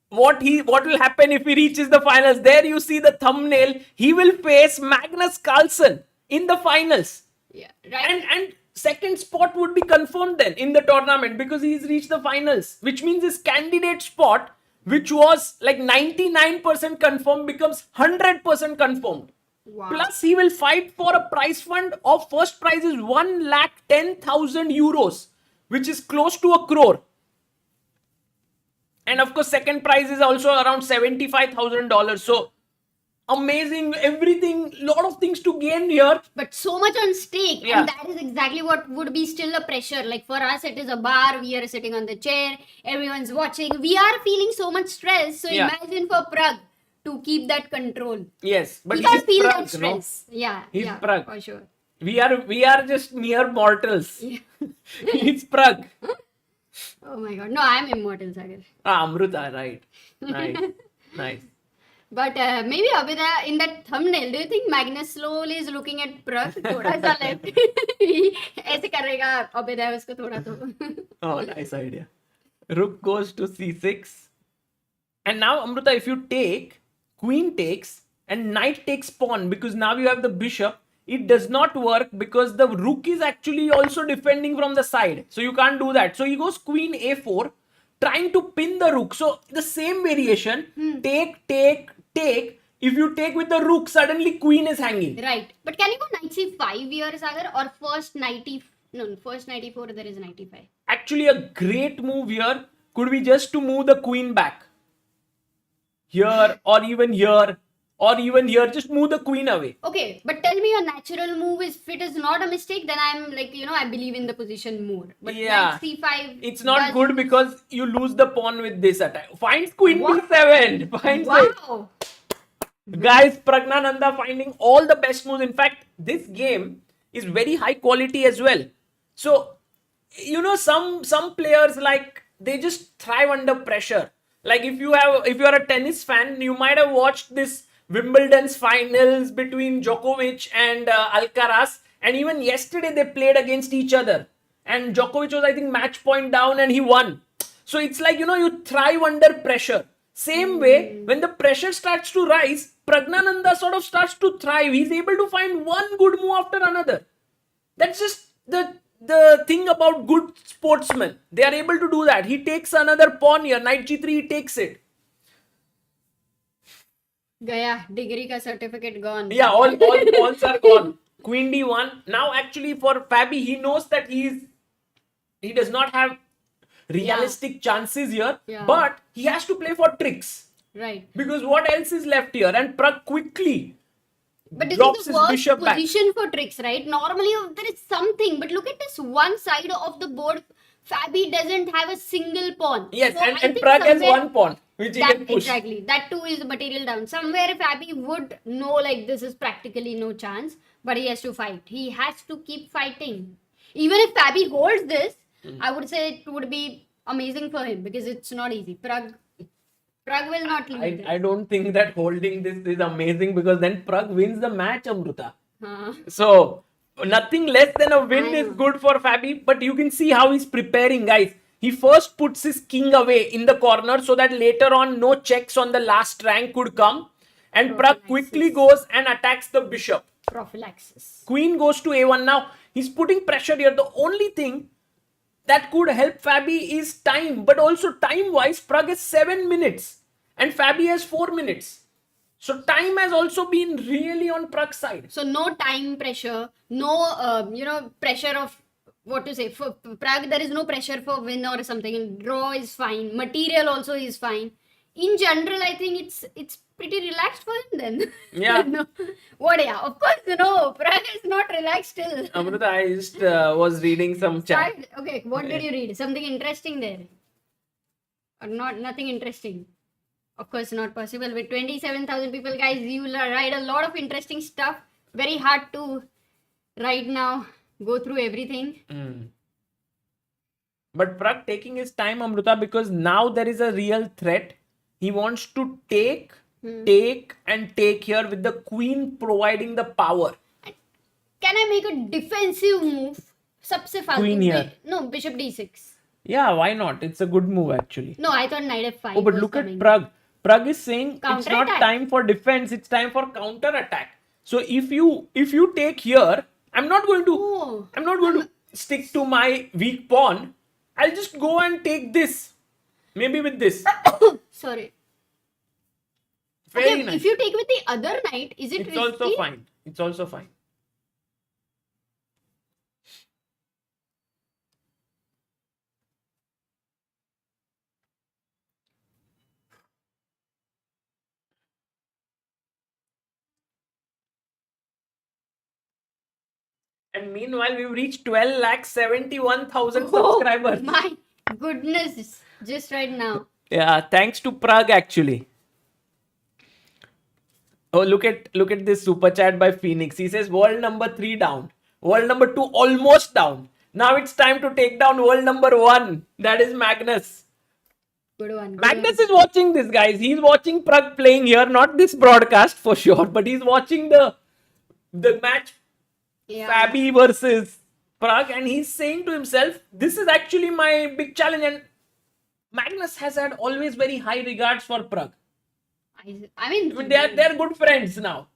what will happen if he reaches the finals. There you see the thumbnail. He will face Magnus Carlsen in the finals. Yeah, right. And second spot would be confirmed then in the tournament because he's reached the finals, which means his candidate spot, which was like 99% confirmed, becomes 100% confirmed. Wow. Plus, he will fight for a prize fund of first prize is 1,10,000 euros, which is close to 1 crore. And of course, second prize is also around $75,000. So, amazing, everything, lot of things to gain here. But so much on stake. Yeah. And that is exactly what would be still a pressure. Like for us, it is a bar. We are sitting on the chair. Everyone's watching. We are feeling so much stress. So imagine for Pragg to keep that control. Yes, but he can't feel Pragg, that stress. Yeah, he's yeah, Pragg. for sure. We are just mere mortals. Yeah. It's Pragg. Oh my god. No, I'm immortal, Sagar. Amruta, right. Nice. Nice. But maybe Abhida, in that thumbnail, do you think Magnus slowly is looking at Pragg? Thoda sa left. ऐसे करेगा Abhida उसको थोड़ा तो. Oh, nice idea. Rook goes to c6. And now, Amruta, if you take, queen takes, and knight takes pawn, because now you have the bishop, it does not work because the rook is actually also defending from the side. So you can't do that. So he goes queen a4, trying to pin the rook. So the same variation, take, take, take. If you take with the rook, suddenly queen is hanging. Right. But can you go knight c5 here, Sagar? Or first knight first knight e4, there is knight e5. Actually, a great move here could be just to move the queen back. Here, or even here. Or even here, just move the queen away. Okay, but tell me a natural move is, if it is not a mistake, then I'm like, I believe in the position more. But knight c5... It's not good because you lose the pawn with this attack. Finds queen b7. Finds wow. Guys, Pragnananda finding all the best moves. In fact, this game is very high quality as well. So, some players, like, they just thrive under pressure. Like if you are a tennis fan, you might have watched this Wimbledon's finals between Djokovic and Alcaraz, and even yesterday they played against each other, and Djokovic was, I think, match point down and he won. So it's like, you thrive under pressure. Same way, when the pressure starts to rise, Pragnananda sort of starts to thrive. He's able to find one good move after another. That's just the thing about good sportsmen. They are able to do that. He takes another pawn here, knight g3, he takes it. Gaya, degree ka certificate gone. Yeah, all pawns are gone. Queen d1. Now actually for Fabi, he knows that he does not have realistic chances here, but he has to play for tricks. Right. Because what else is left here? And Pragg quickly but this drops is the his worst bishop position back. for tricks, right? Normally there is something, but look at this one side of the board. Fabi doesn't have a single pawn. Yes, so and Pragg has one pawn, which he can push. Exactly. That too is material down. Somewhere Fabi would know like this is practically no chance, but he has to fight. He has to keep fighting. Even if Fabi holds this, I would say it would be amazing for him because it's not easy. Pragg Pragg will not leave. I don't think that holding this is amazing because then Pragg wins the match, Amruta. Huh. So nothing less than a win I is know. good for Fabi, but you can see how he's preparing, guys. He first puts his king away in the corner so that later on no checks on the last rank could come. And Pragg quickly goes and attacks the bishop. Prophylaxis. Queen goes to a1 now. He's putting pressure here. The only thing that could help Fabi is time, but also time-wise, Pragg has 7 minutes and Fabi has 4 minutes. So time has also been really on Pragg's side. So no time pressure, no pressure of what to say. For Pragg, there is no pressure for win or something. Draw is fine. Material also is fine. In general, I think it's pretty relaxed for him then. Yeah. No. What? Yeah. Of course, no. Pragg is not relaxed still. Amruta, I just was reading some chat. Okay. What did you read? Something interesting there, or not? Nothing interesting. Of course, not possible. With 27,000 people, guys, you will write a lot of interesting stuff. Very hard to right now go through everything. But Pragg taking his time, Amruta, because now there is a real threat. He wants to take here with the queen providing the power. Can I make a defensive move? Sabse faltu. Queen here. No, bishop d6. Yeah, why not? It's a good move actually. No, I thought knight f5. Oh, but was look coming. at Pragg. Pragg is saying it's not Counter-attack. time for defense, it's time for counter attack. So if you take here, I'm not going to stick to my weak pawn. I'll just go and take this. Maybe with this. Sorry. Very Okay, nice. if you take with the other knight, is it It's risky? also fine. It's also fine. And meanwhile, we've reached 12,71,000 subscribers. My goodness, just right now. Yeah, thanks to Pragg actually. Oh, look at this super chat by Phoenix. He says world number 3 down. World number 2 almost down. Now it's time to take down world number 1. That is Magnus. Good one. Magnus is watching this, guys. He's watching Pragg playing here. Not this broadcast for sure, but he's watching the match Fabi versus Pragg, and he's saying to himself, this is actually my big challenge. And Magnus has had always very high regards for Pragg. I mean, They're good friends now.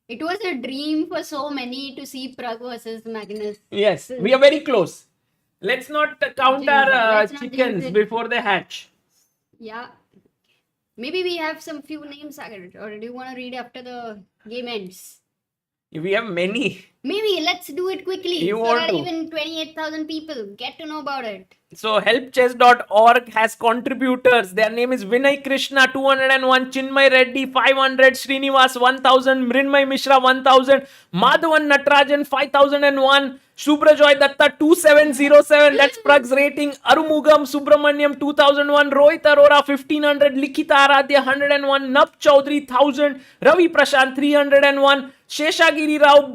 it was a dream for so many to see Pragg versus Magnus. Yes, we are very close. Let's not count our Let's not chickens jinx it. before they hatch. Yeah. Maybe we have some few names, Sagar, or do you want to read after the game ends? We have many. Maybe let's do it quickly. You so want that to? even 28,000 people get to know about it. So helpchess.org has contributors. Their name is Vinay Krishna 201, Chinmay Reddy 500, Srinivas 1000, Mrinmay Mishra 1000, Madhavan Natarajan 5001, Subrajoy Datta 2707, that's Pragg's rating, Arumugam Subramanyam 2001, Rohit Arora 1500, Likita Aradhya 101, Nap Chaudhary 1000, Ravi Prashant 301, Sheshagiri Rao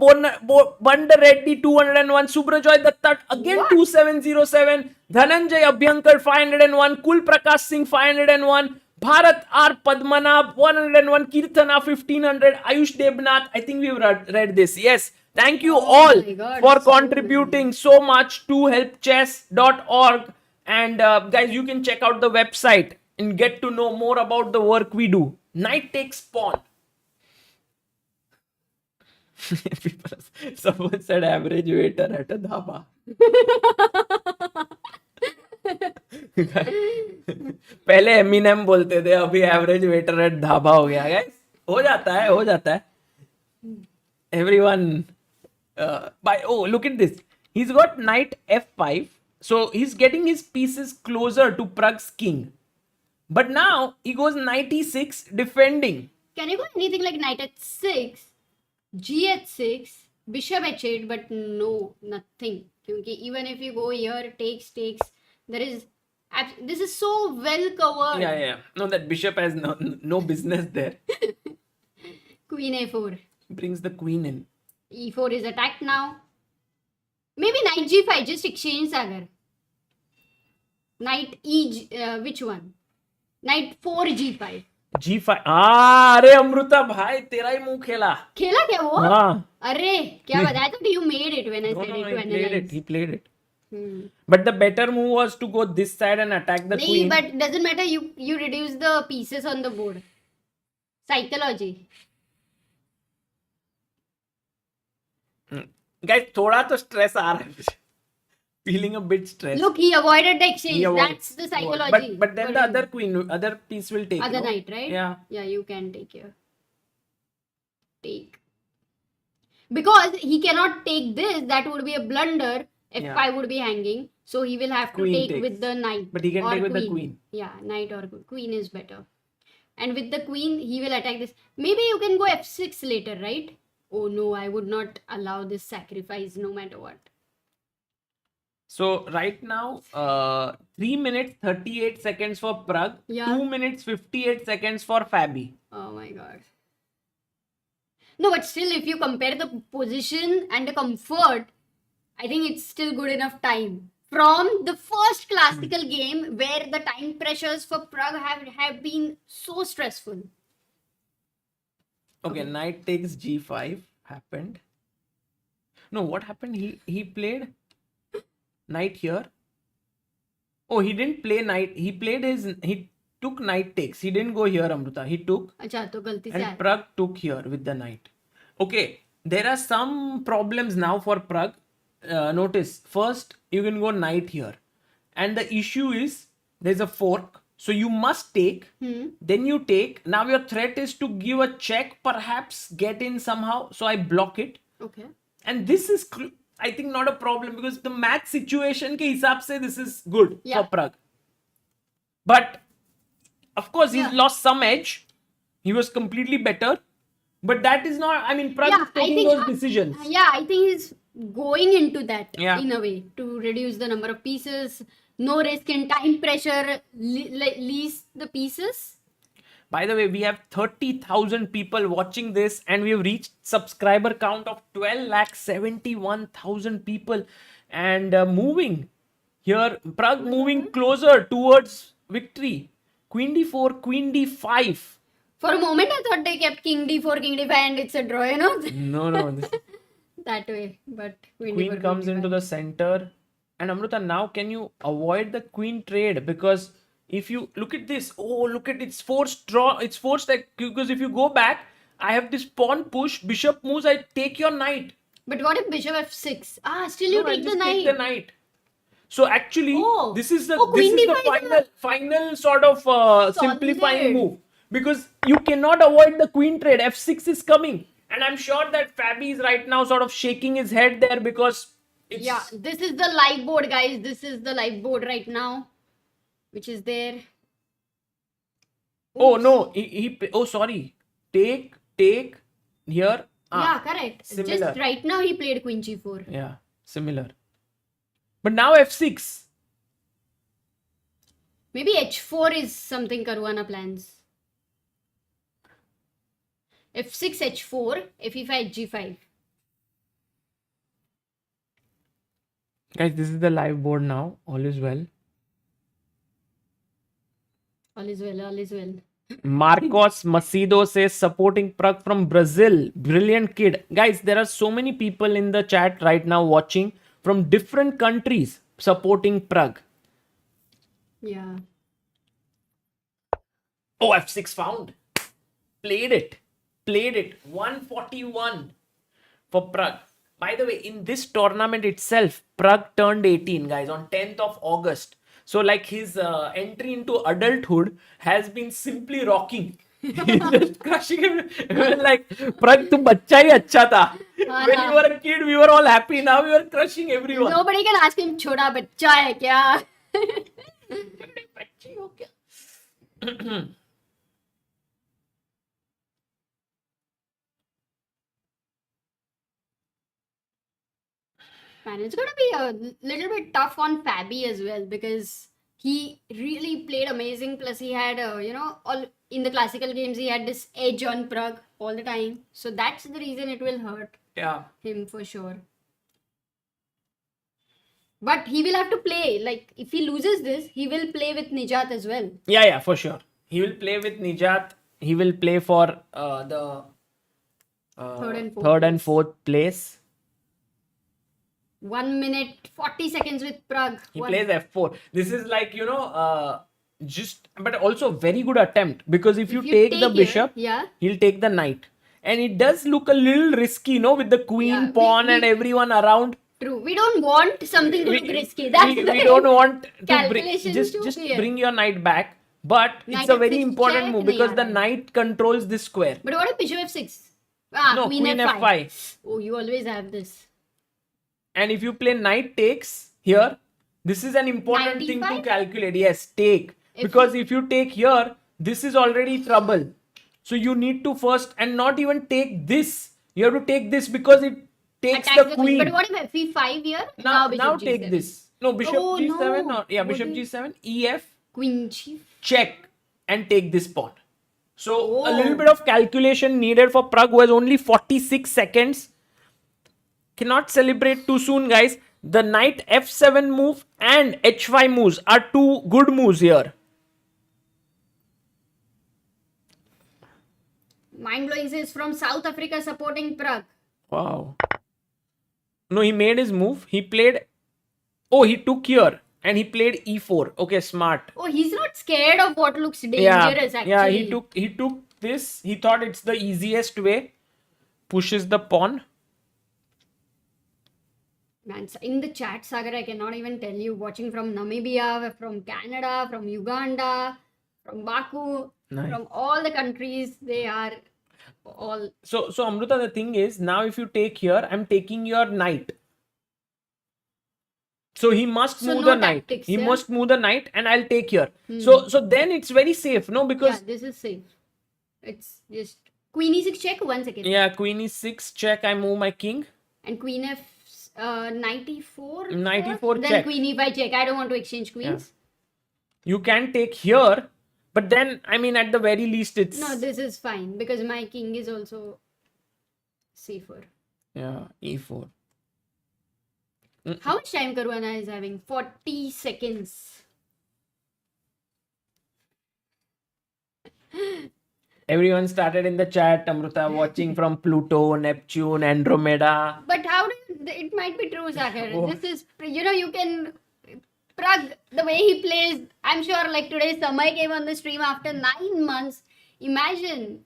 Bandar Reddy 201, Subrajoy Datta again 2707, Dhananjay Abhyankar 501, Kul Prakash Singh 501, Bharat R. Padmanabh 101, Kirtana 1500, Ayush Debnath. I think we've read this. Yes. Thank you all my God, for so contributing so much to helpchess.org. And guys, you can check out the website and get to know more about the work we do. Knight takes pawn. Someone said average waiter at a dhaba. पहले Eminem बोलते थे, अभी average waiter eight dhaba हो गया guys. हो जाता है. Everyone look at this. He's got knight f5, so he's getting his pieces closer to Pragg's king. But now he goes knight e6 defending. Can you go anything like knight at 6, g at 6, bishop h8, but no, nothing. Because even if you go here, takes, there is... This is so well covered. Yeah. No, that bishop has no business there. Queen a4. Brings the queen in. e4 is attacked now. Maybe knight g5, just exchange, Sagar. Knight which one? Knight 4 g5. G5. अरे अमृता भाई तेरा ही मुंह खेला. खेला क्या वो? हाँ. अरे क्या बताया तो you made it when I No, said no, it he to played it. analyze. He played it. Hmm. But the better move was to go this side and attack the Nee, queen. but doesn't matter. You reduce the pieces on the board. Psychology. Guys, थोड़ा तो stress आ रहा है मुझे. Feeling a bit stressed. Look, he avoided the exchange. He avoid- That's the psychology. But then for the him. other queen, other piece will take. Other no? knight, right? Yeah. Yeah, you can take here. Take. Because he cannot take this, that would be a blunder. If Yeah. I would be hanging, so he will have to Queen take takes. with the knight. But he can or take with the queen. Yeah, knight or queen is better. And with the queen, he will attack this. Maybe you can go f6 later, right? Oh no, I would not allow this sacrifice no matter what. So right now, 3 minutes 38 seconds for Pragg, Yeah. 2 minutes 58 seconds for Fabi. Oh my god. No, but still, if you compare the position and the comfort, I think it's still good enough time. From the first classical game where the time pressures for Pragg have been so stressful. Okay, knight takes G5 happened. No, what happened? He played knight here. Oh, he didn't play knight. He took knight takes. He didn't go here, Amruta. He took अच्छा तो गलती से and आया. Pragg took here with the knight. Okay, there are some problems now for Pragg. Notice, first you can go knight here. And the issue is there's a fork. So you must take. Then you take. Now your threat is to give a check, perhaps get in somehow. So I block it. Okay. And this is, I think, not a problem because the match situation ke hisab se this is good Yeah. for Pragg. But of course, he's Yeah. lost some edge. He was completely better. But that is not, I mean, Pragg Yeah, is I taking think those decisions. Yeah, I think he's going into that Yeah. in a way to reduce the number of pieces. No risk in time pressure. Lease the pieces. By the way, we have 30,000 people watching this and we have reached subscriber count of 12,71,000 people and moving here. Pragg moving closer towards victory. Queen d4, queen d5. For a moment, I thought they kept king d4, king d5, and it's a draw, you know? No. That way. But queen Queen d4, comes queen into d5. the center. And Amruta, now can you avoid the queen trade? Because if you look at this, oh, look at it's forced draw. It's forced like, because if you go back, I have this pawn push, bishop moves, I take your knight. But what if bishop f6? Ah, still you No, I take the just knight. take the knight. So actually, Oh. this is the Oh, this queen is the d5 is final sort of simplifying Solid. move because you cannot avoid the queen trade. F6 is coming, and I'm sure that Fabi is right now sort of shaking his head there because it's Yeah, this is the live board, guys. This is the live board right now, which is there. Oh Oops. no, oh sorry, take here. Yeah, correct. similar. Just right now he played queen g4. Yeah, similar. But now F6. Maybe h4 is something Caruana plans. f6, h4, fe5, g5. Guys, this is the live board now. All is well. All is well, all is well. Marcos Macedo says supporting Pragg from Brazil. Brilliant kid. Guys, there are so many people in the chat right now watching from different countries supporting Pragg. Yeah. Oh, F6 found. Played it. 141 for Pragg. By the way, in this tournament itself, Pragg turned 18, guys, on 10th of August. So, like, his entry into adulthood has been simply rocking. He's just crushing him. Like, Pragg, tu bachcha hi acha tha. When you were a kid, we were all happy. Now you are crushing everyone. Nobody can ask him, छोटा बच्चा है क्या? बच्ची हो क्या? Man, it's gonna be a little bit tough on Fabi as well because he really played amazing. Plus, he had, all in the classical games, he had this edge on Pragg all the time. So that's the reason it will hurt Yeah. him for sure. But he will have to play. Like, if he loses this, he will play with Nijat as well. Yeah, for sure. He will play with Nijat he will play for the Third and fourth fourth place. 1 minute 40 seconds with Pragg. He plays f4. This is like, just, but also very good attempt, because if you take the here, bishop, yeah. he'll take the knight. And it does look a little risky, with the queen, Yeah, pawn, and everyone around. True. We don't want something to look risky. That's we the don't want to calculations just too clear. bring your knight back. But Knight it's a very f6 important check move, nahi because aa the raha hai. knight controls this square. But what if bishop f6? No, queen queen f5. f5. Oh, you always have this. And if you play knight takes here, this is an important Knight thing to e5? calculate. Yes, take. Because if you take here, this is already trouble. So you need to first, and not even take this. You have to take this, because it takes Attack the queen. But what if f5 here? Now bishop take g7. this. No, bishop Oh, g7. no. Or, yeah, What bishop is- g7, ef, Queen g. check, and take this pawn. So a little Oh. bit of calculation needed for Pragg, who has only 46 seconds. Cannot celebrate too soon, guys. The knight f7 move and h5 moves are two good moves here. Mind blowing says from South Africa supporting Pragg. Wow. No, he made his move. He played. Oh, he took here and he played e4. Okay, smart. Oh, he's not scared of what looks dangerous, Yeah, actually. yeah. He took this. He thought it's the easiest way. Pushes the pawn. Man, in the chat, Sagar, I cannot even tell you. Watching from Namibia, from Canada, from Uganda, from Baku, Nice. from all the countries, they are all. So Amruta, the thing is, now if you take here, I'm taking your knight. So he must So move no the knight. tactics, He yeah? must move the knight, and I'll take here. So then it's very safe, no? Yeah, Because this is safe. It's just queen e6 check. 1 second. yeah, queen e6 check. I move my king. And queen f 94. Knight first, e4 then check. queen e5 check. I don't want to exchange queens. You can take here, but then I mean, at the very least, it's No, this is fine because my king is also safer. yeah, e4. How much time Caruana is having? 40 seconds. Everyone started in the chat, Amruta, watching from Pluto, Neptune, Andromeda. But how do it might be true, Sagar. Oh. This is, you can. Pragg, the way he plays, I'm sure like today Samay came on the stream after 9 months. Imagine.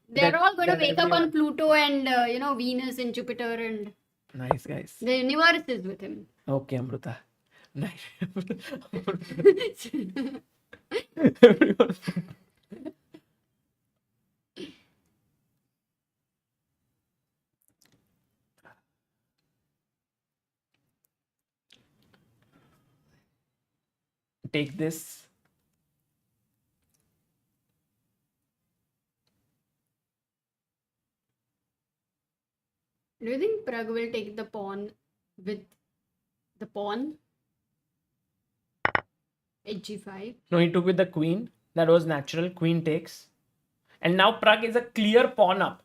They're That- all going to that wake up everyone- on Pluto and, Venus and Jupiter, and Nice, guys. the universe is with him. Okay, Amruta. Nice. Everyone. Take this. Do you think Pragg will take the pawn with the pawn? Hg5. No, he took with the queen. That was natural. Queen takes. And now Pragg is a clear pawn up.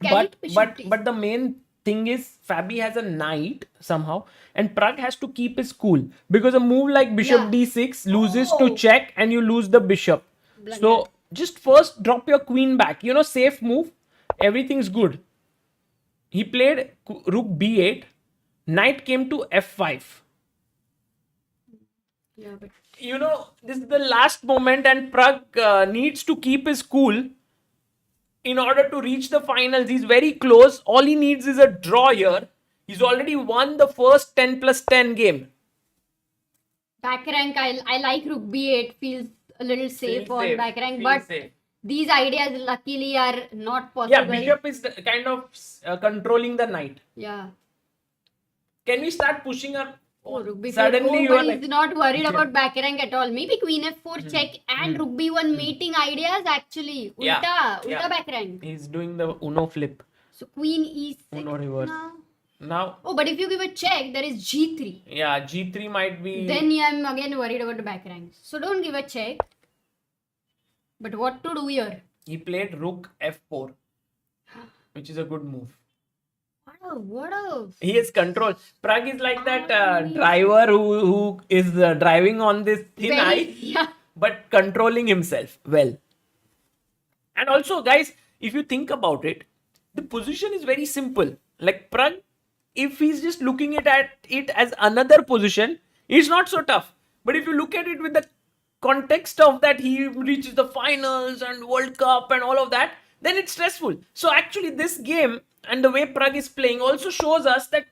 Can it push it, please? But the main thing is Fabi has a knight somehow, and Pragg has to keep his cool, because a move like bishop Yeah. d6 loses to Oh. check and you lose the bishop. Blunder. So just first drop your queen back. Safe move. Everything's good. He played rook b8. Knight came to f5. Yeah, but This is the last moment, and Pragg needs to keep his cool in order to reach the finals. He's very close. All he needs is a draw here. He's already won the first 10+10 game. back rank, I like rook b8. Feels a little safe Feel on safe, back rank, feel but safe. these ideas luckily are not possible. Yeah, bishop is kind of controlling the knight. Yeah. Can we start pushing our... Oh, rook b4. Suddenly you but are he's like... not worried about back rank at all. Maybe queen f4 check and rook b1 mating ideas actually. Ulta back rank. He's doing the Uno flip. So queen e6 Uno reverse. now. Now, Oh, but if you give a check, there is g3. yeah, g3 might be... Then I'm again worried about the back rank. So don't give a check. But what to do here? He played rook f4, which is a good move. What a He has control. Pragg is like that driver who is driving on this thin very, ice, yeah. but controlling himself well. And also, guys, if you think about it, the position is very simple. Like Pragg, if he's just looking at it as another position, it's not so tough. But if you look at it with the context of that he reaches the finals and World Cup and all of that, then it's stressful. So actually, this game and the way Pragg is playing also shows us that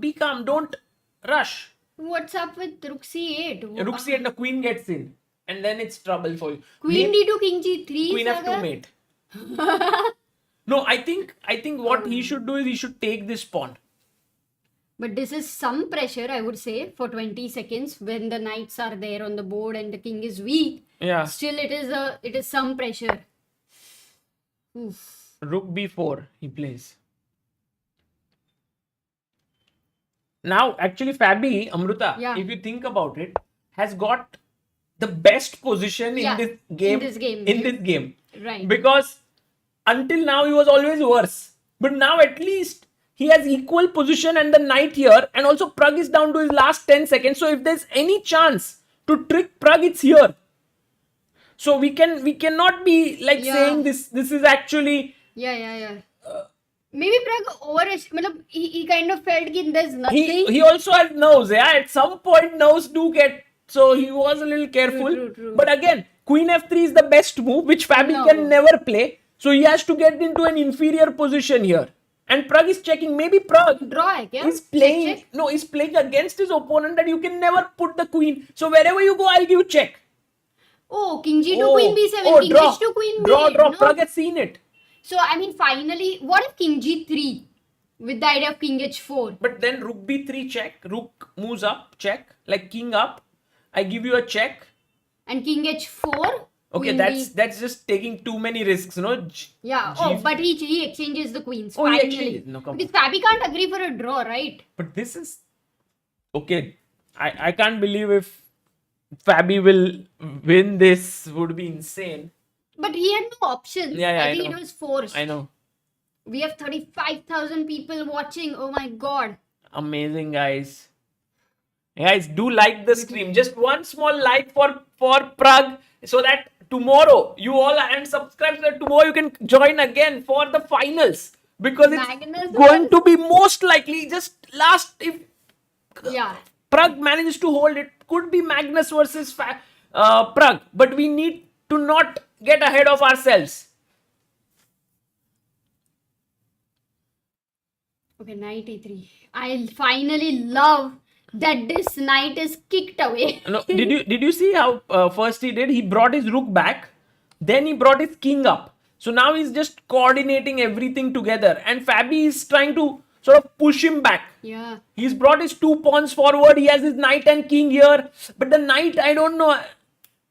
be calm, don't rush. What's up with Rook C8? Rook C8, the queen gets in, and then it's trouble for you. Queen D2, King G3. Queen F2 Sagar? mate. No, I think what he should do is he should take this pawn. But this is some pressure, I would say, for 20 seconds when the knights are there on the board and the king is weak. Yeah. Still, it is some pressure. Oof. Rook B4 he plays. Now, actually, Fabi, Amruta, Yeah. if you think about it, has got the best position Yeah, in this game. in this game. Right. Because until now he was always worse. But now at least he has equal position and the knight here. And also Pragg is down to his last 10 seconds. So if there's any chance to trick Pragg, it's here. So we cannot be like Yeah. saying this is actually... Yeah. Maybe Pragg he kind of felt that there's nothing. He also has nerves, yeah. At some point, nerves do get. So he was a little careful. True. But again, Queen F3 is the best move, which Fabi No. can never play. So he has to get into an inferior position here. And Pragg is checking. Maybe Pragg Draw hai kya? is playing. Check. No, he's playing against his opponent that you can never put the queen. So wherever you go, I'll give check. Oh, King G2, Queen B7, King draw. H2, Queen Draw. B8. No? Pragg has seen it. So, I mean, finally, what if King G3 with the idea of King H4? But then Rook B3 check. Rook moves up, check. Like king up. I give you a check. And King H4? Okay, Queen that's just taking too many risks, no? Yeah. G- Oh, but he exchanges the queens. Oh, he finally. exchanges. No, come Because Fabi can't agree for a draw, right? But this is okay. I can't believe if Fabi will win this. Would be insane. But he had no options. Yeah, I I think know. it was forced. I know. We have 35,000 people watching. Oh my god. Amazing, guys. Guys, do like the stream. Just one small like for Pragg, so that tomorrow you all and subscribe so that tomorrow you can join again for the finals, because it's Magnus going to be most likely just last if Yeah. Pragg manages to hold it. Could be Magnus versus Pragg, but we need to not get ahead of ourselves. Okay, knight E3. I finally love that this knight is kicked away. No, did you see how first he did? He brought his rook back, then he brought his king up. So now he's just coordinating everything together, and Fabi is trying to sort of push him back. Yeah. He's brought his 2 pawns forward. He has his knight and king here, but the knight, I don't know.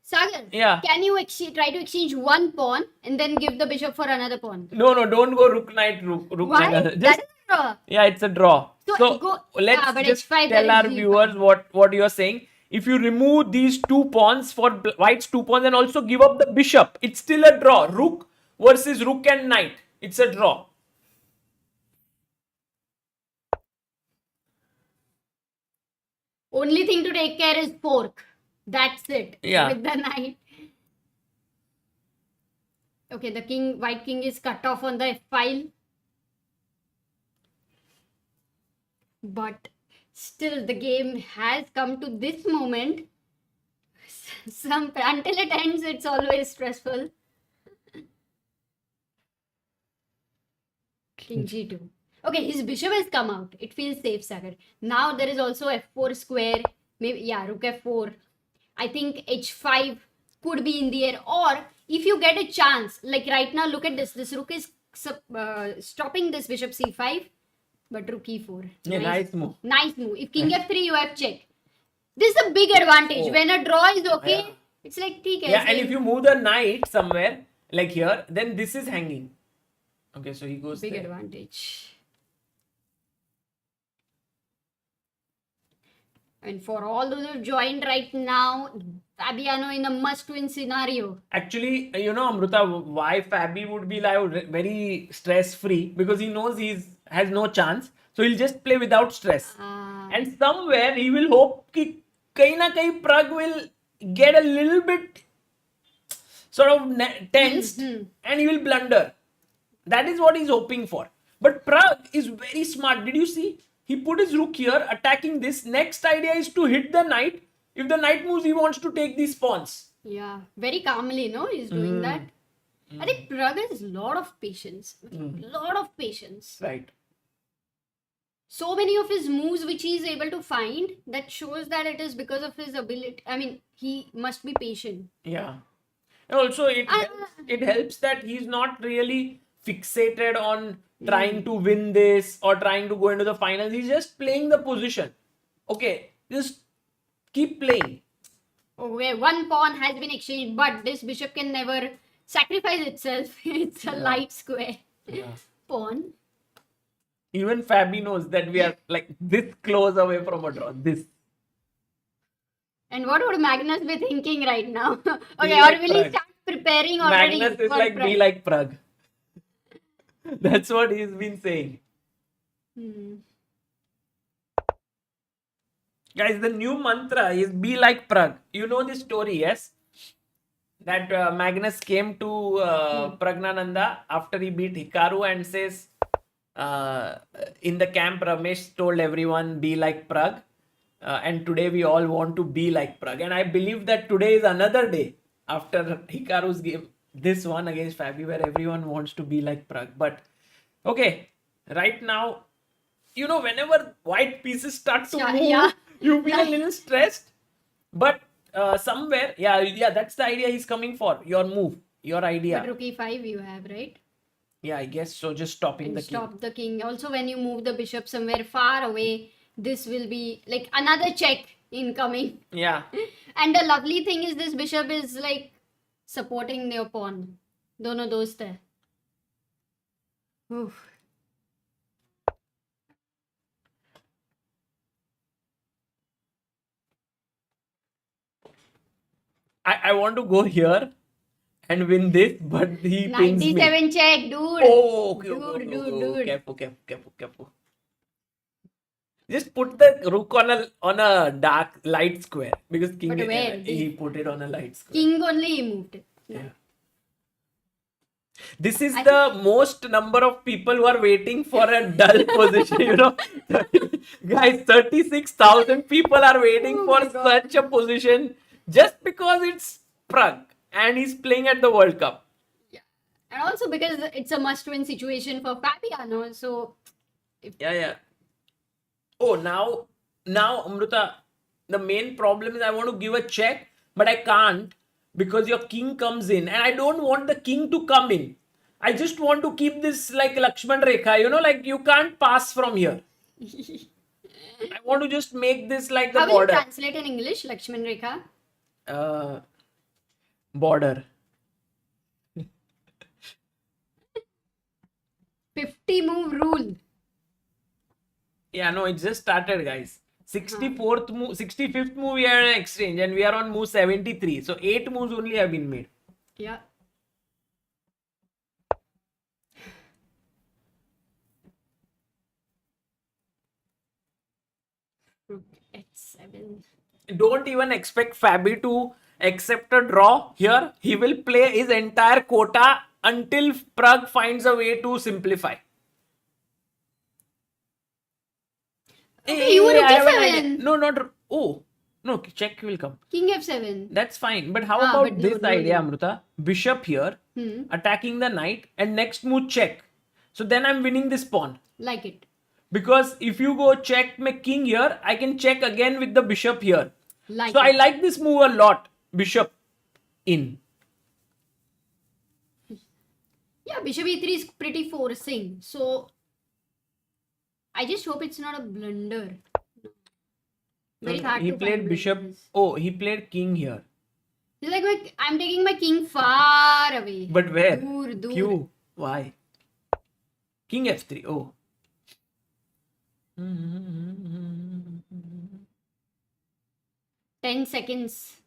Sagar, Yeah. can you try to exchange one pawn and then give the bishop for another pawn? No, don't go rook knight. Why? Knight. That is a draw. Yeah, it's a draw. So, go- let's yeah, but just H5 tell there our is viewers what you're saying. If you remove these 2 pawns for white's 2 pawns and also give up the bishop, it's still a draw. Rook versus rook and knight. It's a draw. Only thing to take care is fork. That's it. Yeah. With the knight. Okay, the white king is cut off on the F file. But still, the game has come to this moment. Until it ends, it's always stressful. King G2. Okay, his bishop has come out. It feels safe, Sagar. Now there is also F4 square. Maybe, yeah, rook F4. I think H5 could be in the air. Or if you get a chance, like right now, look at this. This rook is stopping this bishop C5. But rook E4. Yeah, nice move. Nice move. If king F3, you have check. This is a big advantage. Oh. When a draw is okay, Yeah. it's like, theek hai, Yeah, it's and like- if you move the knight somewhere, like here, then this is hanging. Okay, so he goes big there. advantage. And for all those who joined right now, Fabiano in a must-win scenario. Actually, you know, Amruta, why Fabi would be like very stress-free? Because he knows has no chance. So he'll just play without stress. And somewhere he will hope that kahin na kahin Pragg will get a little bit sort of tensed, and he will blunder. That is what he's hoping for. But Pragg is very smart. Did you see? He put his rook here, attacking this. Next idea is to hit the knight. If the knight moves, he wants to take these pawns. Yeah, very calmly, no? He's doing that. I think Pragg has a lot of patience. Lot of patience. Right. So many of his moves which he is able to find, that shows that it is because of his ability. I mean, he must be patient. Yeah. And also, it helps that he's not really fixated on trying to win this or trying to go into the finals. He's just playing the position. Okay, just keep playing. Okay, one pawn has been exchanged, but this bishop can never sacrifice itself. It's a light square pawn. Even Fabi knows that we are like this close away from a draw. This. And what would Magnus be thinking right now? Okay, like or will he Pragg. start preparing already? Magnus is for like, Pragg? be like Pragg. That's what he's been saying. Guys, the new mantra is be like Pragg. You know this story, yes? That Magnus came to Pragnananda after he beat Hikaru and says, in the camp, Ramesh told everyone, be like Pragg. And today we all want to be like Pragg. And I believe that today is another day after Hikaru's game. This one against Fabi, where everyone wants to be like Pragg. But okay, right now, you know, whenever white pieces start to move, you feel a little stressed. But somewhere, that's the idea he's coming for. Your move, your idea. But rook e5 you have, right? Yeah, I guess so. Just stopping And the king. stop the king. Also, when you move the bishop somewhere far away, this will be like another check incoming. Yeah. And the lovely thing is this bishop is like supporting your pawn. Dono dost hai. Oof. I want to go here and win this, but he pings me. 97 check, dude. Oh, okay, Dude. Careful. Just put the rook on a dark light square, because king But where? he put it on a light square. King only he moved it. Yeah. This is the most number of people who are waiting for a dull position, you know. Guys, 36,000 people are waiting for such a position just because it's Pragg and he's playing at the World Cup. Yeah. And also because it's a must-win situation for Fabiano. So, Yeah. Oh, now, Amruta, the main problem is I want to give a check, but I can't because your king comes in and I don't want the king to come in. I just want to keep this like Lakshman Rekha, you know, like you can't pass from here. I want to just make this like the how will you border. translate in English, Lakshman Rekha? Border. 50 move rule. Yeah, no, it just started, guys. 64th move, 65th move we are in exchange and we are on move 73. So 8 moves only have been made. Yeah. Rook h7. Don't even expect Fabi to accept a draw here. He will play his entire quota until Pragg finds a way to simplify. Okay, you were I have an rook idea. f7. No, not. Oh, no, check will come. King f7. That's fine. But how Ah, about but no, this no, idea, no. Amruta? Bishop here, attacking the knight, and next move check. So then I'm winning this pawn. Like it. Because if you go check my king here, I can check again with the bishop here. Like So it. I like this move a lot. Bishop in. Yeah, bishop e3 is pretty forcing. So, I just hope it's not a blunder. Very hard He to played find bishop. blunders. Oh, he played king here. It's like I'm taking my king far away. But where? Dur. Q. Why? King f3. Oh. 10 seconds.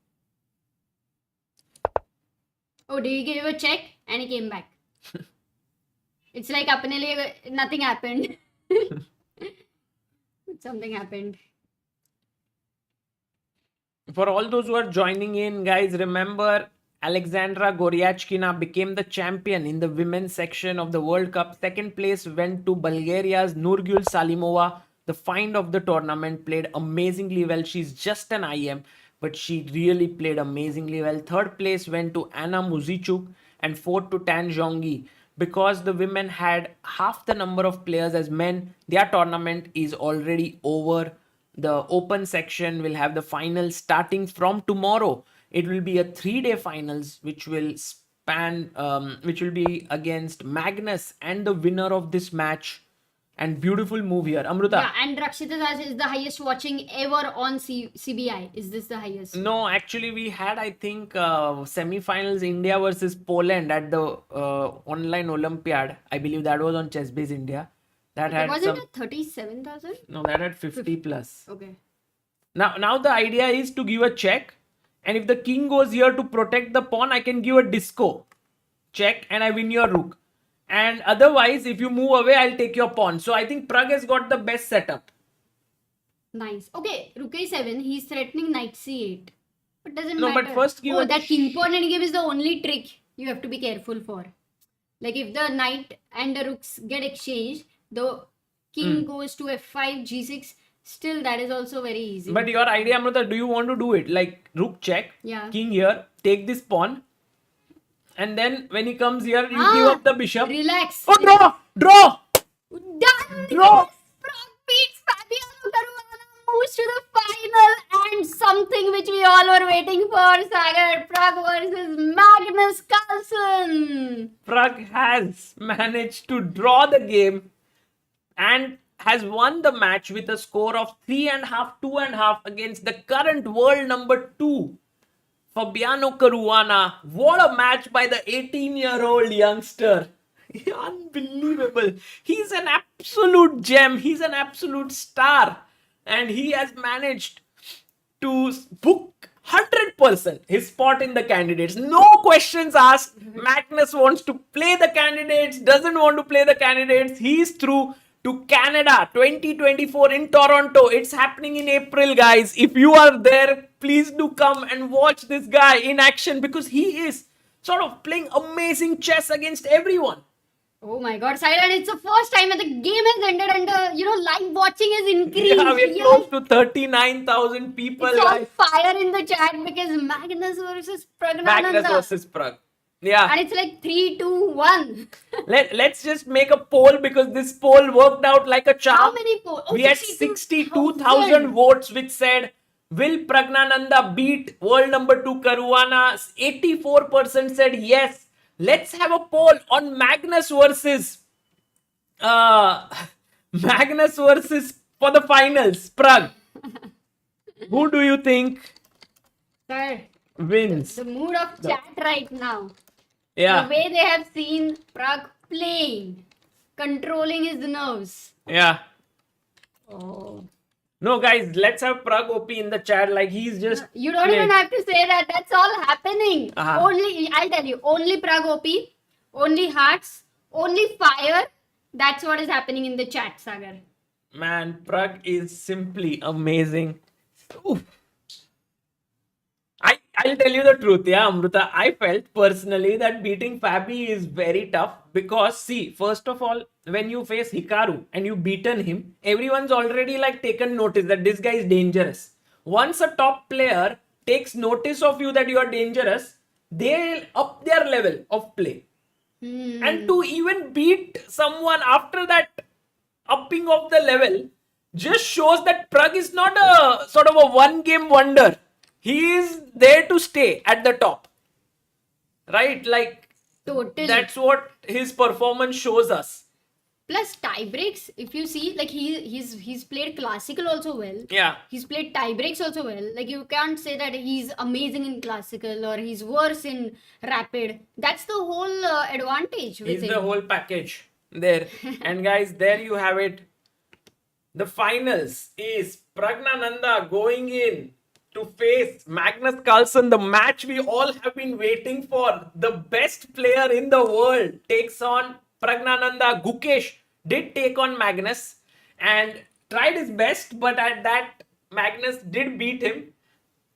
Oh, did he give a check? And he came back. It's like apne liye nothing happened. Something happened. For all those who are joining in, guys, remember Alexandra Goryachkina became the champion in the women's section of the World Cup. Second place went to Bulgaria's Nurgul Salimova. The find of the tournament, played amazingly well. She's just an IM, but she really played amazingly well. Third place went to Anna Muzichuk and fourth to Tan Zhongyi. Because the women had half the number of players as men, their tournament is already over. The open section will have the finals starting from tomorrow. It will be a 3-day finals which will which will be against Magnus and the winner of this match. And beautiful move here, Amruta. Yeah, and Rakshita is the highest watching ever on CBI. Is this the highest? No, actually, we had, I think, semi-finals India versus Poland at the online Olympiad. I believe that was on ChessBase India. That had Wasn't some. it 37,000? No, that had 50 plus. Okay. Now the idea is to give a check, and if the king goes here to protect the pawn, I can give a disco check, and I win your rook. And otherwise, if you move away, I'll take your pawn. So I think Pragg has got the best setup. Nice. Okay, rook a7. He's threatening knight c8. But doesn't No, matter. but first give a that king pawn endgame is the only trick you have to be careful for. Like if the knight and the rooks get exchanged, the king goes to f5, g6. Still, that is also very easy. But your idea, Amrita, do you want to do it? Like rook check, Yeah. king here, take this pawn. And then when he comes here, you give up the bishop. Relax. Oh, draw! Draw! Done! Draw! Pragg beats Fabiano. Caruana moves to the final, and something which we all were waiting for, Sagar. Pragg versus Magnus Carlsen. Pragg has managed to draw the game and has won the match with a score of 3.5, 2.5 against the current world number 2, Fabiano Caruana. What a match by the 18-year-old youngster. Unbelievable. He's an absolute gem. He's an absolute star. And he has managed to book 100% his spot in the candidates. No questions asked. Magnus wants to play the candidates, doesn't want to play the candidates. He's through to Canada 2024 in Toronto. It's happening in April, guys. If you are there, please do come and watch this guy in action, because he is sort of playing amazing chess against everyone. Oh my god, Silent, it's the first time that the game has ended and live watching has increased. Yeah, we're close to 39,000 people. It's on Guys. fire in the chat because Magnus versus Magnus Pragnananda. versus Pragg. Yeah. And it's like 3, 2, 1. Let's just make a poll, because this poll worked out like a charm. How many polls? Oh, We had 62,000 votes which said, will Pragnananda beat world number 2 Caruana? 84% said yes. Let's have a poll on Magnus versus Magnus versus for the finals, Pragg. Who do you think Sir, wins? the mood of chat right now. Yeah. The way they have seen Pragg playing, controlling his nerves. Yeah. Oh. No, guys, let's have Pragg OP in the chat. Like, he's just. You don't playing. even have to say that. That's all happening. Uh-huh. I'll tell you, only Pragg OP, only hearts, only fire. That's what is happening in the chat, Sagar. Man, Pragg is simply amazing. Oof. I'll tell you the truth, yeah, Amrita. I felt personally that beating Fabi is very tough because, see, first of all, when you face Hikaru and you beaten him, everyone's already like taken notice that this guy is dangerous. Once a top player takes notice of you that you are dangerous, they'll up their level of play. And to even beat someone after that upping of the level just shows that Pragg is not a sort of a one-game wonder. He is there to stay at the top. Right? Like, Totally. that's what his performance shows us. Plus tie breaks, if you see, like he's played classical also well. Yeah. He's played tie breaks also well. Like you can't say that he's amazing in classical or he's worse in rapid. That's the whole advantage with He's him. the whole package there. And guys, there you have it. The finals is Pragnananda going in to face Magnus Carlsen, the match we all have been waiting for. The best player in the world takes on Pragnananda. Gukesh did take on Magnus and tried his best, but at that Magnus did beat him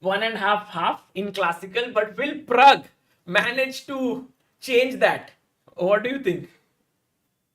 1.5 in classical. But will Pragg manage to change that? What do you think?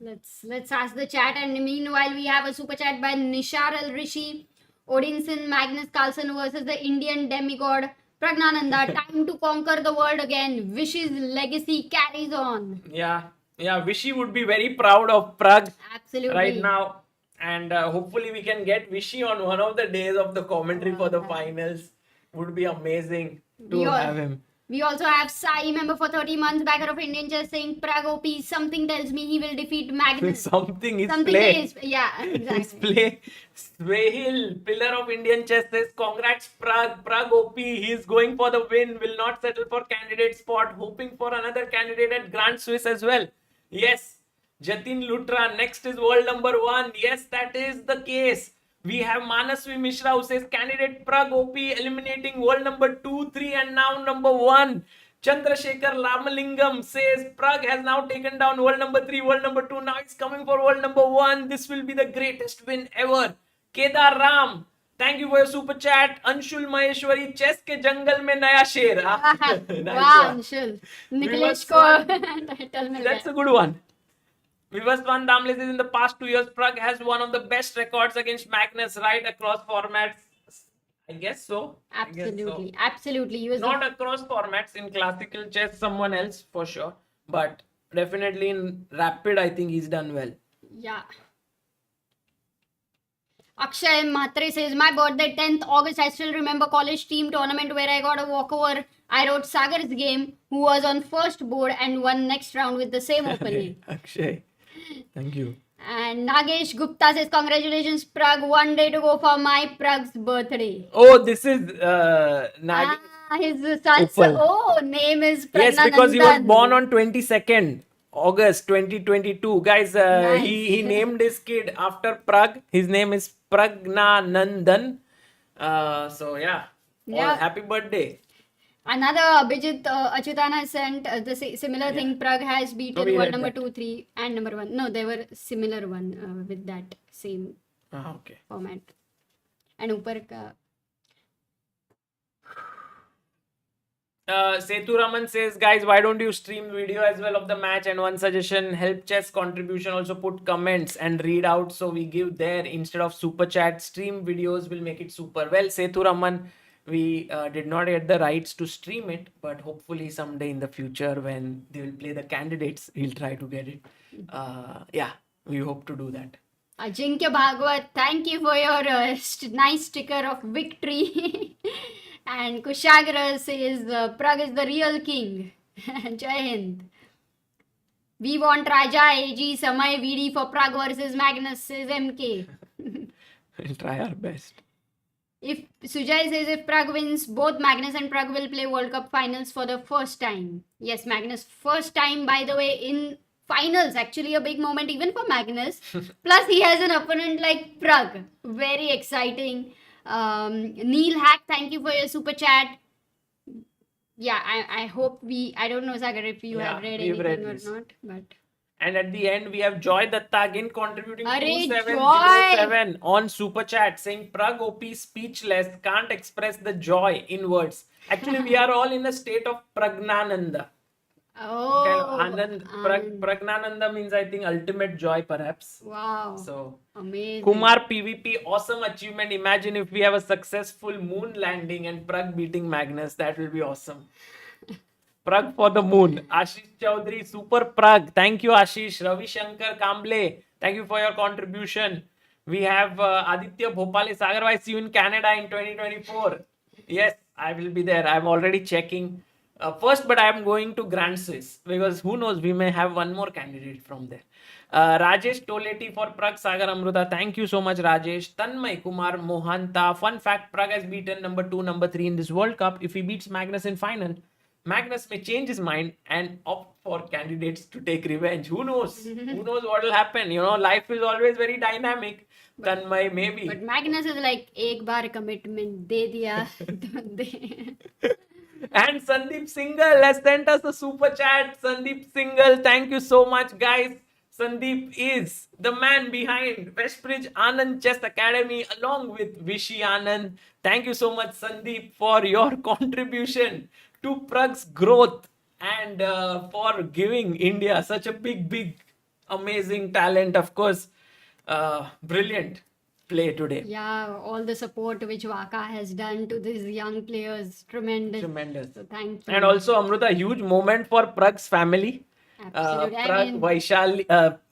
Let's ask the chat, and meanwhile we have a super chat by Nishar Al Rishi. Odinson Magnus Carlsen versus the Indian demigod Pragnananda. Time to conquer the world again. Vish's legacy carries on. Yeah, Vishy would be very proud of Pragg Absolutely. right now, and hopefully we can get Vishy on one of the days of the commentary for the finals. Would be amazing to have him. We also have Sai, member for 30 months, backer of Indian chess, saying Pragg OP. Something tells me he will defeat Magnus. Something is Something play. is, yeah, exactly. His play. Swahil, pillar of Indian chess, says congrats Pragg. Pragg OP. He is going for the win. Will not settle for candidate spot. Hoping for another candidate at Grand Swiss as well. Yes. Jatin Lutra. Next is world number 1. Yes, that is the case. We have Manasvi Mishra who says candidate Pragg OP eliminating world number 2, 3 and now number 1. Chandrasekhar Lamalingam says Pragg has now taken down world number 3, world number 2. Now he's coming for world number 1. This will be the greatest win ever. Kedar Ram, thank you for your super chat. Anshul Maheshwari, chess ke jungle mein naya sher. Nice Wow, one. Anshul. Nikhilesh That's That's a good one. Vivaswan Damle says in the past 2 years, Pragg has one of the best records against Magnus right across formats. I guess so. Absolutely, absolutely. He was Not across formats. In classical chess, someone else for sure. But definitely in rapid, I think he's done well. Yeah. Akshay Mhatre says, my birthday 10th August, I still remember college team tournament where I got a walkover. I wrote Sagar's game, who was on first board and won next round with the same opening. Akshay, thank you. And Nagesh Gupta says, congratulations Pragg, 1 day to go for my Pragg's birthday. Oh, this is Nagesh. His son's name is Pragnanandan. Yes, because he was born on 22nd August 2022. Guys, Nice. he named his kid after Pragg. His name is Pragnanandan. So yeah. Yeah. Happy birthday. Another Abhijit Achutana sent the similar thing. Pragg has beaten we world read number that. 2, 3 and number 1. No, they were similar one with that same Okay. format. And upar ka. Setu Raman says, guys, why don't you stream video as well of the match? And one suggestion, help chess contribution, also put comments and read out. So we give there instead of super chat. Stream videos will make it super. Well, Setu Raman, we did not get the rights to stream it, but hopefully someday in the future when they will play the candidates, he'll try to get it. Yeah, we hope to do that. Ajinkya Bhagwat, thank you for your nice sticker of victory. And Kushagra says, Pragg is the real king. Jai Hind. We want Raja AG Samay VD for Pragg versus Magnus, says MK. We'll try our best. If Sujay says if Pragg wins, both Magnus and Pragg will play World Cup finals for the first time. Yes, Magnus, first time, by the way, in finals. Actually, a big moment even for Magnus. Plus, he has an opponent like Pragg. Very exciting. Neil Hack, thank you for your super chat. Yeah, I hope I don't know, Sagar, if you have read we've anything read or this. not, but. And at the end, we have Joy Datta again contributing Arre, 2707 on Super Chat saying Pragg OP speechless, can't express the joy in words. Actually, we are all in a state of Pragnananda. Oh, Pragnananda means, I think, ultimate joy, perhaps. wow. So, Amazing. Kumar PVP, awesome achievement. Imagine if we have a successful moon landing and Pragg beating Magnus. That will be awesome. Pragg for the moon. Ashish Chaudhary, super Pragg. Thank you, Ashish. Ravi Shankar Kamble, thank you for your contribution. We have Aditya Bhopale Sagar. I see you in Canada in 2024. Yes, I will be there. I'm already checking. First, but I am going to Grand Swiss because who knows, we may have one more candidate from there. Rajesh Toleti for Pragg Sagar Amruta. Thank you so much, Rajesh. Tanmay Kumar Mohanta. Fun fact, Pragg has beaten number 2, number 3 in this World Cup. If he beats Magnus in final, Magnus may change his mind and opt for candidates to take revenge. Who knows? Who knows what will happen? You know, life is always very dynamic. Tanmay, maybe. But Magnus is like, ek baar commitment de diya. And Sandeep Singhal has sent us a super chat. Sandeep Singhal, thank you so much, guys. Sandeep is the man behind Westbridge Anand Chess Academy along with Vishy Anand. Thank you so much, Sandeep, for your contribution to Pragg's growth. and for giving India such a big, amazing talent. Of course, brilliant play today. Yeah, all the support which Waka has done to these young players, tremendous. Tremendous. So thank you. And also, Amruta, huge moment for Pragg's family. Absolutely. I Pragg, mean-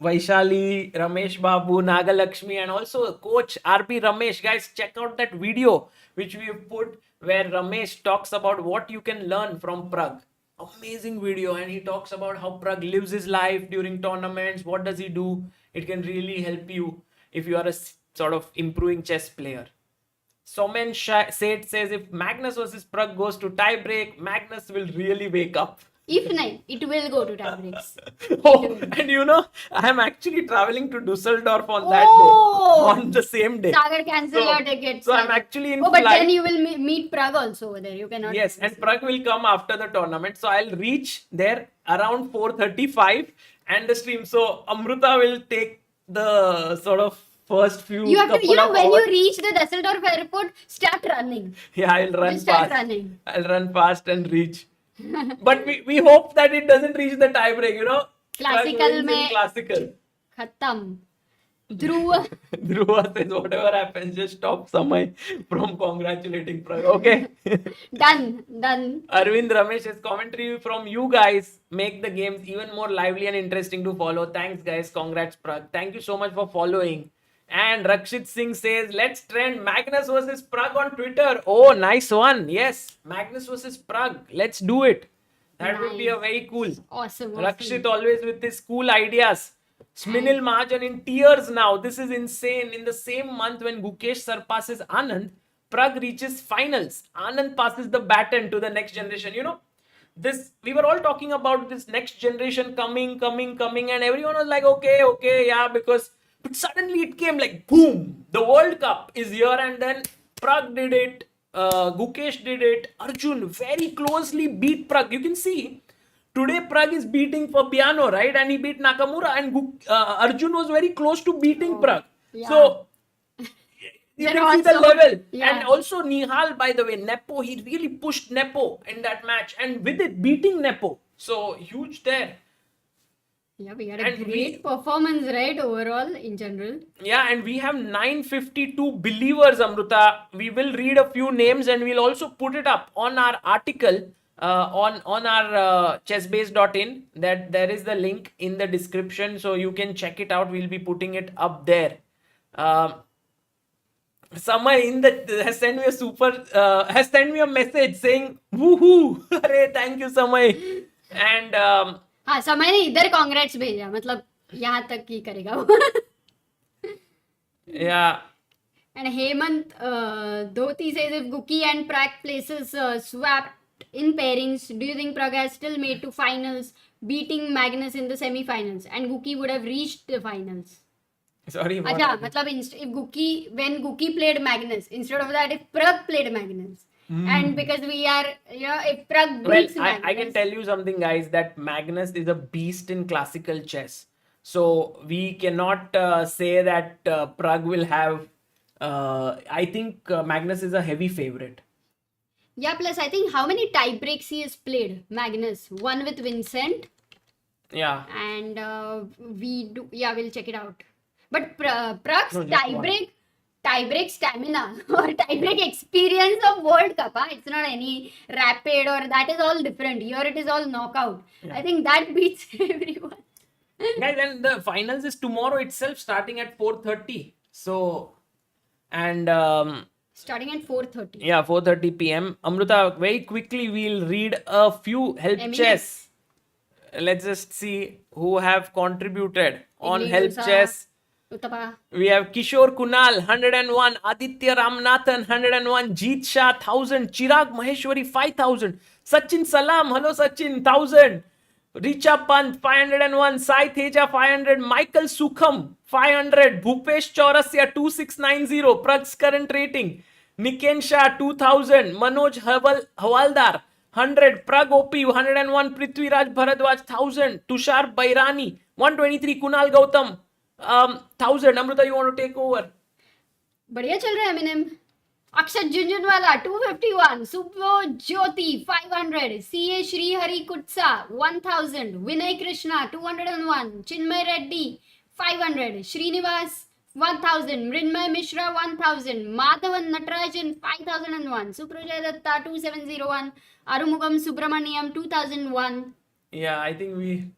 Vaishali, Ramesh Babu, Nagalakshmi, and also coach RB Ramesh. Guys, check out that video which we have put where Ramesh talks about what you can learn from Pragg. Amazing video, and he talks about how Pragg lives his life during tournaments. What does he do? It can really help you if you are a sort of improving chess player. Somen Seth says if Magnus versus Pragg goes to tie break, Magnus will really wake up. If not, it will go to tie breaks. Oh, and you know, I am actually traveling to Dusseldorf on that Oh! day, on the same day. Sagar, cancel So- your tickets. so I'm actually in Oh, but flight. then you will meet Pragg also over there. You cannot. Yes, and Pragg will come after the tournament. So I'll reach there around 4:35 and the stream. So Amruta will take the sort of first few. You have to, couple of when hours. you reach the Dusseldorf airport, start running. Yeah, I'll run Just start fast. running. I'll run fast and reach. But we hope that it doesn't reach the tie break, you know. Pragg Classical wins in mein- classical. Khatam. Dhruv. Dhruva says whatever happens, just stop Samay from congratulating Pragg. Okay. Done. Arvind Ramesh's commentary from you guys make the games even more lively and interesting to follow. Thanks, guys. Congrats, Pragg. Thank you so much for following. And Rakshit Singh says, let's trend Magnus versus Pragg on Twitter. Oh, nice one. Yes, Magnus versus Pragg. Let's do it. That would be a Nice. very cool. Awesome. Rakshit always with his cool ideas. Sminil Mahajan in tears now. This is insane. In the same month when Gukesh surpasses Anand, Pragg reaches finals. Anand passes the baton to the next generation. You know, this we were all talking about this next generation coming, and everyone was like, okay, yeah, because but suddenly it came like boom. The World Cup is here, and then Pragg did it. Gukesh did it. Arjun very closely beat Pragg. You can see. Today, Pragg is beating Fabiano, right? And he beat Nakamaura, and Arjun was very close to beating Pragg. yeah. So, you They're can see the also- level. yeah. And also, Nihal, by the way, Nepo, he really pushed Nepo in that match, and with it, beating Nepo. So, huge there. Yeah, we had a And great performance, right? Overall, in general. Yeah, and we have 952 believers, Amruta. We will read a few names and we'll also put it up on our article on our chessbase.in. That there is the link in the description, so you can check it out. We'll be putting it up there. Samay in the has sent me has sent me a message saying woohoo. Arey, thank you, Samay. And हाँ समय ने इधर congrats भेजा मतलब यहाँ तक ही करेगा वो yeah. And Hemant Dhoti says if Guki and Pragg places swapped in pairings, do you think Pragg has still made to finals, beating Magnus in the semi-finals, and Guki would have reached the finals? Sorry. what? अच्छा मतलब if Guki when Guki played Magnus, instead of that if Pragg played Magnus, and because we are if Pragg Well, beats I can Magnus, tell you something, guys, that Magnus is a beast in classical chess. So we cannot say that Pragg will have. I think Magnus is a heavy favorite. yeah. Plus I think how many tie breaks he has played Magnus, one with Vincent. Yeah. And we'll check it out. But Pragg's No, just one. tie-break stamina or tie-break experience of World Cup, it's not any rapid or that is all different. Here it is all knockout. I think that beats everyone. Guys, and the finals is tomorrow itself, starting at 4:30. So, and Starting at 4:30. yeah, 4:30 p.m. Amruta, very quickly we'll read a few help Eminence. chess. Let's just see who have contributed on Igli help Dosa. chess. Uttapa. We have Kishore Kunal, 101, Aditya Ramnathan, 101, Jeet Shah, 1000, Chirag Maheshwari, 5000, Sachin Salam, hello Sachin, 1000, Richa Pant, 501, Sai Teja, 500, Michael Sukham, 500, Bhupesh Chaurasya, 2690, Pragg's current rating, Niken Shah, 2000, Manoj Hawaldar, 100, Pragg OP, 101, Prithviraj Bharadwaj, 1000, Tushar Bairani, 123, Kunal Gautam, 1000. Amruta, you want to take over? बढ़िया चल रहा है Eminem. Akshat Junjunwala 251, Subho Jyoti 500, CA Shri Hari Kutsa 1000, Vinay Krishna 201, Chinmay Reddy 500, Srinivas 1000, Mrinmay Mishra 1000, Madhavan Natarajan 5001, Suprajay Datta 2701, Arumugam Subramaniam 2001. Yeah, I think we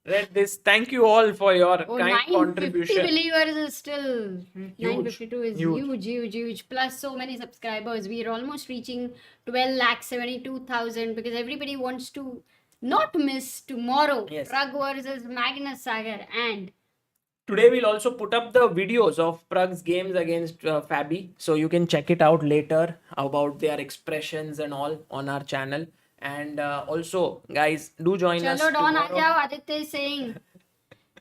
read this. Thank you all for your Oh, kind 950 contribution. believers is still 952 is Huge. huge. Plus so many subscribers. We are almost reaching 12,72,000 because everybody wants to not miss tomorrow. Yes. Pragg versus Magnus Sagar and Today we'll also put up the videos of Pragg's games against Fabi, so you can check it out later about their expressions and all on our channel. And also, guys, do join us Chalo Don tomorrow. Ajao, Aditya is saying.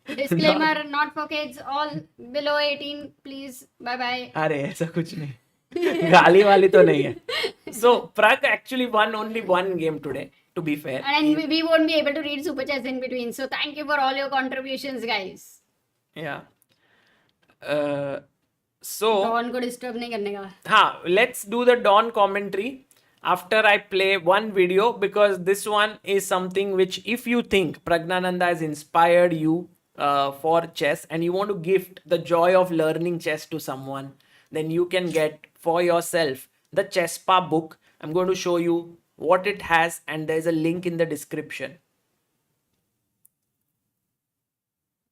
Disclaimer, not for kids, all below 18, please. Bye bye. अरे ऐसा कुछ नहीं गाली वाली तो नहीं है. So Pragg actually won only one game today, to be fair. And we won't be able to read super chats in between. So thank you for all your contributions, guys. Yeah. So Don को disturb नहीं करने का. हाँ, let's do the Dawn commentary after I play one video, because this one is something which, if you think Pragnananda has inspired you for chess and you want to gift the joy of learning chess to someone, then you can get for yourself the Chesspa book. I'm going to show you what it has, and there's a link in the description.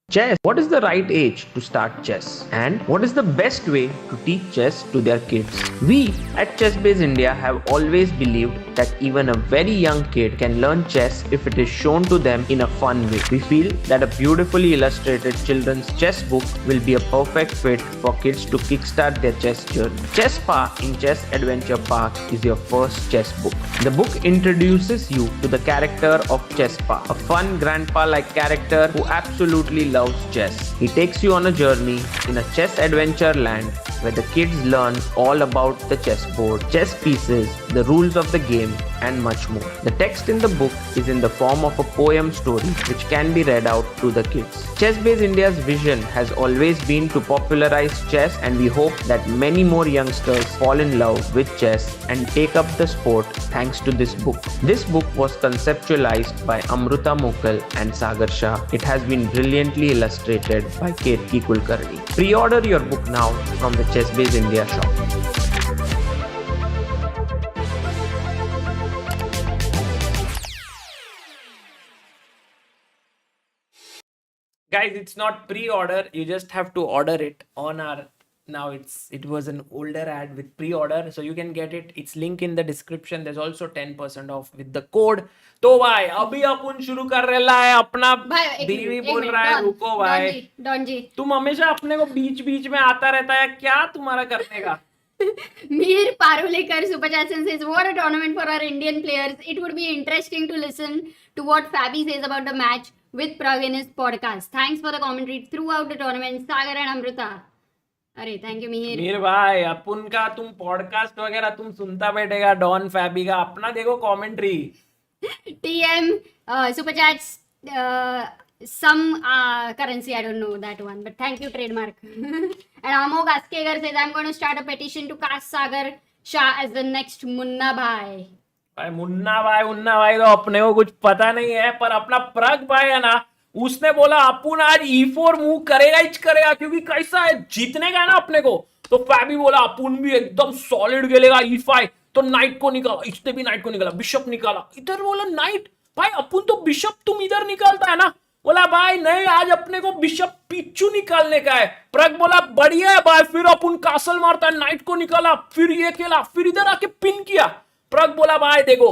Chess. What is the right age to start chess? And what is the best way to teach chess to their kids? We at ChessBase India have always believed that even a very young kid can learn chess if it is shown to them in a fun way. We feel that a beautifully illustrated children's chess book will be a perfect fit for kids to kickstart their chess journey. Chesspa in Chess Adventure Park is your first chess book. The book introduces you to the character of Chesspa, a fun grandpa-like character who absolutely loves chess. He takes you on a journey in a chess adventure land where the kids learn all about the chessboard, chess pieces, the rules of the game, and much more. The text in the book is in the form of a poem story which can be read out to the kids. ChessBase India's vision has always been to popularize chess, and we hope that many more youngsters fall in love with chess and take up the sport thanks to this book. This book was conceptualized by Amruta Mokal and Sagar Shah. It has been brilliantly illustrated by Ketki Kulkarni. Pre-order your book now from the ChessBase India shop. Guys, it's not pre-order, you just have to order it on our, now it was an older ad with pre-order, so you can get it. It's link in the description. There's also 10% off with the code. तो भाई अभी अपन शुरू कर रहा है अपना. बीवी बोल रहा है रुको भाई. डॉन जी तुम हमेशा अपने को बीच बीच में आता रहता है, क्या तुम्हारा करने का? Mir Parulekar Super Chat says, what a tournament for our Indian players. It would be interesting to listen to what Fabi says about the match with Pragg in his podcast. Thanks for the commentary throughout the tournament, Sagar and Amrita. अरे thank you Mihir. Mir भाई, अपन का तुम podcast वगैरह तुम सुनता बैठेगा don फैबी का, अपना देखो commentary. TM Super Chats, some currency, I don't know that one, but thank you, trademark. And Amog Askegar says, I'm going to start a petition to cast Sagar Shah as the next Munna Bhai. भाई मुन्ना भाई तो अपने को कुछ पता नहीं है, पर अपना प्रग भाई है ना, उसने बोला अपन आज E4 मूव करेगा ही करेगा, क्योंकि कैसा है जीतने का है ना अपने को. तो फैबी बोला अपन भी एकदम सॉलिड खेलेगा E5, तो नाइट को निकाला, इसने भी नाइट को निकाला, बिशप निकाला, इधर बोला नाइट. भाई अपन तो बिशप तुम इधर निकालता है ना. बोला भाई नहीं, आज अपने को बिशप पिच्चू निकालने का है. प्रग बोला बढ़िया है भाई, फिर अपन कासल मारता है, नाइट को निकाला, फिर ये खेला, फिर इधर आके पिन किया. प्रग बोला भाई देखो,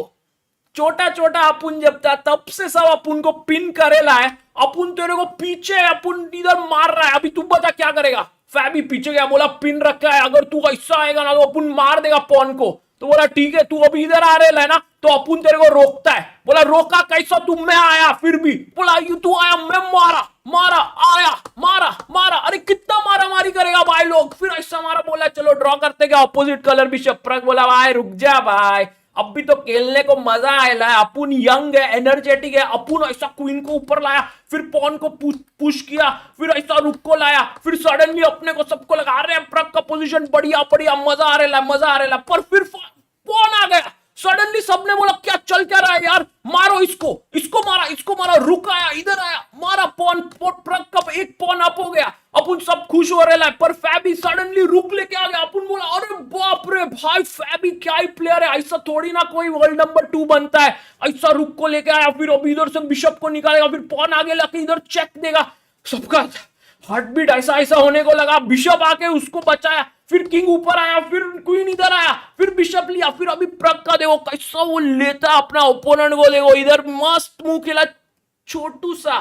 छोटा छोटा अपन जब था तब से सब अपन को पिन करेला है, अपन तेरे को पीछे अपन इधर मार रहा है, अभी तू बता क्या करेगा. फैबी पीछे गया, बोला पिन रखा है, अगर तू ऐसा आएगा ना तो अपन मार देगा पॉन को. तो बोला ठीक है, तू अभी इधर आ रहे है ना, तो अपन तेरे को रोकता है. बोला रोका कैसा, तू मैं आया फिर भी. बोला यू तू आया, मैं मारा आया, मारा, अरे कितना मारा मारी करेगा भाई लोग, फिर ऐसा मारा. बोला चलो ड्रॉ करते क्या, ऑपोजिट कलर बिशप. प्रग बोला भाई रुक जा भाई, अब भी तो खेलने को मजा आया है, अपुन यंग है, एनर्जेटिक है, अपुन ऐसा क्वीन को ऊपर लाया, फिर पॉन को पुश किया, फिर ऐसा रुक को लाया, फिर सडनली अपने को सबको लगा रहे हैं प्रग का पोजीशन बढ़िया बढ़िया, मजा आ रहा है, पर फिर पॉन आ गया। सडनली सबने बोला क्या चल क्या रहा है यार, मारो इसको मारा, रुक आया, इधर आया, मारा, पॉन प्रग का एक पॉन अप हो गया, अपन सब खुश हो रहे हैं, पर फैबी सडनली रुक लेके आ गया। अपन बोला अरे बाप रे भाई, फैबी क्या ही प्लेयर है, ऐसा थोड़ी ना कोई वर्ल्ड नंबर 2 बनता है। ऐसा रुक को लेके आया, फिर अब इधर से बिशप को निकालेगा, फिर पॉन आगे लाके इधर चेक देगा, सबका हार्ट बीट ऐसा ऐसा होने को लगा। बिशप आके उसको बचाया, फिर किंग ऊपर आया, फिर क्वीन इधर आया, फिर बिशप लिया, फिर अभी प्रग का देखो कैसा वो लेता अपना ओपोनेंट को, देखो इधर मस्त मुंह खिला छोटू सा।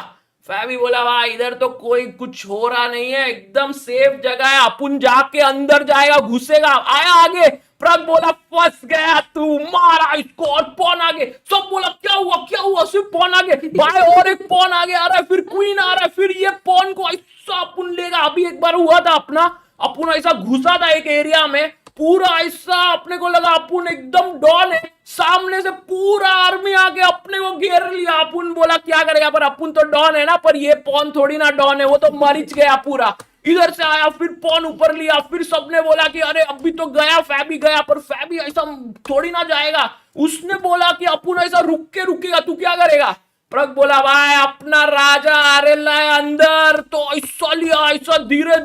फैबी बोला भाई इधर तो कोई कुछ हो रहा नहीं है, एकदम सेफ जगह है, अपन जाके अंदर जाएगा, घुसेगा, आया आगे, प्रग बोला फंस गया तू, मारा इसको और पॉन आगे, सब बोला क्या हुआ, सिर्फ पॉन आगे भाई, और एक पॉन आगे आ रहा है, फिर क्वीन आ रहा है, फिर ये पॉन को ऐसा अपन लेगा। अभी एक बार हुआ था अपना, अपन ऐसा घुसा था एक एरिया में, पूरा ऐसा अपने को लगा अपन एकदम डॉन है, सामने से पूरा आर्मी आके अपने को घेर लिया। अपन बोला क्या करेगा, पर अपन तो डॉन है ना, पर ये पॉन थोड़ी ना डॉन है, वो तो मरिच गया पूरा। इधर से आया, फिर पॉन ऊपर लिया, फिर सबने बोला कि अरे अभी तो गया, फैबी गया, पर फैबी ऐसा थोड़ी ना जाएगा। उसने बोला कि अपन ऐसा रुकेगा, तू क्या करेगा। प्रग बोला भाई अपना राजा आ रहा है अंदर, तो ऐसा लिया, ऐसा धीरे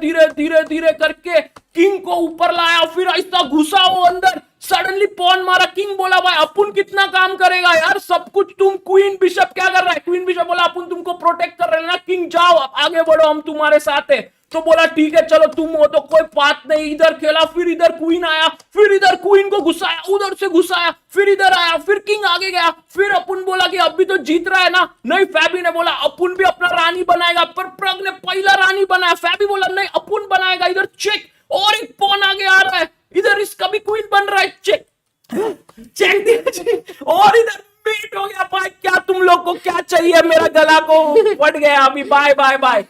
धीरे करके किंग को ऊपर लाया, फिर ऐसा घुसा वो अंदर, सडनली पॉन मारा। किंग बोला भाई अपन कितना काम करेगा यार, सब कुछ तुम, क्वीन बिशप क्या कर रहा है। क्वीन बिशप बोला अपन तुमको प्रोटेक्ट कर रहे हैं ना, किंग जाओ आगे बढ़ो, हम तुम्हारे साथ है। तो बोला ठीक है चलो तुम हो तो कोई बात नहीं, इधर खेला, फिर इधर क्वीन आया, फिर इधर क्वीन को घुसाया, उधर से घुसाया, फिर इधर आया, फिर किंग आगे गया, फिर अपन बोला कि अभी तो जीत रहा है ना, नहीं फैबी ने बोला अपन भी अपना रानी बनाएगा, पर प्रग ने पहला रानी बनाया। फैबी बोला नहीं अपन बनाएगा, इधर चेक, और एक पॉन आगे आ रहा है, इधर इसका भी क्वीन बन रहा है, चेक दिया, और इधर बीट हो गया भाई। क्या तुम लोग को क्या चाहिए, मेरा गला को फट गया अभी, बाय बाय बाय।